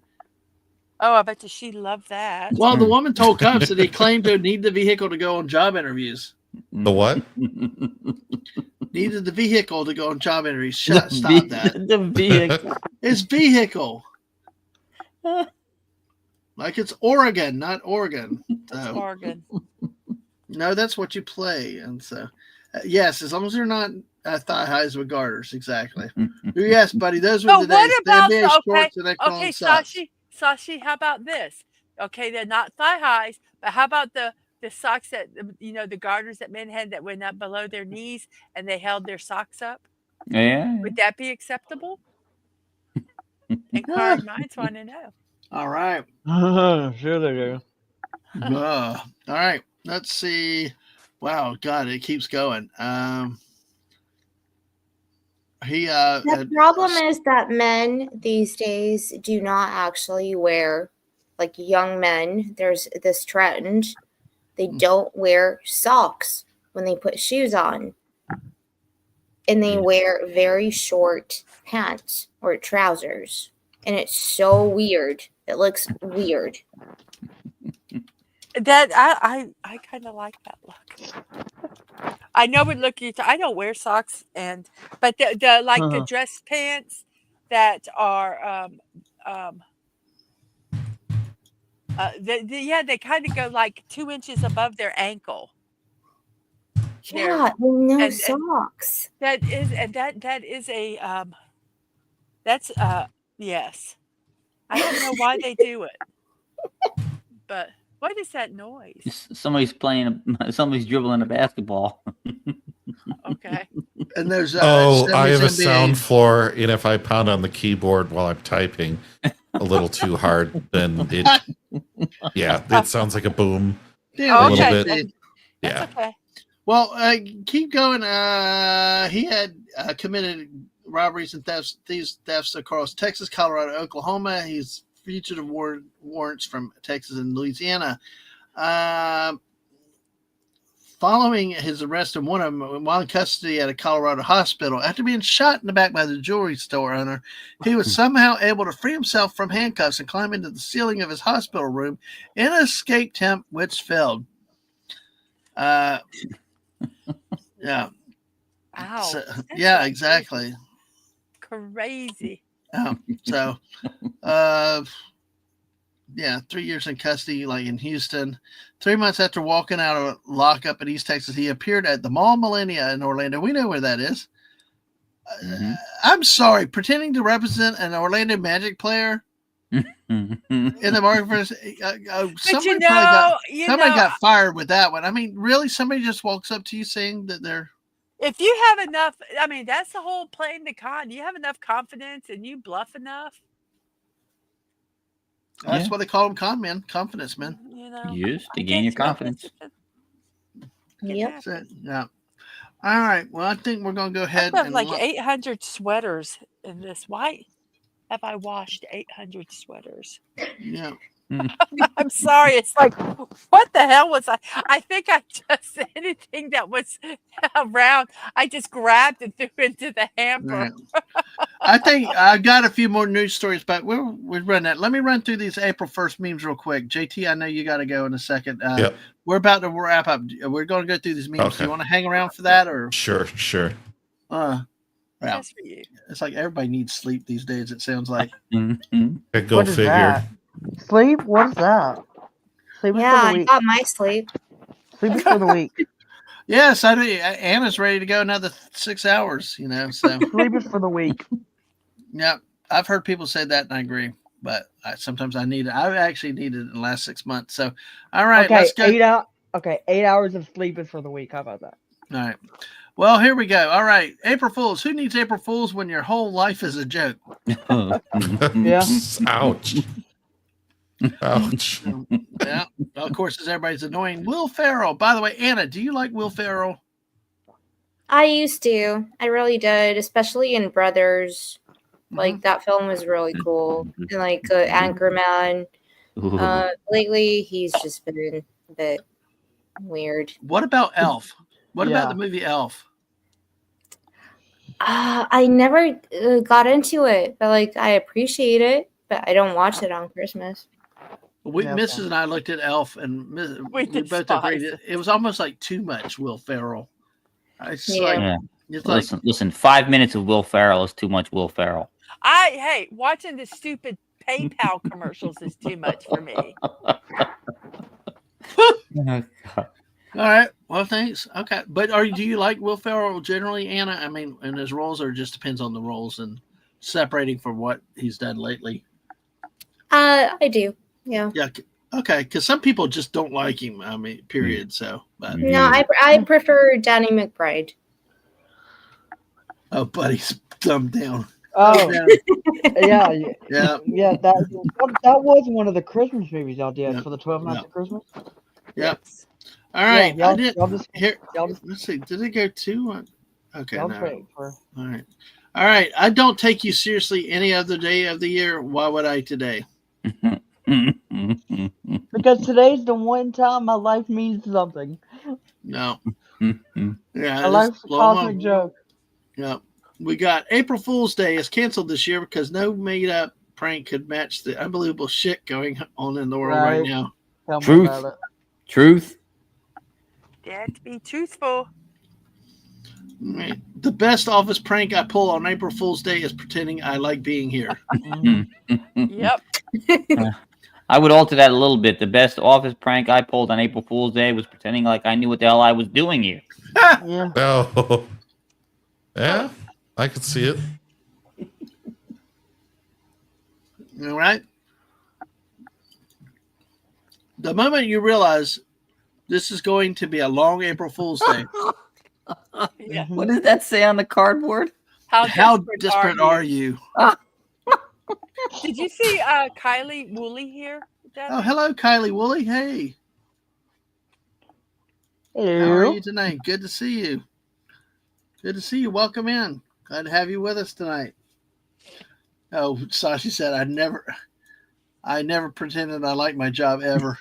Oh, I bet you she loved that. Well, the woman told cops that he claimed to need the vehicle to go on job interviews. The what? Needed the vehicle to go on job interviews. Stop that. The vehicle. It's vehicle. Like it's Oregon, not Oregon. That's Oregon. No, that's what you play. And so, yes, as long as you're not thigh highs with garters. Exactly. Yes, buddy. Those were But the days. what about NBA shorts and they call okay, them socks. Sashi, how about this? Okay, they're not thigh highs, but how about the socks that the garters that men had that went up below their knees and they held their socks up? Yeah. Would that be acceptable? Inquiring minds want to know. All right. Sure they do. All right. Let's see. Wow, God, it keeps going. The problem is that men these days do not actually wear, like young men, there's this trend. They don't wear socks when they put shoes on. And they wear very short pants or trousers. And it's so weird. It looks weird. That I kind of like that look. I know it look. I don't wear socks, but the like the dress pants that are they kind of go like 2 inches above their ankle. Yeah, no socks. That is a that's yes. I don't know why they do it, but what is that noise? Somebody's dribbling a basketball. Okay. And there's I have a NBA. sound floor, and if I pound on the keyboard while I'm typing a little too hard, then it sounds like a boom. Yeah, a little bit. That's Yeah. Okay. Well, keep going. He had committed robberies and thefts across Texas, Colorado, Oklahoma. He's fugitive warrants from Texas and Louisiana. Following his arrest in one of them, while in custody at a Colorado hospital, after being shot in the back by the jewelry store owner, he was somehow able to free himself from handcuffs and climb into the ceiling of his hospital room in an escape attempt, which failed. Yeah. Ow. So, yeah, exactly. Crazy. So, 3 years in custody, like in Houston. 3 months after walking out of lockup in East Texas, he appeared at the Mall Millennia in Orlando. We know where that is. I'm sorry, pretending to represent an Orlando Magic player in the market for somebody got fired with that one. I mean, really, somebody just walks up to you saying that they're If you have enough, I mean, that's the whole playing the con. You have enough confidence and you bluff enough. That's Yeah. what they call them, con men, confidence men. You know, Yes, to I gain your can't help it. confidence. Yep. So, yeah. All right. Well, I think we're gonna go I ahead have and like 800 sweaters in this. Why have I washed 800 sweaters? yeah. I'm sorry. It's like, what the hell was I? I think I just anything that was around, I just grabbed and threw into the hamper. Right. I think I got a few more news stories, but we'll run that. Let me run through these April 1st memes real quick. JT, I know you got to go in a second. Yep. We're about to wrap up. We're going to go through these memes. Okay. Do you want to hang around for that, or Sure. yeah. Just for you. It's like everybody needs sleep these days. It sounds like. Okay, go What is figure. that? Sleep? What is that? Sleep is Yeah, for the I week. got my sleep. Sleep is for the week. Yes, I do. Anna's ready to go another 6 hours. You know, so Sleep is for the week. yeah, I've heard people say that, and I agree. But sometimes I need it. I've actually needed it in the last 6 months. So, all right, Okay, let's go. 8 hours of sleep is for the week. How about that? All right. Well, here we go. All right. April Fools. Who needs April Fools when your whole life is a joke? Yeah. Ouch. Ouch. Yeah. Well, of course, everybody's annoying. Will Ferrell. By the way, Anna, do you like Will Ferrell? I used to. I really did, especially in Brothers. Like that film was really cool. And like Anchorman. Lately, he's just been a bit weird. What about Elf? What about Yeah. the movie Elf? I never got into it, but like I appreciate it, but I don't watch it on Christmas. Yeah, Mrs. and I looked at Elf, and we both agreed it was almost like too much Will Ferrell. It's like Yeah. it's like Listen. 5 minutes of Will Ferrell is too much Will Ferrell. Hey, watching the stupid PayPal commercials is too much for me. all right. Well, thanks. Okay, but do you like Will Ferrell generally, Anna? I mean, in his roles, or it just depends on the roles and separating from what he's done lately? I do. Yeah. Yeah. Okay, because some people just don't like him. I mean, period. So, but No, I prefer Danny McBride. oh, buddy's dumbed down. Oh, yeah. Yeah. That was one of the Christmas movies y'all did Yeah. for the 12 Nights Yeah. of Christmas. Yep. All right. Yeah, I did. y'all just Let's see. Did it go 2? Okay. y'all No. wait for. All right. All right. I don't take you seriously any other day of the year. Why would I today? Because today's the one time my life means something. No. Yeah. Yeah. My life's a cosmic joke. Yeah. We got April Fool's Day is canceled this year because no made up prank could match the unbelievable shit going on in the world right now. Tell me Truth. about it. Truth. Dad, to be truthful. Right. The best office prank I pull on April Fool's Day is pretending I like being here. Yep. I would alter that a little bit. The best office prank I pulled on April Fool's Day was pretending like I knew what the hell I was doing here. Yeah. Oh. Yeah, I could see it. All right. The moment you realize this is going to be a long April Fool's Day, Yeah. What does that say on the cardboard? how desperate are you? Did you see Kylie Woolley here? Dad? Oh, hello, Kylie Woolley. Hey, how are Hello. you tonight? Good to see you. Good to see you. Welcome in. Glad to have you with us tonight. Oh, Sashi said, I never pretended I liked my job ever.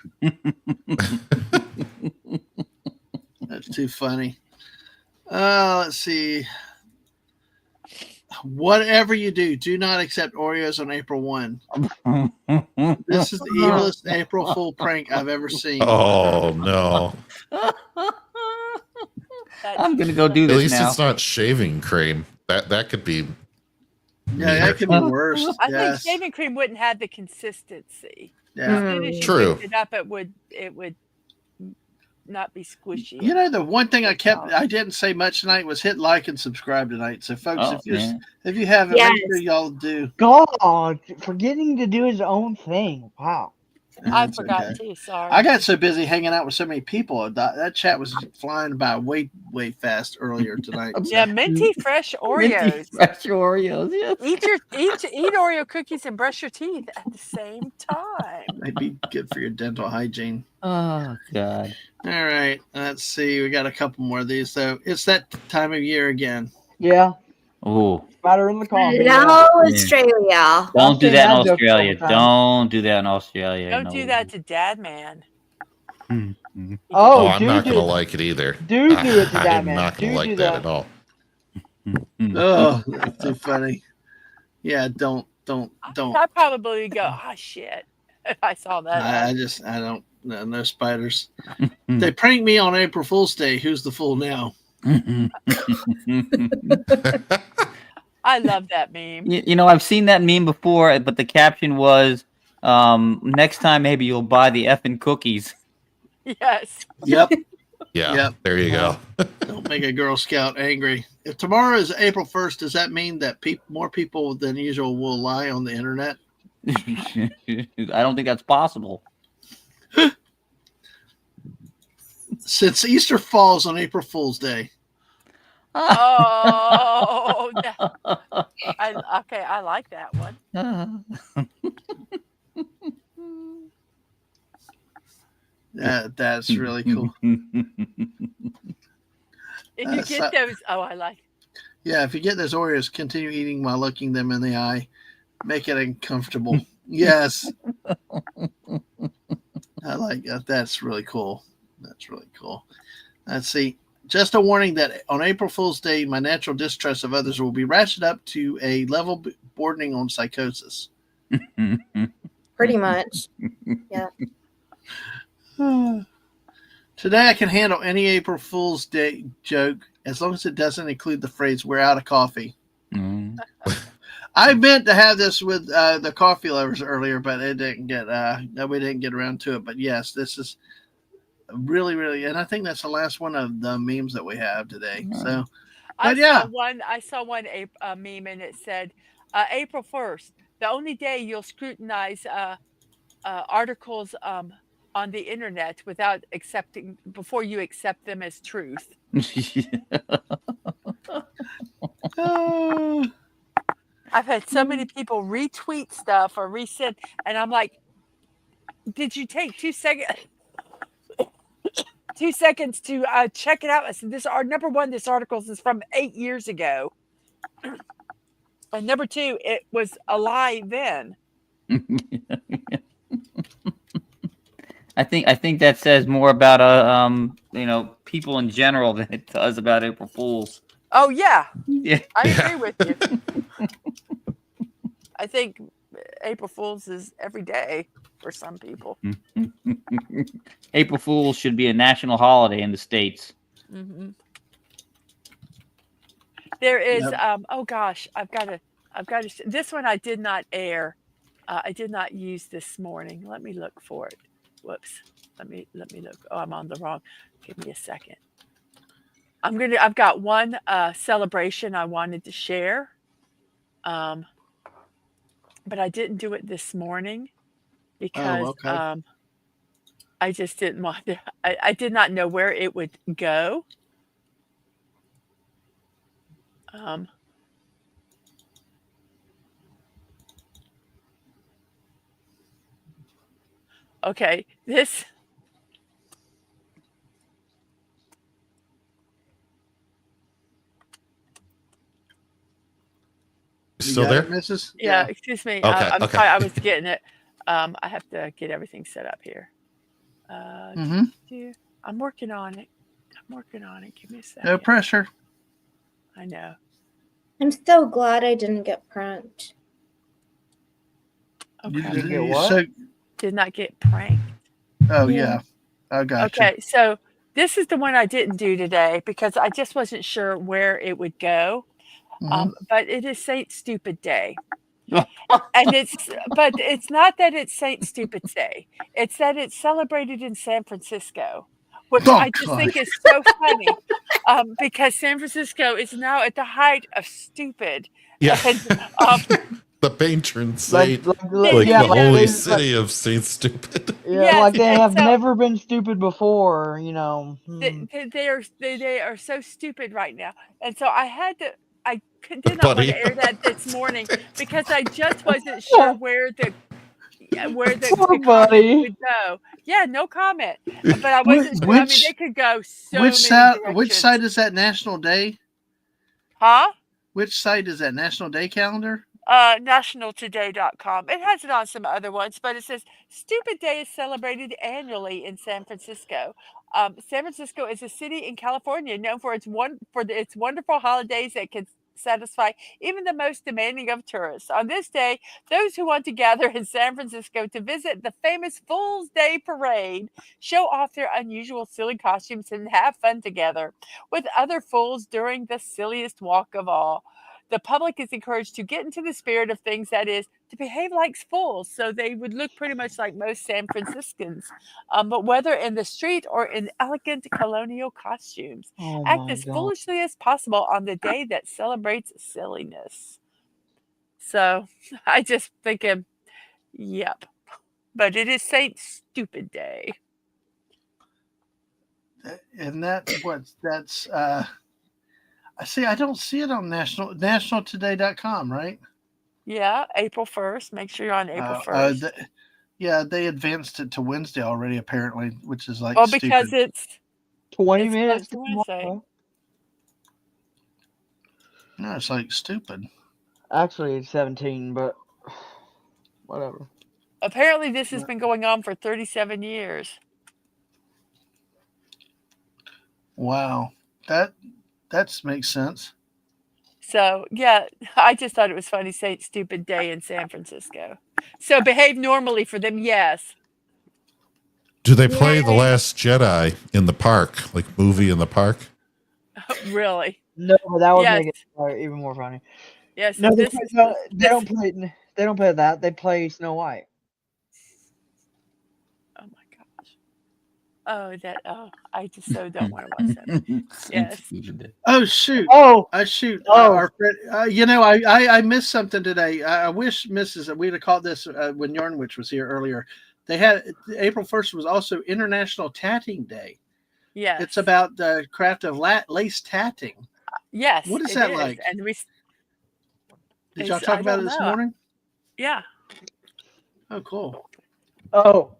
That's too funny. Let's see. Whatever you do, do not accept Oreos on April 1. This is the evilest April Fool prank I've ever seen. Oh no! I'm gonna go do At this least now. it's not shaving cream. That could be. Yeah, that could be worse. I Yes. think shaving cream wouldn't have the consistency. Yeah. As soon as you True. whipped it up, it would not be squishy. You know, the one thing I didn't say much tonight was hit like and subscribe tonight. So, folks, Oh, if you haven't, Yes. make sure y'all do. God, forgetting to do his own thing. Wow. I That's forgot okay. too. Sorry. I got so busy hanging out with so many people. That chat was flying by way fast earlier tonight. Yeah, minty fresh Oreos. Minty fresh Oreos. Yes. Eat Oreo cookies and brush your teeth at the same time. Might be good for your dental hygiene. Oh God. All right, let's see. We got a couple more of these. So it's that time of year again. Yeah. Oh. Spatter in the coffee. Hello, Australia. Don't do I've that in seen that joke Australia. a couple times. Don't do that in Australia. Don't no. do that to Dadman. Oh, Oh, I'm not do going to like it either. do it to I that am man. not going Do to like that. that at all. Oh, that's too funny. Yeah, don't. I probably go, oh shit. I saw that. I don't. No spiders. They pranked me on April Fool's Day. Who's the fool now? I love that meme. You know, I've seen that meme before, but the caption was, next time maybe you'll buy the effing cookies. Yes. Yep. Yeah, Yep. there you go. Don't make a Girl Scout angry. If tomorrow is April 1st, does that mean that more people than usual will lie on the internet? I don't think that's possible. Since Easter falls on April Fool's Day. Oh, I like that one. That's really cool. If you get those, I like. Yeah, if you get those Oreos, continue eating while looking them in the eye. Make it uncomfortable. Yes. I like that. That's really cool. That's really cool. Let's see. Just a warning that on April Fool's Day, my natural distrust of others will be ratcheted up to a level bordering on psychosis. Pretty much. Yeah. Today I can handle any April Fool's Day joke as long as it doesn't include the phrase "we're out of coffee." I meant to have this with the coffee lovers earlier, but it didn't get. We didn't get around to it. But yes, this is really, really, and I think that's the last one of the memes that we have today. So, but I saw one meme and it said, April 1st, the only day you'll scrutinize articles on the internet before you accept them as truth. I've had so many people retweet stuff or resend, and I'm like, did you take 2 seconds? 2 seconds to check it out. I said, number one, this article is from 8 years ago. And number two, it was a lie then. I think that says more about people in general than it does about April Fools. Oh yeah. Yeah. I agree with you. I think April Fools is every day for some people. April Fools should be a national holiday in the States. Mm-hmm. There is oh gosh, I've got to this one I did not air. I did not use this morning. Let me look for it. Whoops. Let me look. Oh, I'm on the wrong. Give me a second. I've got one celebration I wanted to share. But I didn't do it this morning because I just didn't want to. I did not know where it would go. Okay, this. Still there, Mrs.? Yeah, excuse me. Okay, I'm okay. sorry, I was getting it. I have to get everything set up here. I'm working on it. Give me a second. No pressure. I know. I'm so glad I didn't get pranked. Okay. Did not get pranked. Oh yeah. I got you. Okay, so this is the one I didn't do today because I just wasn't sure where it would go. But it is Saint Stupid Day. And it's not that it's Saint Stupid's Day. It's that it's celebrated in San Francisco, which I just think is so funny. Because San Francisco is now at the height of stupid. Yeah. And, the patron saint, like Yeah, the holy they, city of Saint Stupid. yeah, Yes, like they and have so never been stupid before. You know. they are so stupid right now, and so I did not want Buddy. to air that this morning because I just wasn't sure where the Poor comments buddy. would go. Yeah, no comment, but I Which wasn't sure. I mean, they could go so which many which directions. site is that National Day? Huh? Which site is that National Day calendar? Nationaltoday.com. It has it on some other ones, but it says Stupid Day is celebrated annually in San Francisco. San Francisco is a city in California known for its wonderful holidays that can satisfy even the most demanding of tourists. On this day, those who want to gather in San Francisco to visit the famous Fool's Day Parade show off their unusual silly costumes and have fun together with other fools during the silliest walk of all. The public is encouraged to get into the spirit of things, that is, to behave like fools. So they would look pretty much like most San Franciscans, but whether in the street or in elegant colonial costumes, Oh act my as god. foolishly as possible on the day that celebrates silliness. So I just thinking, yep, but it is Saint Stupid Day. And that's I see. I don't see it on nationaltoday.com, right? Yeah, April 1st. Make sure you're on April 1st. Yeah, they advanced it to Wednesday already, apparently, which is like Well, because stupid. it's 20 minutes close to Wednesday. tomorrow. No, it's like stupid. Actually, it's 17, but whatever. Apparently, this has been going on for 37 years. Wow, that makes sense. So, yeah, I just thought it was funny saying Stupid Day in San Francisco. So behave normally for them, yes. Do they play The Last Jedi in the park, like movie in the park? Really? No, but that would Yes. make it even more funny. Yes. No, This is they don't play. They don't play that. They play Snow White. Oh my gosh. I just so don't want to watch that. Yes. Oh shoot! Oh, shoot! Oh. Our friend, I missed something today. I wish Mrs. We'd have caught this when Yarnwich was here earlier. They had April 1st was also International Tatting Day. Yes. It's about the craft of lace tatting. Yes. What is it that like? And Did y'all talk about it this morning? Yeah. Oh, cool. Oh,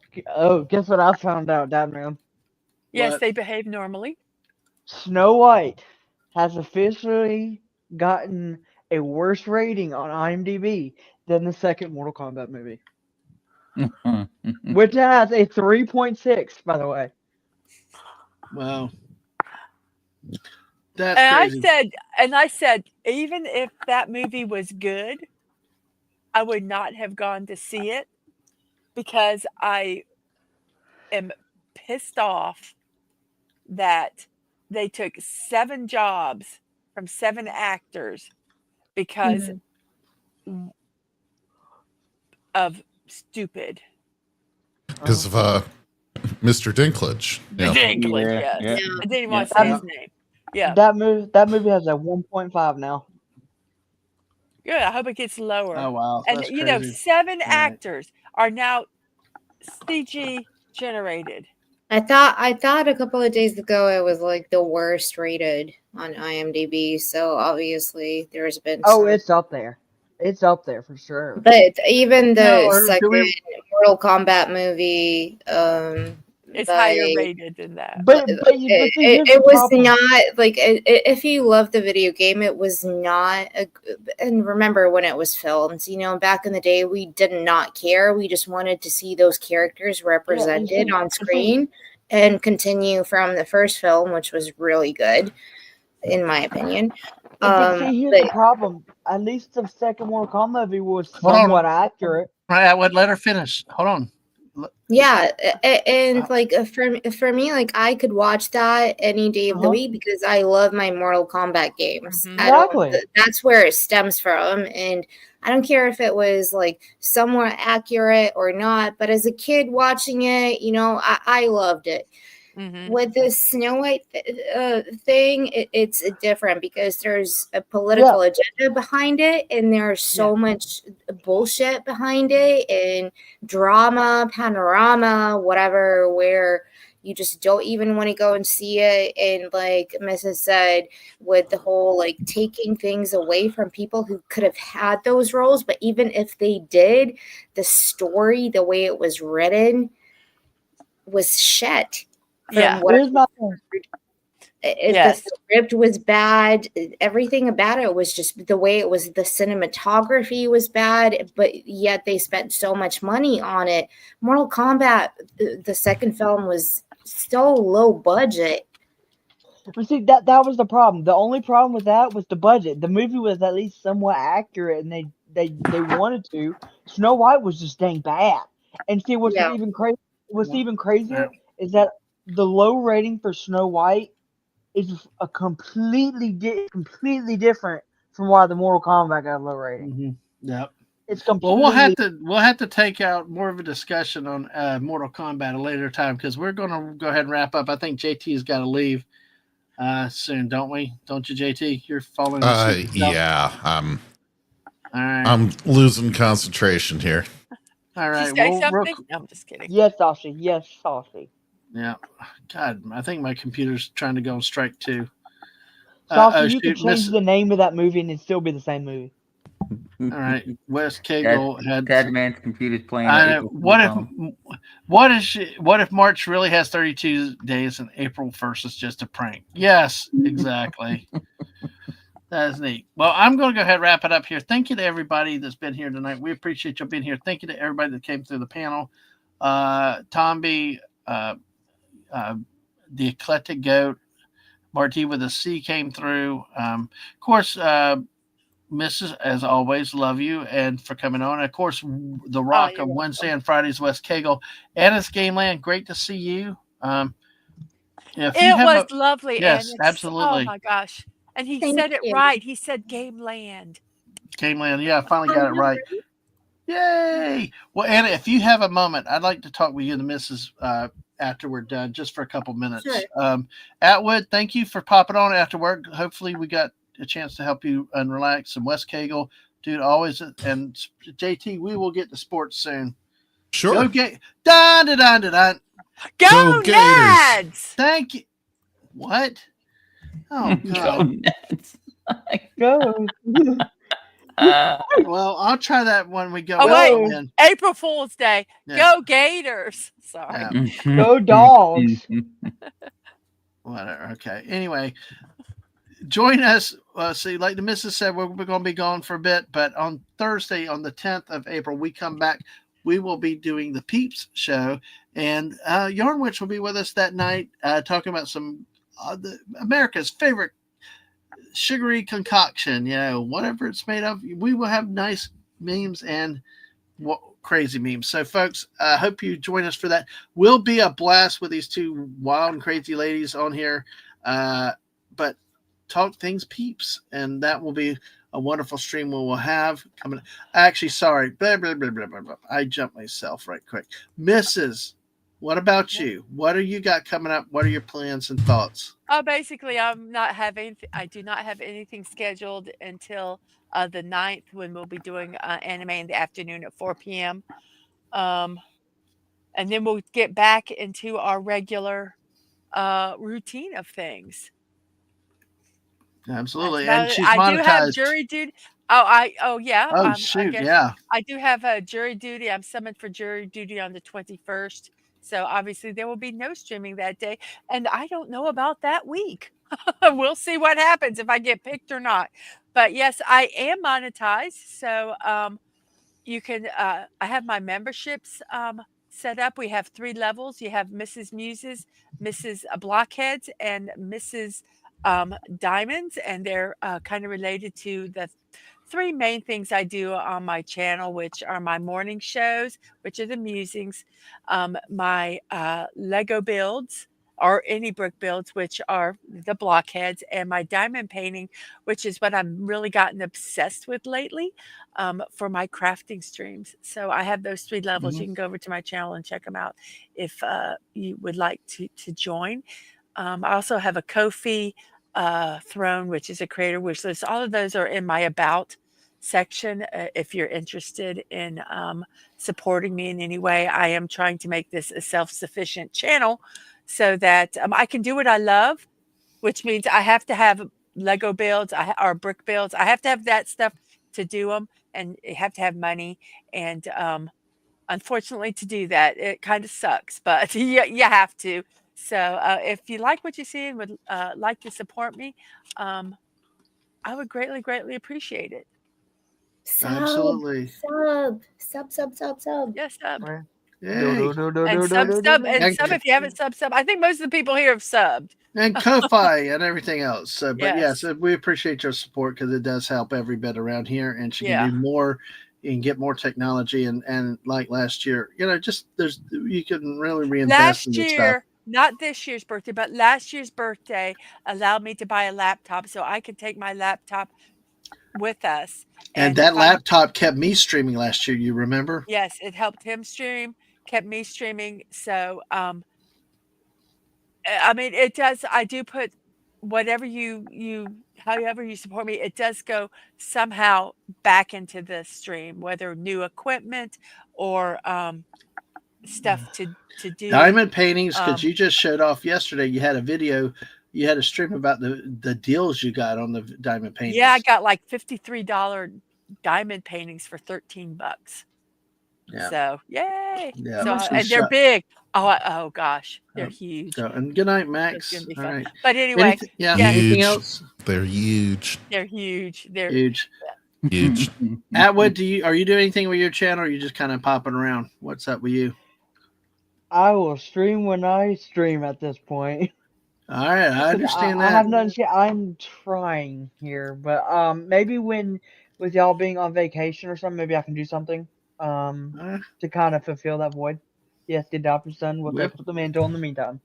guess what I found out, Dadman? Yes, What? they behave normally. Snow White has officially gotten a worse rating on IMDb than the second Mortal Kombat movie, which has a 3.6, by the way. Wow. That's crazy. I said, even if that movie was good, I would not have gone to see it because I am pissed off that they took 7 jobs from 7 actors because of stupid. Because of Mr. Dinklage. Yeah. Dinklage, yes. Yeah. I didn't even want to say his name. Yeah. That movie has a 1.5 now. Good. I hope it gets lower. Oh wow. And That's you know, crazy. 7 Right. actors are now CG generated. I thought a couple of days ago it was like the worst rated on IMDb. So obviously there's been Oh, some, it's up there. It's up there for sure. but even the Now, do second we- Mortal Kombat movie, It's by- higher rated than that. But see, here's it the was problem. not like if you love the video game, it was not and remember when it was filmed, back in the day, we did not care. We just wanted to see those characters represented on screen and continue from the first film, which was really good in my opinion. But see, here's the problem. At least the second Mortal Kombat movie was Hold on. somewhat accurate. I would let her finish. Hold on. Yeah, and like for me, like I could watch that any day of the week because I love my Mortal Kombat games. Exactly. That's where it stems from, and I don't care if it was like somewhat accurate or not. But as a kid watching it, I loved it. Mhm. With the Snow White thing, it's different because there's a political agenda behind it, and there's so much bullshit behind it, and drama, panorama, whatever, where you just don't even want to go and see it. And like Mrs. said, with the whole like taking things away from people who could have had those roles, but even if they did, the story, the way it was written, was shit. Yeah. Here's my thing. The script was bad. Everything about it was just the way it was. The cinematography was bad, but yet they spent so much money on it. Mortal Kombat, the second film, was so low budget. But see, that was the problem. The only problem with that was the budget. The movie was at least somewhat accurate, and they wanted to. Snow White was just dang bad. And see, what's even crazy? What's even crazier is that the low rating for Snow White is a completely different from why the Mortal Kombat got a low rating. Mm-hmm. Yep. It's completely. Well, we'll have to take out more of a discussion on Mortal Kombat a later time because we're going to go ahead and wrap up. I think JT's got to leave soon, don't we? Don't you, JT? You're following. Yeah. All right. I'm losing concentration here. All right. Did you say something? No, I'm just kidding. Yes, Saucy. Yes, Saucy. Yeah. God, I think my computer's trying to go on strike too. Saucy, you could change the name of that movie and it'd still be the same movie. All right. Wes Cagle had Dadman's computer's playing. What if March really has 32 days and April 1st is just a prank? Yes, exactly. That is neat. Well, I'm going to go ahead and wrap it up here. Thank you to everybody that's been here tonight. We appreciate you being here. Thank you to everybody that came through the panel. Tomby, the Eclectic Goat, Marty with a C came through. Of course, Mrs. As always, love you and for coming on. And of course, The Rock on Wednesday and Fridays, West Cagle. Anna's Gameland, great to see you. It was lovely. Yes, and absolutely. Oh my gosh. And he said it right. He said Gameland. Gameland, yeah, I finally got it right. Yay! Well, Anna, if you have a moment, I'd like to talk with you and the missus after we're done, just for a couple minutes. Sure. Atwood, thank you for popping on after work. Hopefully we got a chance to help you and relax. And Wes Cagle, dude, always. And JT, we will get to sports soon. Sure. Go dun. Go Neds! Thank you. What? Oh, God. Go. Well, I'll try that when we go. Oh, wait. April Fool's Day. Yeah. Go Gators. Sorry. Yeah. Go Dogs. Whatever. Okay. Anyway, join us. See, like the missus said, we're going to be gone for a bit, but on Thursday, on the 10th of April, we come back. We will be doing the Peeps show, and Yarnwich will be with us that night, talking about some America's favorite sugary concoction, whatever it's made of. We will have nice memes and crazy memes. So, folks, I hope you join us for that. Will be a blast with these two wild and crazy ladies on here. But talk things Peeps, and that will be a wonderful stream we will have coming. Actually, sorry. Blah, blah, blah, blah, blah, blah. I jumped myself right quick. Mrs., what about you? What do you got coming up? What are your plans and thoughts? Basically, I do not have anything scheduled until the 9th, when we'll be doing anime in the afternoon at 4 p.m. And then we'll get back into our regular routine of things. Absolutely. And she's monetized. I do have jury duty. Yeah. Oh, shoot. Yeah. I do have a jury duty. I'm summoned for jury duty on the 21st. So obviously there will be no streaming that day. And I don't know about that week. We'll see what happens if I get picked or not. But yes, I am monetized. So you can, I have my memberships set up. We have 3 levels. You have Mrs. Muses, Mrs. Blockheads, and Mrs. Diamonds. And they're kind of related to the 3 main things I do on my channel, which are my morning shows, which are the musings, my Lego builds, or any brick builds, which are the blockheads, and my diamond painting, which is what I'm really gotten obsessed with lately, for my crafting streams. So I have those 3 levels. Mhm. You can go over to my channel and check them out if you would like to join. I also have a Ko-fi throne, which is a creator wish list. All of those are in my about section. If you're interested in supporting me in any way, I am trying to make this a self-sufficient channel so that I can do what I love, which means I have to have Lego builds or brick builds. I have to have that stuff to do them, and you have to have money. And unfortunately, to do that, it kind of sucks, but you have to. So if you like what you see and would like to support me, I would greatly, greatly appreciate it. Absolutely. Sub. Yes, sub. Yay. And sub, and sub if you haven't sub. I think most of the people here have subbed. And Ko-Fi and everything else. So, but yes, Yes. we appreciate your support because it does help every bit around here, and she Yeah. can do more and get more technology. And like last year, just you can really reinvest in Last this stuff. year, not this year's birthday, but last year's birthday allowed me to buy a laptop so I could take my laptop with us. And that laptop kept me streaming last year. You remember? Yes, it helped him stream, kept me streaming. So, I mean, it does. I do put whatever however you support me, it does go somehow back into the stream, whether new equipment or stuff to do. Diamond paintings, because you just showed off yesterday. You had a video. You had a stream about the deals you got on the diamond paintings. Yeah, I got like $53 diamond paintings for $13. Yeah. So yay! Yeah. So Some and they're shot- big. Oh gosh, they're huge. So, and good night, Max. It's gonna be All fun. right. But anyway, Yeah. yeah. Anything Huge. else? They're huge. They're huge. They're Huge. Huge. Atwood, are you doing anything with your channel, or are you just kind of popping around? What's up with you? I will stream when I stream at this point. All right, I understand I that. have nothing. I'm trying here, but maybe with y'all being on vacation or something, maybe I can do something to kind of fulfill that void. Yes, the adopted son will Yep. take up the mantle in the meantime.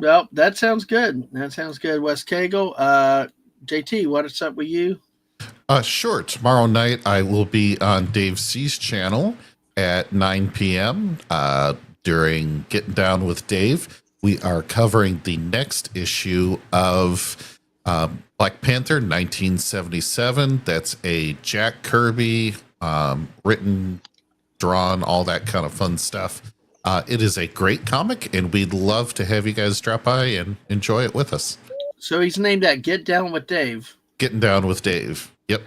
Well, that sounds good. That sounds good. Wes Cagle, JT, what's up with you? Sure. Tomorrow night I will be on Dave C's channel at 9 p.m. During Getting Down with Dave. We are covering the next issue of Black Panther 1977. That's a Jack Kirby written, drawn, all that kind of fun stuff. It is a great comic, and we'd love to have you guys drop by and enjoy it with us. So he's named that Get Down with Dave. Getting Down with Dave. Yep.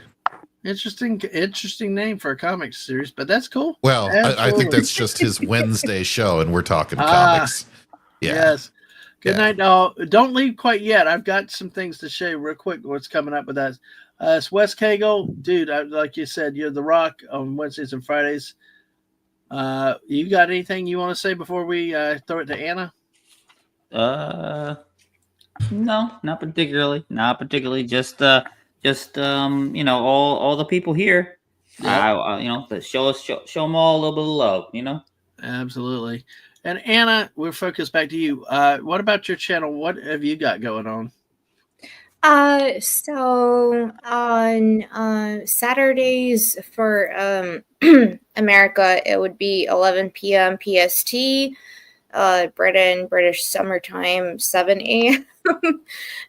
Interesting name for a comic series, but that's cool. Well, I think Absolutely. that's just his Wednesday show, and we're talking comics. Yeah. Yes. Good Yeah. night, all. Don't leave quite yet. I've got some things to show you real quick. What's coming up with that? It's Wes Cagle, dude. Like you said, you're the Rock on Wednesdays and Fridays. You got anything you want to say before we throw it to Anna? No, not particularly. Not particularly. Just all the people here. Show them all a little bit of love. Absolutely. And Anna, we're focused back to you. What about your channel? What have you got going on? So on Saturdays for America, it would be 11 p.m. PST. British summertime, 7 a.m.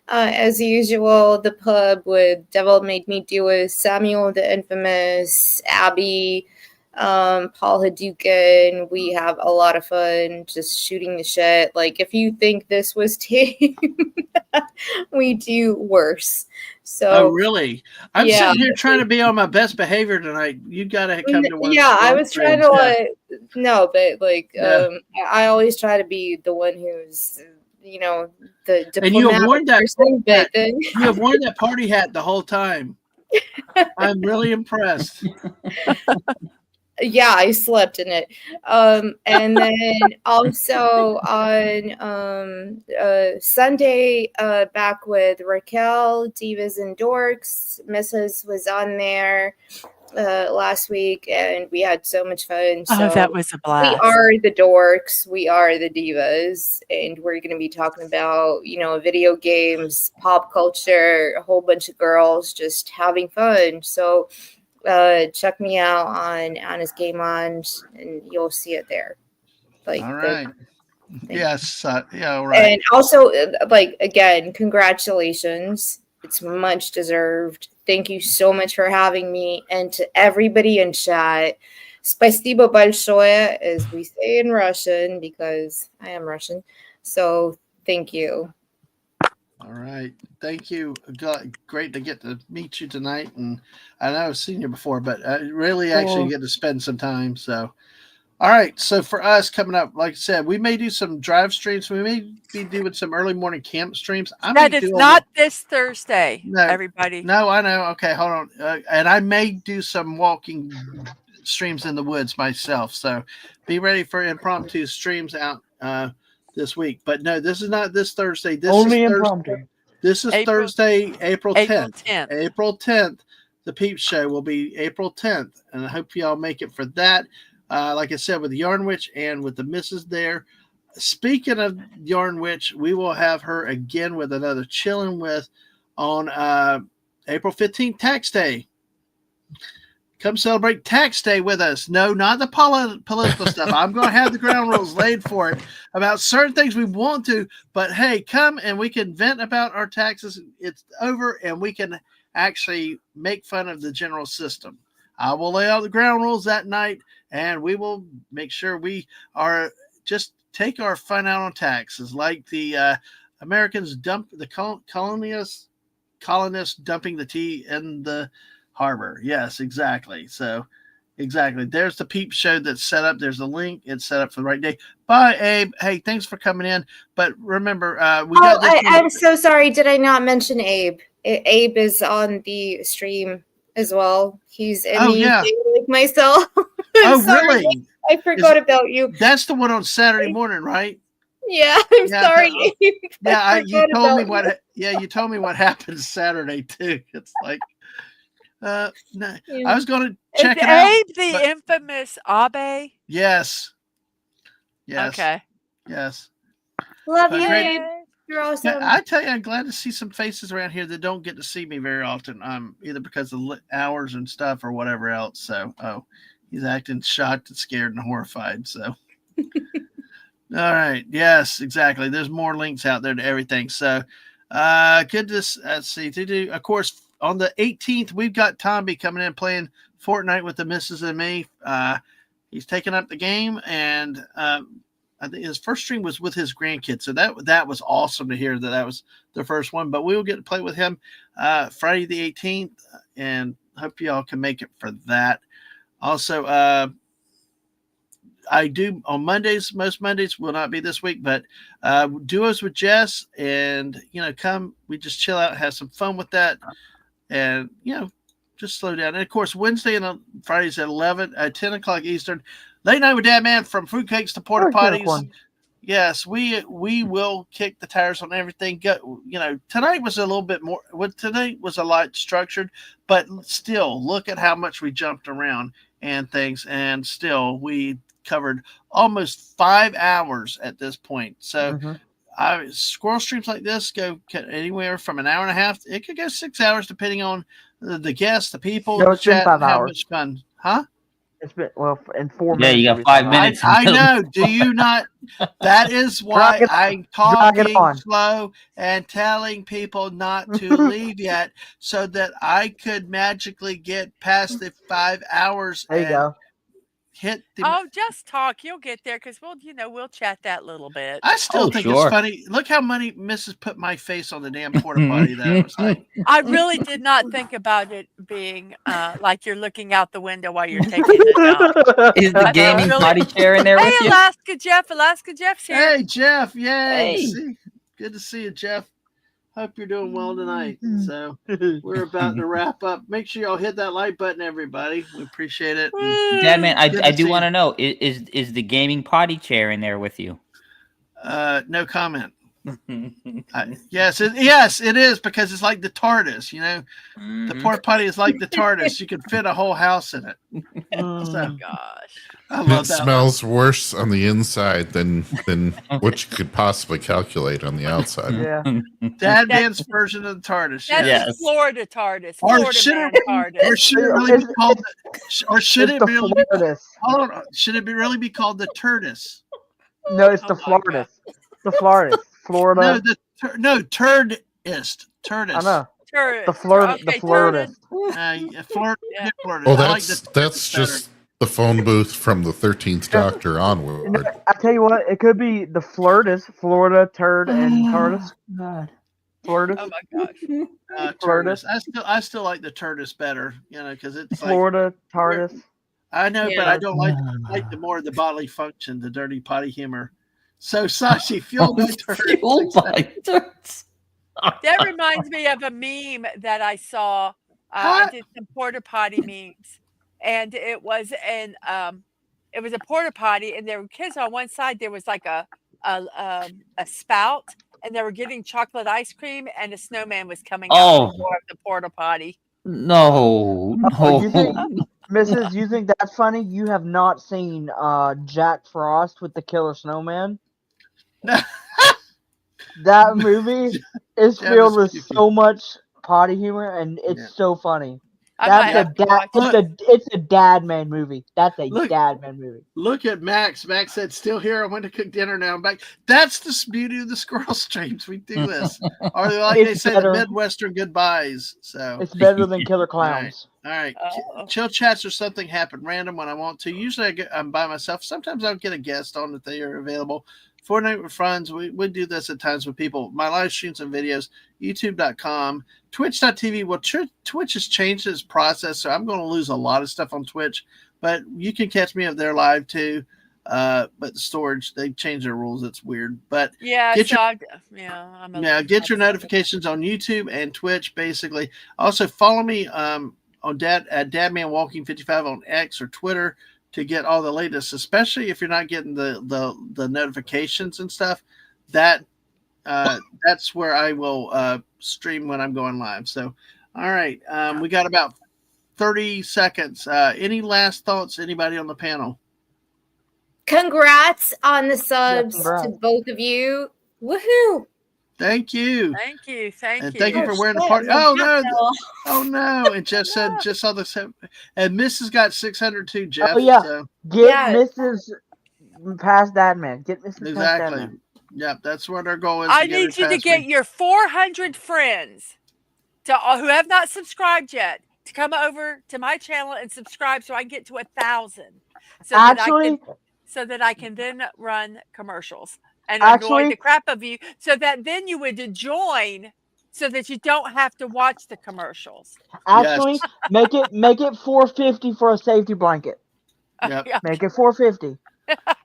As usual, the pub with Devil Made Me Do It, Samuel the Infamous, Abby, Paul Hadouken. We have a lot of fun just shooting the shit. Like, if you think this was tame, we do worse. So, Oh, really? I'm sitting here trying to be on my best behavior tonight. You got to come to one. Yeah, I was trying to no, but Yeah. I always try to be the one who's the diplomatic And you have worn that person, but then You have worn that party hat the whole time. I'm really impressed. yeah, I slept in it. And then also on Sunday, back with Raquel, Divas and Dorks. Mrs. was on there. last week, and we had so much fun. Oh, So that was a we blast. are the dorks, we are the divas, and we're going to be talking about, video games, pop culture, a whole bunch of girls just having fun. So check me out on Anna's Game On, and you'll see it there. Like All the right. thing. Yes. Yeah. All right. And also, again, congratulations. It's much deserved. Thank you so much for having me. And to everybody in chat, spasibo большое, as we say in Russian, because I am Russian. So thank you. All right. Thank you. Great to get to meet you tonight. And I know I've seen you before, but I really actually get to spend some time. So, all right. So for us coming up, like I said, we may do some drive streams. We may be doing some early morning camp streams. That is not this Thursday, everybody. No, I know. Okay, hold on. And I may do some walking streams in the woods myself. So be ready for impromptu streams out this week. But no, this is not this Thursday. This Only is impromptu. This is Thursday, April 10th. 10th. April 10th. The Peep Show will be April 10th. And I hope y'all make it for that. Like I said, with the Yarn Witch and with the missus there. Speaking of Yarn Witch, we will have her again with another Chillin' With on April 15th, Tax Day. Come celebrate Tax Day with us. No, not the political stuff. I'm going to have the ground rules laid for it about certain things we want to. But hey, come and we can vent about our taxes. It's over, and we can actually make fun of the general system. I will lay out the ground rules that night, and we will make sure we are just take our fun out on taxes, like the Americans dump the colonists dumping the tea in the harbor. Yes, exactly. So, exactly. There's the Peep Show that's set up. There's a link. It's set up for the right day. Bye, Abe. Hey, thanks for coming in. But remember, I'm so sorry. Did I not mention Abe? Abe is on the stream as well. He's in like myself. Really? I forgot about you. That's the one on Saturday morning, right? Yeah, I'm sorry. You told me what. Yeah, you told me what happened Saturday too. It's like, no, I was going to check it out. Abe the infamous Abe? Yes. Yes. Okay. Yes. Love you, Abe. You're awesome. Yeah, I tell you, I'm glad to see some faces around here that don't get to see me very often. Either because of hours and stuff or whatever else. So, he's acting shocked and scared and horrified. So, all right. Yes, exactly. There's more links out there to everything. So, good to see. Of course, on the 18th, we've got Tomby coming in playing Fortnite with the missus and me. He's taking up the game, and I think his first stream was with his grandkids. So that was awesome to hear that was the first one. But we will get to play with him Friday the 18th, and hope y'all can make it for that. Also, I do on Mondays. Most Mondays will not be this week, but duos with Jess, and come. We just chill out, have some fun with that, and just slow down. And of course, Wednesday and Fridays at 10 o'clock Eastern. Late night with Dadman, from fruitcakes to porta potties. Yes, we will kick the tires on everything. Tonight was a little bit more. Today was a lot structured, but still, look at how much we jumped around and things, and still we covered almost 5 hours at this point. So, squirrel streams like this go anywhere from an hour and a half. It could go 6 hours depending on the guests, the people, No, it's been chat, 5 how hours. much fun, huh? It's been in 4 minutes. Yeah, you got 5 minutes. I know. Do you not? That is why I'm talking slow and telling people not to leave yet, so that I could magically get past the 5 hours. There you go. Hit the. Just talk. You'll get there because we'll chat that little bit. I still think it's funny. Look how many Mrs. put my face on the damn porta potty. That was like. I really did not think about it being like you're looking out the window while you're taking the dump. Is the gaming potty chair in there with you? Alaska Jeff's here. Hey, Jeff. Yay. Hey. Good to see you, Jeff. Hope you're doing well tonight. So we're about to wrap up. Make sure y'all hit that like button, everybody. We appreciate it. Dadman, I do want to know, is the gaming potty chair in there with you? No comment. Yes, it is, because it's like the TARDIS. You know, the porta potty is like the TARDIS. You could fit a whole house in it. So, Gosh. I And love it that smells worse on the inside than what you could possibly calculate on the outside. Yeah. Dadman's version of the TARDIS. That's Yes. Florida TARDIS. Or Florida should man it, TARDIS. or should it really be called? Or should It's it the really? Floridas. Hold on. Should it really be called the TURDIS? No, it's the Oh my Floridas. The Floridas. Florida. No, Turdist. I know. Turd. The Florida. Okay, The Floridas. Florida. Yeah. Florida. Oh, I like that's the that's TURDIS better. just the phone booth from the 13th Doctor onward. I tell you what, it could be the Floridas, Florida, Turd, and TARDIS. God. Floridas. Oh my gosh. Florida. TURDIS. I still like the TURDIS better, because it's like, Florida, TARDIS. I know, but Yeah. I don't like the more the bodily function, the dirty potty humor. So Sashi, fuel my turd. Fueled by turds. That reminds me of a meme that I saw. I did some porta potty memes, and it was a porta potty, and there were kids on one side. There was like a spout, and they were getting chocolate ice cream, and a snowman was coming out the door of the porta potty. No. Oh, you think, Mrs., you think that's funny? You have not seen Jack Frost with the Killer Snowman? No. That movie is That filled was with so much potty humor, and it's so funny. I might That's have to watch it. it's a Dadman movie. That's a Look. Dadman movie. Look at Max. Max said, "Still here. I went to cook dinner. Now I'm back." That's the beauty of the squirrel streams. We do this, or like they It's say, better. the Midwestern goodbyes. So It's better than Killer Clowns. all right, Oh. chill chats or something happen random when I want to. Usually I'm by myself. Sometimes I'll get a guest on if they are available. Fortnite with friends. We do this at times with people. My live streams and videos, youtube.com, twitch.tv. Well, Twitch has changed its process, so I'm going to lose a lot of stuff on Twitch, but you can catch me up there live too. But the storage, they changed their rules. It's weird, but Yeah, Get so get your notifications on YouTube and Twitch, basically. Also, follow me on at Dadman Walking 55 on X or Twitter to get all the latest, especially if you're not getting the notifications and stuff. That's where I will stream when I'm going live. So, all right, we got about 30 seconds. Any last thoughts? Anybody on the panel? Congrats on the subs congrats. to both of you. Woohoo! Thank you. Thank you. And thank you for wearing the party. Oh no! And Jeff said, just saw this. And Mrs. got 602. Jeff. Oh, yeah. So, Get Yes. Mrs. past Dadman. Get Mrs. past exactly. Dadman. Yep, that's what our goal is. I get need her you to past get me. your 400 friends who have not subscribed yet to come over to my channel and subscribe so I can get to 1,000. So that I can then run commercials and annoy the crap of you, so that then you would join, so that you don't have to watch the commercials. Actually, make it 450 for a safety blanket. Yep. Make it 450.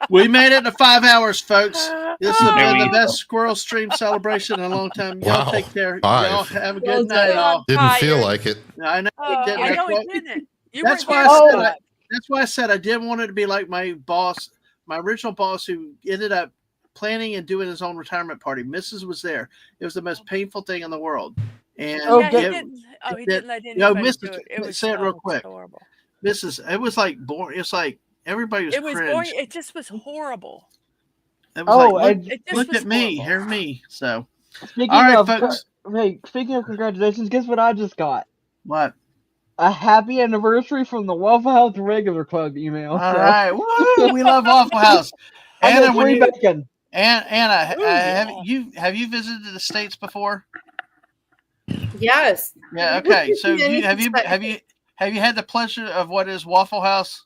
We made it to 5 hours, folks. This has There been we the go. best squirrel stream celebration in a long time. Y'all Wow. take care. 5. Y'all have a Well good night, done. all. Didn't feel Tired. like it. I know you didn't. I That's know why- he didn't. You That's weren't why here I for said that. That's why I said I didn't want it to be like my boss, my original boss, who ended up planning and doing his own retirement party. Mrs. was there. It was the most painful thing in the world. And Oh, Yeah, good. he didn't. Oh, he didn't let No, anybody Mrs. do it. It was say it real so quick. horrible. Mrs. It was like boring. It's like everybody was It was cringe. boring. It just was horrible. It was like, and It just look was at me, horrible. hear me. So, speaking all right, of, folks. speaking of congratulations, guess what I just got? What? A happy anniversary from the Waffle House Regular Club email. All right, woo, we love Waffle House. I Anna, got when free you, bacon. Anna, Ooh, have you visited the States before? Yes. Yeah. Okay. So Yeah, have you had the pleasure of what is Waffle House?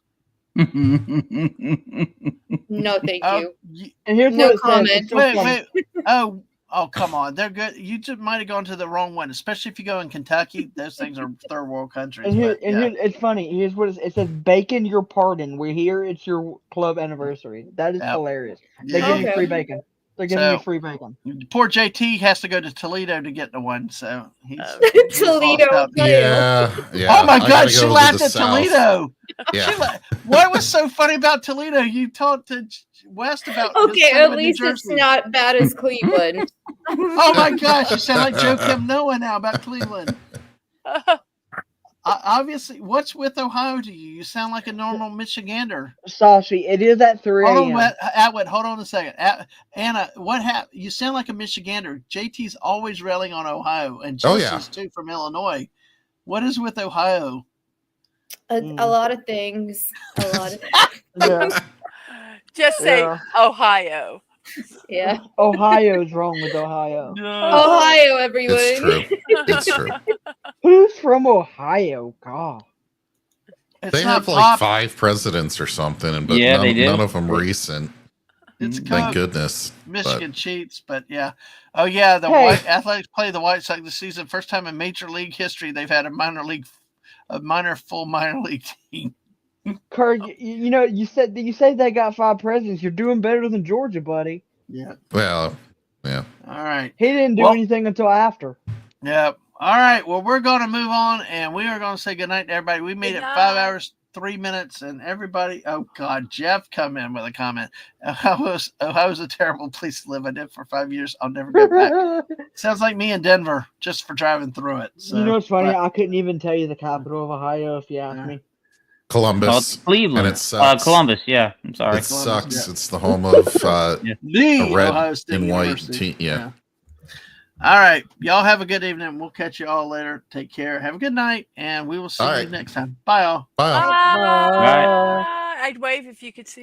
No, thank you. And here's No what it says. comment. It's so Wait, funny. wait. Oh, come on. They're good. You just might have gone to the wrong one, especially if you go in Kentucky. Those things are third world countries. And here, but, yeah. it's funny. Here's what it says: "Bacon, your pardon. We're here. It's your club anniversary." That is Yep. hilarious. They Yeah. give you Okay. free bacon. They're giving So- you free bacon. Poor JT has to go to Toledo to get the one, so he's Toledo. lost out. Yeah. Oh my I God, gotta she go to laughed the at South. Toledo. Yeah. What was so funny about Toledo? You talked to West about his Okay, time at in least New it's Jersey. not bad as Cleveland. Oh my gosh, you sound like Joe Kim Noah now about Cleveland. Obviously, what's with Ohio to you? You sound like a normal Michigander. Sashi, it is at 3 Hold a.m. on, Atwood, hold on a second. Anna, what happened? You sound like a Michigander. JT's always railing on Ohio, and Chelsea's too from Illinois. What is with Ohio? A lot of things. A lot of Yeah. Just say Ohio. Yeah. Ohio's wrong with Ohio. Ohio, everyone. It's true. It's true. Who's from Ohio? God. It's They not have like pop. 5 presidents or something, but Yeah, they do. none of them recent. It's Thank goodness. Michigan cheats, but yeah. Oh yeah, the Hey. White Athletics play the White Sox this season. First time in Major League history they've had a full minor league team. Kurt, you know, you said they got 5 presidents. You're doing better than Georgia, buddy. Yeah. Well, yeah. All right. He didn't do Well- anything until after. Yep. All right. Well, we're going to move on, and we are going to say goodnight to everybody. We made Good it night. 5 hours, 3 minutes, and everybody. Oh God, Jeff, come in with a comment. Ohio's a terrible place to live. I did for 5 years. I'll never go back. Sounds like me in Denver, just for driving through it. So, You know what's funny? but- I couldn't even tell you the capital of Ohio if you asked me. Columbus. Well, it's Cleveland. And it sucks. Columbus, yeah. I'm sorry. It sucks. yeah. It's the home of the a red Ohio State and white University. team. Yeah. All right. Y'all have a good evening. We'll catch you all later. Take care. Have a good night, and we will see All you right. next time. Bye, all. Bye. Bye. Bye. I'd wave if you could see.